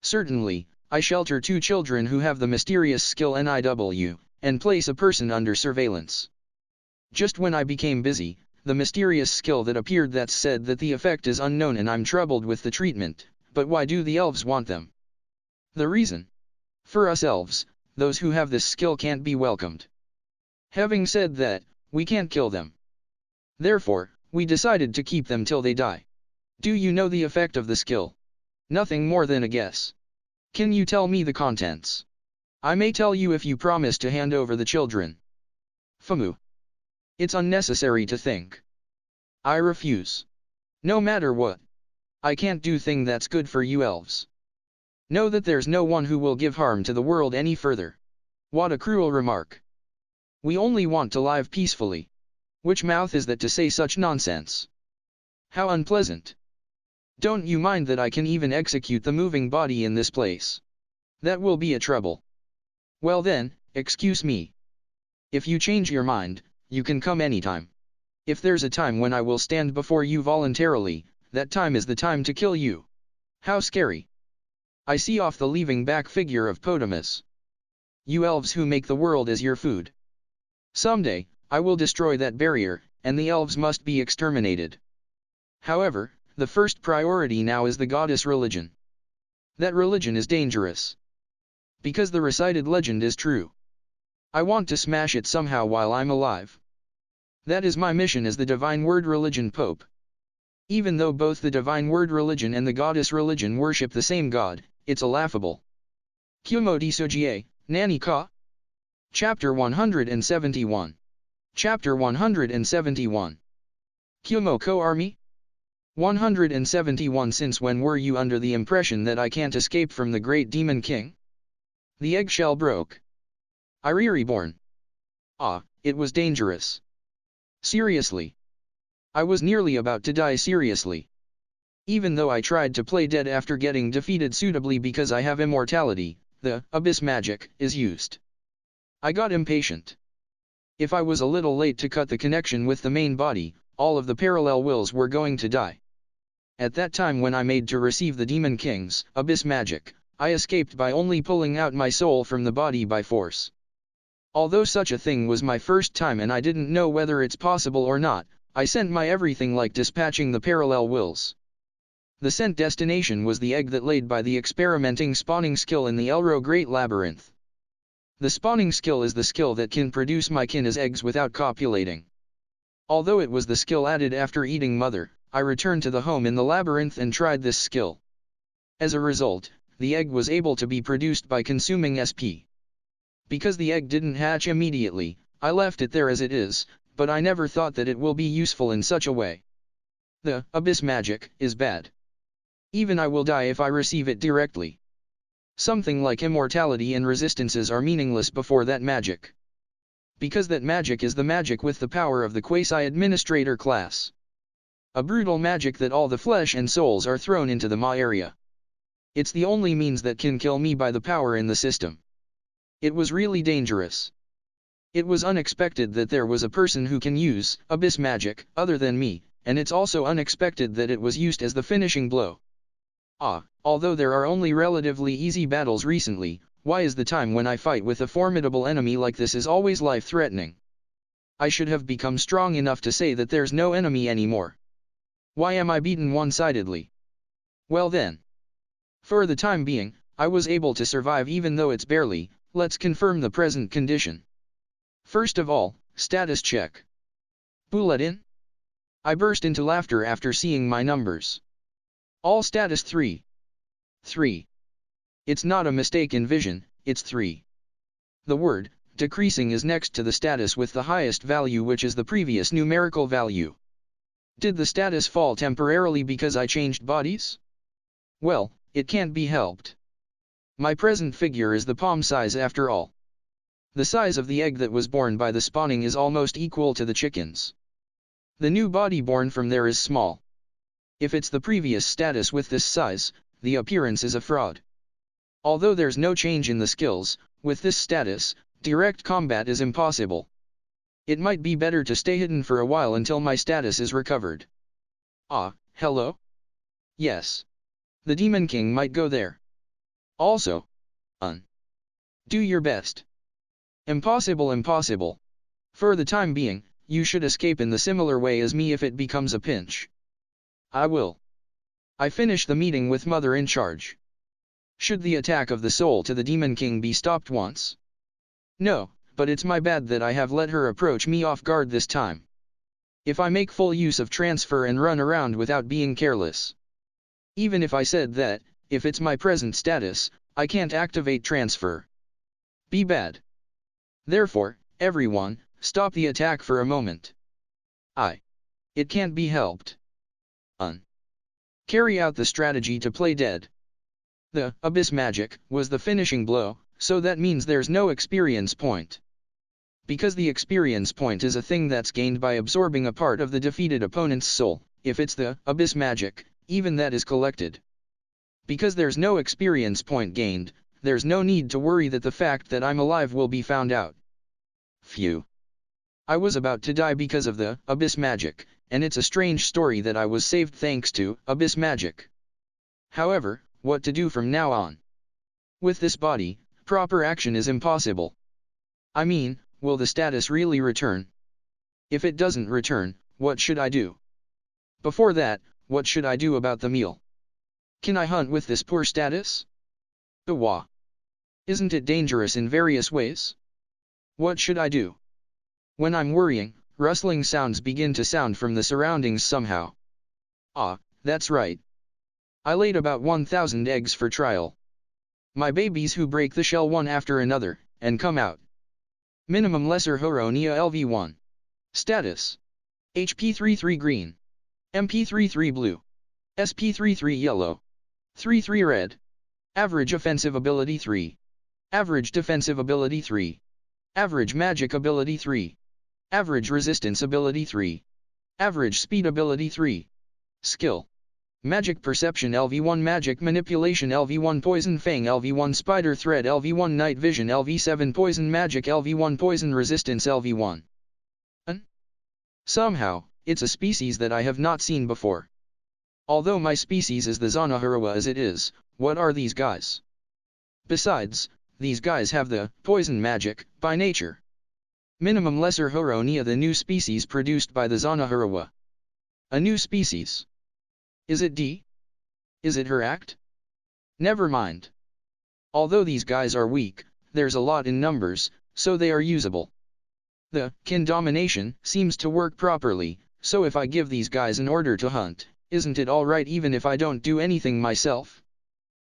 A: Certainly, I shelter two children who have the mysterious skill NIW, and place a person under surveillance. Just when I became busy, the mysterious skill that appeared that said that the effect is unknown and I'm troubled with the treatment, but why do the elves want them? The reason? For us elves, those who have this skill can't be welcomed. Having said that, we can't kill them. Therefore, we decided to keep them till they die. Do you know the effect of the skill? Nothing more than a guess. Can you tell me the contents? I may tell you if you promise to hand over the children. Famu. It's unnecessary to think. I refuse. No matter what. I can't do thing that's good for you elves. Know that there's no one who will give harm to the world any further. What a cruel remark. We only want to live peacefully. Which mouth is that to say such nonsense? How unpleasant. Don't you mind that I can even execute the moving body in this place? That will be a trouble. Well then, excuse me. If you change your mind, you can come anytime. If there's a time when I will stand before you voluntarily, that time is the time to kill you. How scary. I see off the leaving back figure of Potamus. You elves who make the world as your food. Someday, I will destroy that barrier, and the elves must be exterminated. However, the first priority now is the goddess religion. That religion is dangerous. Because the recited legend is true. I want to smash it somehow while I'm alive. That is my mission as the Divine Word Religion Pope. Even though both the Divine Word Religion and the Goddess Religion worship the same God, it's a laughable. Kumo Desu, Nani ka? Chapter 171. Chapter 171. Kumo ko army? 171 Since when were you under the impression that I can't escape from the great demon king? The eggshell broke. I reborn. Ah, it was dangerous. Seriously. I was nearly about to die seriously. Even though I tried to play dead after getting defeated suitably because I have immortality, the abyss magic is used. I got impatient. If I was a little late to cut the connection with the main body, all of the parallel wills were going to die. At that time when I made to receive the Demon King's abyss magic, I escaped by only pulling out my soul from the body by force. Although such a thing was my first time and I didn't know whether it's possible or not, I sent my everything like dispatching the parallel wills. The sent destination was the egg that laid by the experimenting spawning skill in the Elro Great Labyrinth. The spawning skill is the skill that can produce my kin as eggs without copulating. Although it was the skill added after eating mother, I returned to the home in the labyrinth and tried this skill. As a result, the egg was able to be produced by consuming SP. Because the egg didn't hatch immediately, I left it there as it is, but I never thought that it will be useful in such a way. The abyss magic is bad. Even I will die if I receive it directly. Something like immortality and resistances are meaningless before that magic. Because that magic is the magic with the power of the quasi-administrator class. A brutal magic that all the flesh and souls are thrown into the Ma area. It's the only means that can kill me by the power in the system. It was really dangerous. It was unexpected that there was a person who can use abyss magic other than me, and it's also unexpected that it was used as the finishing blow. Although there are only relatively easy battles recently, why is the time when I fight with a formidable enemy like this is always life-threatening? I should have become strong enough to say that there's no enemy anymore. Why am I beaten one-sidedly? Well then. For the time being, I was able to survive even though it's barely. Let's confirm the present condition. First of all, status check. Bulletin? I burst into laughter after seeing my numbers. All status 3. 3. It's not a mistake in vision, it's 3. The word, decreasing is next to the status with the highest value, which is the previous numerical value. Did the status fall temporarily because I changed bodies? Well, it can't be helped. My present figure is the palm size after all. The size of the egg that was born by the spawning is almost equal to the chicken's. The new body born from there is small. If it's the previous status with this size, the appearance is a fraud. Although there's no change in the skills, with this status, direct combat is impossible. It might be better to stay hidden for a while until my status is recovered. Hello? Yes. The Demon King might go there. Also, do your best. Impossible. For the time being, you should escape in the similar way as me if it becomes a pinch. I will. I finish the meeting with Mother in charge. Should the attack of the soul to the Demon King be stopped once? No, but it's my bad that I have let her approach me off guard this time. If I make full use of transfer and run around without being careless. Even if I said that, if it's my present status, I can't activate transfer. Be bad. Therefore, everyone, stop the attack for a moment. It can't be helped. Carry out the strategy to play dead. The abyss magic was the finishing blow, so that means there's no experience point. Because the experience point is a thing that's gained by absorbing a part of the defeated opponent's soul, if it's the abyss magic, even that is collected. Because there's no experience point gained, there's no need to worry that the fact that I'm alive will be found out. Phew. I was about to die because of the abyss magic, and it's a strange story that I was saved thanks to abyss magic. However, what to do from now on? With this body, proper action is impossible. I mean, will the status really return? If it doesn't return, what should I do? Before that, what should I do about the meal? Can I hunt with this poor status? Wah. Isn't it dangerous in various ways? What should I do? When I'm worrying, rustling sounds begin to sound from the surroundings somehow. Ah, that's right. I laid about 1,000 eggs for trial. My babies who break the shell one after another, and come out. Minimum lesser Horonia LV1. Status. HP33 green. MP33 blue. SP33 yellow. 3-3 red. Average offensive ability 3. Average defensive ability 3. Average magic ability 3. Average resistance ability 3. Average speed ability 3. Skill. Magic Perception LV1 Magic Manipulation LV1 Poison Fang LV1 Spider Thread LV1 Night Vision LV7 Poison Magic LV1 Poison Resistance LV1. Somehow, it's a species that I have not seen before. Although my species is the Zanahurawa as it is, what are these guys? Besides, these guys have the poison magic by nature. Minimum lesser Horonia, the new species produced by the Zanahurawa. A new species. Is it D? Is it her act? Never mind. Although these guys are weak, there's a lot in numbers, so they are usable. The kin domination seems to work properly, so if I give these guys an order to hunt, isn't it alright even if I don't do anything myself?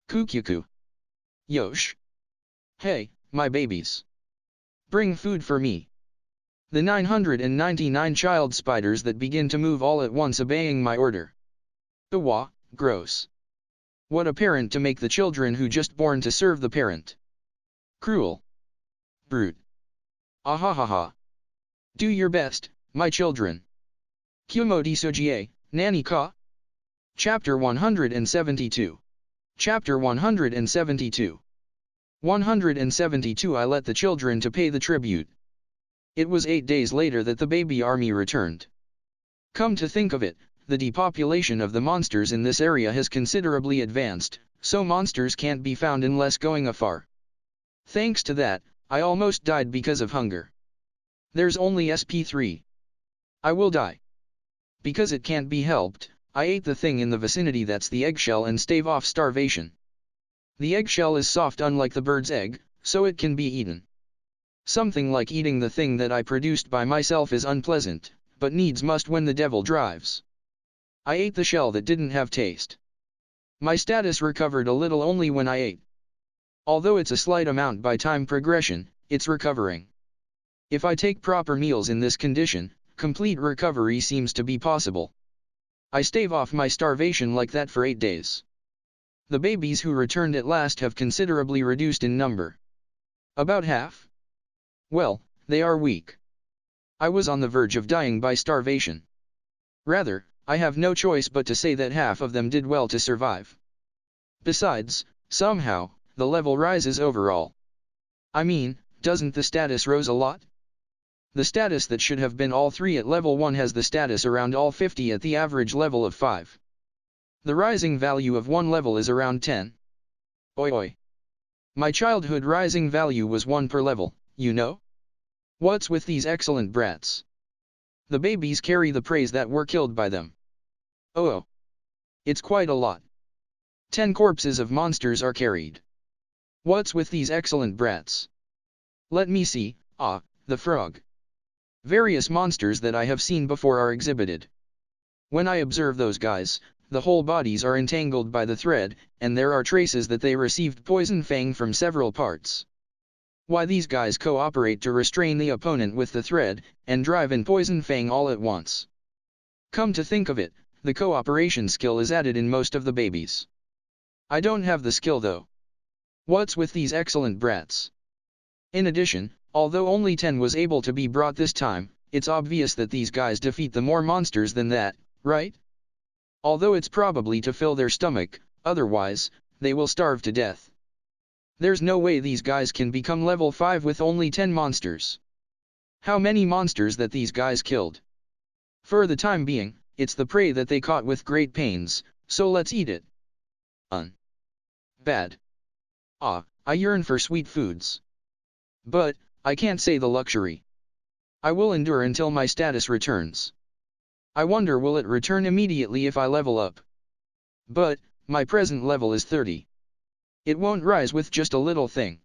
A: Kukuku. Yosh. Hey, my babies. Bring food for me. The 999 child spiders that begin to move all at once obeying my order. Wah, gross. What a parent to make the children who just born to serve the parent. Cruel. Brute. Ahahaha. Do your best, my children. Kumo Desu, Nani ka? Chapter 172. Chapter 172. 172 I let the children to pay the tribute. It was 8 days later that the baby army returned. Come to think of it, the depopulation of the monsters in this area has considerably advanced, so monsters can't be found unless going afar. Thanks to that, I almost died because of hunger. There's only SP3. I will die. Because it can't be helped, I ate the thing in the vicinity that's the eggshell and stave off starvation. The eggshell is soft unlike the bird's egg, so it can be eaten. Something like eating the thing that I produced by myself is unpleasant, but needs must when the devil drives. I ate the shell that didn't have taste. My status recovered a little only when I ate. Although it's a slight amount by time progression, it's recovering. If I take proper meals in this condition, complete recovery seems to be possible. I stave off my starvation like that for 8 days. The babies who returned at last have considerably reduced in number. About half? Well, they are weak. I was on the verge of dying by starvation. Rather, I have no choice but to say that half of them did well to survive. Besides, somehow, the level rises overall. I mean, doesn't the status rose a lot? The status that should have been all 3 at level 1 has the status around all 50 at the average level of 5. The rising value of 1 level is around 10. Oi oi. My childhood rising value was 1 per level, you know? What's with these excellent brats? The babies carry the praise that were killed by them. Oh. It's quite a lot. 10 corpses of monsters are carried. What's with these excellent brats? Let me see, the frog. Various monsters that I have seen before are exhibited. When I observe those guys, the whole bodies are entangled by the thread, and there are traces that they received poison fang from several parts. Why these guys cooperate to restrain the opponent with the thread, and drive in poison fang all at once. Come to think of it, the cooperation skill is added in most of the babies. I don't have the skill though. What's with these excellent brats? In addition, although only 10 was able to be brought this time, it's obvious that these guys defeat the more monsters than that, right? Although it's probably to fill their stomach, otherwise, they will starve to death. There's no way these guys can become level 5 with only 10 monsters. How many monsters that these guys killed. For the time being, it's the prey that they caught with great pains, so let's eat it. Bad. I yearn for sweet foods. But, I can't say the luxury. I will endure until my status returns. I wonder will it return immediately if I level up. But, my present level is 30. It won't rise with just a little thing.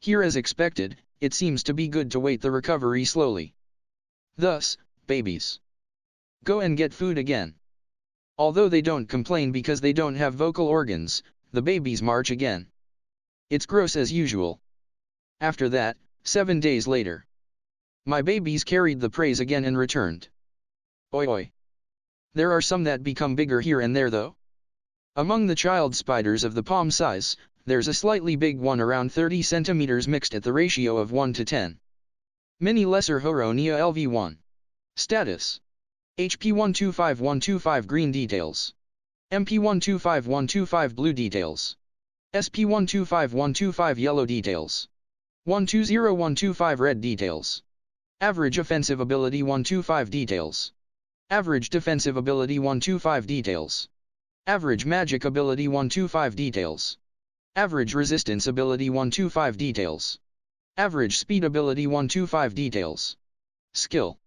A: Here as expected, it seems to be good to wait the recovery slowly. Thus, babies. Go and get food again. Although they don't complain because they don't have vocal organs, the babies march again. It's gross as usual. After that, 7 days later. My babies carried the praise again and returned. Oi oi. There are some that become bigger here and there though. Among the child spiders of the palm size, there's a slightly big one around 30 centimeters mixed at the ratio of 1 to 10. Mini lesser Horonia LV1. Status. HP 125125 green details. MP 125125 blue details. SP 125125 yellow details. 120125 red details. Average offensive ability 125 details. Average defensive ability 125 details. Average magic ability 125 details. Average resistance ability 125 details. Average speed ability 125 details. Skill.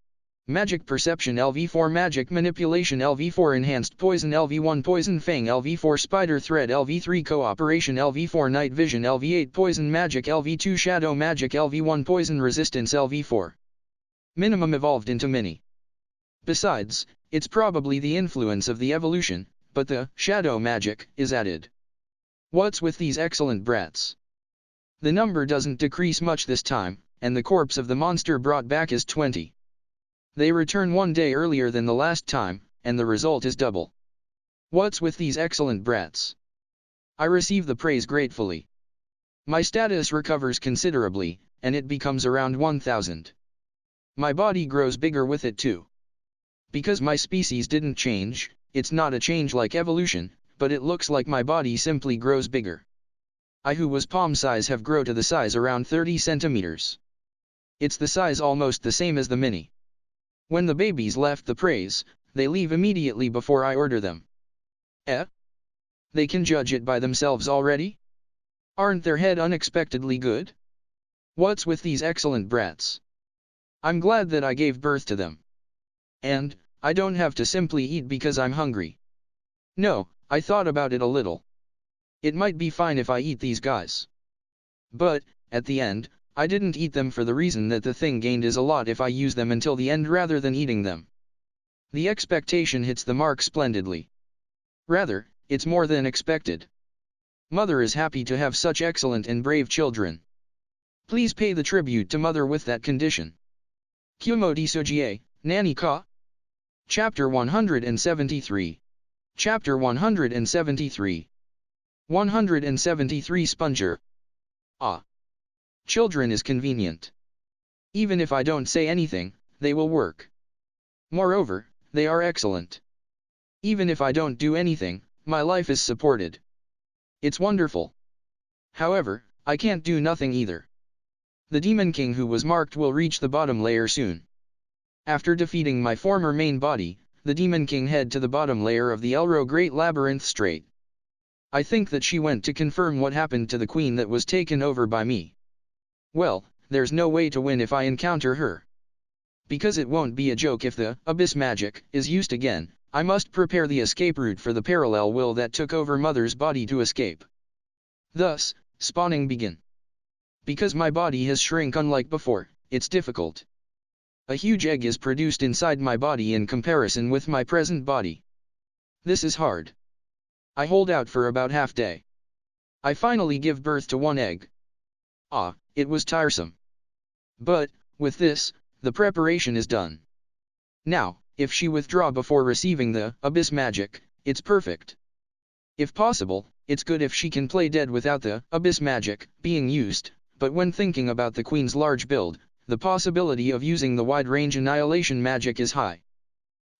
A: Magic Perception LV4 Magic Manipulation LV4 Enhanced Poison LV1 Poison Fang LV4 Spider Thread LV3 Cooperation LV4 Night Vision LV8 Poison Magic LV2 Shadow Magic LV1 Poison Resistance LV4 Minimum evolved into Mini. Besides, it's probably the influence of the evolution, but the shadow magic is added. What's with these excellent brats? The number doesn't decrease much this time, and the corpse of the monster brought back is 20. They return 1 day earlier than the last time, and the result is double. What's with these excellent brats? I receive the praise gratefully. My status recovers considerably, and it becomes around 1000. My body grows bigger with it too. Because my species didn't change, it's not a change like evolution, but it looks like my body simply grows bigger. I who was palm size have grown to the size around 30 centimeters. It's the size almost the same as the mini. When the babies left the praise, they leave immediately before I order them. They can judge it by themselves already? Aren't their head unexpectedly good? What's with these excellent brats? I'm glad that I gave birth to them. And, I don't have to simply eat because I'm hungry. No, I thought about it a little. It might be fine if I eat these guys. But, at the end, I didn't eat them for the reason that the thing gained is a lot if I use them until the end rather than eating them. The expectation hits the mark splendidly. Rather, it's more than expected. Mother is happy to have such excellent and brave children. Please pay the tribute to Mother with that condition. Kumo Desu, Nani ka? Chapter 173. Chapter 173. 173 Sponger. Children is convenient. Even if I don't say anything, they will work. Moreover, they are excellent. Even if I don't do anything, my life is supported. It's wonderful. However, I can't do nothing either. The Demon King who was marked will reach the bottom layer soon. After defeating my former main body, the Demon King head to the bottom layer of the Elro Great Labyrinth straight. I think that she went to confirm what happened to the queen that was taken over by me. Well, there's no way to win if I encounter her. Because it won't be a joke if the abyss magic is used again, I must prepare the escape route for the parallel will that took over Mother's body to escape. Thus, spawning begin. Because my body has shrunk unlike before, it's difficult. A huge egg is produced inside my body in comparison with my present body. This is hard. I hold out for about half day. I finally give birth to one egg. It was tiresome. But, with this, the preparation is done. Now, if she withdraw before receiving the abyss magic, it's perfect. If possible, it's good if she can play dead without the abyss magic being used, but when thinking about the queen's large build, the possibility of using the wide-range annihilation magic is high.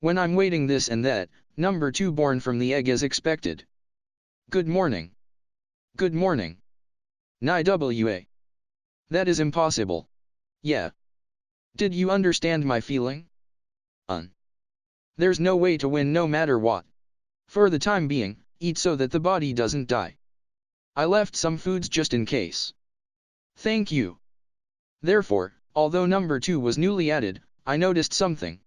A: When I'm waiting this and that, number 2 born from the egg is expected. Good morning. Good morning. Ni wa. That is impossible. Yeah. Did you understand my feeling? There's no way to win no matter what. For the time being, eat so that the body doesn't die. I left some foods just in case. Thank you. Therefore, although number 2 was newly added, I noticed something.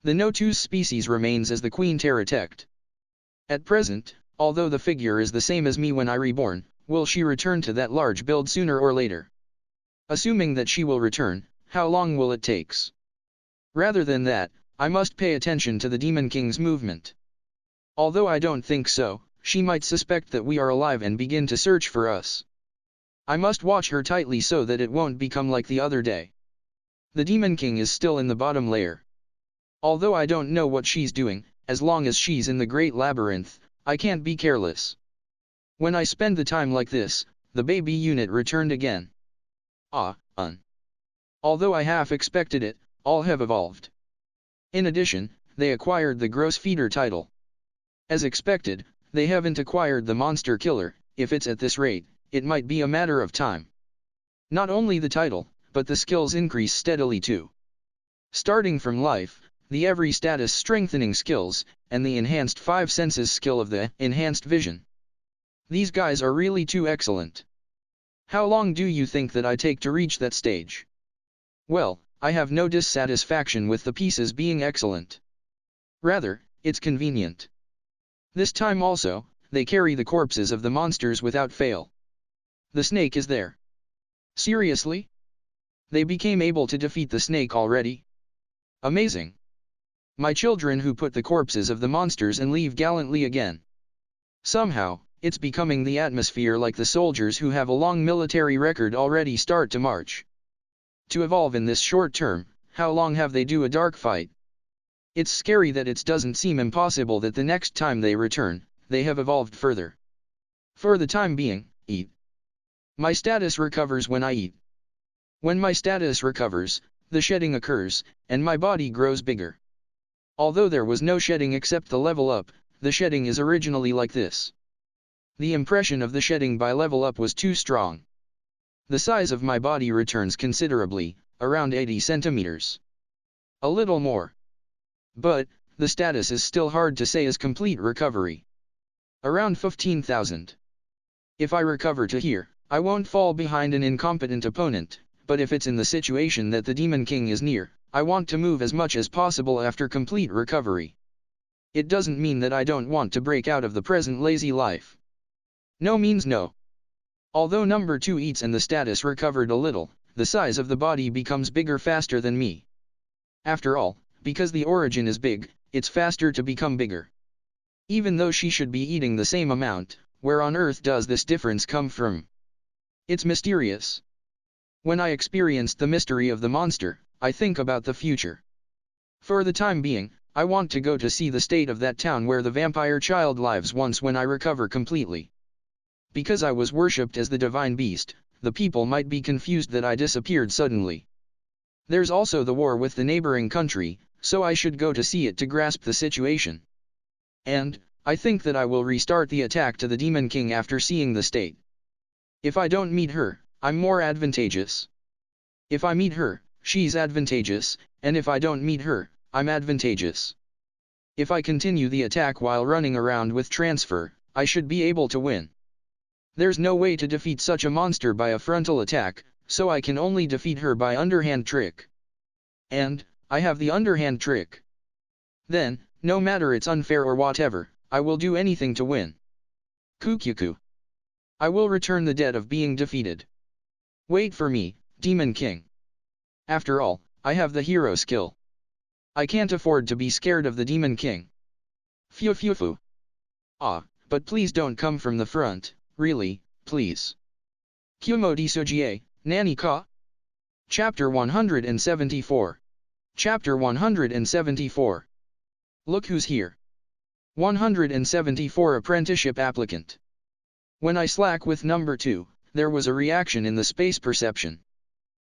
A: The No 2 species remains as the Queen Terratect. At present, although the figure is the same as me when I reborn, will she return to that large build sooner or later? Assuming that she will return, how long will it takes? Rather than that, I must pay attention to the Demon King's movement. Although I don't think so, she might suspect that we are alive and begin to search for us. I must watch her tightly so that it won't become like the other day. The Demon King is still in the bottom layer. Although I don't know what she's doing, as long as she's in the Great Labyrinth, I can't be careless. When I spend the time like this, the baby unit returned again. Although I half expected it, all have evolved. In addition, they acquired the Gross Feeder title. As expected, they haven't acquired the Monster Killer. If it's at this rate, it might be a matter of time. Not only the title, but the skills increase steadily too. Starting from life, the every status strengthening skills, and the enhanced 5 senses skill of the enhanced vision. These guys are really too excellent. How long do you think that I take to reach that stage? Well, I have no dissatisfaction with the pieces being excellent. Rather, it's convenient. This time also, they carry the corpses of the monsters without fail. The snake is there. Seriously? They became able to defeat the snake already? Amazing. My children who put the corpses of the monsters and leave gallantly again. Somehow, it's becoming the atmosphere like the soldiers who have a long military record already start to march. To evolve in this short term, how long have they do a dark fight? It's scary that it doesn't seem impossible that the next time they return, they have evolved further. For the time being, eat. My status recovers when I eat. When my status recovers, the shedding occurs, and my body grows bigger. Although there was no shedding except the level up, the shedding is originally like this. The impression of the shedding by level up was too strong. The size of my body returns considerably, around 80 centimeters. A little more. But, the status is still hard to say as complete recovery. Around 15,000. If I recover to here, I won't fall behind an incompetent opponent, but if it's in the situation that the Demon King is near, I want to move as much as possible after complete recovery. It doesn't mean that I don't want to break out of the present lazy life. No means no. Although number 2 eats and the status recovered a little, the size of the body becomes bigger faster than me. After all, because the origin is big, it's faster to become bigger. Even though she should be eating the same amount, where on earth does this difference come from? It's mysterious. When I experienced the mystery of the monster, I think about the future. For the time being, I want to go to see the state of that town where the vampire child lives once when I recover completely. Because I was worshipped as the divine beast, the people might be confused that I disappeared suddenly. There's also the war with the neighboring country, so I should go to see it to grasp the situation. And, I think that I will restart the attack to the Demon King after seeing the state. If I don't meet her, I'm more advantageous. If I meet her, she's advantageous, and if I don't meet her, I'm advantageous. If I continue the attack while running around with transfer, I should be able to win. There's no way to defeat such a monster by a frontal attack, so I can only defeat her by underhand trick. And, I have the underhand trick. Then, no matter it's unfair or whatever, I will do anything to win. Kukuku. I will return the debt of being defeated. Wait for me, Demon King. After all, I have the hero skill. I can't afford to be scared of the Demon King. Phew phew phew. But please don't come from the front, really, please. Kumo Desu, Nani ka? Chapter 174. Chapter 174. Look who's here. 174 Apprenticeship Applicant. When I slack with number 2, there was a reaction in the space perception.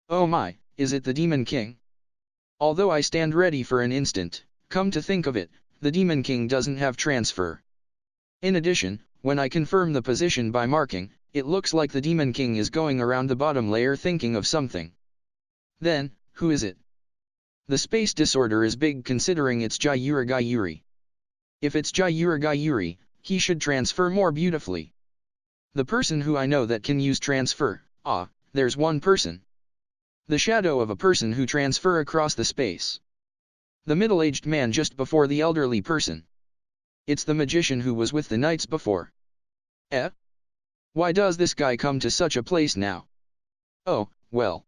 A: Oh my, is it the Demon King? Although I stand ready for an instant, come to think of it, the Demon King doesn't have transfer. In addition, when I confirm the position by marking, it looks like the Demon King is going around the bottom layer thinking of something. Then, who is it, The space disorder is big considering it's Gyurigayuri. If it's Gyurigayuri, he should transfer more beautifully. The person who I know that can use transfer, there's one person. The shadow of a person who transfer across the space. The middle-aged man just before the elderly person. It's the magician who was with the knights before. Why does this guy come to such a place now? Oh, well.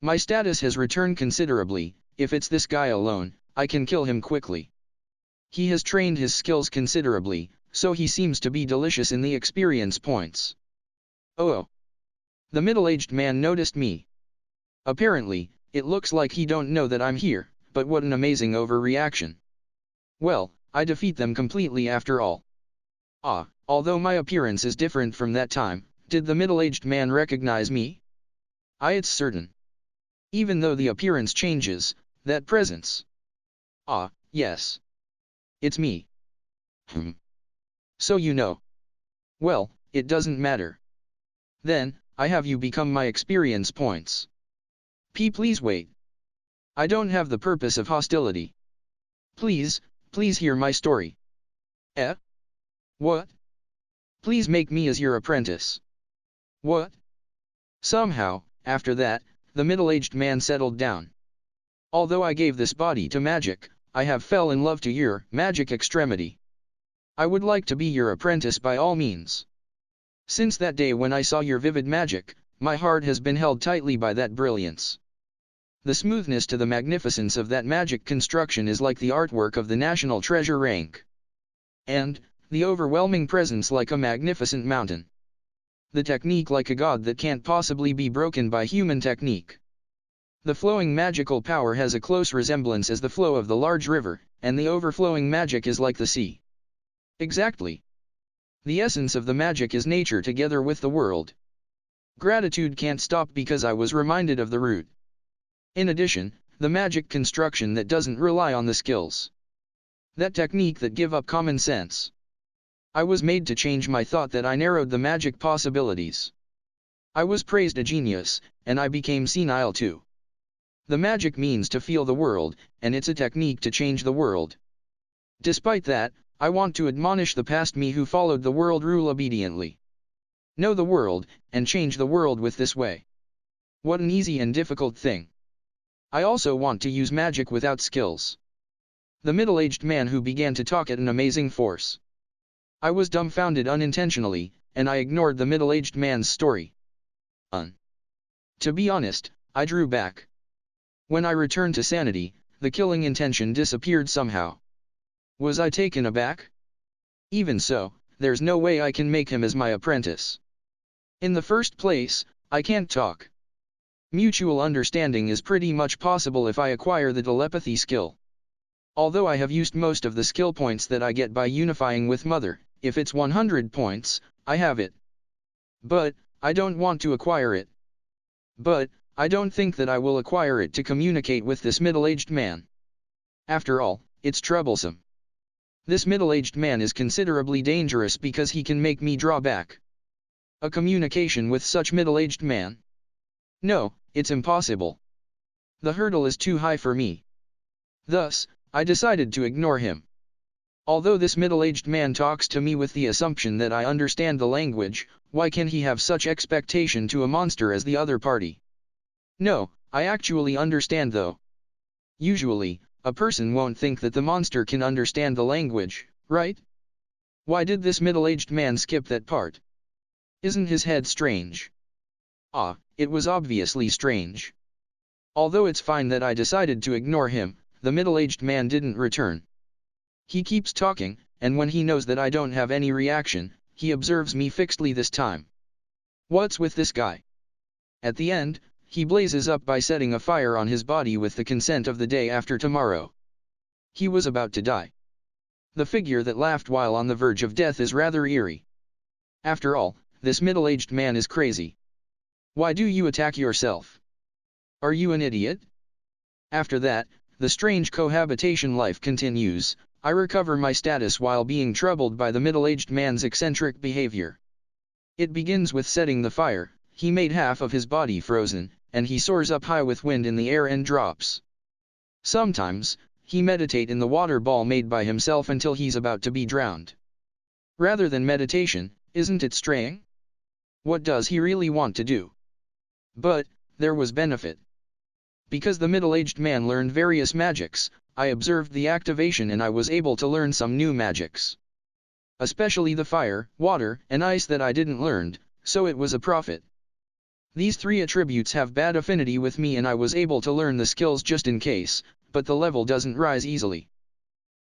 A: My status has returned considerably. If it's this guy alone, I can kill him quickly. He has trained his skills considerably, so he seems to be delicious in the experience points. Oh. The middle-aged man noticed me. Apparently, it looks like he don't know that I'm here, but what an amazing overreaction. Well, I defeat them completely after all. Although my appearance is different from that time, did the middle-aged man recognize me? It's certain. Even though the appearance changes, that presence. Yes. It's me. So you know. Well, it doesn't matter. Then, I have you become my experience points. Please wait. I don't have the purpose of hostility. Please hear my story. What? Please make me as your apprentice. What? Somehow, after that, the middle-aged man settled down. Although I gave this body to magic, I have fell in love to your magic extremity. I would like to be your apprentice by all means. Since that day when I saw your vivid magic, my heart has been held tightly by that brilliance. The smoothness to the magnificence of that magic construction is like the artwork of the national treasure rank. And, the overwhelming presence like a magnificent mountain. The technique like a god that can't possibly be broken by human technique. The flowing magical power has a close resemblance as the flow of the large river, and the overflowing magic is like the sea. Exactly. The essence of the magic is nature together with the world. Gratitude can't stop because I was reminded of the root. In addition, the magic construction that doesn't rely on the skills. That technique that give up common sense. I was made to change my thought that I narrowed the magic possibilities. I was praised a genius, and I became senile too. The magic means to feel the world, and it's a technique to change the world. Despite that, I want to admonish the past me who followed the world rule obediently. Know the world, and change the world with this way. What an easy and difficult thing. I also want to use magic without skills. The middle-aged man who began to talk at an amazing force. I was dumbfounded unintentionally, and I ignored the middle-aged man's story. To be honest, I drew back. When I returned to sanity, the killing intention disappeared somehow. Was I taken aback? Even so, there's no way I can make him as my apprentice. In the first place, I can't talk. Mutual understanding is pretty much possible if I acquire the telepathy skill. Although I have used most of the skill points that I get by unifying with Mother, if it's 100 points, I have it. But, I don't want to acquire it. But, I don't think that I will acquire it to communicate with this middle-aged man. After all, it's troublesome. This middle-aged man is considerably dangerous because he can make me draw back. A communication with such middle-aged man? No, it's impossible. The hurdle is too high for me. Thus, I decided to ignore him. Although this middle-aged man talks to me with the assumption that I understand the language, why can he have such expectation to a monster as the other party? No, I actually understand though. Usually, a person won't think that the monster can understand the language, right? Why did this middle-aged man skip that part? Isn't his head strange? It was obviously strange. Although it's fine that I decided to ignore him, the middle-aged man didn't return. He keeps talking, and when he knows that I don't have any reaction, he observes me fixedly this time. What's with this guy? At the end, he blazes up by setting a fire on his body with the consent of the day after tomorrow. He was about to die. The figure that laughed while on the verge of death is rather eerie. After all, this middle-aged man is crazy. Why do you attack yourself? Are you an idiot? After that, the strange cohabitation life continues. I recover my status while being troubled by the middle-aged man's eccentric behavior. It begins with setting the fire. He made half of his body frozen, and he soars up high with wind in the air and drops. Sometimes, he meditate in the water ball made by himself until he's about to be drowned. Rather than meditation, isn't it straying? What does he really want to do? But, there was benefit. Because the middle-aged man learned various magics, I observed the activation and I was able to learn some new magics. Especially the fire, water, and ice that I didn't learn, so it was a profit. These three attributes have bad affinity with me and I was able to learn the skills just in case, but the level doesn't rise easily.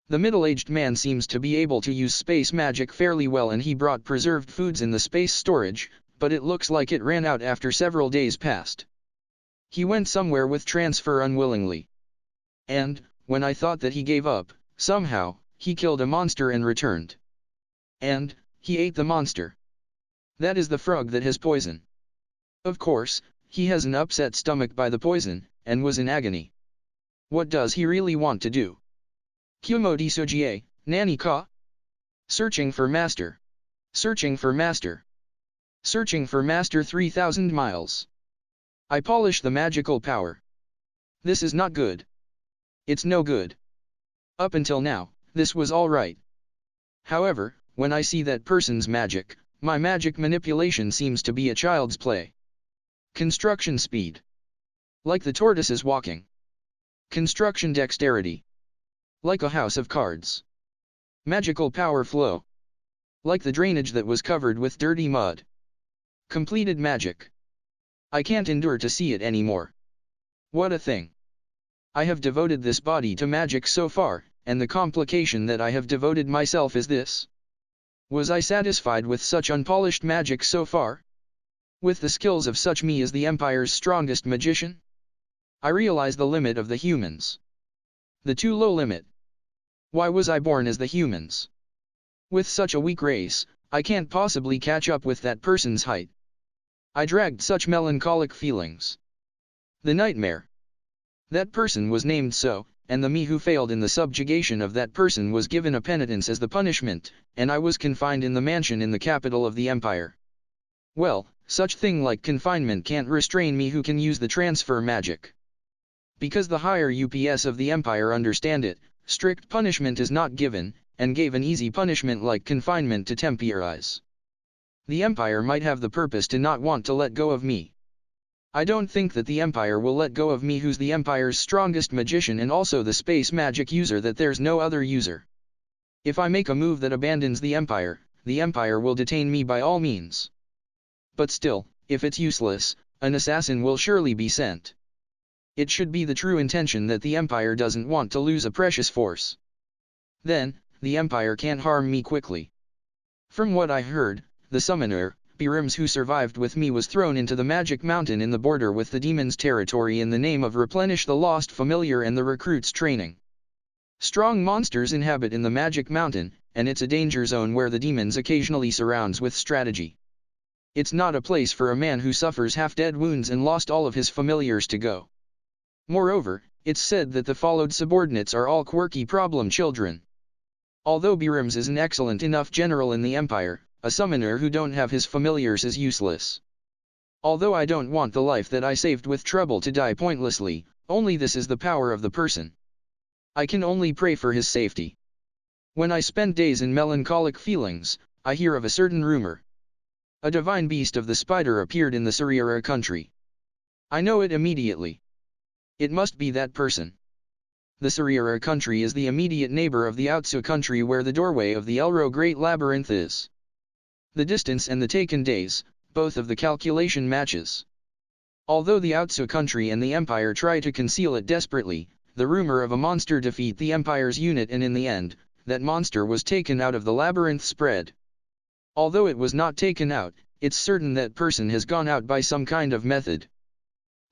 A: The middle-aged man seems to be able to use space magic fairly well and he brought preserved foods in the space storage, but it looks like it ran out after several days passed. He went somewhere with transfer unwillingly. And, when I thought that he gave up, somehow, he killed a monster and returned. And, he ate the monster. That is the frog that has poison. Of course, he has an upset stomach by the poison, and was in agony. What does he really want to do? Kumo Desu, Nani ka? Searching for master. Searching for master. Searching for master 3,000 miles. I polish the magical power. This is not good. It's no good. Up until now, this was alright. However, when I see that person's magic, my magic manipulation seems to be a child's play. Construction speed. Like the tortoise is walking. Construction dexterity. Like a house of cards. Magical power flow. Like the drainage that was covered with dirty mud. Completed magic. I can't endure to see it anymore. What a thing. I have devoted this body to magic so far, and the complication that I have devoted myself is this. Was I satisfied with such unpolished magic so far? With the skills of such me as the Empire's strongest magician? I realize the limit of the humans. The too low limit. Why was I born as the humans? With such a weak race, I can't possibly catch up with that person's height. I dragged such melancholic feelings. The nightmare. That person was named so, and the me who failed in the subjugation of that person was given a penitence as the punishment, and I was confined in the mansion in the capital of the Empire. Well, such thing like confinement can't restrain me who can use the transfer magic. Because the higher UPS of the Empire understand it, strict punishment is not given, and gave an easy punishment like confinement to temporize. The Empire might have the purpose to not want to let go of me. I don't think that the Empire will let go of me who's the Empire's strongest magician and also the space magic user that there's no other user. If I make a move that abandons the Empire will detain me by all means. But still, if it's useless, an assassin will surely be sent. It should be the true intention that the Empire doesn't want to lose a precious force. Then, the Empire can't harm me quickly. From what I heard, the summoner, Birims who survived with me was thrown into the magic mountain in the border with the demon's territory in the name of replenish the lost familiar and the recruits training. Strong monsters inhabit in the magic mountain, and it's a danger zone where the demons occasionally surrounds with strategy. It's not a place for a man who suffers half-dead wounds and lost all of his familiars to go. Moreover, it's said that the followed subordinates are all quirky problem children. Although Birims is an excellent enough general in the Empire, a summoner who don't have his familiars is useless. Although I don't want the life that I saved with trouble to die pointlessly, only this is the power of the person. I can only pray for his safety. When I spend days in melancholic feelings, I hear of a certain rumor. A divine beast of the spider appeared in the Surira country. I know it immediately. It must be that person. The Surira country is the immediate neighbor of the Outsu country where the doorway of the Elro Great Labyrinth is. The distance and the taken days, both of the calculation matches. Although the Outsu country and the Empire try to conceal it desperately, the rumor of a monster defeat the Empire's unit and in the end, that monster was taken out of the labyrinth spread. Although it was not taken out, it's certain that person has gone out by some kind of method.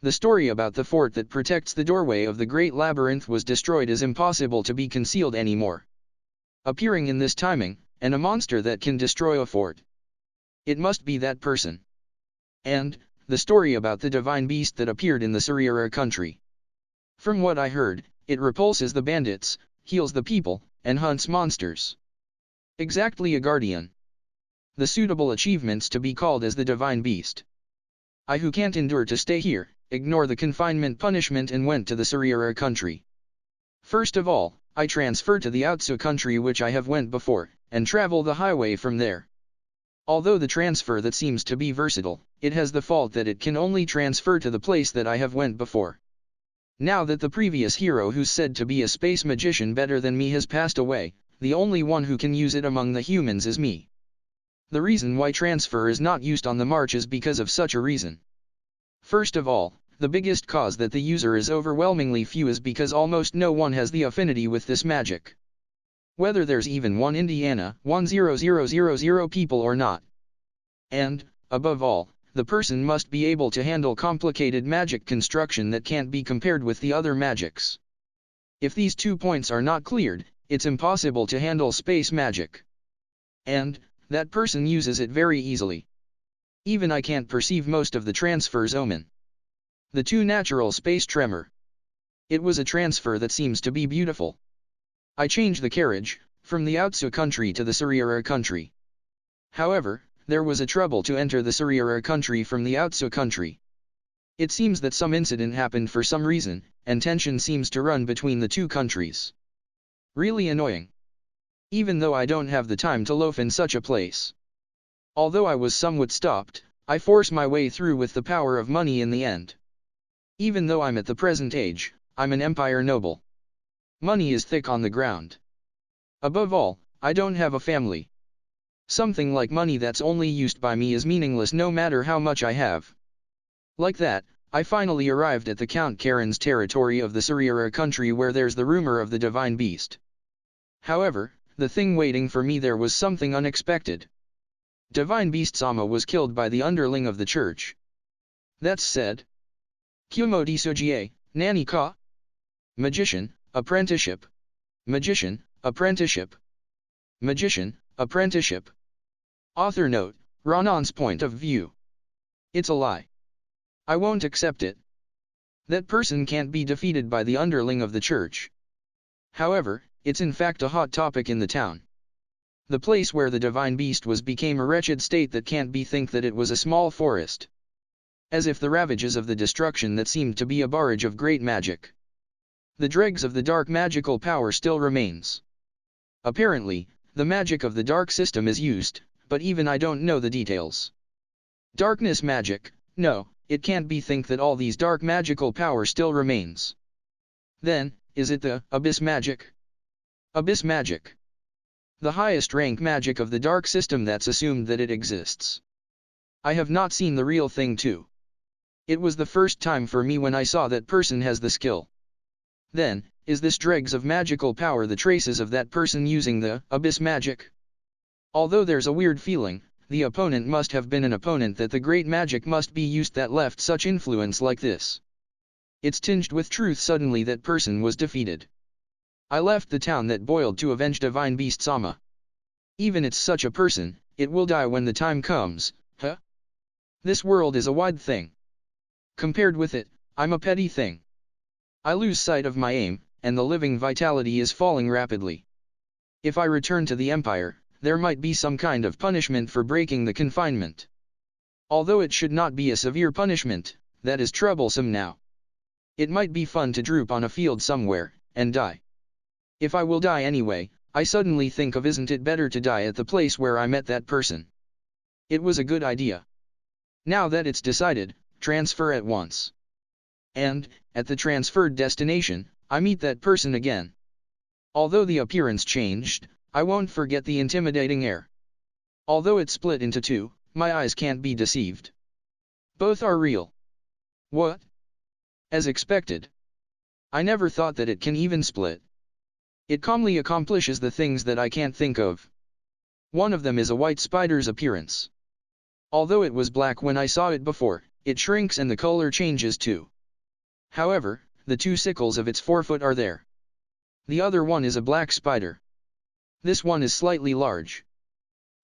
A: The story about the fort that protects the doorway of the Great Labyrinth was destroyed is impossible to be concealed anymore. Appearing in this timing, and a monster that can destroy a fort. It must be that person. And, the story about the divine beast that appeared in the Surira country. From what I heard, it repulses the bandits, heals the people, and hunts monsters. Exactly a guardian. The suitable achievements to be called as the divine beast. I who can't endure to stay here, ignore the confinement punishment and went to the Surira country. First of all, I transfer to the Outsu country which I have went before, and travel the highway from there. Although the transfer that seems to be versatile, it has the fault that it can only transfer to the place that I have went before. Now that the previous hero who's said to be a space magician better than me has passed away, the only one who can use it among the humans is me. The reason why transfer is not used on the march is because of such a reason. First of all, the biggest cause that the user is overwhelmingly few is because almost no one has the affinity with this magic. Whether there's even one Indiana 100,000 people or not. And, above all, the person must be able to handle complicated magic construction that can't be compared with the other magics. If these 2 points are not cleared, it's impossible to handle space magic. And, that person uses it very easily. Even I can't perceive most of the transfer's omen. The 2 natural space tremor. It was a transfer that seems to be beautiful. I changed the carriage, from the Outsu country to the Suriyara country. However, there was a trouble to enter the Suriyara country from the Outsu country. It seems that some incident happened for some reason, and tension seems to run between the 2 countries. Really annoying. Even though I don't have the time to loaf in such a place. Although I was somewhat stopped, I force my way through with the power of money in the end. Even though I'm at the present age, I'm an empire noble. Money is thick on the ground. Above all, I don't have a family. Something like money that's only used by me is meaningless no matter how much I have. Like that, I finally arrived at the Count Karen's territory of the Suriyara country where there's the rumor of the divine beast. However, the thing waiting for me there was something unexpected. Divine Beast Sama was killed by the underling of the church. That's said. Kumo Desu, Nani ka? Magician, apprenticeship. Magician, apprenticeship. Magician, apprenticeship. Author note, Ranan's point of view. It's a lie. I won't accept it. That person can't be defeated by the underling of the church. However, it's in fact a hot topic in the town. The place where the divine beast was became a wretched state that can't be think that it was a small forest. As if the ravages of the destruction that seemed to be a barrage of great magic. The dregs of the dark magical power still remains. Apparently, the magic of the dark system is used, but even I don't know the details. Darkness magic, no, it can't be think that all these dark magical power still remains. Then, is it the abyss magic? Abyss magic. The highest rank magic of the dark system that's assumed that it exists. I have not seen the real thing too. It was the first time for me when I saw that person has the skill. Then, is this dregs of magical power the traces of that person using the abyss magic? Although there's a weird feeling, the opponent must have been an opponent that the great magic must be used that left such influence like this. It's tinged with truth suddenly that person was defeated. I left the town that boiled to avenge divine beast Sama. Even it's such a person, it will die when the time comes, huh? This world is a wide thing. Compared with it, I'm a petty thing. I lose sight of my aim, and the living vitality is falling rapidly. If I return to the Empire, there might be some kind of punishment for breaking the confinement. Although it should not be a severe punishment, that is troublesome now. It might be fun to droop on a field somewhere, and die. If I will die anyway, I suddenly think of isn't it better to die at the place where I met that person. It was a good idea. Now that it's decided, transfer at once. And, at the transferred destination, I meet that person again. Although the appearance changed, I won't forget the intimidating air. Although it's split into 2, my eyes can't be deceived. Both are real. What? As expected. I never thought that it can even split. It calmly accomplishes the things that I can't think of. One of them is a white spider's appearance. Although it was black when I saw it before, it shrinks and the color changes too. However, the 2 sickles of its forefoot are there. The other one is a black spider. This one is slightly large.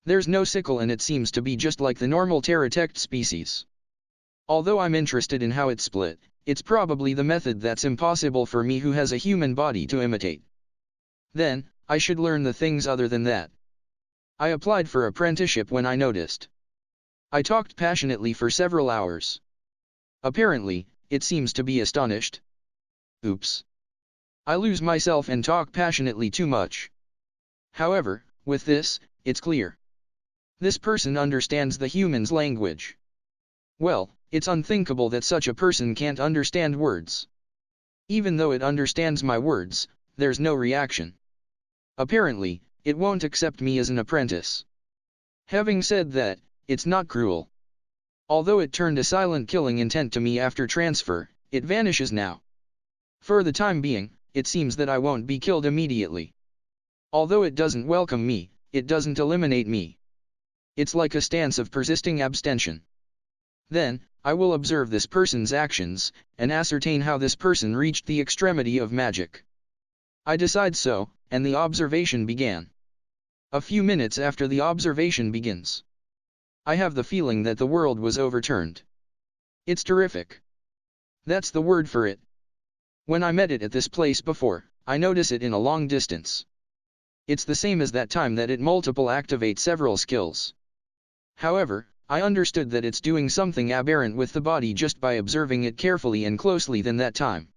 A: There's no sickle and it seems to be just like the normal pterodactyl species. Although I'm interested in how it split, it's probably the method that's impossible for me who has a human body to imitate. Then, I should learn the things other than that. I applied for apprenticeship when I noticed. I talked passionately for several hours. Apparently, it seems to be astonished. Oops. I lose myself and talk passionately too much. However, with this, it's clear. This person understands the human's language. Well, it's unthinkable that such a person can't understand words. Even though it understands my words, there's no reaction. Apparently, it won't accept me as an apprentice. Having said that, it's not cruel. Although it turned a silent killing intent to me after transfer, it vanishes now. For the time being, it seems that I won't be killed immediately. Although it doesn't welcome me, it doesn't eliminate me. It's like a stance of persisting abstention. Then, I will observe this person's actions, and ascertain how this person reached the extremity of magic. I decide so, and the observation began. A few minutes after the observation begins, I have the feeling that the world was overturned. It's terrific. That's the word for it. When I met it at this place before, I notice it in a long distance. It's the same as that time that it multiple activate several skills. However, I understood that it's doing something aberrant with the body just by observing it carefully and closely than that time.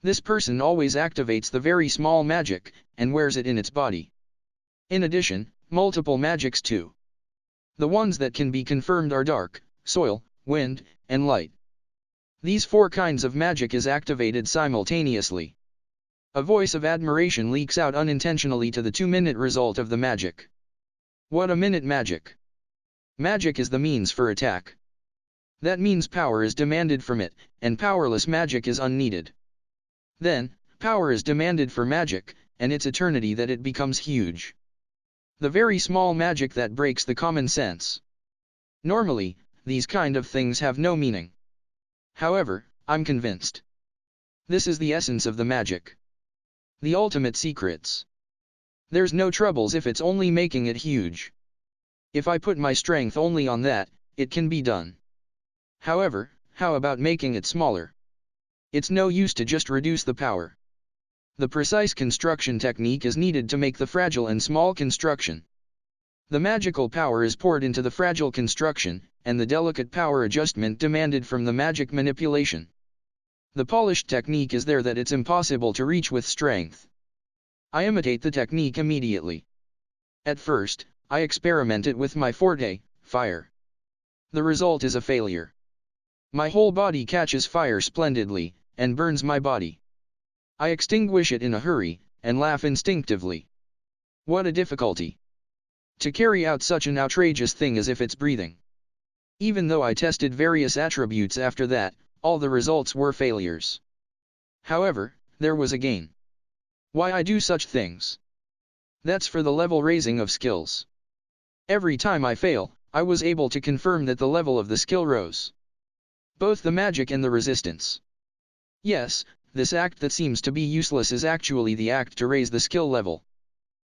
A: This person always activates the very small magic, and wears it in its body. In addition, multiple magics too. The ones that can be confirmed are dark, soil, wind, and light. These 4 kinds of magic is activated simultaneously. A voice of admiration leaks out unintentionally to the 2-minute result of the magic. What a minute magic! Magic is the means for attack. That means power is demanded from it, and powerless magic is unneeded. Then, power is demanded for magic, and it's eternity that it becomes huge. The very small magic that breaks the common sense. Normally, these kind of things have no meaning. However, I'm convinced. This is the essence of the magic. The ultimate secrets. There's no troubles if it's only making it huge. If I put my strength only on that, it can be done. However, how about making it smaller? It's no use to just reduce the power. The precise construction technique is needed to make the fragile and small construction. The magical power is poured into the fragile construction, and the delicate power adjustment demanded from the magic manipulation. The polished technique is there that it's impossible to reach with strength. I imitate the technique immediately. At first, I experiment it with my forte, fire. The result is a failure. My whole body catches fire splendidly, and burns my body. I extinguish it in a hurry, and laugh instinctively. What a difficulty! To carry out such an outrageous thing as if it's breathing. Even though I tested various attributes after that, all the results were failures. However, there was a gain. Why I do such things? That's for the level raising of skills. Every time I fail, I was able to confirm that the level of the skill rose. Both the magic and the resistance. Yes, this act that seems to be useless is actually the act to raise the skill level.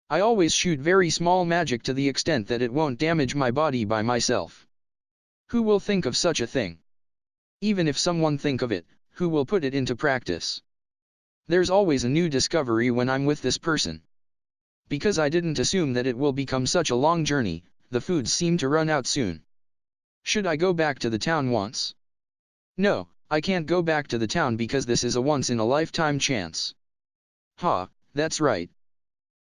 A: I always shoot very small magic to the extent that it won't damage my body by myself. Who will think of such a thing? Even if someone think of it, who will put it into practice? There's always a new discovery when I'm with this person. Because I didn't assume that it will become such a long journey, the foods seem to run out soon. Should I go back to the town once? No, I can't go back to the town because this is a once-in-a-lifetime chance. Ha, that's right.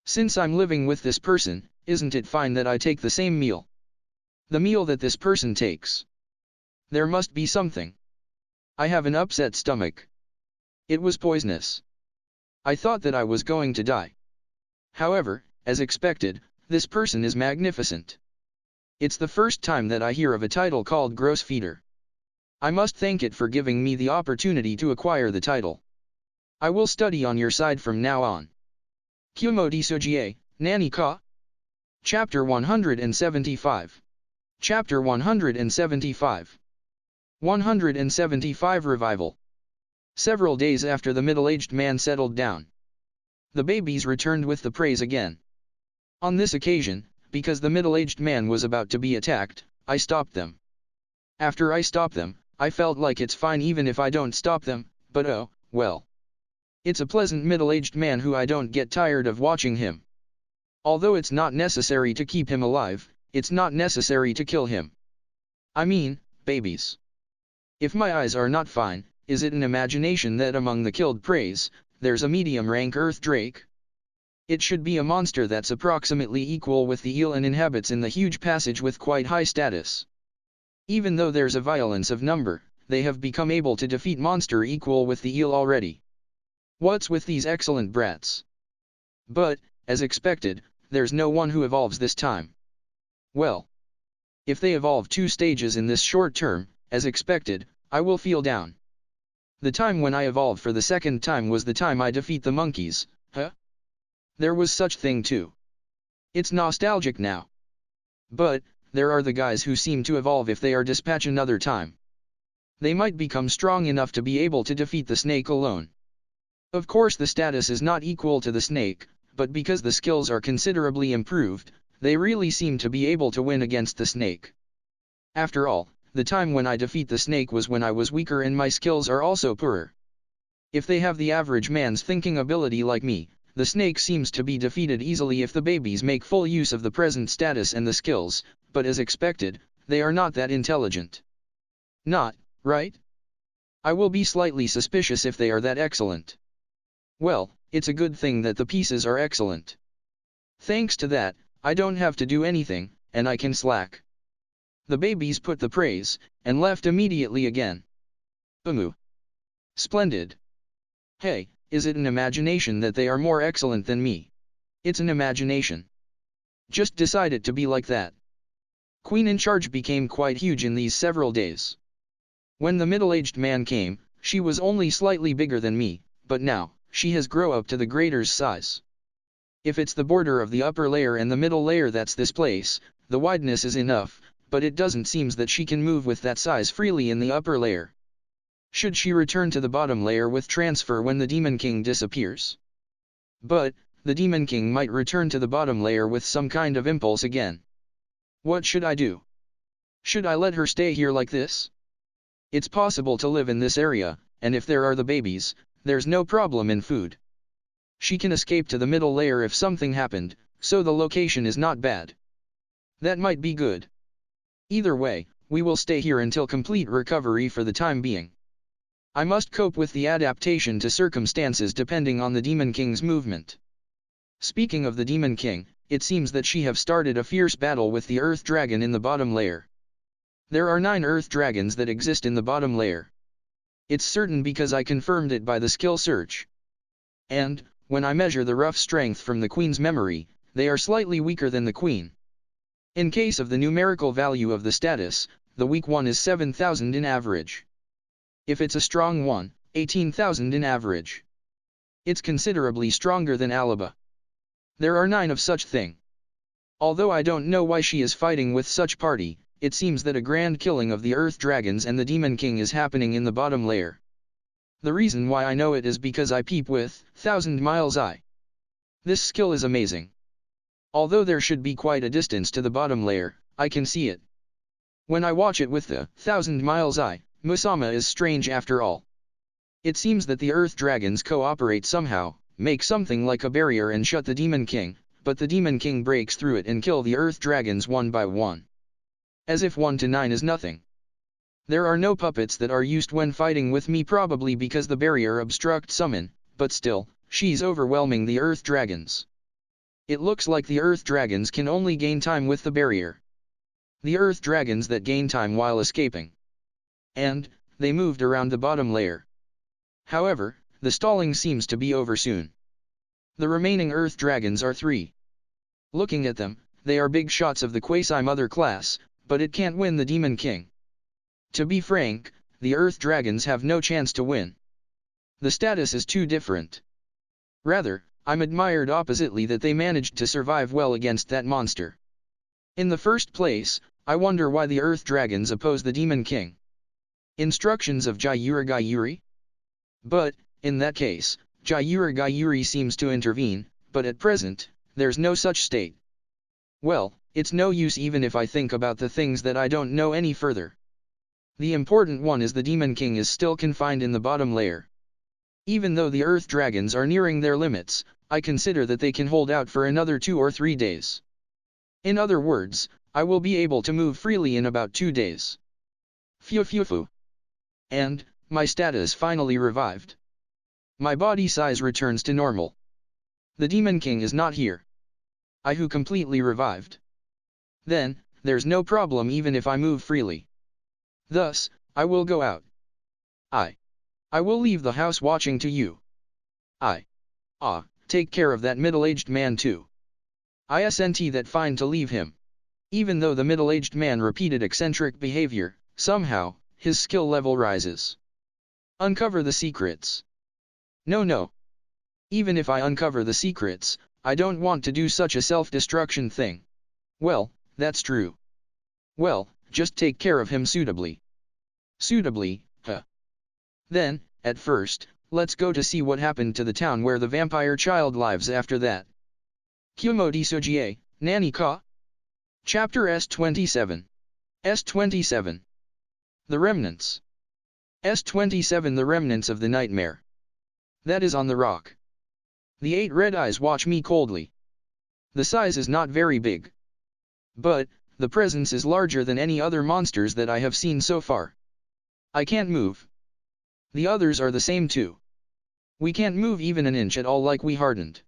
A: Since I'm living with this person, isn't it fine that I take the same meal? The meal that this person takes. There must be something. I have an upset stomach. It was poisonous. I thought that I was going to die. However, as expected, this person is magnificent. It's the first time that I hear of a title called Gross Feeder. I must thank it for giving me the opportunity to acquire the title. I will study on your side from now on. Kumo Desu, Nani ka? Chapter 175. Chapter 175. 175 Revival. Several days after the middle-aged man settled down, the babies returned with the praise again. On this occasion, because the middle-aged man was about to be attacked, I stopped them. After I stopped them, I felt like it's fine even if I don't stop them, but oh, well. It's a pleasant middle-aged man who I don't get tired of watching him. Although it's not necessary to keep him alive, it's not necessary to kill him. I mean, babies. If my eyes are not fine, is it an imagination that among the killed preys, there's a medium-rank Earth Drake. It should be a monster that's approximately equal with the eel and inhabits in the huge passage with quite high status. Even though there's a violence of number, they have become able to defeat monster equal with the eel already. What's with these excellent brats? But, as expected, there's no one who evolves this time. Well, if they evolve 2 stages in this short term, as expected, I will feel down. The time when I evolved for the second time was the time I defeat the monkeys, huh? There was such thing too. It's nostalgic now. But, there are the guys who seem to evolve if they are dispatched another time. They might become strong enough to be able to defeat the snake alone. Of course the status is not equal to the snake, but because the skills are considerably improved, they really seem to be able to win against the snake. After all, the time when I defeat the snake was when I was weaker and my skills are also poorer. If they have the average man's thinking ability like me, the snake seems to be defeated easily if the babies make full use of the present status and the skills, but as expected, they are not that intelligent. Not, right? I will be slightly suspicious if they are that excellent. Well, it's a good thing that the pieces are excellent. Thanks to that, I don't have to do anything, and I can slack. The babies put the praise, and left immediately again. Splendid. Hey, is it an imagination that they are more excellent than me? It's an imagination. Just decide it to be like that. Queen in charge became quite huge in these several days. When the middle-aged man came, she was only slightly bigger than me, but now, she has grown up to the greater's size. If it's the border of the upper layer and the middle layer that's this place, the wideness is enough, but it doesn't seem that she can move with that size freely in the upper layer. Should she return to the bottom layer with transfer when the Demon King disappears? But, the Demon King might return to the bottom layer with some kind of impulse again. What should I do? Should I let her stay here like this? It's possible to live in this area, and if there are the babies, there's no problem in food. She can escape to the middle layer if something happened, so the location is not bad. That might be good. Either way, we will stay here until complete recovery for the time being. I must cope with the adaptation to circumstances depending on the Demon King's movement. Speaking of the Demon King, it seems that she have started a fierce battle with the Earth Dragon in the bottom layer. There are 9 Earth Dragons that exist in the bottom layer. It's certain because I confirmed it by the skill search. And, when I measure the rough strength from the Queen's memory, they are slightly weaker than the Queen. In case of the numerical value of the status, the weak one is 7,000 in average. If it's a strong one, 18,000 in average. It's considerably stronger than Alaba. There are 9 of such thing. Although I don't know why she is fighting with such party, it seems that a grand killing of the Earth Dragons and the Demon King is happening in the bottom layer. The reason why I know it is because I peep with 1,000 miles eye. This skill is amazing. Although there should be quite a distance to the bottom layer, I can see it. When I watch it with the 1,000 miles eye, Musama is strange after all. It seems that the Earth Dragons cooperate somehow, make something like a barrier and shut the Demon King, but the Demon King breaks through it and kill the Earth Dragons one by one. As if 1 to 9 is nothing. There are no puppets that are used when fighting with me probably because the barrier obstructs summon, but still, she's overwhelming the Earth Dragons. It looks like the Earth Dragons can only gain time with the barrier. The Earth Dragons that gain time while escaping. And, they moved around the bottom layer. However, the stalling seems to be over soon. The remaining Earth Dragons are 3. Looking at them, they are big shots of the Quasi-Mother class, but it can't win the Demon King. To be frank, the Earth Dragons have no chance to win. The status is too different. Rather, I'm admired oppositely that they managed to survive well against that monster. In the first place, I wonder why the Earth Dragons oppose the Demon King. Instructions of Gyuri? But, in that case, Gyuri seems to intervene, but at present, there's no such state. Well, it's no use even if I think about the things that I don't know any further. The important one is the Demon King is still confined in the bottom layer. Even though the Earth Dragons are nearing their limits, I consider that they can hold out for another 2 or 3 days. In other words, I will be able to move freely in about 2 days. Phew. And, my status finally revived. My body size returns to normal. The Demon King is not here. I who completely revived. Then, there's no problem even if I move freely. Thus, I will go out. I will leave the house watching to you. Take care of that middle-aged man too. Isn't that fine to leave him? Even though the middle-aged man repeated eccentric behavior, somehow, his skill level rises. Uncover the secrets. No. Even if I uncover the secrets, I don't want to do such a self-destruction thing. Well, that's true. Well, just take care of him suitably. Suitably, huh? Then, at first, let's go to see what happened to the town where the vampire child lives after that. Kumo Desu, Nani ka? Chapter S27. S27. The Remnants. S27 The Remnants of the Nightmare. That is on the rock. The 8 red eyes watch me coldly. The size is not very big. But, the presence is larger than any other monsters that I have seen so far. I can't move. The others are the same too. We can't move even an inch at all like we hardened.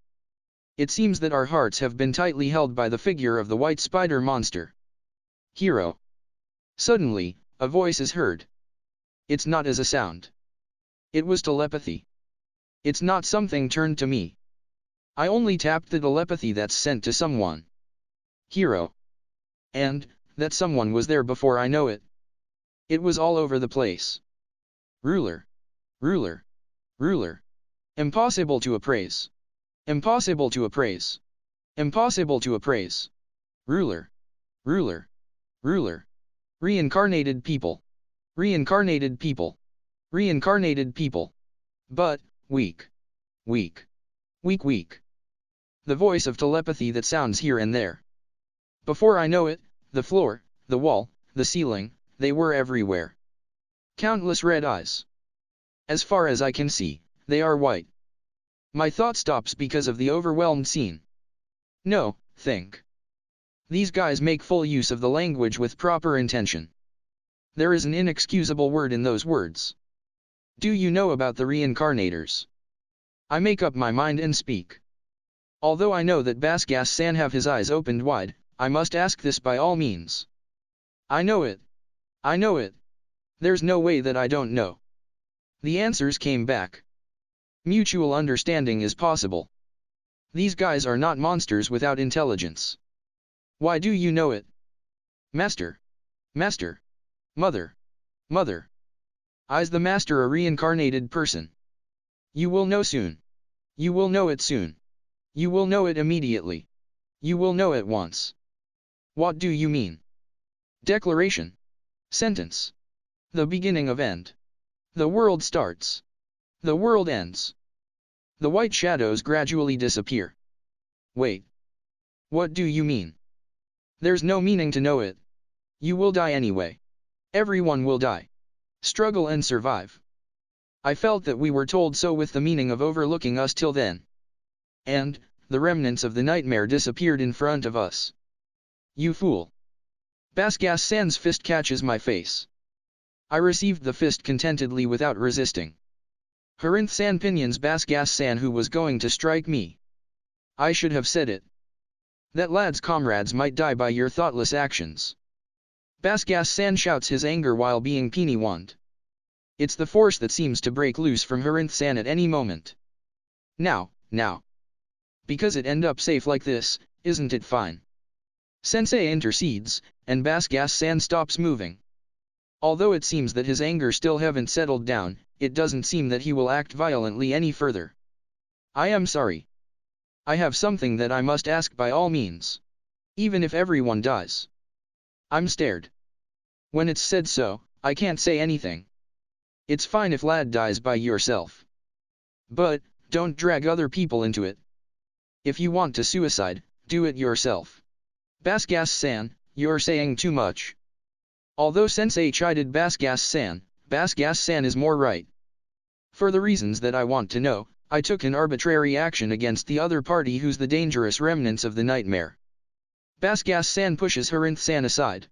A: It seems that our hearts have been tightly held by the figure of the white spider monster. Hero. Suddenly, a voice is heard. It's not as a sound. It was telepathy. It's not something turned to me. I only tapped the telepathy that's sent to someone. Hero. And, that someone was there before I know it. It was all over the place. Ruler. Impossible to appraise. Impossible to appraise. Impossible to appraise. Ruler. Reincarnated people. Reincarnated people. Reincarnated people. But, weak. The voice of telepathy that sounds here and there. Before I know it, the floor, the wall, the ceiling, they were everywhere. Countless red eyes. As far as I can see, they are white. My thought stops because of the overwhelmed scene. No, think. These guys make full use of the language with proper intention. There is an inexcusable word in those words. Do you know about the reincarnators? I make up my mind and speak. Although I know that Basgas-san have his eyes opened wide, I must ask this by all means. I know it. There's no way that I don't know. The answers came back. Mutual understanding is possible. These guys are not monsters without intelligence. Why do you know it? Master. Mother. Is the master a reincarnated person? You will know soon. You will know it soon. You will know it immediately. You will know it once. What do you mean? Declaration. Sentence. The beginning of end. The world starts. The world ends. The white shadows gradually disappear. Wait. What do you mean? There's no meaning to know it. You will die anyway. Everyone will die. Struggle and survive. I felt that we were told so with the meaning of overlooking us till then. And, the remnants of the nightmare disappeared in front of us. You fool. Basgas-san's fist catches my face. I received the fist contentedly without resisting. Harinth-san pinions Basgas-san who was going to strike me. I should have said it. That lad's comrades might die by your thoughtless actions. Basgas-san shouts his anger while being peeny-wand. It's the force that seems to break loose from Harinth-san at any moment. Now. Because it end up safe like this, isn't it fine? Sensei intercedes, and Basgas-san stops moving. Although it seems that his anger still haven't settled down, it doesn't seem that he will act violently any further. I am sorry. I have something that I must ask by all means. Even if everyone dies. I'm scared. When it's said so, I can't say anything. It's fine if lad dies by yourself. But, don't drag other people into it. If you want to suicide, do it yourself. Basgas-san, you're saying too much. Although Sensei chided Basgas-san is more right. For the reasons that I want to know, I took an arbitrary action against the other party who's the dangerous remnants of the nightmare. Basgas-san pushes Harinth-san aside.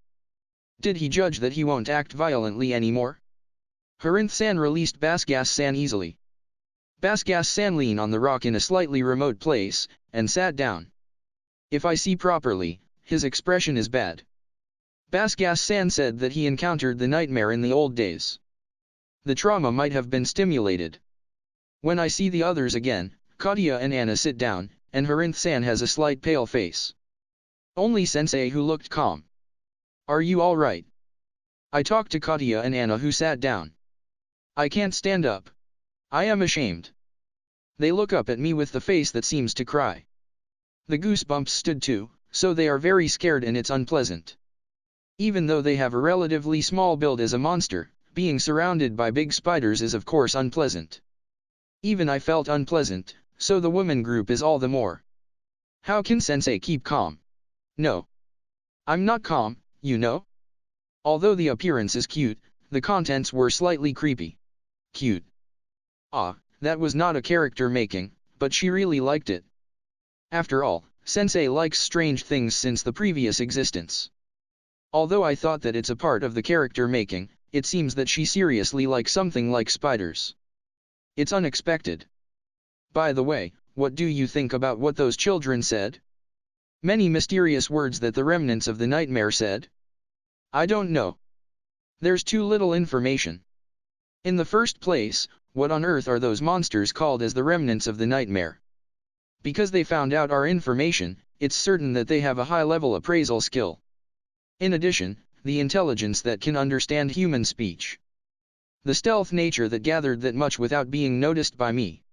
A: Did he judge that he won't act violently anymore? Harinth-san released Basgas-san easily. Basgas-san leaned on the rock in a slightly remote place, and sat down. If I see properly, his expression is bad. Basgas-san said that he encountered the nightmare in the old days. The trauma might have been stimulated. When I see the others again, Katya and Anna sit down, and Harinth-san has a slight pale face. Only Sensei who looked calm. Are you all right? I talked to Katya and Anna who sat down. I can't stand up. I am ashamed. They look up at me with the face that seems to cry. The goosebumps stood too, so they are very scared and it's unpleasant. Even though they have a relatively small build as a monster, being surrounded by big spiders is of course unpleasant. Even I felt unpleasant, so the woman group is all the more. How can Sensei keep calm? No. I'm not calm, you know? Although the appearance is cute, the contents were slightly creepy. Cute. Ah, that was not a character making, but she really liked it. After all, Sensei likes strange things since the previous existence. Although I thought that it's a part of the character making, it seems that she seriously likes something like spiders. It's unexpected. By the way, what do you think about what those children said? Many mysterious words that the remnants of the nightmare said? I don't know. There's too little information. In the first place, what on earth are those monsters called as the remnants of the nightmare? Because they found out our information, it's certain that they have a high-level appraisal skill. In addition, the intelligence that can understand human speech. The stealth nature that gathered that much without being noticed by me.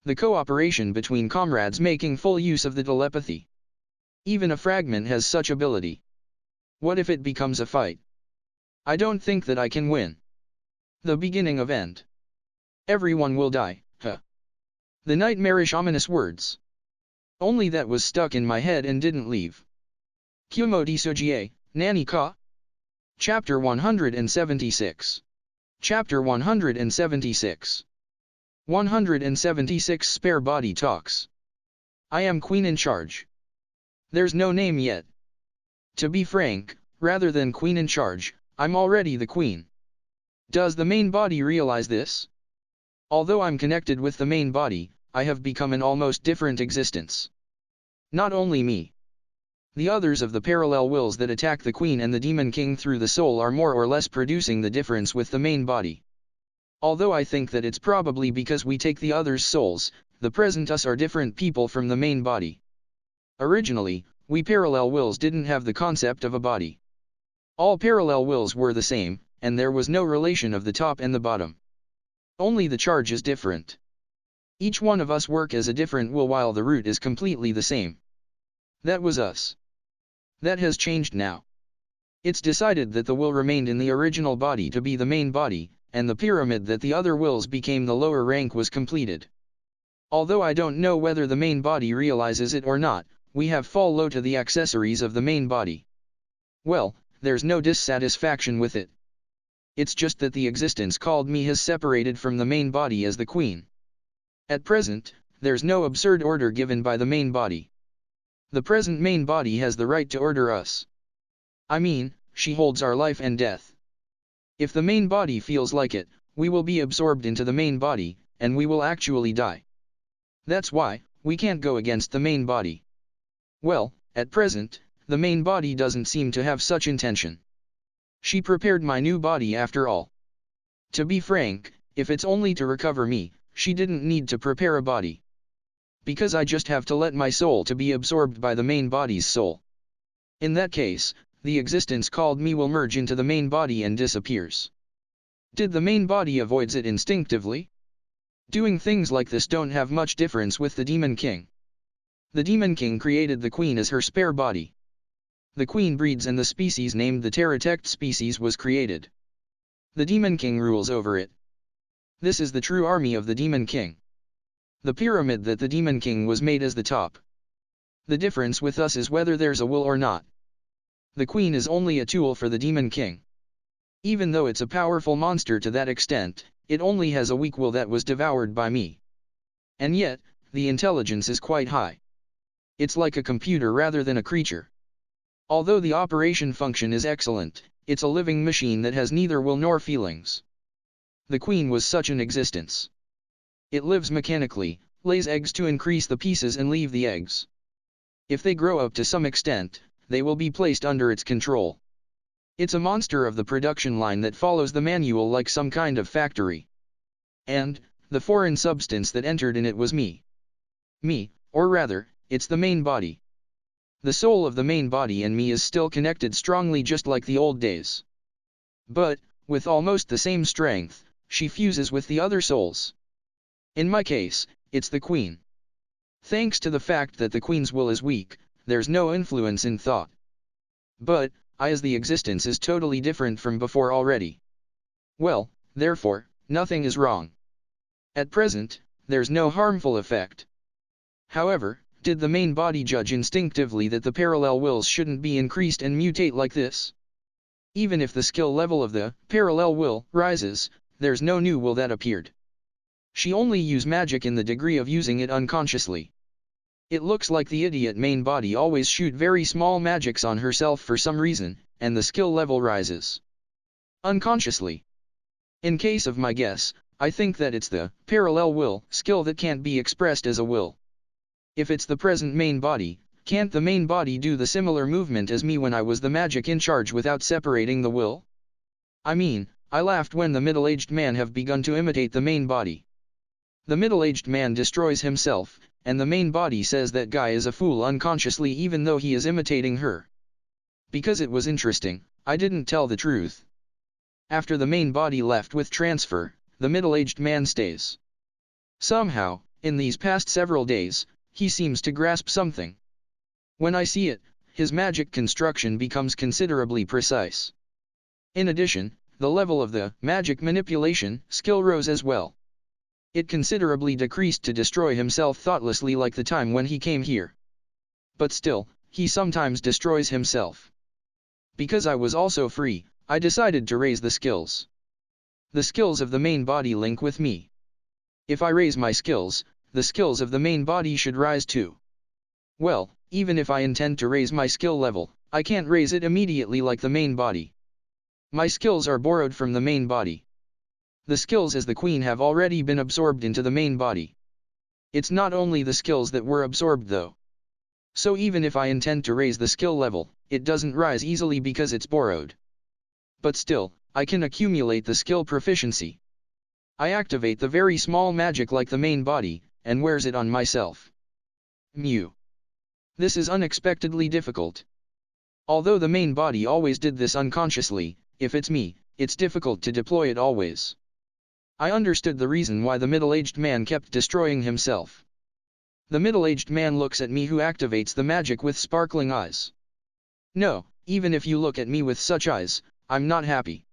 A: The cooperation between comrades making full use of the telepathy. Even a fragment has such ability. What if it becomes a fight? I don't think that I can win. The beginning of end. Everyone will die, huh? The nightmarish ominous words. Only that was stuck in my head and didn't leave. Kumo Desu, Nani ka? Chapter 176. Chapter 176. 176 Spare Body Talks. I am Queen in Charge. There's no name yet. To be frank, rather than Queen in Charge, I'm already the Queen. Does the main body realize this? Although I'm connected with the main body, I have become an almost different existence. Not only me. The others of the parallel wills that attack the Queen and the Demon King through the soul are more or less producing the difference with the main body. Although I think that it's probably because we take the others' souls, the present us are different people from the main body. Originally, we parallel wills didn't have the concept of a body. All parallel wills were the same, and there was no relation of the top and the bottom. Only the charge is different. Each one of us work as a different will while the root is completely the same. That was us. That has changed now. It's decided that the will remained in the original body to be the main body, and the pyramid that the other wills became the lower rank was completed. Although I don't know whether the main body realizes it or not, we have fall low to the accessories of the main body. Well, there's no dissatisfaction with it. It's just that the existence called me has separated from the main body as the Queen. At present, there's no absurd order given by the main body. The present main body has the right to order us. I mean, she holds our life and death. If the main body feels like it, we will be absorbed into the main body, and we will actually die. That's why, we can't go against the main body. Well, at present, the main body doesn't seem to have such intention. She prepared my new body after all. To be frank, if it's only to recover me, she didn't need to prepare a body. Because I just have to let my soul to be absorbed by the main body's soul. In that case, the existence called me will merge into the main body and disappears. Did the main body avoids it instinctively? Doing things like this don't have much difference with the Demon King. The Demon King created the Queen as her spare body. The Queen breeds and the species named the Terratect species was created. The Demon King rules over it. This is the true army of the Demon King. The pyramid that the Demon King was made as the top. The difference with us is whether there's a will or not. The Queen is only a tool for the Demon King. Even though it's a powerful monster to that extent, it only has a weak will that was devoured by me. And yet, the intelligence is quite high. It's like a computer rather than a creature. Although the operation function is excellent, it's a living machine that has neither will nor feelings. The Queen was such an existence. It lives mechanically, lays eggs to increase the pieces and leave the eggs. If they grow up to some extent, they will be placed under its control. It's a monster of the production line that follows the manual like some kind of factory. And, the foreign substance that entered in it was me. Me, or rather, it's the main body. The soul of the main body and me is still connected strongly just like the old days. But, with almost the same strength, she fuses with the other souls. In my case, it's the queen. Thanks to the fact that the queen's will is weak, there's no influence in thought. But, I as the existence is totally different from before already. Well, therefore, nothing is wrong. At present, there's no harmful effect. However, did the main body judge instinctively that the parallel wills shouldn't be increased and mutate like this? Even if the skill level of the parallel will rises, there's no new will that appeared. She only used magic in the degree of using it unconsciously. It looks like the idiot main body always shoot very small magics on herself for some reason, and the skill level rises. Unconsciously. In case of my guess, I think that it's the parallel will skill that can't be expressed as a will. If it's the present main body, can't the main body do the similar movement as me when I was the magic in charge without separating the will? I mean, I laughed when the middle-aged man have begun to imitate the main body. The middle-aged man destroys himself, and the main body says that guy is a fool unconsciously even though he is imitating her. Because it was interesting, I didn't tell the truth. After the main body left with transfer, the middle-aged man stays. Somehow, in these past several days, he seems to grasp something. When I see it, his magic construction becomes considerably precise. In addition, the level of the magic manipulation skill rose as well. It considerably decreased to destroy himself thoughtlessly like the time when he came here. But still, he sometimes destroys himself. Because I was also free, I decided to raise the skills. The skills of the main body link with me. If I raise my skills, the skills of the main body should rise too. Well, even if I intend to raise my skill level, I can't raise it immediately like the main body. My skills are borrowed from the main body. The skills as the queen have already been absorbed into the main body. It's not only the skills that were absorbed though. So even if I intend to raise the skill level, it doesn't rise easily because it's borrowed. But still, I can accumulate the skill proficiency. I activate the very small magic like the main body, and wears it on myself. Mew. This is unexpectedly difficult. Although the main body always did this unconsciously, if it's me, it's difficult to deploy it always. I understood the reason why the middle-aged man kept destroying himself. The middle-aged man looks at me who activates the magic with sparkling eyes. No, even if you look at me with such eyes, I'm not happy.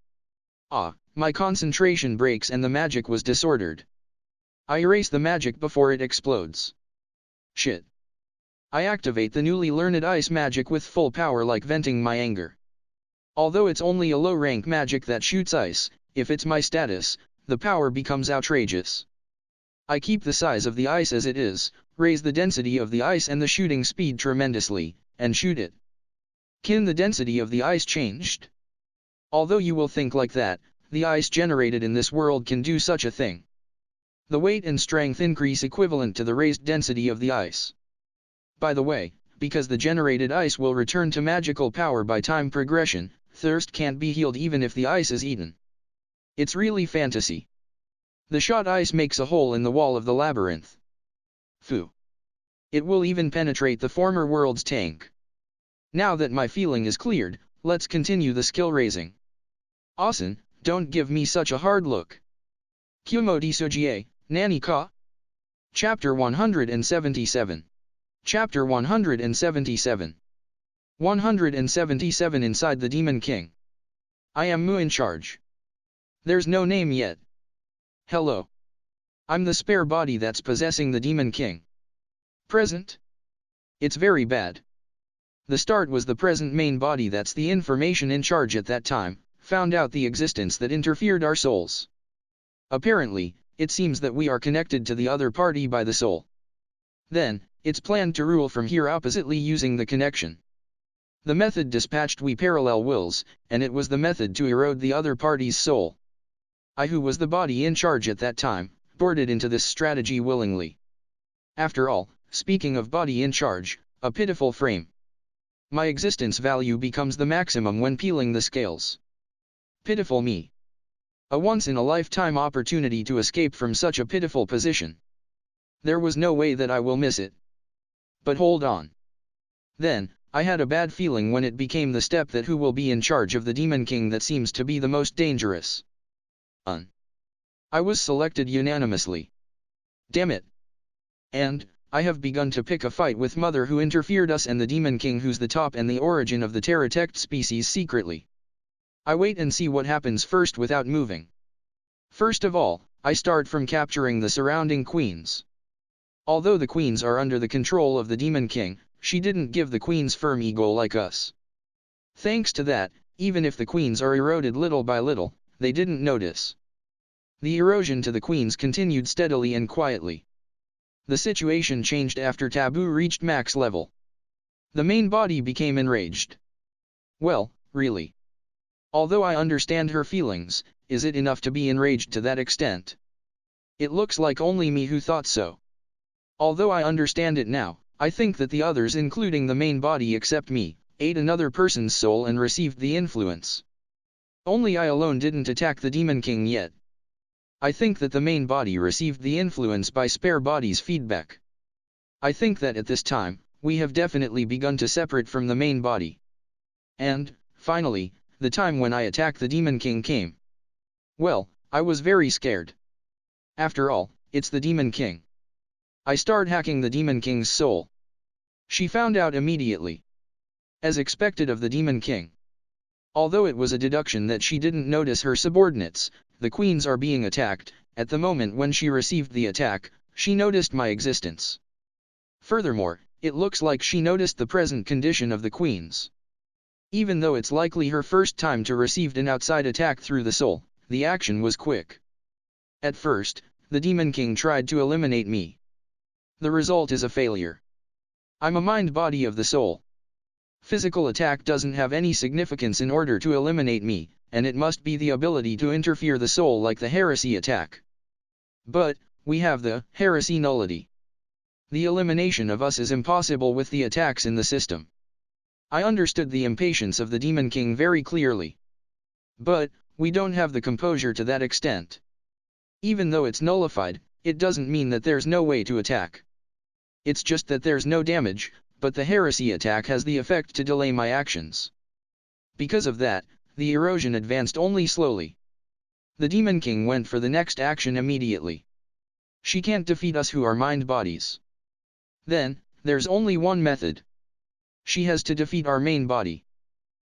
A: My concentration breaks and the magic was disordered. I erase the magic before it explodes. Shit. I activate the newly learned ice magic with full power like venting my anger. Although it's only a low-rank magic that shoots ice, if it's my status, the power becomes outrageous. I keep the size of the ice as it is, raise the density of the ice and the shooting speed tremendously, and shoot it. Can the density of the ice changed? Although you will think like that, the ice generated in this world can do such a thing. The weight and strength increase equivalent to the raised density of the ice. By the way, because the generated ice will return to magical power by time progression, thirst can't be healed even if the ice is eaten. It's really fantasy. The shot ice makes a hole in the wall of the labyrinth. Phew. It will even penetrate the former world's tank. Now that my feeling is cleared, let's continue the skill raising. Asen, don't give me such a hard look. Kumo Desu, Nani ka? Chapter 177. Chapter 177. 177 Inside the Demon King. I am Mu in charge. There's no name yet. Hello. I'm the spare body that's possessing the Demon King. Present? It's very bad. The start was the present main body that's the information in charge at that time, found out the existence that interfered our souls. Apparently, it seems that we are connected to the other party by the soul. Then, it's planned to rule from here oppositely using the connection. The method dispatched we parallel wills, and it was the method to erode the other party's soul. I who was the body in charge at that time, boarded into this strategy willingly. After all, speaking of body in charge, a pitiful frame. My existence value becomes the maximum when peeling the scales. Pitiful me. A once-in-a-lifetime opportunity to escape from such a pitiful position. There was no way that I will miss it. But hold on. Then, I had a bad feeling when it became the step that who will be in charge of the Demon King that seems to be the most dangerous. I was selected unanimously. Damn it. And, I have begun to pick a fight with Mother who interfered us and the Demon King who's the top and the origin of the pterodactyl species secretly. I wait and see what happens first without moving. First of all, I start from capturing the surrounding queens. Although the queens are under the control of the Demon King, she didn't give the queens firm ego like us. Thanks to that, even if the queens are eroded little by little, they didn't notice. The erosion to the queens continued steadily and quietly. The situation changed after Taboo reached max level. The main body became enraged. Well, really. Although I understand her feelings, is it enough to be enraged to that extent? It looks like only me who thought so. Although I understand it now, I think that the others including the main body except me, ate another person's soul and received the influence. Only I alone didn't attack the Demon King yet. I think that the main body received the influence by spare body's feedback. I think that at this time, we have definitely begun to separate from the main body. And, finally, the time when I attacked the Demon King came. Well, I was very scared. After all, it's the Demon King. I started hacking the Demon King's soul. She found out immediately. As expected of the Demon King. Although it was a deduction that she didn't notice her subordinates, the queens are being attacked, at the moment when she received the attack, she noticed my existence. Furthermore, it looks like she noticed the present condition of the queens. Even though it's likely her first time to receive an outside attack through the soul, the action was quick. At first, the Demon King tried to eliminate me. The result is a failure. I'm a mind body of the soul. Physical attack doesn't have any significance in order to eliminate me, and it must be the ability to interfere the soul like the heresy attack. But, we have the heresy nullity. The elimination of us is impossible with the attacks in the system. I understood the impatience of the Demon King very clearly. But, we don't have the composure to that extent. Even though it's nullified, it doesn't mean that there's no way to attack. It's just that there's no damage, but the heresy attack has the effect to delay my actions. Because of that, the erosion advanced only slowly. The Demon King went for the next action immediately. She can't defeat us who are mind bodies. Then, there's only one method. She has to defeat our main body.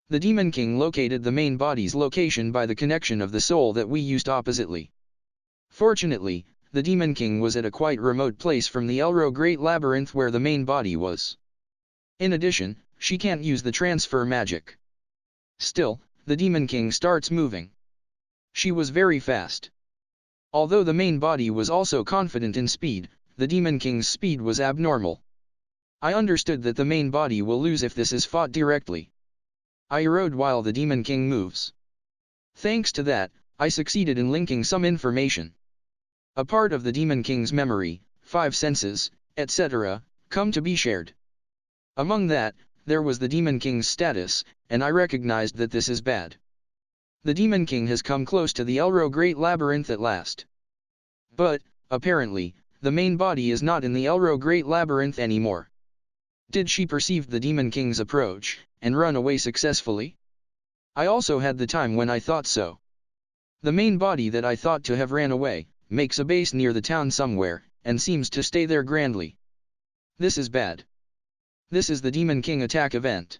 A: The Demon King located the main body's location by the connection of the soul that we used oppositely. Fortunately, the Demon King was at a quite remote place from the Elro Great Labyrinth where the main body was. In addition, she can't use the transfer magic. Still, the Demon King starts moving. She was very fast. Although the main body was also confident in speed, the Demon King's speed was abnormal. I understood that the main body will lose if this is fought directly. I erode while the Demon King moves. Thanks to that, I succeeded in linking some information. A part of the Demon King's memory, 5 senses, etc., come to be shared. Among that, there was the Demon King's status, and I recognized that this is bad. The Demon King has come close to the Elro Great Labyrinth at last. But, apparently, the main body is not in the Elro Great Labyrinth anymore. Did she perceive the Demon King's approach, and run away successfully? I also had the time when I thought so. The main body that I thought to have ran away, makes a base near the town somewhere, and seems to stay there grandly. This is bad. This is the Demon King attack event.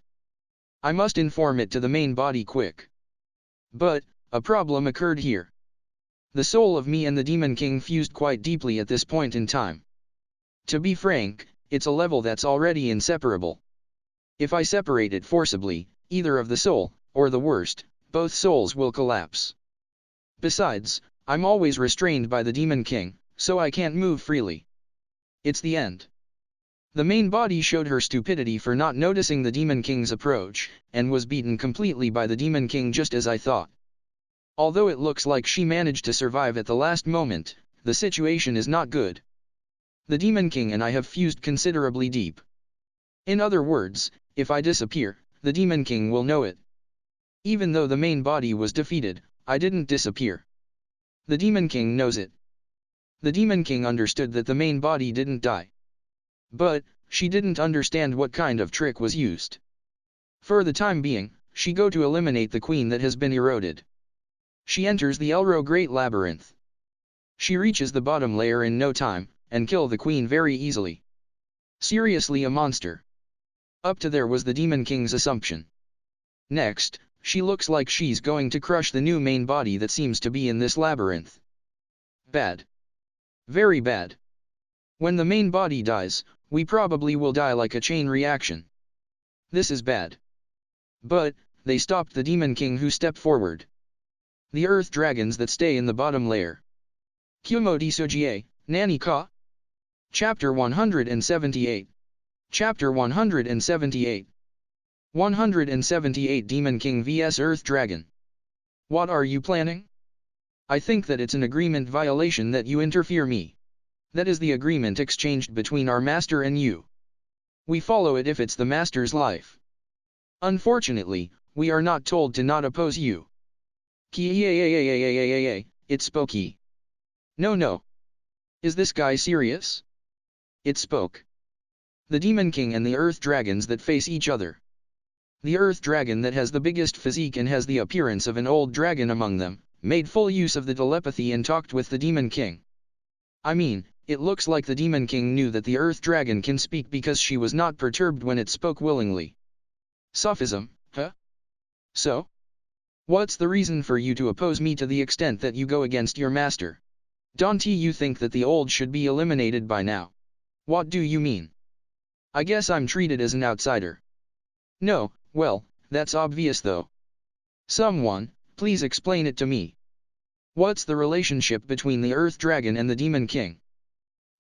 A: I must inform it to the main body quick. But, a problem occurred here. The soul of me and the Demon King fused quite deeply at this point in time. To be frank, it's a level that's already inseparable. If I separate it forcibly, either of the soul, or the worst, both souls will collapse. Besides, I'm always restrained by the Demon King, so I can't move freely. It's the end. The main body showed her stupidity for not noticing the Demon King's approach, and was beaten completely by the Demon King just as I thought. Although it looks like she managed to survive at the last moment, the situation is not good. The Demon King and I have fused considerably deep. In other words, if I disappear, the Demon King will know it. Even though the main body was defeated, I didn't disappear. The Demon King knows it. The Demon King understood that the main body didn't die. But, she didn't understand what kind of trick was used. For the time being, she go to eliminate the queen that has been eroded. She enters the Elro Great Labyrinth. She reaches the bottom layer in no time, and kill the queen very easily. Seriously a monster. Up to there was the Demon King's assumption. Next, she looks like she's going to crush the new main body that seems to be in this labyrinth. Bad. Very bad. When the main body dies, we probably will die like a chain reaction. This is bad. But, they stopped the Demon King who stepped forward. The earth dragons that stay in the bottom layer. Kumo Desu, Nani ka? Chapter 178. Chapter 178. 178 Demon King vs Earth Dragon. What are you planning? I think that it's an agreement violation that you interfere me. That is the agreement exchanged between our master and you. We follow it if it's the master's life. Unfortunately, we are not told to not oppose you. It spoke. No. Is this guy serious? It spoke. The Demon King and the Earth Dragons that face each other. The Earth Dragon that has the biggest physique and has the appearance of an old dragon among them, made full use of the telepathy and talked with the Demon King. I mean, it looks like the Demon King knew that the Earth Dragon can speak because she was not perturbed when it spoke willingly. Sophism, huh? So? What's the reason for you to oppose me to the extent that you go against your master? Don't you think that the old should be eliminated by now? What do you mean? I guess I'm treated as an outsider. No, well, that's obvious though. Someone, please explain it to me. What's the relationship between the Earth Dragon and the Demon King?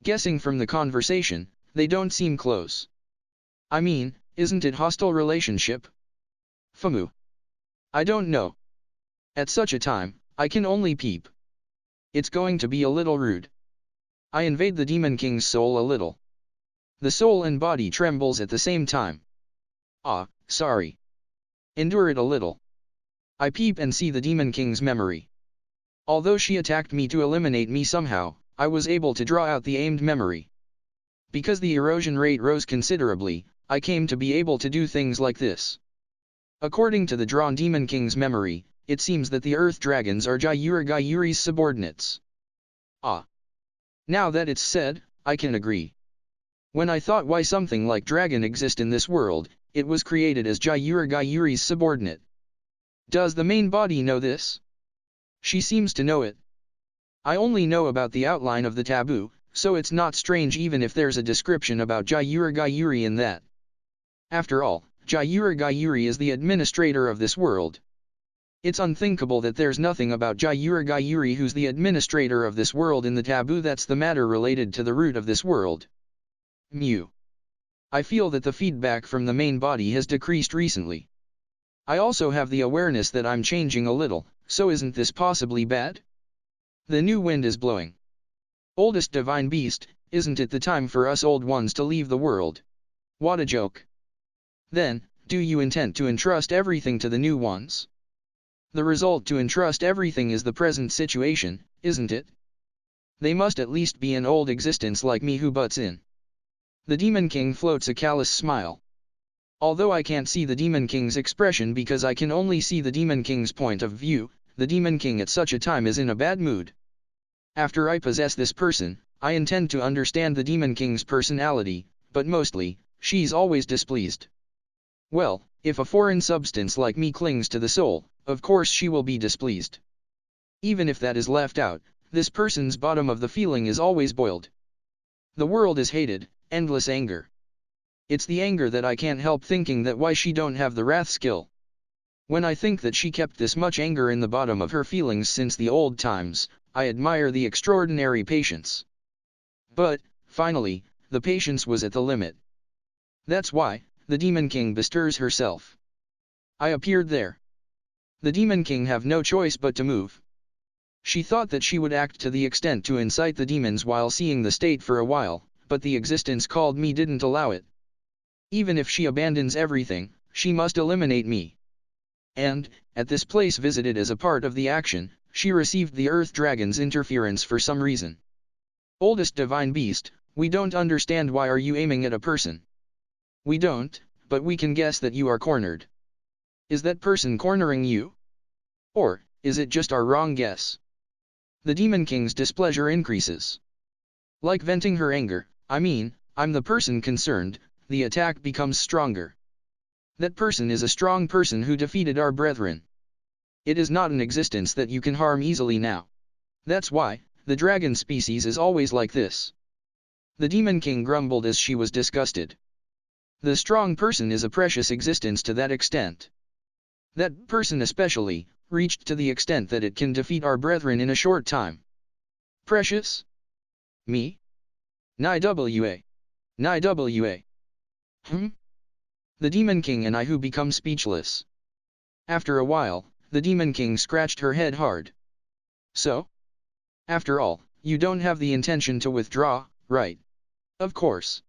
A: Guessing from the conversation, they don't seem close. I mean, isn't it hostile relationship? Famu. I don't know. At such a time, I can only peep. It's going to be a little rude. I invade the Demon King's soul a little. The soul and body trembles at the same time. Ah, sorry. Endure it a little. I peep and see the Demon King's memory. Although she attacked me to eliminate me somehow, I was able to draw out the aimed memory. Because the erosion rate rose considerably, I came to be able to do things like this. According to the drawn Demon King's memory, it seems that the Earth Dragons are Gyuri's subordinates. Ah. Now that it's said, I can agree. When I thought why something like dragon exist in this world, it was created as Gyuri's subordinate. Does the main body know this? She seems to know it. I only know about the outline of the taboo, so it's not strange even if there's a description about Gyuri in that. After all, Gyuri is the administrator of this world. It's unthinkable that there's nothing about Gyuri who's the administrator of this world in the taboo that's the matter related to the root of this world. Mew. I feel that the feedback from the main body has decreased recently. I also have the awareness that I'm changing a little, so isn't this possibly bad? The new wind is blowing. Oldest divine beast, isn't it the time for us old ones to leave the world? What a joke. Then, do you intend to entrust everything to the new ones? The result to entrust everything is the present situation, isn't it? They must at least be an old existence like me who butts in. The Demon King floats a callous smile. Although I can't see the Demon King's expression because I can only see the Demon King's point of view, the Demon King at such a time is in a bad mood. After I possess this person, I intend to understand the Demon King's personality, but mostly, she's always displeased. Well, if a foreign substance like me clings to the soul, of course she will be displeased. Even if that is left out, this person's bottom of the feeling is always boiled. The world is hated, endless anger. It's the anger that I can't help thinking that why she don't have the wrath skill. When I think that she kept this much anger in the bottom of her feelings since the old times, I admire the extraordinary patience. But, finally, the patience was at the limit. That's why, the Demon King bestirs herself. I appeared there. The Demon King have no choice but to move. She thought that she would act to the extent to incite the demons while seeing the state for a while, but the existence called me didn't allow it. Even if she abandons everything, she must eliminate me. And, at this place visited as a part of the action, she received the Earth Dragon's interference for some reason. Oldest divine beast, we don't understand why are you aiming at a person. We don't, but we can guess that you are cornered. Is that person cornering you? Or, is it just our wrong guess? The Demon King's displeasure increases. Like venting her anger, I'm the person concerned, the attack becomes stronger. That person is a strong person who defeated our brethren. It is not an existence that you can harm easily now. That's why, the dragon species is always like this. The Demon King grumbled as she was disgusted. The strong person is a precious existence to that extent. That person especially, reached to the extent that it can defeat our brethren in a short time. Precious? Me? Ni-wa. Ni-wa. The Demon King and I who become speechless. After a while, the Demon King scratched her head hard. So? After all, you don't have the intention to withdraw, right? Of course.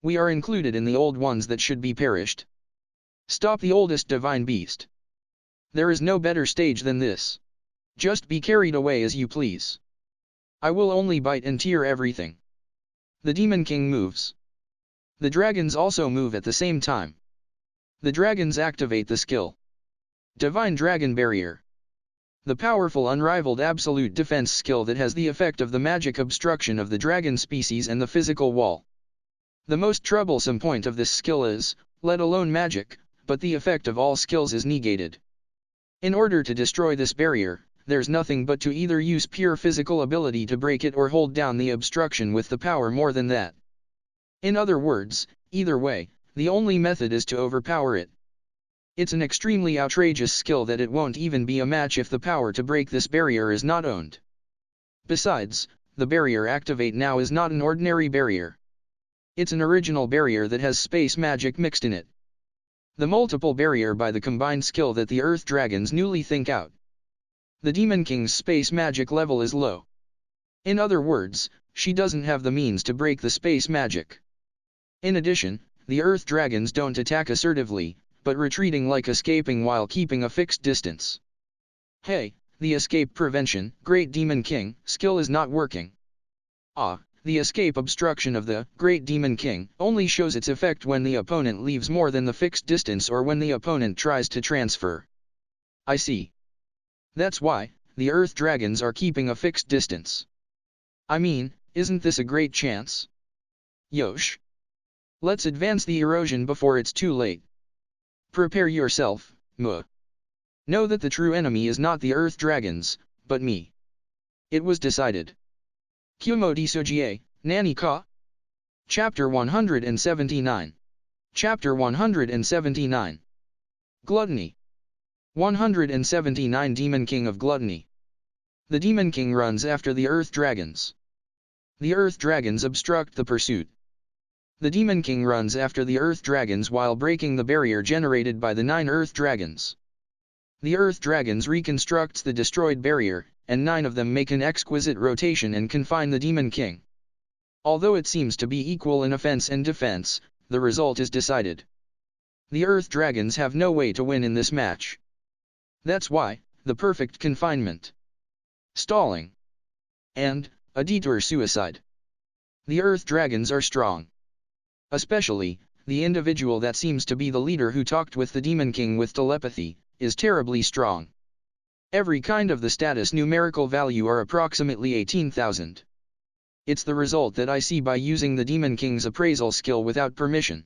A: We are included in the old ones that should be perished. Stop the oldest divine beast. There is no better stage than this. Just be carried away as you please. I will only bite and tear everything. The Demon King moves. The dragons also move at the same time. The dragons activate the skill. Divine Dragon Barrier. The powerful unrivaled absolute defense skill that has the effect of the magic obstruction of the dragon species and the physical wall. The most troublesome point of this skill is, let alone magic, but the effect of all skills is negated. In order to destroy this barrier, there's nothing but to either use pure physical ability to break it or hold down the obstruction with the power more than that. In other words, either way, the only method is to overpower it. It's an extremely outrageous skill that it won't even be a match if the power to break this barrier is not owned. Besides, the barrier activate now is not an ordinary barrier. It's an original barrier that has space magic mixed in it. The multiple barrier by the combined skill that the Earth Dragons newly think out. The Demon King's space magic level is low. In other words, she doesn't have the means to break the space magic. In addition, the Earth Dragons don't attack assertively, but retreating like escaping while keeping a fixed distance. Hey, the escape prevention, Great Demon King, skill is not working. The escape obstruction of the Great Demon King only shows its effect when the opponent leaves more than the fixed distance or when the opponent tries to transfer. I see. That's why, the Earth Dragons are keeping a fixed distance. Isn't this a great chance? Yosh. Let's advance the erosion before it's too late. Prepare yourself, Mu. Know that the true enemy is not the Earth Dragons, but me. It was decided. Kumo Desu, Nani ka? Chapter 179. Chapter 179. Gluttony. 179 Demon King of Gluttony. The Demon King runs after the Earth Dragons. The Earth Dragons obstruct the pursuit. The Demon King runs after the Earth Dragons while breaking the barrier generated by the 9 Earth Dragons. The Earth Dragons reconstructs the destroyed barrier, and 9 of them make an exquisite rotation and confine the Demon King. Although it seems to be equal in offense and defense, the result is decided. The Earth Dragons have no way to win in this match. That's why, the perfect confinement. Stalling. And, a detour suicide. The Earth Dragons are strong. Especially, the individual that seems to be the leader who talked with the Demon King with telepathy, is terribly strong. Every kind of the status numerical value are approximately 18,000. It's the result that I see by using the Demon King's appraisal skill without permission.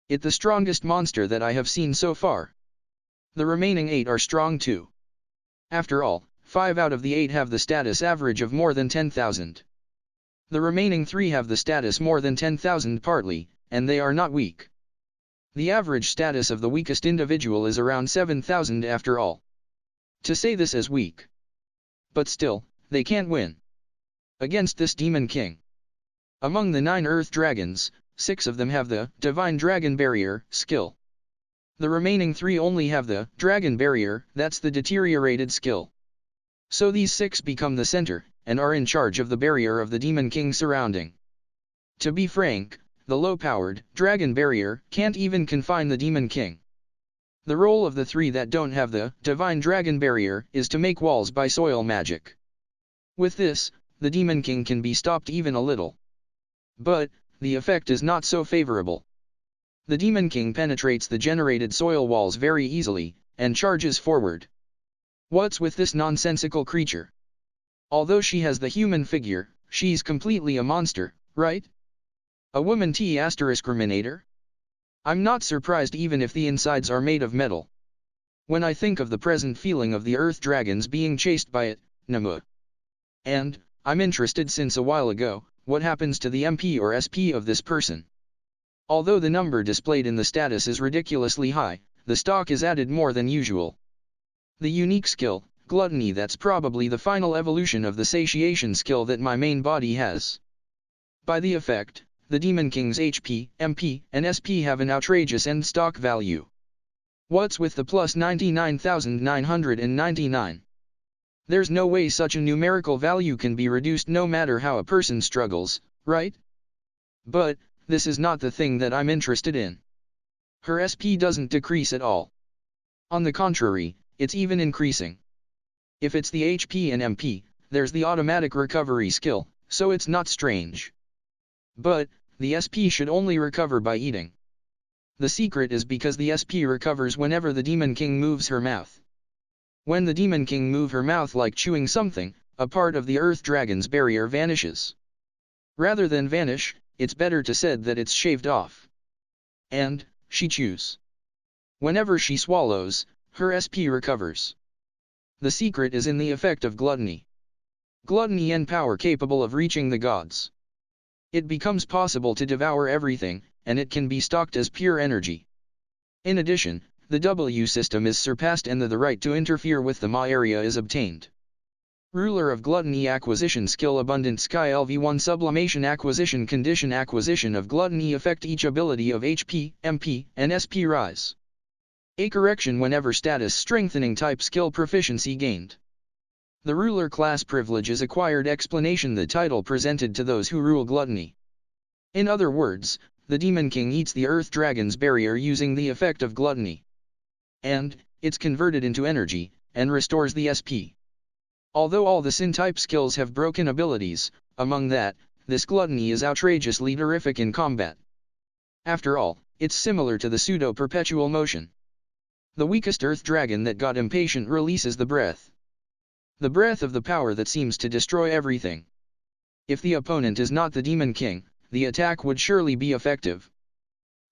A: It's the strongest monster that I have seen so far. The remaining 8 are strong too. After all, 5 out of the 8 have the status average of more than 10,000. The remaining 3 have the status more than 10,000 partly, and they are not weak. The average status of the weakest individual is around 7,000 after all. To say this as weak. But still, they can't win against this Demon King. Among the 9 Earth Dragons, 6 of them have the Divine Dragon Barrier skill. The remaining 3 only have the Dragon Barrier, that's the deteriorated skill. So these 6 become the center, and are in charge of the barrier of the Demon King surrounding. To be frank, the low-powered, dragon barrier can't even confine the Demon King. The role of the 3 that don't have the divine dragon barrier is to make walls by soil magic. With this, the Demon King can be stopped even a little. But, the effect is not so favorable. The Demon King penetrates the generated soil walls very easily, and charges forward. What's with this nonsensical creature? Although she has the human figure, she's completely a monster, right? A woman T***criminator? I'm not surprised even if the insides are made of metal. When I think of the present feeling of the earth dragons being chased by it, Namu. And, I'm interested since a while ago, what happens to the MP or SP of this person? Although the number displayed in the status is ridiculously high, the stock is added more than usual. The unique skill, gluttony, that's probably the final evolution of the satiation skill that my main body has. By the effect, the Demon King's HP, MP, and SP have an outrageous end stock value. What's with the plus 99,999? There's no way such a numerical value can be reduced no matter how a person struggles, right? But, this is not the thing that I'm interested in. Her SP doesn't decrease at all. On the contrary, it's even increasing. If it's the HP and MP, there's the automatic recovery skill, so it's not strange. But, the SP should only recover by eating. The secret is because the SP recovers whenever the Demon King moves her mouth. When the Demon King moves her mouth like chewing something, a part of the Earth Dragon's barrier vanishes. Rather than vanish, it's better to say that it's shaved off. And, she chews. Whenever she swallows, her SP recovers. The secret is in the effect of gluttony. Gluttony and power capable of reaching the gods. It becomes possible to devour everything, and it can be stocked as pure energy. In addition, the W system is surpassed and the right to interfere with the Ma area is obtained. Ruler of Gluttony Acquisition Skill Abundant Sky LV1 Sublimation Acquisition Condition Acquisition of Gluttony Effect Each ability of HP, MP, and SP rise. A correction whenever status strengthening type skill proficiency gained. The ruler class privilege is acquired explanation the title presented to those who rule gluttony. In other words, the Demon King eats the Earth Dragon's barrier using the effect of gluttony. And, it's converted into energy, and restores the SP. Although all the Sin type skills have broken abilities, among that, this gluttony is outrageously terrific in combat. After all, it's similar to the pseudo-perpetual motion. The weakest Earth Dragon that got impatient releases the breath. The breath of the power that seems to destroy everything. If the opponent is not the Demon King, the attack would surely be effective.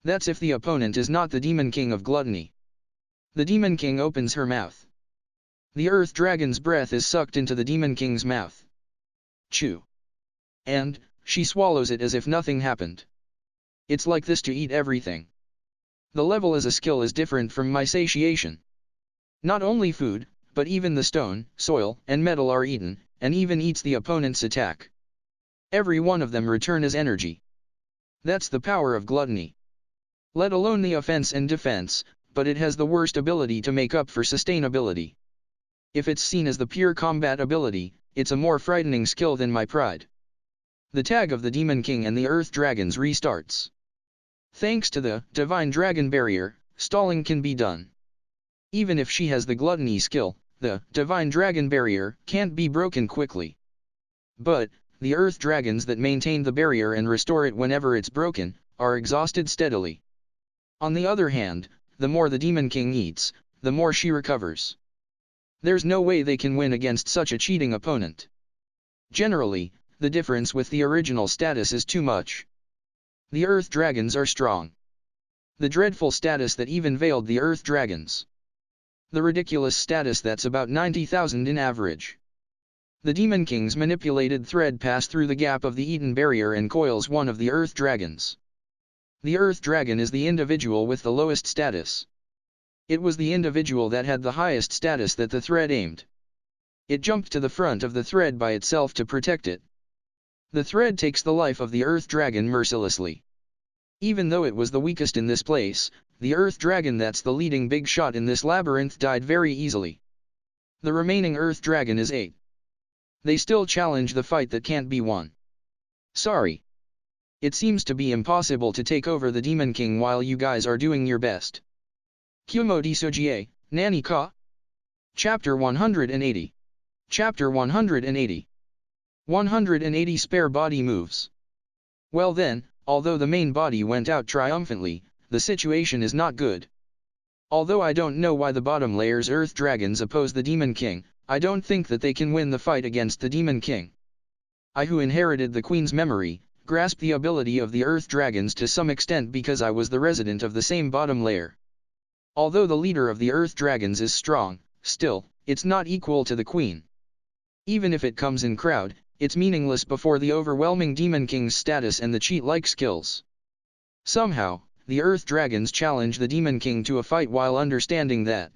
A: That's if the opponent is not the Demon King of Gluttony. The Demon King opens her mouth. The Earth Dragon's breath is sucked into the Demon King's mouth. Chew. And, she swallows it as if nothing happened. It's like this to eat everything. The level as a skill is different from my satiation. Not only food, but even the stone, soil, and metal are eaten, and even eats the opponent's attack. Every one of them return as energy. That's the power of gluttony. Let alone the offense and defense, but it has the worst ability to make up for sustainability. If it's seen as the pure combat ability, it's a more frightening skill than my pride. The tag of the Demon King and the Earth Dragons restarts. Thanks to the Divine Dragon Barrier, stalling can be done. Even if she has the gluttony skill, the Divine Dragon Barrier can't be broken quickly. But, the Earth Dragons that maintain the barrier and restore it whenever it's broken, are exhausted steadily. On the other hand, the more the Demon King eats, the more she recovers. There's no way they can win against such a cheating opponent. Generally, the difference with the original status is too much. The Earth Dragons are strong. The dreadful status that even veiled the Earth Dragons. The ridiculous status that's about 90,000 in average. The Demon King's manipulated thread passed through the gap of the Eden barrier and coils one of the Earth Dragons. The Earth Dragon is the individual with the lowest status. It was the individual that had the highest status that the thread aimed. It jumped to the front of the thread by itself to protect it. The thread takes the life of the Earth Dragon mercilessly. Even though it was the weakest in this place, the Earth Dragon that's the leading big shot in this labyrinth died very easily. The remaining Earth Dragon is 8. They still challenge the fight that can't be won. Sorry. It seems to be impossible to take over the Demon King while you guys are doing your best. Kumo Desu, Nani ka? Chapter 180. Chapter 180. 180 Spare Body Moves. Well then, although the main body went out triumphantly, the situation is not good. Although I don't know why the bottom layer's Earth Dragons oppose the Demon King, I don't think that they can win the fight against the Demon King. I, who inherited the Queen's memory, grasped the ability of the Earth Dragons to some extent because I was the resident of the same bottom layer. Although the leader of the Earth Dragons is strong, still, it's not equal to the Queen. Even if it comes in crowd, it's meaningless before the overwhelming Demon King's status and the cheat-like skills. Somehow, the Earth Dragons challenge the Demon King to a fight while understanding that.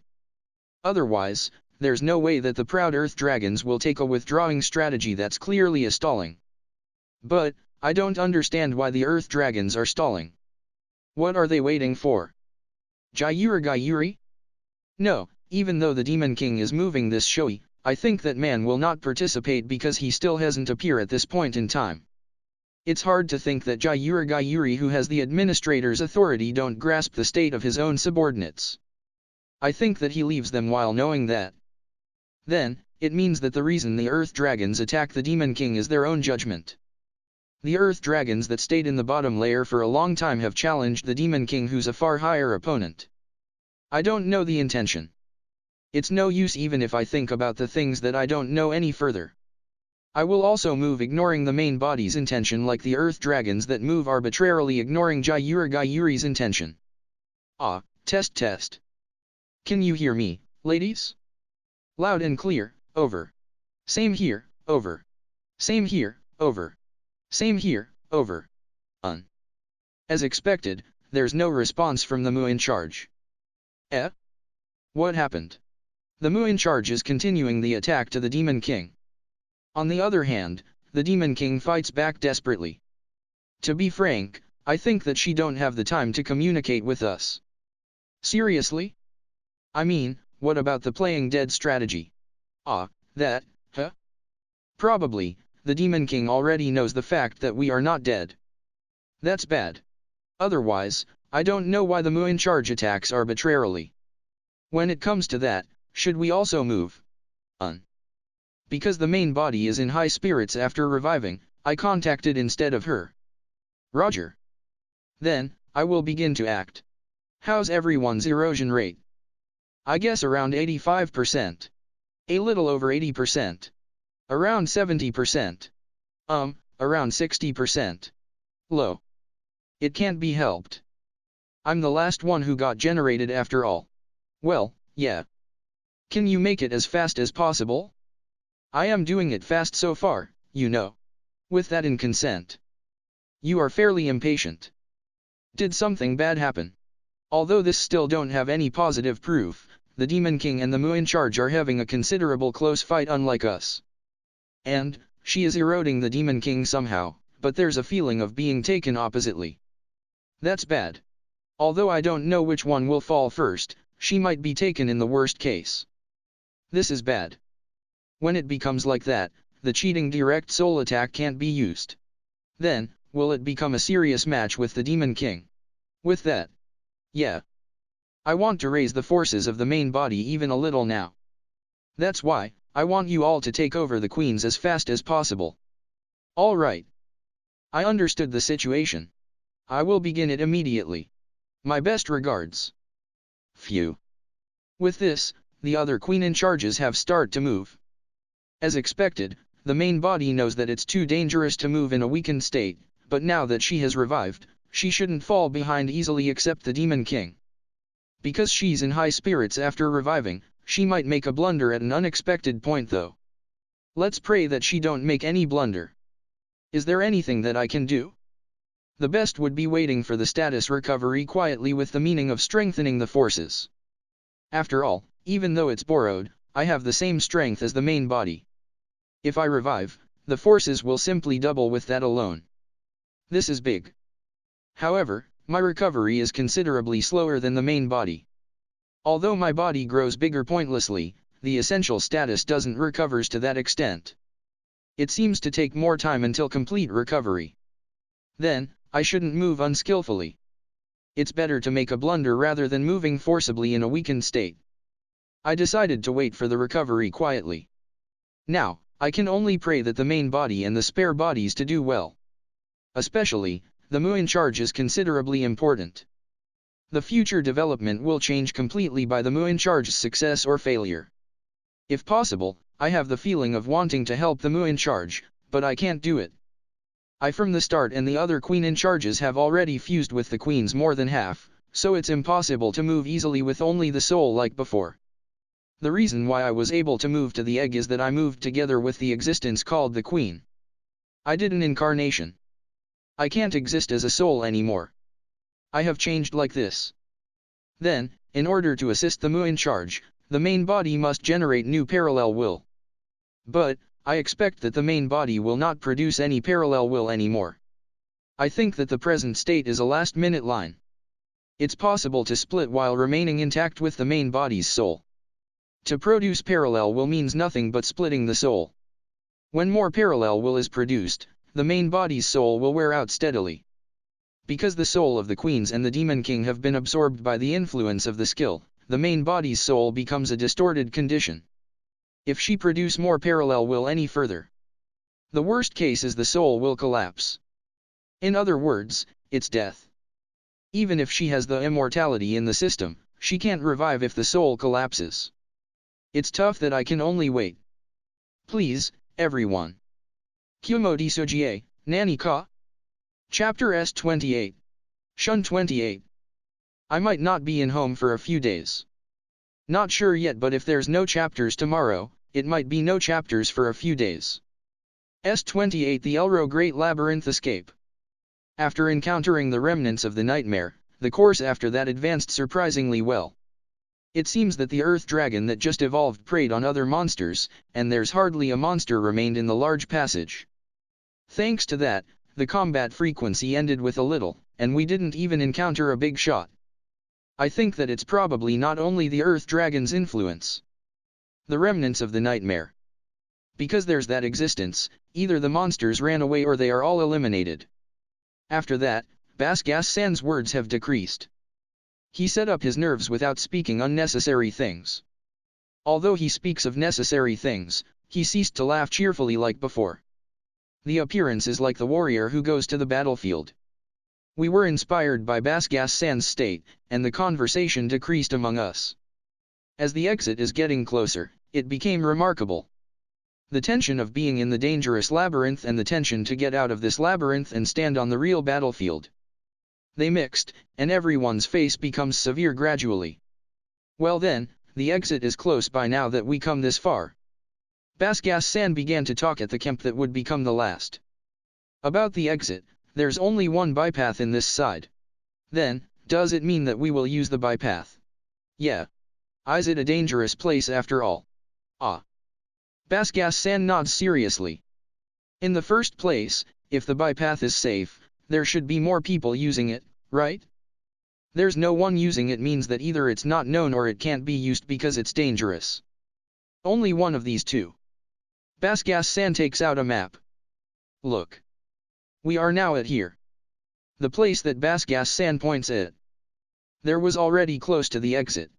A: Otherwise, there's no way that the proud Earth Dragons will take a withdrawing strategy that's clearly a stalling. But, I don't understand why the Earth Dragons are stalling. What are they waiting for? Gyuri? No, even though the Demon King is moving this showy, I think that man will not participate because he still hasn't appeared at this point in time. It's hard to think that Gyuri, who has the administrator's authority, don't grasp the state of his own subordinates. I think that he leaves them while knowing that. Then, it means that the reason the Earth Dragons attack the Demon King is their own judgment. The Earth Dragons that stayed in the bottom layer for a long time have challenged the Demon King, who's a far higher opponent. I don't know the intention. It's no use even if I think about the things that I don't know any further. I will also move ignoring the main body's intention, like the Earth Dragons that move arbitrarily ignoring Gyuri's intention. Ah, test. Can you hear me, ladies? Loud and clear, over. Same here, over. Same here, over. Same here, over. As expected, there's no response from the Mu in charge. What happened? The Mu in charge is continuing the attack to the Demon King. On the other hand, the Demon King fights back desperately. To be frank, I think that she don't have the time to communicate with us. Seriously? I mean, what about the playing dead strategy? Probably, the Demon King already knows the fact that we are not dead. That's bad. Otherwise, I don't know why the Mu in charge attacks arbitrarily. When it comes to that, should we also move? Because the main body is in high spirits after reviving, I contacted instead of her. Roger. Then, I will begin to act. How's everyone's erosion rate? I guess around 85%. A little over 80%. Around 70%. Around 60%. Low. It can't be helped. I'm the last one who got generated after all. Well, yeah. Can you make it as fast as possible? I am doing it fast so far, you know. With that in consent. You are fairly impatient. Did something bad happen? Although this still don't have any positive proof, the Demon King and the Mu in charge are having a considerable close fight, unlike us. And, she is eroding the Demon King somehow, but there's a feeling of being taken oppositely. That's bad. Although I don't know which one will fall first, she might be taken in the worst case. This is bad. When it becomes like that, the cheating direct soul attack can't be used. Then, will it become a serious match with the Demon King? With that. Yeah. I want to raise the forces of the main body even a little now. That's why, I want you all to take over the queens as fast as possible. All right. I understood the situation. I will begin it immediately. My best regards. Phew. With this, the other queen in charges have started to move. As expected, the main body knows that it's too dangerous to move in a weakened state, but now that she has revived, she shouldn't fall behind easily except the Demon King. Because she's in high spirits after reviving, she might make a blunder at an unexpected point though. Let's pray that she don't make any blunder. Is there anything that I can do? The best would be waiting for the status recovery quietly with the meaning of strengthening the forces. After all, even though it's borrowed, I have the same strength as the main body. If I revive, the forces will simply double with that alone. This is big. However, my recovery is considerably slower than the main body. Although my body grows bigger pointlessly, the essential status doesn't recovers to that extent. It seems to take more time until complete recovery. Then, I shouldn't move unskillfully. It's better to make a blunder rather than moving forcibly in a weakened state. I decided to wait for the recovery quietly. Now, I can only pray that the main body and the spare bodies to do well. Especially, the Muin charge is considerably important. The future development will change completely by the Muin charge's success or failure. If possible, I have the feeling of wanting to help the Muin charge, but I can't do it. I from the start and the other queen in charges have already fused with the queens more than half, so it's impossible to move easily with only the soul like before. The reason why I was able to move to the egg is that I moved together with the existence called the queen. I did an incarnation. I can't exist as a soul anymore. I have changed like this. Then, in order to assist the Muin charge, the main body must generate new parallel will. But, I expect that the main body will not produce any parallel will anymore. I think that the present state is a last-minute line. It's possible to split while remaining intact with the main body's soul. To produce parallel will means nothing but splitting the soul. When more parallel will is produced, the main body's soul will wear out steadily. Because the soul of the queens and the demon king have been absorbed by the influence of the skill, the main body's soul becomes a distorted condition. If she produce more parallel will any further, the worst case is the soul will collapse. In other words, it's death. Even if she has the immortality in the system, she can't revive if the soul collapses. It's tough that I can only wait. Please, everyone. Kumo Desu, Nani ka? Chapter S28. Shun 28. I might not be in home for a few days. Not sure yet, but if there's no chapters tomorrow, it might be no chapters for a few days. S28 The Elro Great Labyrinth Escape. After encountering the remnants of the nightmare, the course after that advanced surprisingly well. It seems that the earth dragon that just evolved preyed on other monsters, and there's hardly a monster remained in the large passage. Thanks to that, the combat frequency ended with a little, and we didn't even encounter a big shot. I think that it's probably not only the earth dragon's influence. The remnants of the nightmare. Because there's that existence, either the monsters ran away or they are all eliminated. After that, Basgas-san's words have decreased. He set up his nerves without speaking unnecessary things. Although he speaks of necessary things, he ceased to laugh cheerfully like before. The appearance is like the warrior who goes to the battlefield. We were inspired by Basgas-san's state, and the conversation decreased among us. As the exit is getting closer, it became remarkable. The tension of being in the dangerous labyrinth and the tension to get out of this labyrinth and stand on the real battlefield. They mixed, and everyone's face becomes severe gradually. Well then, the exit is close by now that we come this far. Basgas-san began to talk at the camp that would become the last. About the exit, there's only one bypath in this side. Then, does it mean that we will use the bypath? Yeah. Is it a dangerous place after all? Ah. Basgas-san nods seriously. In the first place, if the bypath is safe, there should be more people using it, right? There's no one using it means that either it's not known or it can't be used because it's dangerous. Only one of these two. Basgas-san takes out a map. Look. We are now at here. The place that Basgas-san points at. There was already close to the exit.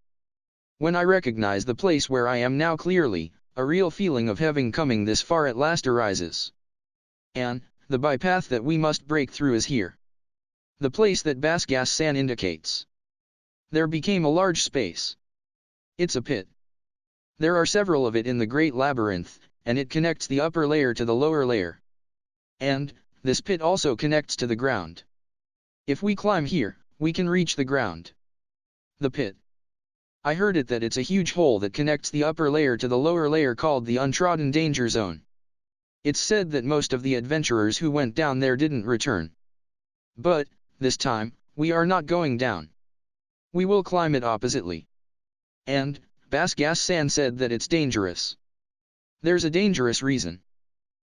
A: When I recognize the place where I am now clearly, a real feeling of having coming this far at last arises. And, the bypath that we must break through is here. The place that Basgas-san indicates. There became a large space. It's a pit. There are several of it in the Great Labyrinth, and it connects the upper layer to the lower layer. And, this pit also connects to the ground. If we climb here, we can reach the ground. The pit. I heard it that it's a huge hole that connects the upper layer to the lower layer called the untrodden danger zone. It's said that most of the adventurers who went down there didn't return. But, this time, we are not going down. We will climb it oppositely. And, Basgas-san said that it's dangerous. There's a dangerous reason.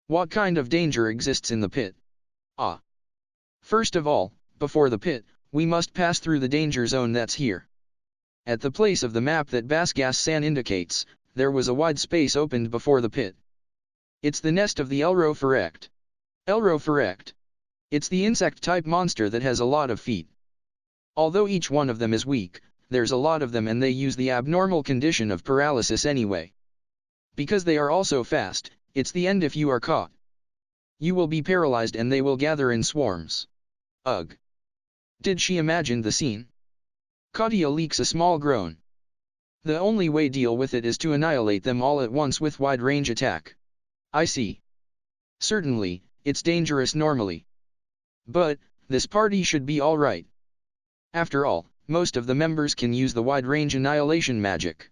A: What kind of danger exists in the pit? Ah. First of all, before the pit, we must pass through the danger zone that's here. At the place of the map that Basgas-san indicates, there was a wide space opened before the pit. It's the nest of the elro ferrect. Elro ferrect. It's the insect-type monster that has a lot of feet. Although each one of them is weak, there's a lot of them and they use the abnormal condition of paralysis anyway. Because they are also fast, it's the end if you are caught. You will be paralyzed and they will gather in swarms. Ugh. Did she imagine the scene? Katia leaks a small groan. The only way deal with it is to annihilate them all at once with wide-range attack. I see. Certainly, it's dangerous normally. But, this party should be alright. After all, most of the members can use the wide-range annihilation magic.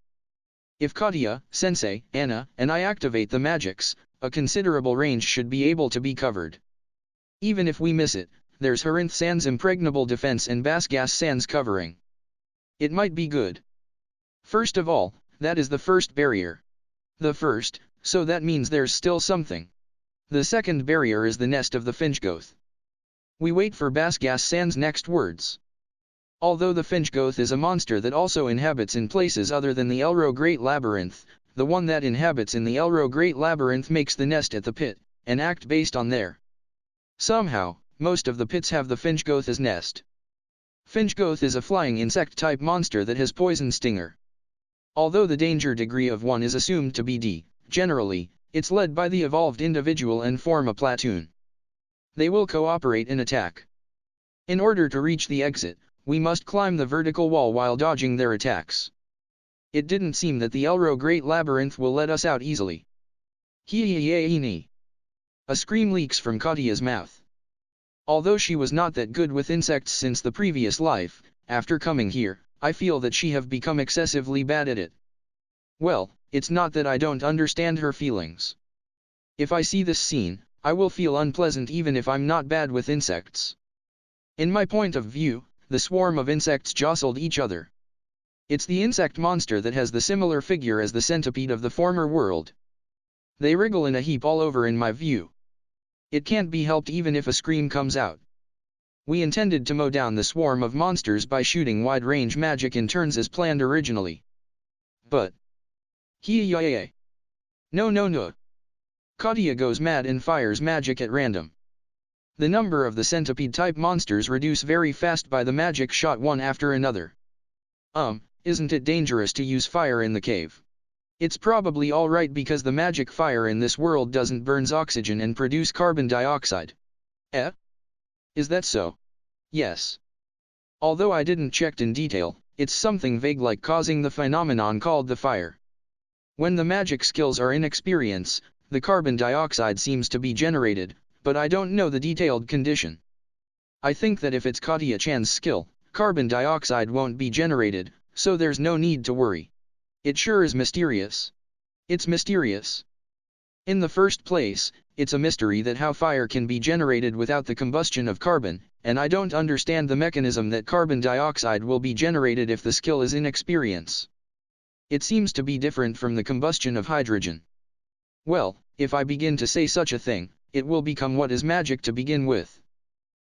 A: If Katia, Sensei, Anna, and I activate the magics, a considerable range should be able to be covered. Even if we miss it, there's Herinth-san's impregnable defense and Basgas-san's covering. It might be good. First of all, that is the first barrier. The first, so that means there's still something. The second barrier is the nest of the Finchgoth. We wait for Basgas-san's next words. Although the Finchgoth is a monster that also inhabits in places other than the Elro Great Labyrinth, the one that inhabits in the Elro Great Labyrinth makes the nest at the pit, and act based on there. Somehow, most of the pits have the Finchgoth as nest. Finchgoth is a flying insect-type monster that has poison stinger. Although the danger degree of 1 is assumed to be D, generally, it's led by the evolved individual and form a platoon. They will cooperate in attack. In order to reach the exit, we must climb the vertical wall while dodging their attacks. It didn't seem that the Elro Great Labyrinth will let us out easily. Hee-hee-hee-hee-hee. A scream leaks from Katia's mouth. Although she was not that good with insects since the previous life, after coming here, I feel that she have become excessively bad at it. Well, it's not that I don't understand her feelings. If I see this scene, I will feel unpleasant even if I'm not bad with insects. In my point of view, the swarm of insects jostled each other. It's the insect monster that has the similar figure as the centipede of the former world. They wriggle in a heap all over in my view. It can't be helped even if a scream comes out. We intended to mow down the swarm of monsters by shooting wide-range magic in turns as planned originally. But... Hee-yay-yay. No. Katia goes mad and fires magic at random. The number of the centipede-type monsters reduce very fast by the magic shot one after another. Isn't it dangerous to use fire in the cave? It's probably alright because the magic fire in this world doesn't burn oxygen and produce carbon dioxide. Eh? Is that so? Yes. Although I didn't check in detail, it's something vague like causing the phenomenon called the fire. When the magic skills are inexperienced, the carbon dioxide seems to be generated, but I don't know the detailed condition. I think that if it's Katia-chan's skill, carbon dioxide won't be generated, so there's no need to worry. It sure is mysterious. It's mysterious. In the first place, it's a mystery that how fire can be generated without the combustion of carbon, and I don't understand the mechanism that carbon dioxide will be generated if the skill is inexperienced. It seems to be different from the combustion of hydrogen. Well, if I begin to say such a thing, it will become what is magic to begin with.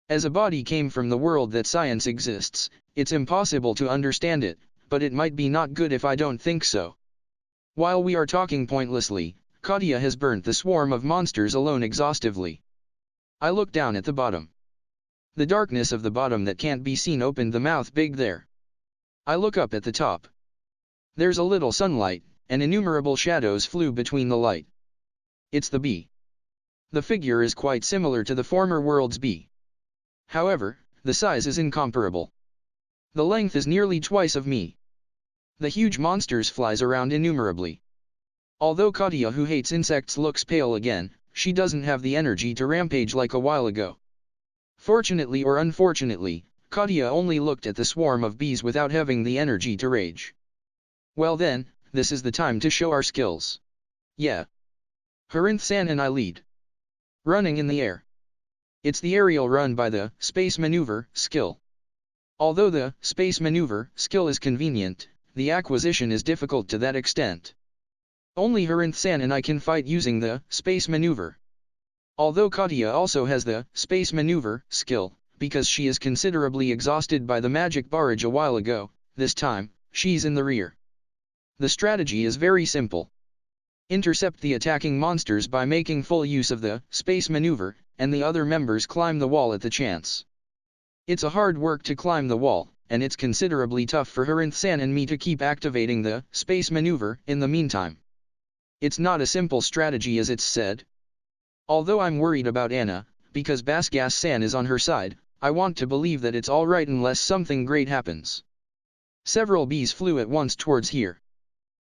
A: As a body came from the world that science exists, it's impossible to understand it, but it might be not good if I don't think so. While we are talking pointlessly, Katia has burnt the swarm of monsters alone exhaustively. I look down at the bottom. The darkness of the bottom that can't be seen opened the mouth big there. I look up at the top. There's a little sunlight, and innumerable shadows flew between the light. It's the bee. The figure is quite similar to the former world's bee. However, the size is incomparable. The length is nearly twice of me. The huge monsters flies around innumerably. Although Katia, who hates insects, looks pale again, she doesn't have the energy to rampage like a while ago. Fortunately or unfortunately, Katia only looked at the swarm of bees without having the energy to rage. Well then, this is the time to show our skills. Yeah. Herinth-san and I lead. Running in the air. It's the aerial run by the space maneuver skill. Although the space maneuver skill is convenient, the acquisition is difficult to that extent. Only Herinth-san and I can fight using the space maneuver. Although Katia also has the space maneuver skill, because she is considerably exhausted by the magic barrage a while ago, this time, she's in the rear. The strategy is very simple. Intercept the attacking monsters by making full use of the space maneuver, and the other members climb the wall at the chance. It's a hard work to climb the wall, and it's considerably tough for Rebirth and me to keep activating the space maneuver in the meantime. It's not a simple strategy as it's said. Although I'm worried about Anna, because Basgas-san is on her side, I want to believe that it's alright unless something great happens. Several bees flew at once towards here.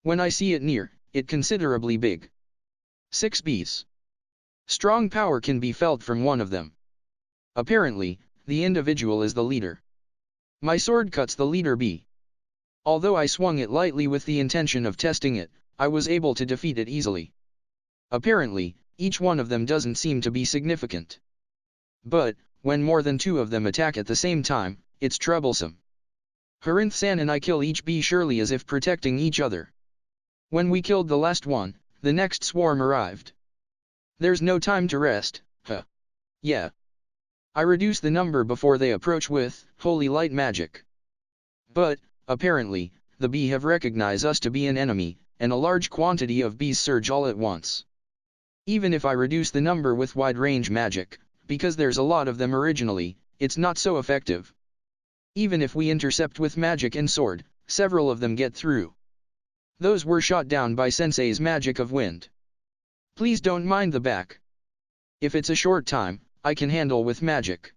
A: When I see it near, it considerably big. 6 bees. Strong power can be felt from one of them. Apparently, the individual is the leader. My sword cuts the leader bee. Although I swung it lightly with the intention of testing it, I was able to defeat it easily. Apparently, each one of them doesn't seem to be significant. But, when more than 2 of them attack at the same time, it's troublesome. Rebirth-san and I kill each bee surely as if protecting each other. When we killed the last one, the next swarm arrived. There's no time to rest, Yeah. I reduce the number before they approach with holy light magic. But, apparently, the bee have recognized us to be an enemy, and a large quantity of bees surge all at once. Even if I reduce the number with wide-range magic, because there's a lot of them originally, it's not so effective. Even if we intercept with magic and sword, several of them get through. Those were shot down by Sensei's magic of wind. Please don't mind the back. If it's a short time, I can handle with magic.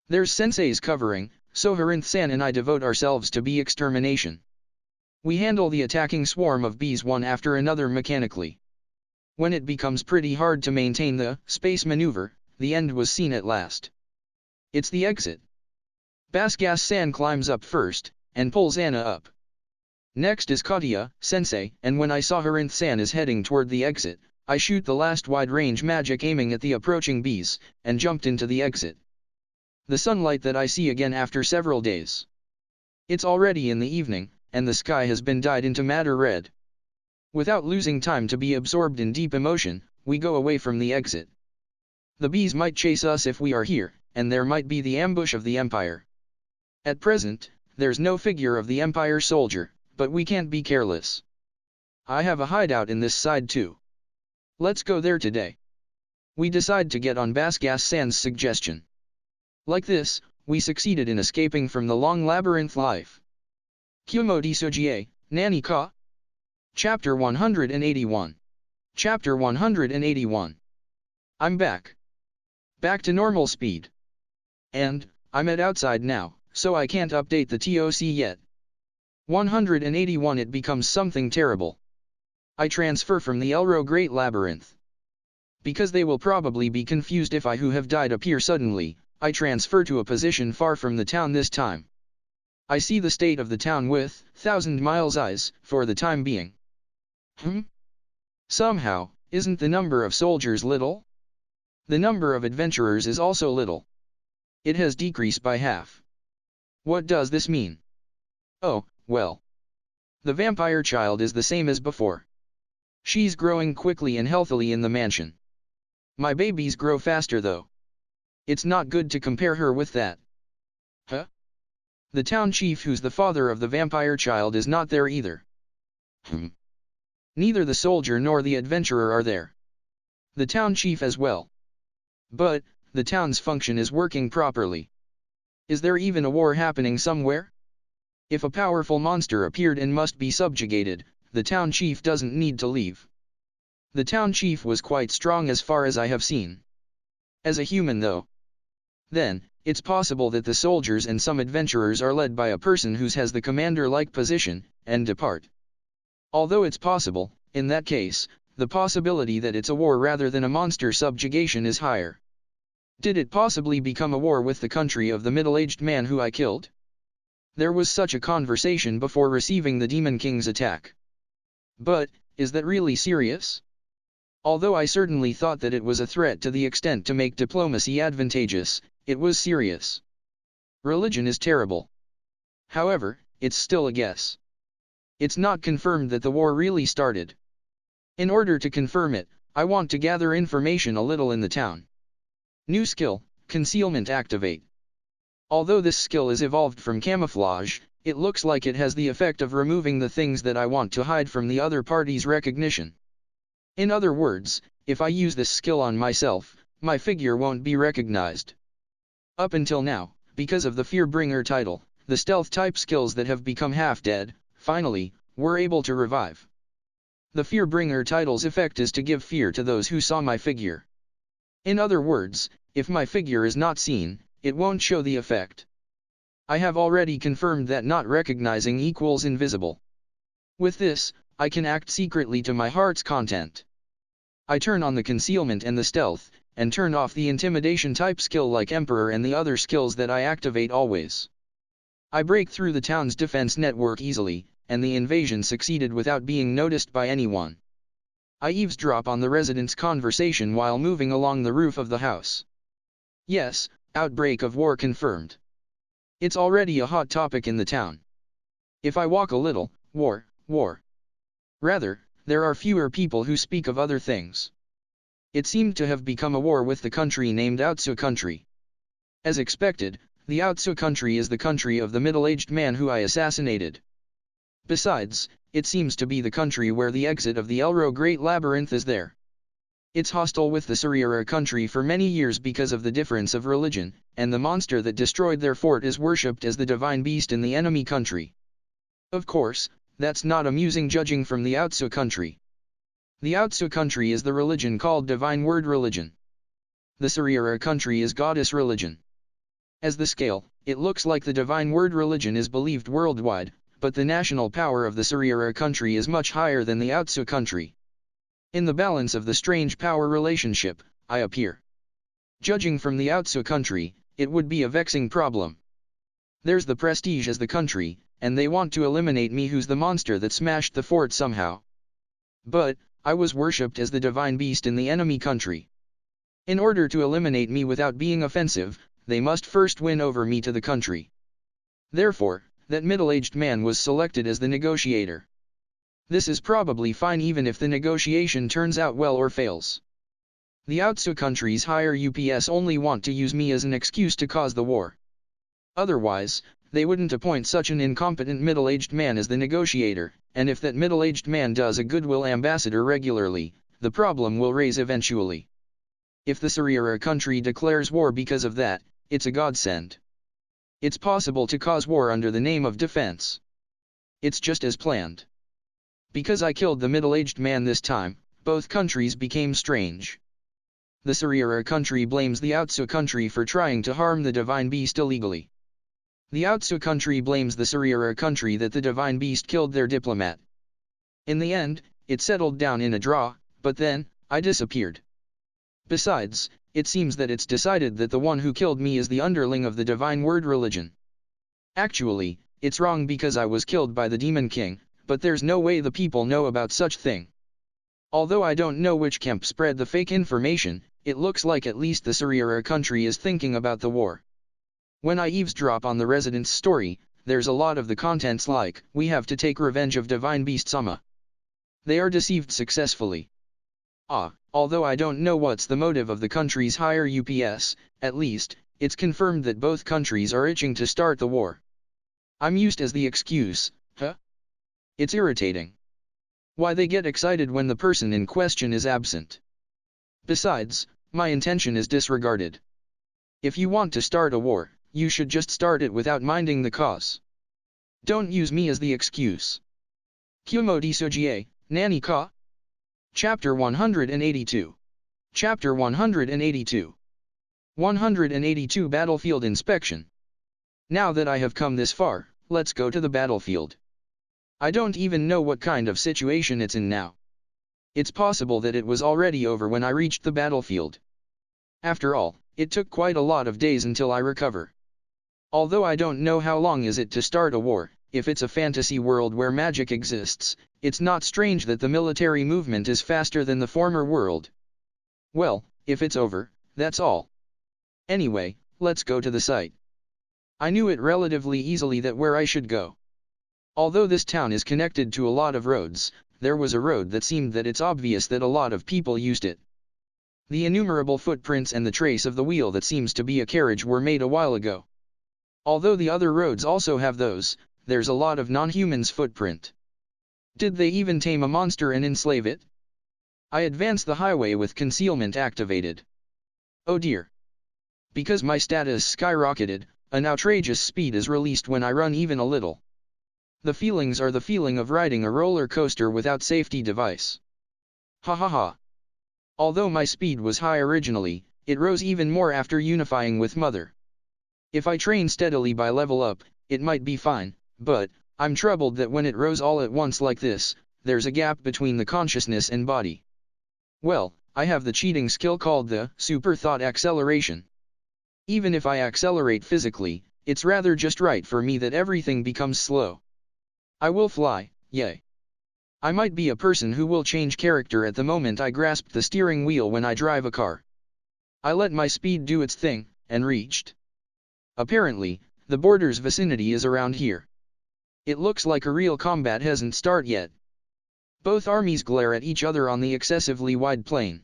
A: There's Sensei's covering, so Rebirth-san and I devote ourselves to bee extermination. We handle the attacking swarm of bees one after another mechanically. When it becomes pretty hard to maintain the space maneuver, the end was seen at last. It's the exit. Basgas-san climbs up first, and pulls Anna up. Next is Katia, Sensei, and when I saw Rebirth-san is heading toward the exit, I shoot the last wide-range magic aiming at the approaching bees, and jumped into the exit. The sunlight that I see again after several days. It's already in the evening, and the sky has been dyed into madder red. Without losing time to be absorbed in deep emotion, we go away from the exit. The bees might chase us if we are here, and there might be the ambush of the Empire. At present, there's no figure of the Empire soldier, but we can't be careless. I have a hideout in this side too. Let's go there today. We decide to get on Basgas-san's suggestion. Like this, we succeeded in escaping from the long labyrinth life. Kumo Desu, Nani ka? Chapter 181. Chapter 181. I'm back. Back to normal speed. And, I'm at outside now, so I can't update the TOC yet. 181 it becomes something terrible. I transfer from the Elro Great Labyrinth. Because they will probably be confused if I who have died appear suddenly, I transfer to a position far from the town this time. I see the state of the town with 1,000 miles eyes, for the time being. Somehow, isn't the number of soldiers little? The number of adventurers is also little. It has decreased by half. What does this mean? Oh, well. The vampire child is the same as before. She's growing quickly and healthily in the mansion. My babies grow faster though. It's not good to compare her with that. The town chief who's the father of the vampire child is not there either. Neither the soldier nor the adventurer are there. The town chief as well. But, the town's function is working properly. Is there even a war happening somewhere? If a powerful monster appeared and must be subjugated, the town chief doesn't need to leave. The town chief was quite strong as far as I have seen. As a human though. Then, it's possible that the soldiers and some adventurers are led by a person who has the commander-like position, and depart. Although it's possible, in that case, the possibility that it's a war rather than a monster subjugation is higher. Did it possibly become a war with the country of the middle-aged man who I killed? There was such a conversation before receiving the Demon King's attack. But, is that really serious? Although I certainly thought that it was a threat to the extent to make diplomacy advantageous, it was serious. Religion is terrible. However, it's still a guess. It's not confirmed that the war really started. In order to confirm it, I want to gather information a little in the town. New skill, concealment activate. Although this skill is evolved from camouflage, It looks like it has the effect of removing the things that I want to hide from the other party's recognition. In other words, if I use this skill on myself, my figure won't be recognized. Up until now, because of the Fearbringer title, the stealth-type skills that have become half-dead, finally, were able to revive. The Fearbringer title's effect is to give fear to those who saw my figure. In other words, if my figure is not seen, it won't show the effect. I have already confirmed that not recognizing equals invisible. With this, I can act secretly to my heart's content. I turn on the concealment and the stealth, and turn off the intimidation type skill like Emperor and the other skills that I activate always. I break through the town's defense network easily, and the invasion succeeded without being noticed by anyone. I eavesdrop on the residents' conversation while moving along the roof of the house. Yes, outbreak of war confirmed. It's already a hot topic in the town. If I walk a little, war. Rather, there are fewer people who speak of other things. It seemed to have become a war with the country named Outsu country. As expected, the Outsu country is the country of the middle-aged man who I assassinated. Besides, it seems to be the country where the exit of the Elro Great Labyrinth is there. It's hostile with the Surira country for many years because of the difference of religion, and the monster that destroyed their fort is worshipped as the divine beast in the enemy country. Of course, that's not amusing judging from the Outsu country. The Outsu country is the religion called Divine Word Religion. The Surira country is Goddess Religion. As the scale, it looks like the Divine Word Religion is believed worldwide, but the national power of the Surira country is much higher than the Outsu country. In the balance of the strange power relationship, I appear. Judging from the Outsu country, it would be a vexing problem. There's the prestige as the country, and they want to eliminate me who's the monster that smashed the fort somehow. But, I was worshipped as the divine beast in the enemy country. In order to eliminate me without being offensive, they must first win over me to the country. Therefore, that middle-aged man was selected as the negotiator. This is probably fine even if the negotiation turns out well or fails. The Outsu country's higher UPS only want to use me as an excuse to cause the war. Otherwise, they wouldn't appoint such an incompetent middle-aged man as the negotiator, and if that middle-aged man does a goodwill ambassador regularly, the problem will raise eventually. If the Surira country declares war because of that, it's a godsend. It's possible to cause war under the name of defense. It's just as planned. Because I killed the middle-aged man this time, both countries became strange. The Surira country blames the Outsu country for trying to harm the divine beast illegally. The Outsu country blames the Surira country that the divine beast killed their diplomat. In the end, it settled down in a draw, but then, I disappeared. Besides, it seems that it's decided that the one who killed me is the underling of the Divine Word Religion. Actually, it's wrong because I was killed by the Demon King, but there's no way the people know about such thing. Although I don't know which camp spread the fake information, it looks like at least the Surira country is thinking about the war. When I eavesdrop on the residents' story, there's a lot of the contents like, we have to take revenge of Divine Beast Sama. They are deceived successfully. Although I don't know what's the motive of the country's higher UPS, at least, it's confirmed that both countries are itching to start the war. I'm used as the excuse, It's irritating. Why they get excited when the person in question is absent. Besides, my intention is disregarded. If you want to start a war, you should just start it without minding the cause. Don't use me as the excuse. Kumo Desu, Nani ka? Chapter 182. Chapter 182. 182 Battlefield Inspection. Now that I have come this far, let's go to the battlefield. I don't even know what kind of situation it's in now. It's possible that it was already over when I reached the battlefield. After all, it took quite a lot of days until I recover. Although I don't know how long is it to start a war, if it's a fantasy world where magic exists, it's not strange that the military movement is faster than the former world. Well, if it's over, that's all. Anyway, let's go to the site. I knew it relatively easily that where I should go. Although this town is connected to a lot of roads, there was a road that seemed that it's obvious that a lot of people used it. The innumerable footprints and the trace of the wheel that seems to be a carriage were made a while ago. Although the other roads also have those, there's a lot of non-humans' footprint. Did they even tame a monster and enslave it? I advance the highway with concealment activated. Oh dear. Because my status skyrocketed, an outrageous speed is released when I run even a little. The feelings are the feeling of riding a roller coaster without safety device. Ha ha ha. Although my speed was high originally, it rose even more after unifying with Mother. If I train steadily by level up, it might be fine, but I'm troubled that when it rose all at once like this, there's a gap between the consciousness and body. Well, I have the cheating skill called the super thought acceleration. Even if I accelerate physically, it's rather just right for me that everything becomes slow. I will fly, yay. I might be a person who will change character at the moment I grasp the steering wheel when I drive a car. I let my speed do its thing, and reached. Apparently, the border's vicinity is around here. It looks like a real combat hasn't started yet. Both armies glare at each other on the excessively wide plain.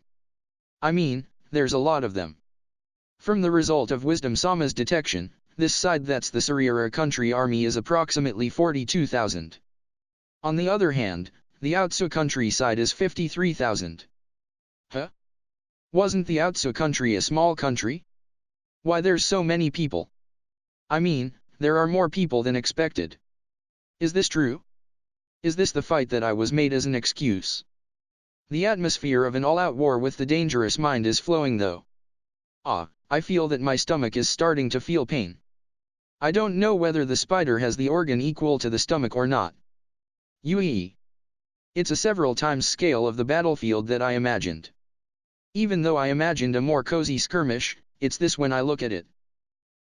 A: I mean, there's a lot of them. From the result of Wisdom Sama's detection, this side that's the Surira country army is approximately 42,000. On the other hand, the Outsu country side is 53,000. Huh? Wasn't the Outsu country a small country? Why there's so many people? I mean, there are more people than expected. Is this true? Is this the fight that I was made as an excuse? The atmosphere of an all-out war with the dangerous mind is flowing though. I feel that my stomach is starting to feel pain. I don't know whether the spider has the organ equal to the stomach or not. Ue. It's a several times scale of the battlefield that I imagined. Even though I imagined a more cozy skirmish, it's this when I look at it.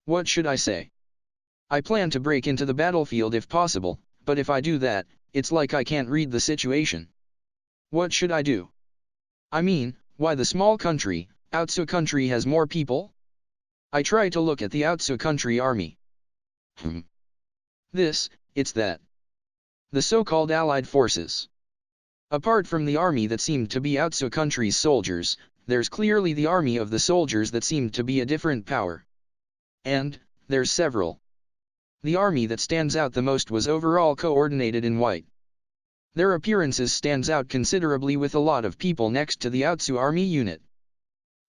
A: What should I say? I plan to break into the battlefield if possible, but if I do that, it's like I can't read the situation. What should I do? I mean, why the small country, Outsu country has more people? I try to look at the Outsu country army. It's that. The so-called allied forces. Apart from the army that seemed to be Outsu country's soldiers, there's clearly the army of the soldiers that seemed to be a different power. And, there's several. The army that stands out the most was overall coordinated in white. Their appearances stands out considerably with a lot of people next to the Outsu army unit.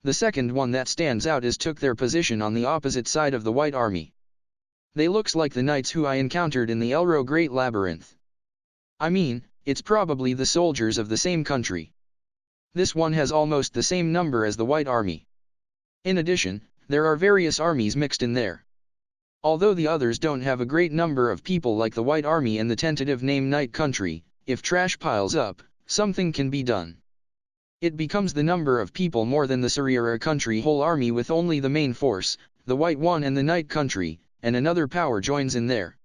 A: The second one that stands out is took their position on the opposite side of the white army. They looks like the knights who I encountered in the Elro Great Labyrinth. I mean, it's probably the soldiers of the same country. This one has almost the same number as the white army. In addition, there are various armies mixed in there. Although the others don't have a great number of people like the white army and the tentative name Night Country, if trash piles up, something can be done. It becomes the number of people more than the Surira country whole army with only the main force, the white one and the Night Country, and another power joins in there.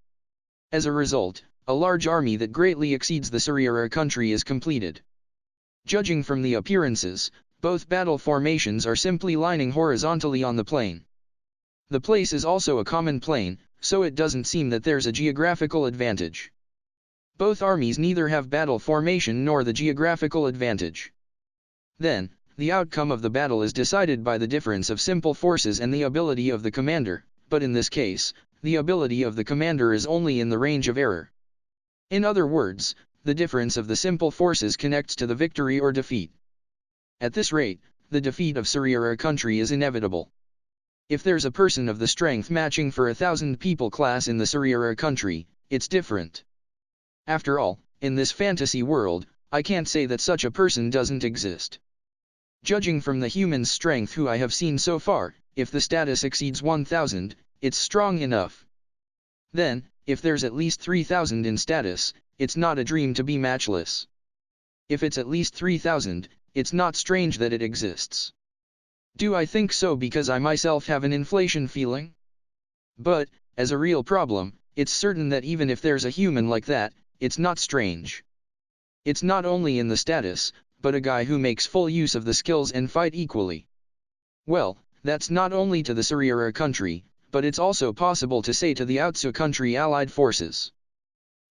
A: As a result, a large army that greatly exceeds the Surira country is completed. Judging from the appearances, both battle formations are simply lining horizontally on the plain. The place is also a common plain, so it doesn't seem that there's a geographical advantage. Both armies neither have battle formation nor the geographical advantage. Then, the outcome of the battle is decided by the difference of simple forces and the ability of the commander, but in this case, the ability of the commander is only in the range of error. In other words, the difference of the simple forces connects to the victory or defeat. At this rate, the defeat of Surira country is inevitable. If there's a person of the strength matching for 1,000 people class in the Surira country, it's different. After all, in this fantasy world, I can't say that such a person doesn't exist. Judging from the human's strength who I have seen so far, if the status exceeds 1,000, it's strong enough. Then, if there's at least 3,000 in status, it's not a dream to be matchless. If it's at least 3,000, it's not strange that it exists. Do I think so because I myself have an inflation feeling? But, as a real problem, it's certain that even if there's a human like that, it's not strange. It's not only in the status, but a guy who makes full use of the skills and fight equally. Well, that's not only to the Surira country, but it's also possible to say to the Outsu country allied forces.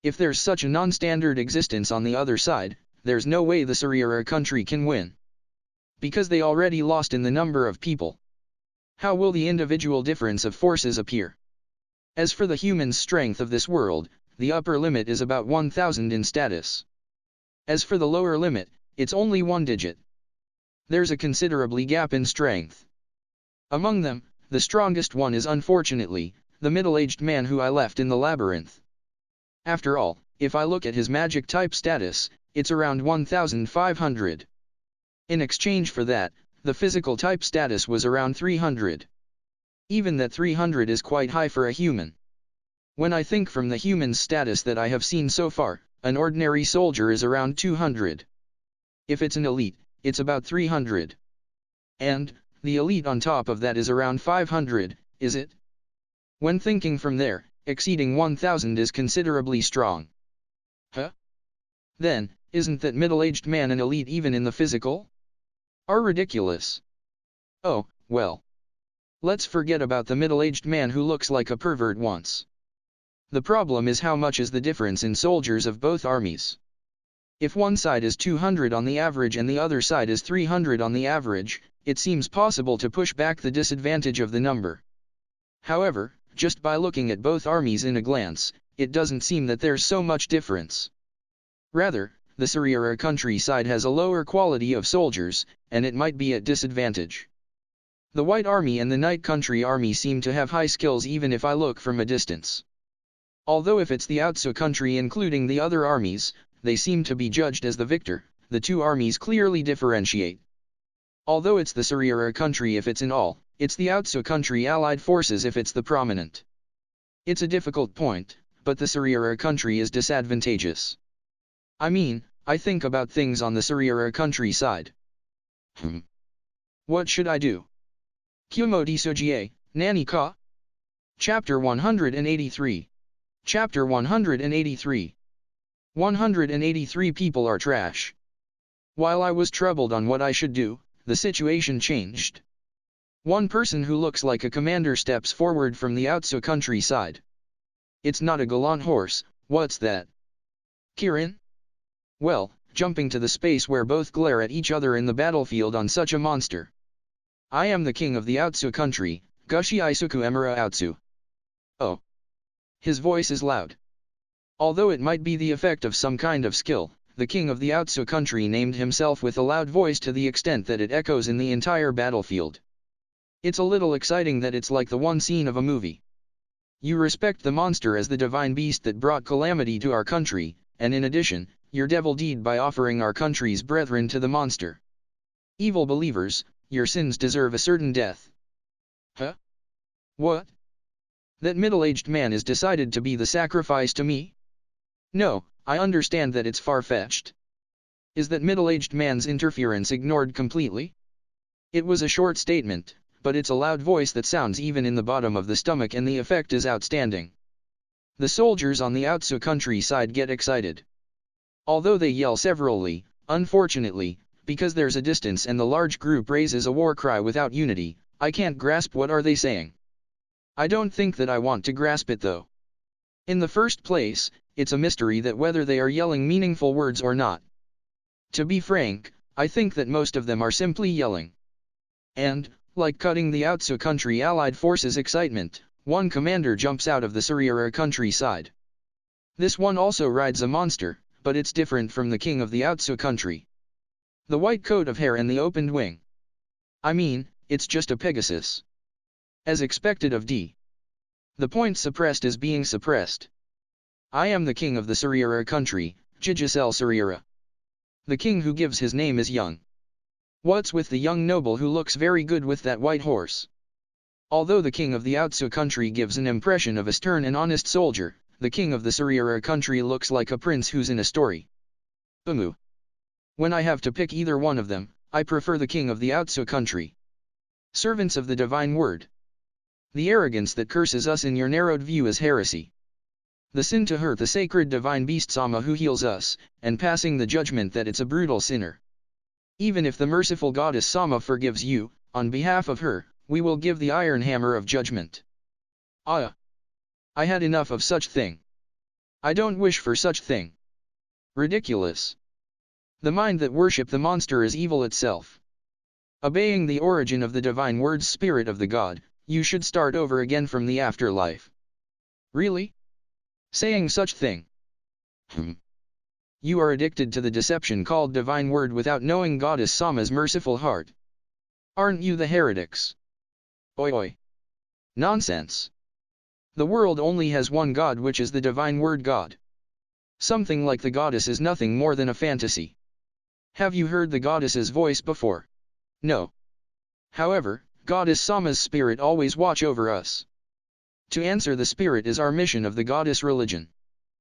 A: If there's such a non-standard existence on the other side, there's no way the Surira country can win. Because they already lost in the number of people. How will the individual difference of forces appear? As for the human strength of this world, the upper limit is about 1000 in status. As for the lower limit, it's only 1 digit. There's a considerably gap in strength. Among them, the strongest one is unfortunately, the middle-aged man who I left in the labyrinth. After all, if I look at his magic type status, it's around 1500. In exchange for that, the physical type status was around 300. Even that 300 is quite high for a human. When I think from the human's status that I have seen so far, an ordinary soldier is around 200. If it's an elite, it's about 300. And, the elite on top of that is around 500, is it? When thinking from there, exceeding 1000 is considerably strong. Huh? Then, isn't that middle-aged man an elite even in the physical? Are ridiculous. Oh, well. Let's forget about the middle-aged man who looks like a pervert once. The problem is how much is the difference in soldiers of both armies. If one side is 200 on the average and the other side is 300 on the average, it seems possible to push back the disadvantage of the number. However, just by looking at both armies in a glance, it doesn't seem that there's so much difference. Rather, the Surira countryside has a lower quality of soldiers, and it might be at disadvantage. The White Army and the Night Country Army seem to have high skills even if I look from a distance. Although if it's the Outsu country including the other armies, they seem to be judged as the victor, the two armies clearly differentiate. Although it's the Surira country if it's in all, it's the Outsu country allied forces if it's the prominent. It's a difficult point, but the Surira country is disadvantageous. I mean, I think about things on the Surira countryside. What should I do? Kumo Desu, Nani ka? Chapter 183. Chapter 183. 183 people are trash. While I was troubled on what I should do, the situation changed. One person who looks like a commander steps forward from the Outsu countryside. It's not a gallant horse, what's that? Kirin? Well, jumping to the space where both glare at each other in the battlefield on such a monster. I am the king of the Outsu country, Gushi Isuku Emira Outsu. Oh. His voice is loud. Although it might be the effect of some kind of skill, the king of the Outsu country named himself with a loud voice to the extent that it echoes in the entire battlefield. It's a little exciting that it's like the one scene of a movie. You respect the monster as the divine beast that brought calamity to our country, and in addition, your devil deed by offering our country's brethren to the monster. Evil believers, your sins deserve a certain death. Huh? What? That middle-aged man is decided to be the sacrifice to me? No, I understand that it's far-fetched. Is that middle-aged man's interference ignored completely? It was a short statement, but it's a loud voice that sounds even in the bottom of the stomach and the effect is outstanding. The soldiers on the Outsu countryside get excited. Although they yell severally, unfortunately, because there's a distance and the large group raises a war cry without unity, I can't grasp what are they saying. I don't think that I want to grasp it though. In the first place, it's a mystery that whether they are yelling meaningful words or not. To be frank, I think that most of them are simply yelling. And, like cutting the Outsu country allied forces' excitement, one commander jumps out of the Surira countryside. This one also rides a monster, but it's different from the king of the Outsu country. The white coat of hair and the opened wing. I mean, it's just a Pegasus. As expected of D. The point suppressed is being suppressed. I am the king of the Surira country, Jijisel Surira. The king who gives his name is young. What's with the young noble who looks very good with that white horse? Although the king of the Outsu country gives an impression of a stern and honest soldier, the king of the Surira country looks like a prince who's in a story. When I have to pick either one of them, I prefer the king of the Outsu country. Servants of the divine word. The arrogance that curses us in your narrowed view is heresy. The sin to hurt the sacred divine beast Sama who heals us, and passing the judgment that it's a brutal sinner. Even if the merciful goddess Sama forgives you, on behalf of her, we will give the iron hammer of judgment. Ah! I had enough of such thing. I don't wish for such thing. Ridiculous. The mind that worship the monster is evil itself. Obeying the origin of the divine word's spirit of the god, you should start over again from the afterlife. Really? Saying such thing. You are addicted to the deception called divine word without knowing Goddess Sama's merciful heart. Aren't you the heretics? Oi oi. Nonsense. The world only has one God, which is the divine word God. Something like the goddess is nothing more than a fantasy. Have you heard the goddess's voice before? No. However, Goddess Sama's spirit always watch over us. To answer the spirit is our mission of the goddess religion.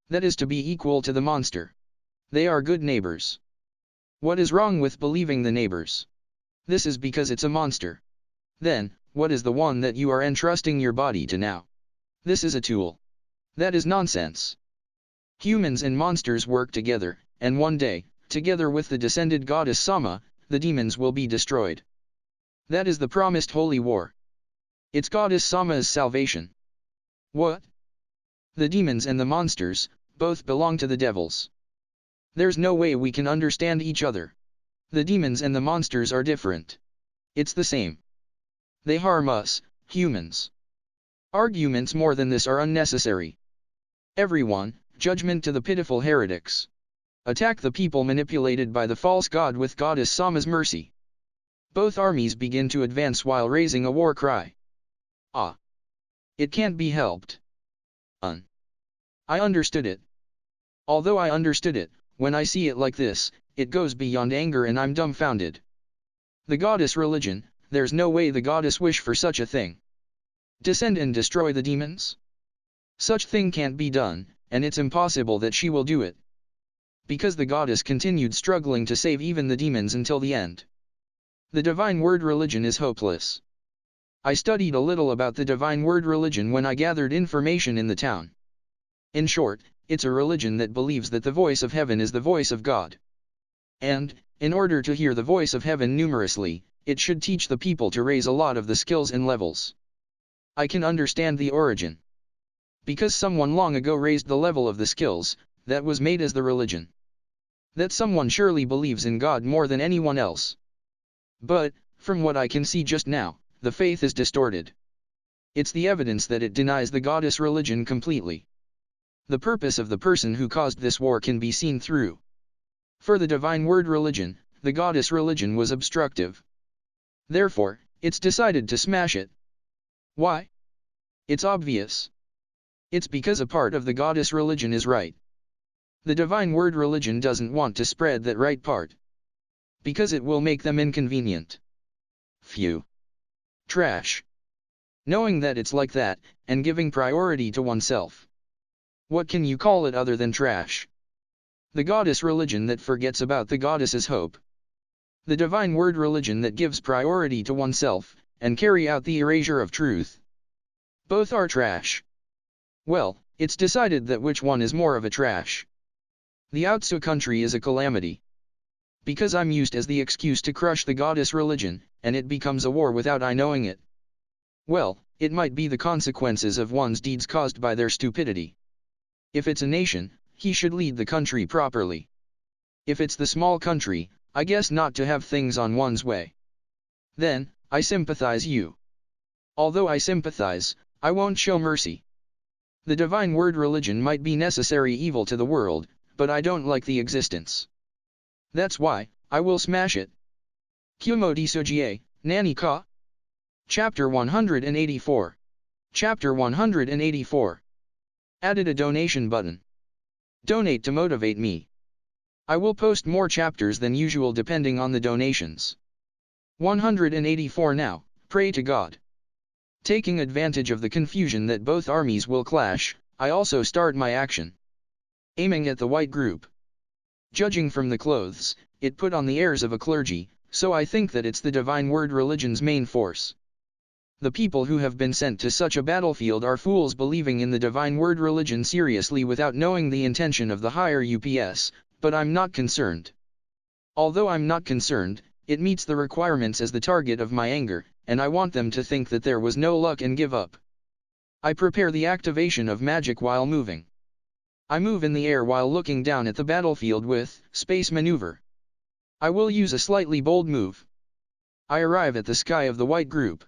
A: That is to be equal to the monster. They are good neighbors. What is wrong with believing the neighbors? This is because it's a monster. Then, what is the one that you are entrusting your body to now? This is a tool. That is nonsense. Humans and monsters work together, and one day, together with the descended goddess Sama, the demons will be destroyed. That is the promised holy war. It's goddess Sama's salvation. What? The demons and the monsters, both belong to the devils. There's no way we can understand each other. The demons and the monsters are different. It's the same. They harm us, humans. Arguments more than this are unnecessary. Everyone, judgment to the pitiful heretics. Attack the people manipulated by the false god with goddess Sama's mercy. Both armies begin to advance while raising a war cry. Ah. It can't be helped. I understood it. Although I understood it, when I see it like this, it goes beyond anger and I'm dumbfounded. The goddess religion, there's no way the goddess wish for such a thing. Descend and destroy the demons? Such thing can't be done, and it's impossible that she will do it. Because the goddess continued struggling to save even the demons until the end. The divine word religion is hopeless. I studied a little about the divine word religion when I gathered information in the town. In short, it's a religion that believes that the voice of heaven is the voice of God. And, in order to hear the voice of heaven numerously, it should teach the people to raise a lot of the skills and levels. I can understand the origin. Because someone long ago raised the level of the skills, that was made as the religion. That someone surely believes in God more than anyone else. But, from what I can see just now, the faith is distorted. It's the evidence that it denies the goddess religion completely. The purpose of the person who caused this war can be seen through. For the divine word religion, the goddess religion was obstructive. Therefore, it's decided to smash it. Why? It's obvious. It's because a part of the goddess religion is right. The divine word religion doesn't want to spread that right part. Because it will make them inconvenient. Phew. Trash. Knowing that it's like that, and giving priority to oneself. What can you call it other than trash? The goddess religion that forgets about the goddess's hope. The divine word religion that gives priority to oneself, and carry out the erasure of truth. Both are trash. Well, it's decided that which one is more of a trash. The Outsu country is a calamity. Because I'm used as the excuse to crush the goddess religion, and it becomes a war without I knowing it. Well, it might be the consequences of one's deeds caused by their stupidity. If it's a nation, he should lead the country properly. If it's the small country, I guess not to have things on one's way. Then, I sympathize you. Although I sympathize, I won't show mercy. The divine word religion might be necessary evil to the world, but I don't like the existence. That's why, I will smash it. Kumo Desu, Nani ka? Chapter 184. Chapter 184. Added a donation button. Donate to motivate me. I will post more chapters than usual depending on the donations. 184 now, pray to God. Taking advantage of the confusion that both armies will clash, I also start my action. Aiming at the white group. Judging from the clothes, it put on the airs of a clergy, so I think that it's the divine word religion's main force. The people who have been sent to such a battlefield are fools believing in the divine word religion seriously without knowing the intention of the higher UPS, but I'm not concerned. Although I'm not concerned, it meets the requirements as the target of my anger, and I want them to think that there was no luck and give up. I prepare the activation of magic while moving. I move in the air while looking down at the battlefield with space maneuver. I will use a slightly bold move. I arrive at the sky of the white group.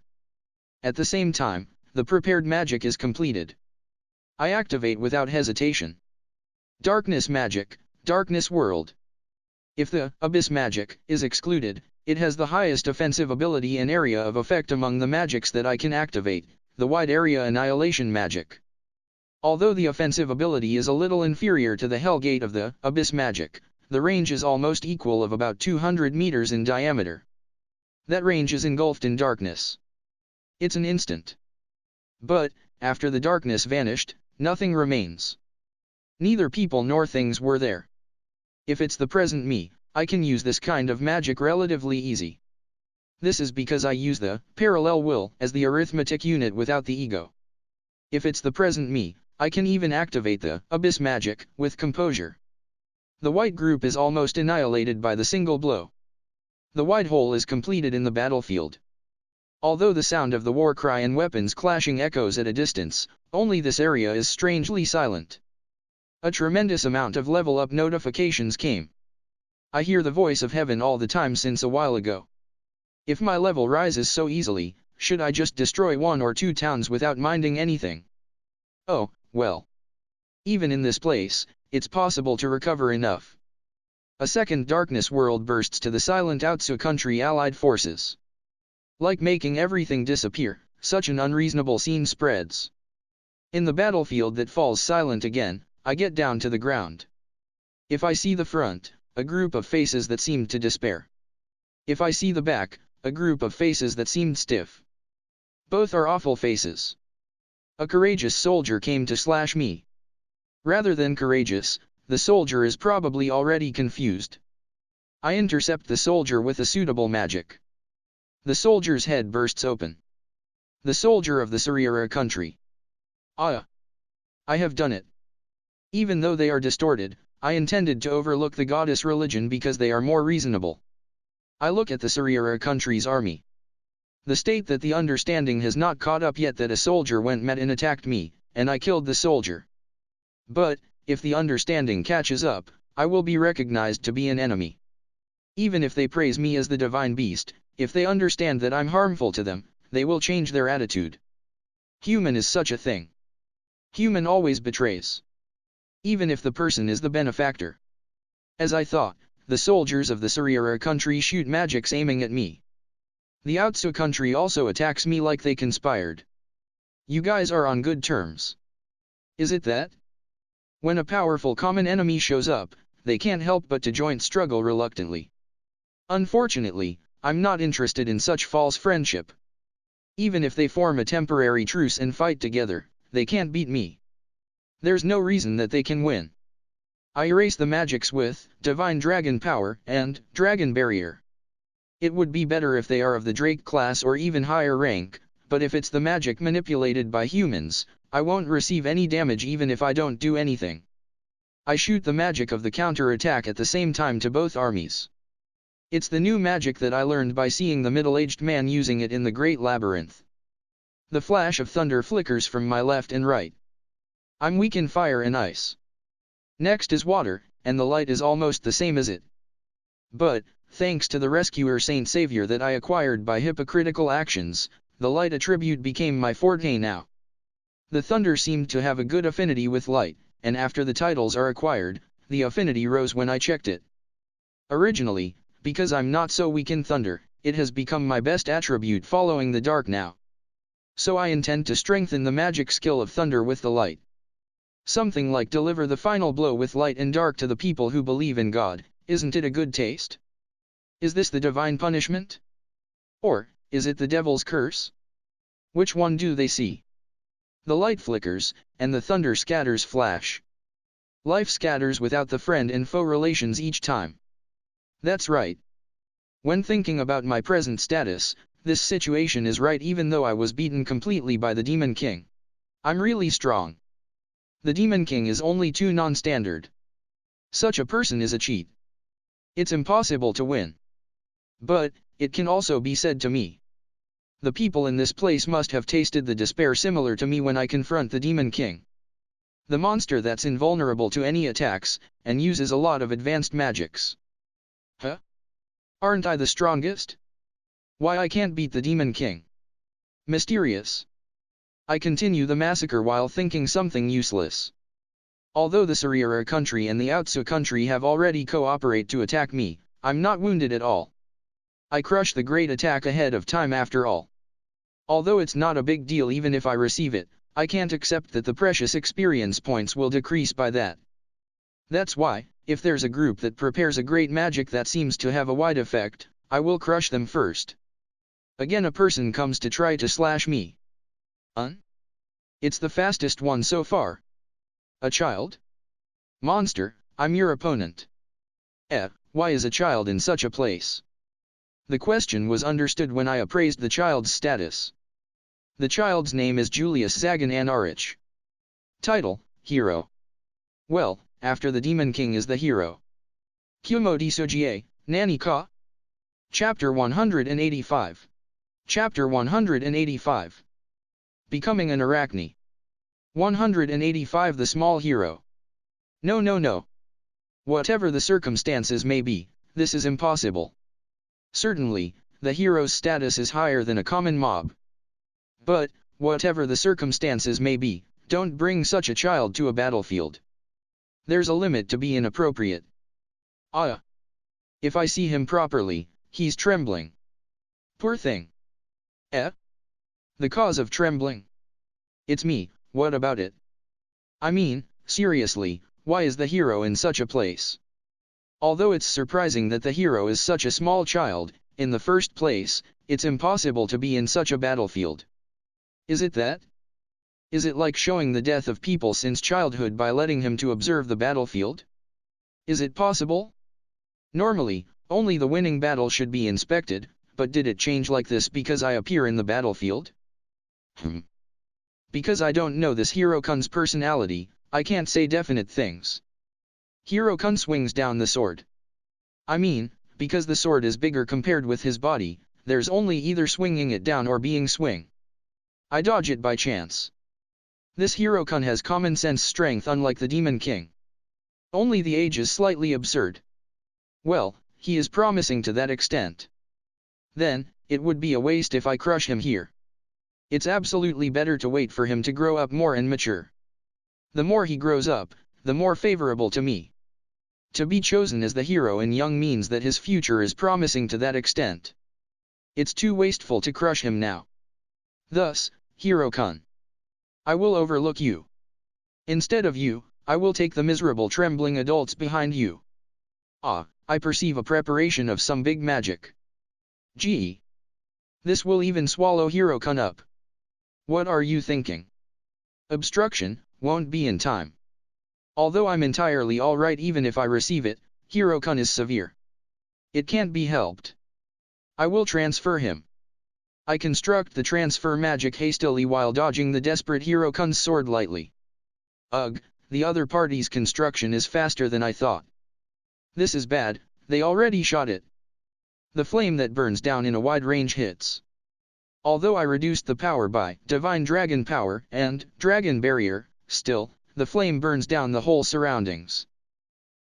A: At the same time, the prepared magic is completed. I activate without hesitation. Darkness magic, darkness world. If the abyss magic is excluded, it has the highest offensive ability and area of effect among the magics that I can activate, the wide area annihilation magic. Although the offensive ability is a little inferior to the Hellgate of the abyss magic, the range is almost equal of about 200 meters in diameter. That range is engulfed in darkness. It's an instant. But, after the darkness vanished, nothing remains. Neither people nor things were there. If it's the present me, I can use this kind of magic relatively easy. This is because I use the parallel will as the arithmetic unit without the ego. If it's the present me, I can even activate the abyss magic with composure. The white group is almost annihilated by the single blow. The white hole is completed in the battlefield. Although the sound of the war cry and weapons clashing echoes at a distance, only this area is strangely silent. A tremendous amount of level up notifications came. I hear the voice of heaven all the time since a while ago. If my level rises so easily, should I just destroy 1 or 2 towns without minding anything? Oh, well. Even in this place, it's possible to recover enough. A second darkness world bursts to the silent Outsu country allied forces. Like making everything disappear, such an unreasonable scene spreads. In the battlefield that falls silent again, I get down to the ground. If I see the front, a group of faces that seemed to despair. If I see the back, a group of faces that seemed stiff. Both are awful faces. A courageous soldier came to slash me. Rather than courageous, the soldier is probably already confused. I intercept the soldier with a suitable magic. The soldier's head bursts open. The soldier of the Surira country. Ah! I have done it. Even though they are distorted, I intended to overlook the goddess religion because they are more reasonable. I look at the Surira country's army. The state that the understanding has not caught up yet that a soldier went mad and attacked me, and I killed the soldier. But, if the understanding catches up, I will be recognized to be an enemy. Even if they praise me as the divine beast, if they understand that I'm harmful to them, they will change their attitude. Human is such a thing. Human always betrays. Even if the person is the benefactor. As I thought, the soldiers of the Surira country shoot magics aiming at me. The Outsu country also attacks me like they conspired. You guys are on good terms. Is it that? When a powerful common enemy shows up, they can't help but to joint struggle reluctantly. Unfortunately, I'm not interested in such false friendship. Even if they form a temporary truce and fight together, they can't beat me. There's no reason that they can win. I erase the magics with Divine Dragon Power and Dragon Barrier. It would be better if they are of the Drake class or even higher rank, but if it's the magic manipulated by humans, I won't receive any damage even if I don't do anything. I shoot the magic of the counter-attack at the same time to both armies. It's the new magic that I learned by seeing the middle-aged man using it in the Great Labyrinth. The flash of thunder flickers from my left and right. I'm weak in fire and ice. Next is water, and the light is almost the same as it. But, thanks to the rescuer Saint Savior that I acquired by hypocritical actions, the light attribute became my forte now. The thunder seemed to have a good affinity with light, and after the titles are acquired, the affinity rose when I checked it. Originally, because I'm not so weak in thunder, it has become my best attribute following the dark now. So I intend to strengthen the magic skill of thunder with the light. Something like deliver the final blow with light and dark to the people who believe in God. Isn't it a good taste? Is this the divine punishment? Or, is it the devil's curse? Which one do they see? The light flickers, and the thunder scatters flash. Life scatters without the friend and foe relations each time. That's right. When thinking about my present status, this situation is right even though I was beaten completely by the Demon King. I'm really strong. The Demon King is only too non-standard. Such a person is a cheat. It's impossible to win. But, it can also be said to me. The people in this place must have tasted the despair similar to me when I confront the Demon King. The monster that's invulnerable to any attacks, and uses a lot of advanced magics. Huh? Aren't I the strongest? Why I can't beat the Demon King? Mysterious. I continue the massacre while thinking something useless. Although the Sarira country and the Outsu country have already cooperate to attack me, I'm not wounded at all. I crush the great attack ahead of time after all. Although it's not a big deal even if I receive it, I can't accept that the precious experience points will decrease by that. That's why, if there's a group that prepares a great magic that seems to have a wide effect, I will crush them first. Again a person comes to try to slash me. It's the fastest one so far. A child? Monster, I'm your opponent. Why is a child in such a place? The question was understood when I appraised the child's status. The child's name is Julius Zagan Anarich. Title, Hero. Well, after the Demon King is the hero. Kumo Desu, Nani ka? Chapter 185. Chapter 185. Becoming an Arachne. 185 The small hero. No. Whatever the circumstances may be, this is impossible. Certainly, the hero's status is higher than a common mob. But, whatever the circumstances may be, don't bring such a child to a battlefield. There's a limit to be inappropriate. If I see him properly, he's trembling. Poor thing. The cause of trembling? It's me, what about it? I mean, seriously, why is the hero in such a place? Although it's surprising that the hero is such a small child, in the first place, it's impossible to be in such a battlefield. Is it that? Is it like showing the death of people since childhood by letting him to observe the battlefield? Is it possible? Normally, only the winning battle should be inspected, but did it change like this because I appear in the battlefield? Because I don't know this Hero-kun's personality, I can't say definite things. Hero-kun swings down the sword. I mean, because the sword is bigger compared with his body, there's only either swinging it down or being swing. I dodge it by chance. This Hero-kun has common sense strength unlike the Demon King. Only the age is slightly absurd. Well, he is promising to that extent. Then, it would be a waste if I crush him here. It's absolutely better to wait for him to grow up more and mature. The more he grows up, the more favorable to me. To be chosen as the hero in young means that his future is promising to that extent. It's too wasteful to crush him now. Thus, Hero-kun, I will overlook you. Instead of you, I will take the miserable trembling adults behind you. I perceive a preparation of some big magic. Gee. This will even swallow Hero-kun up. What are you thinking? Obstruction, won't be in time. Although I'm entirely alright even if I receive it, Hero-kun is severe. It can't be helped. I will transfer him. I construct the transfer magic hastily while dodging the desperate Hero-kun's sword lightly. The other party's construction is faster than I thought. This is bad, they already shot it. The flame that burns down in a wide range hits. Although I reduced the power by Divine Dragon Power and Dragon Barrier, still, the flame burns down the whole surroundings.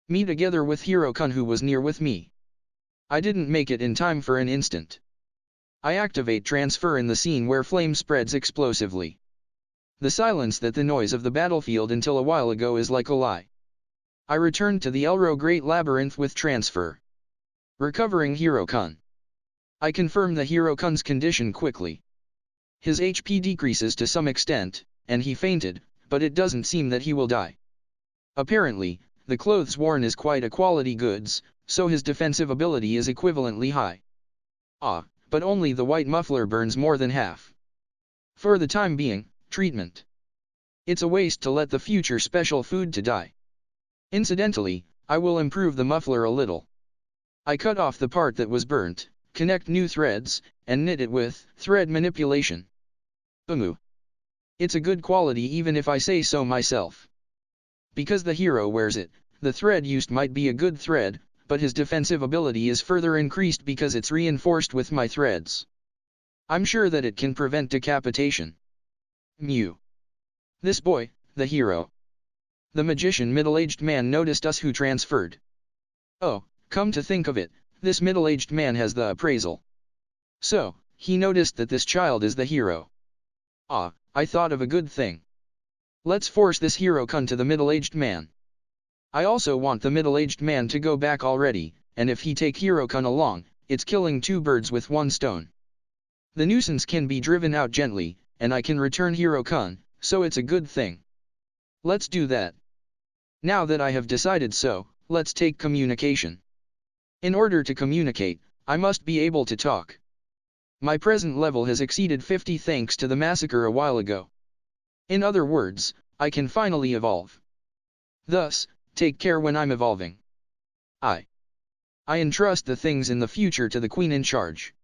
A: Me together with Hero-kun who was near with me. I didn't make it in time for an instant. I activate transfer in the scene where flame spreads explosively. The silence that the noise of the battlefield until a while ago is like a lie. I returned to the Elro Great Labyrinth with transfer. Recovering Hero-kun. I confirm the Hero-kun's condition quickly. His HP decreases to some extent, and he fainted, but it doesn't seem that he will die. Apparently, the clothes worn is quite a quality goods, so his defensive ability is equivalently high. But only the white muffler burns more than half. For the time being, treatment. It's a waste to let the future special food to die. Incidentally, I will improve the muffler a little. I cut off the part that was burnt, connect new threads, and knit it with thread manipulation. It's a good quality even if I say so myself. Because the hero wears it, the thread used might be a good thread, but his defensive ability is further increased because it's reinforced with my threads. I'm sure that it can prevent decapitation. This boy, the hero. The magician middle-aged man noticed us who transferred. Come to think of it, this middle-aged man has the appraisal. So, he noticed that this child is the hero. I thought of a good thing. Let's force this hero-kun to the middle-aged man. I also want the middle-aged man to go back already, and if he take hero-kun along, it's killing two birds with one stone. The nuisance can be driven out gently, and I can return hero-kun, so it's a good thing. Let's do that. Now that I have decided so, let's take communication. In order to communicate, I must be able to talk. My present level has exceeded 50 thanks to the massacre a while ago. In other words, I can finally evolve. Thus, take care when I'm evolving. I entrust the things in the future to the queen in charge.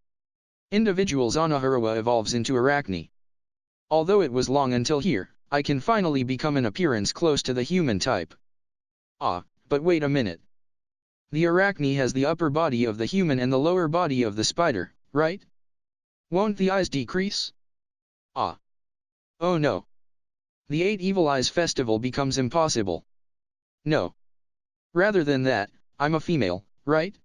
A: Individuals Anaharawa evolves into Arachne. Although it was long until here, I can finally become an appearance close to the human type. But wait a minute. The Arachne has the upper body of the human and the lower body of the spider, right? Won't the eyes decrease? Oh no. The 8 Evil Eyes festival becomes impossible. No. Rather than that, I'm a female, right?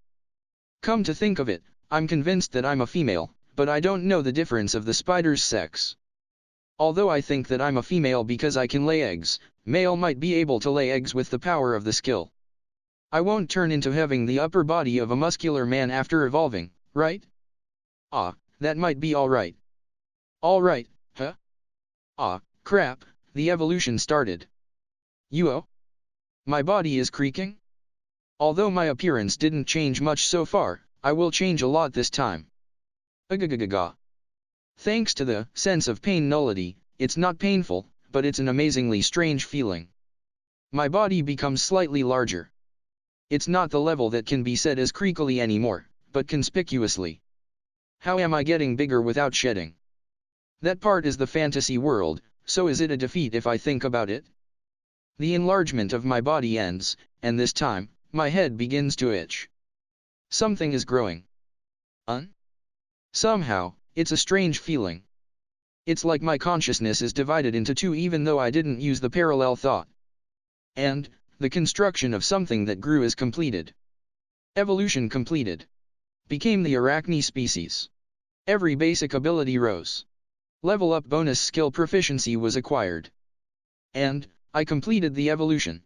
A: Come to think of it, I'm convinced that I'm a female, but I don't know the difference of the spider's sex. Although I think that I'm a female because I can lay eggs, male might be able to lay eggs with the power of the skill. I won't turn into having the upper body of a muscular man after evolving, right? That might be alright. Alright, huh? Crap, the evolution started. My body is creaking? Although my appearance didn't change much so far, I will change a lot this time. Agagagaga. Thanks to the sense of pain nullity, it's not painful, but it's an amazingly strange feeling. My body becomes slightly larger. It's not the level that can be said as creakily anymore, but conspicuously. How am I getting bigger without shedding? That part is the fantasy world, so is it a defeat if I think about it? The enlargement of my body ends, and this time, my head begins to itch. Something is growing. Somehow, it's a strange feeling. It's like my consciousness is divided into two even though I didn't use the parallel thought. And, the construction of something that grew is completed. Evolution completed. Became the Arachne species. Every basic ability rose. Level up bonus skill proficiency was acquired. And, I completed the evolution.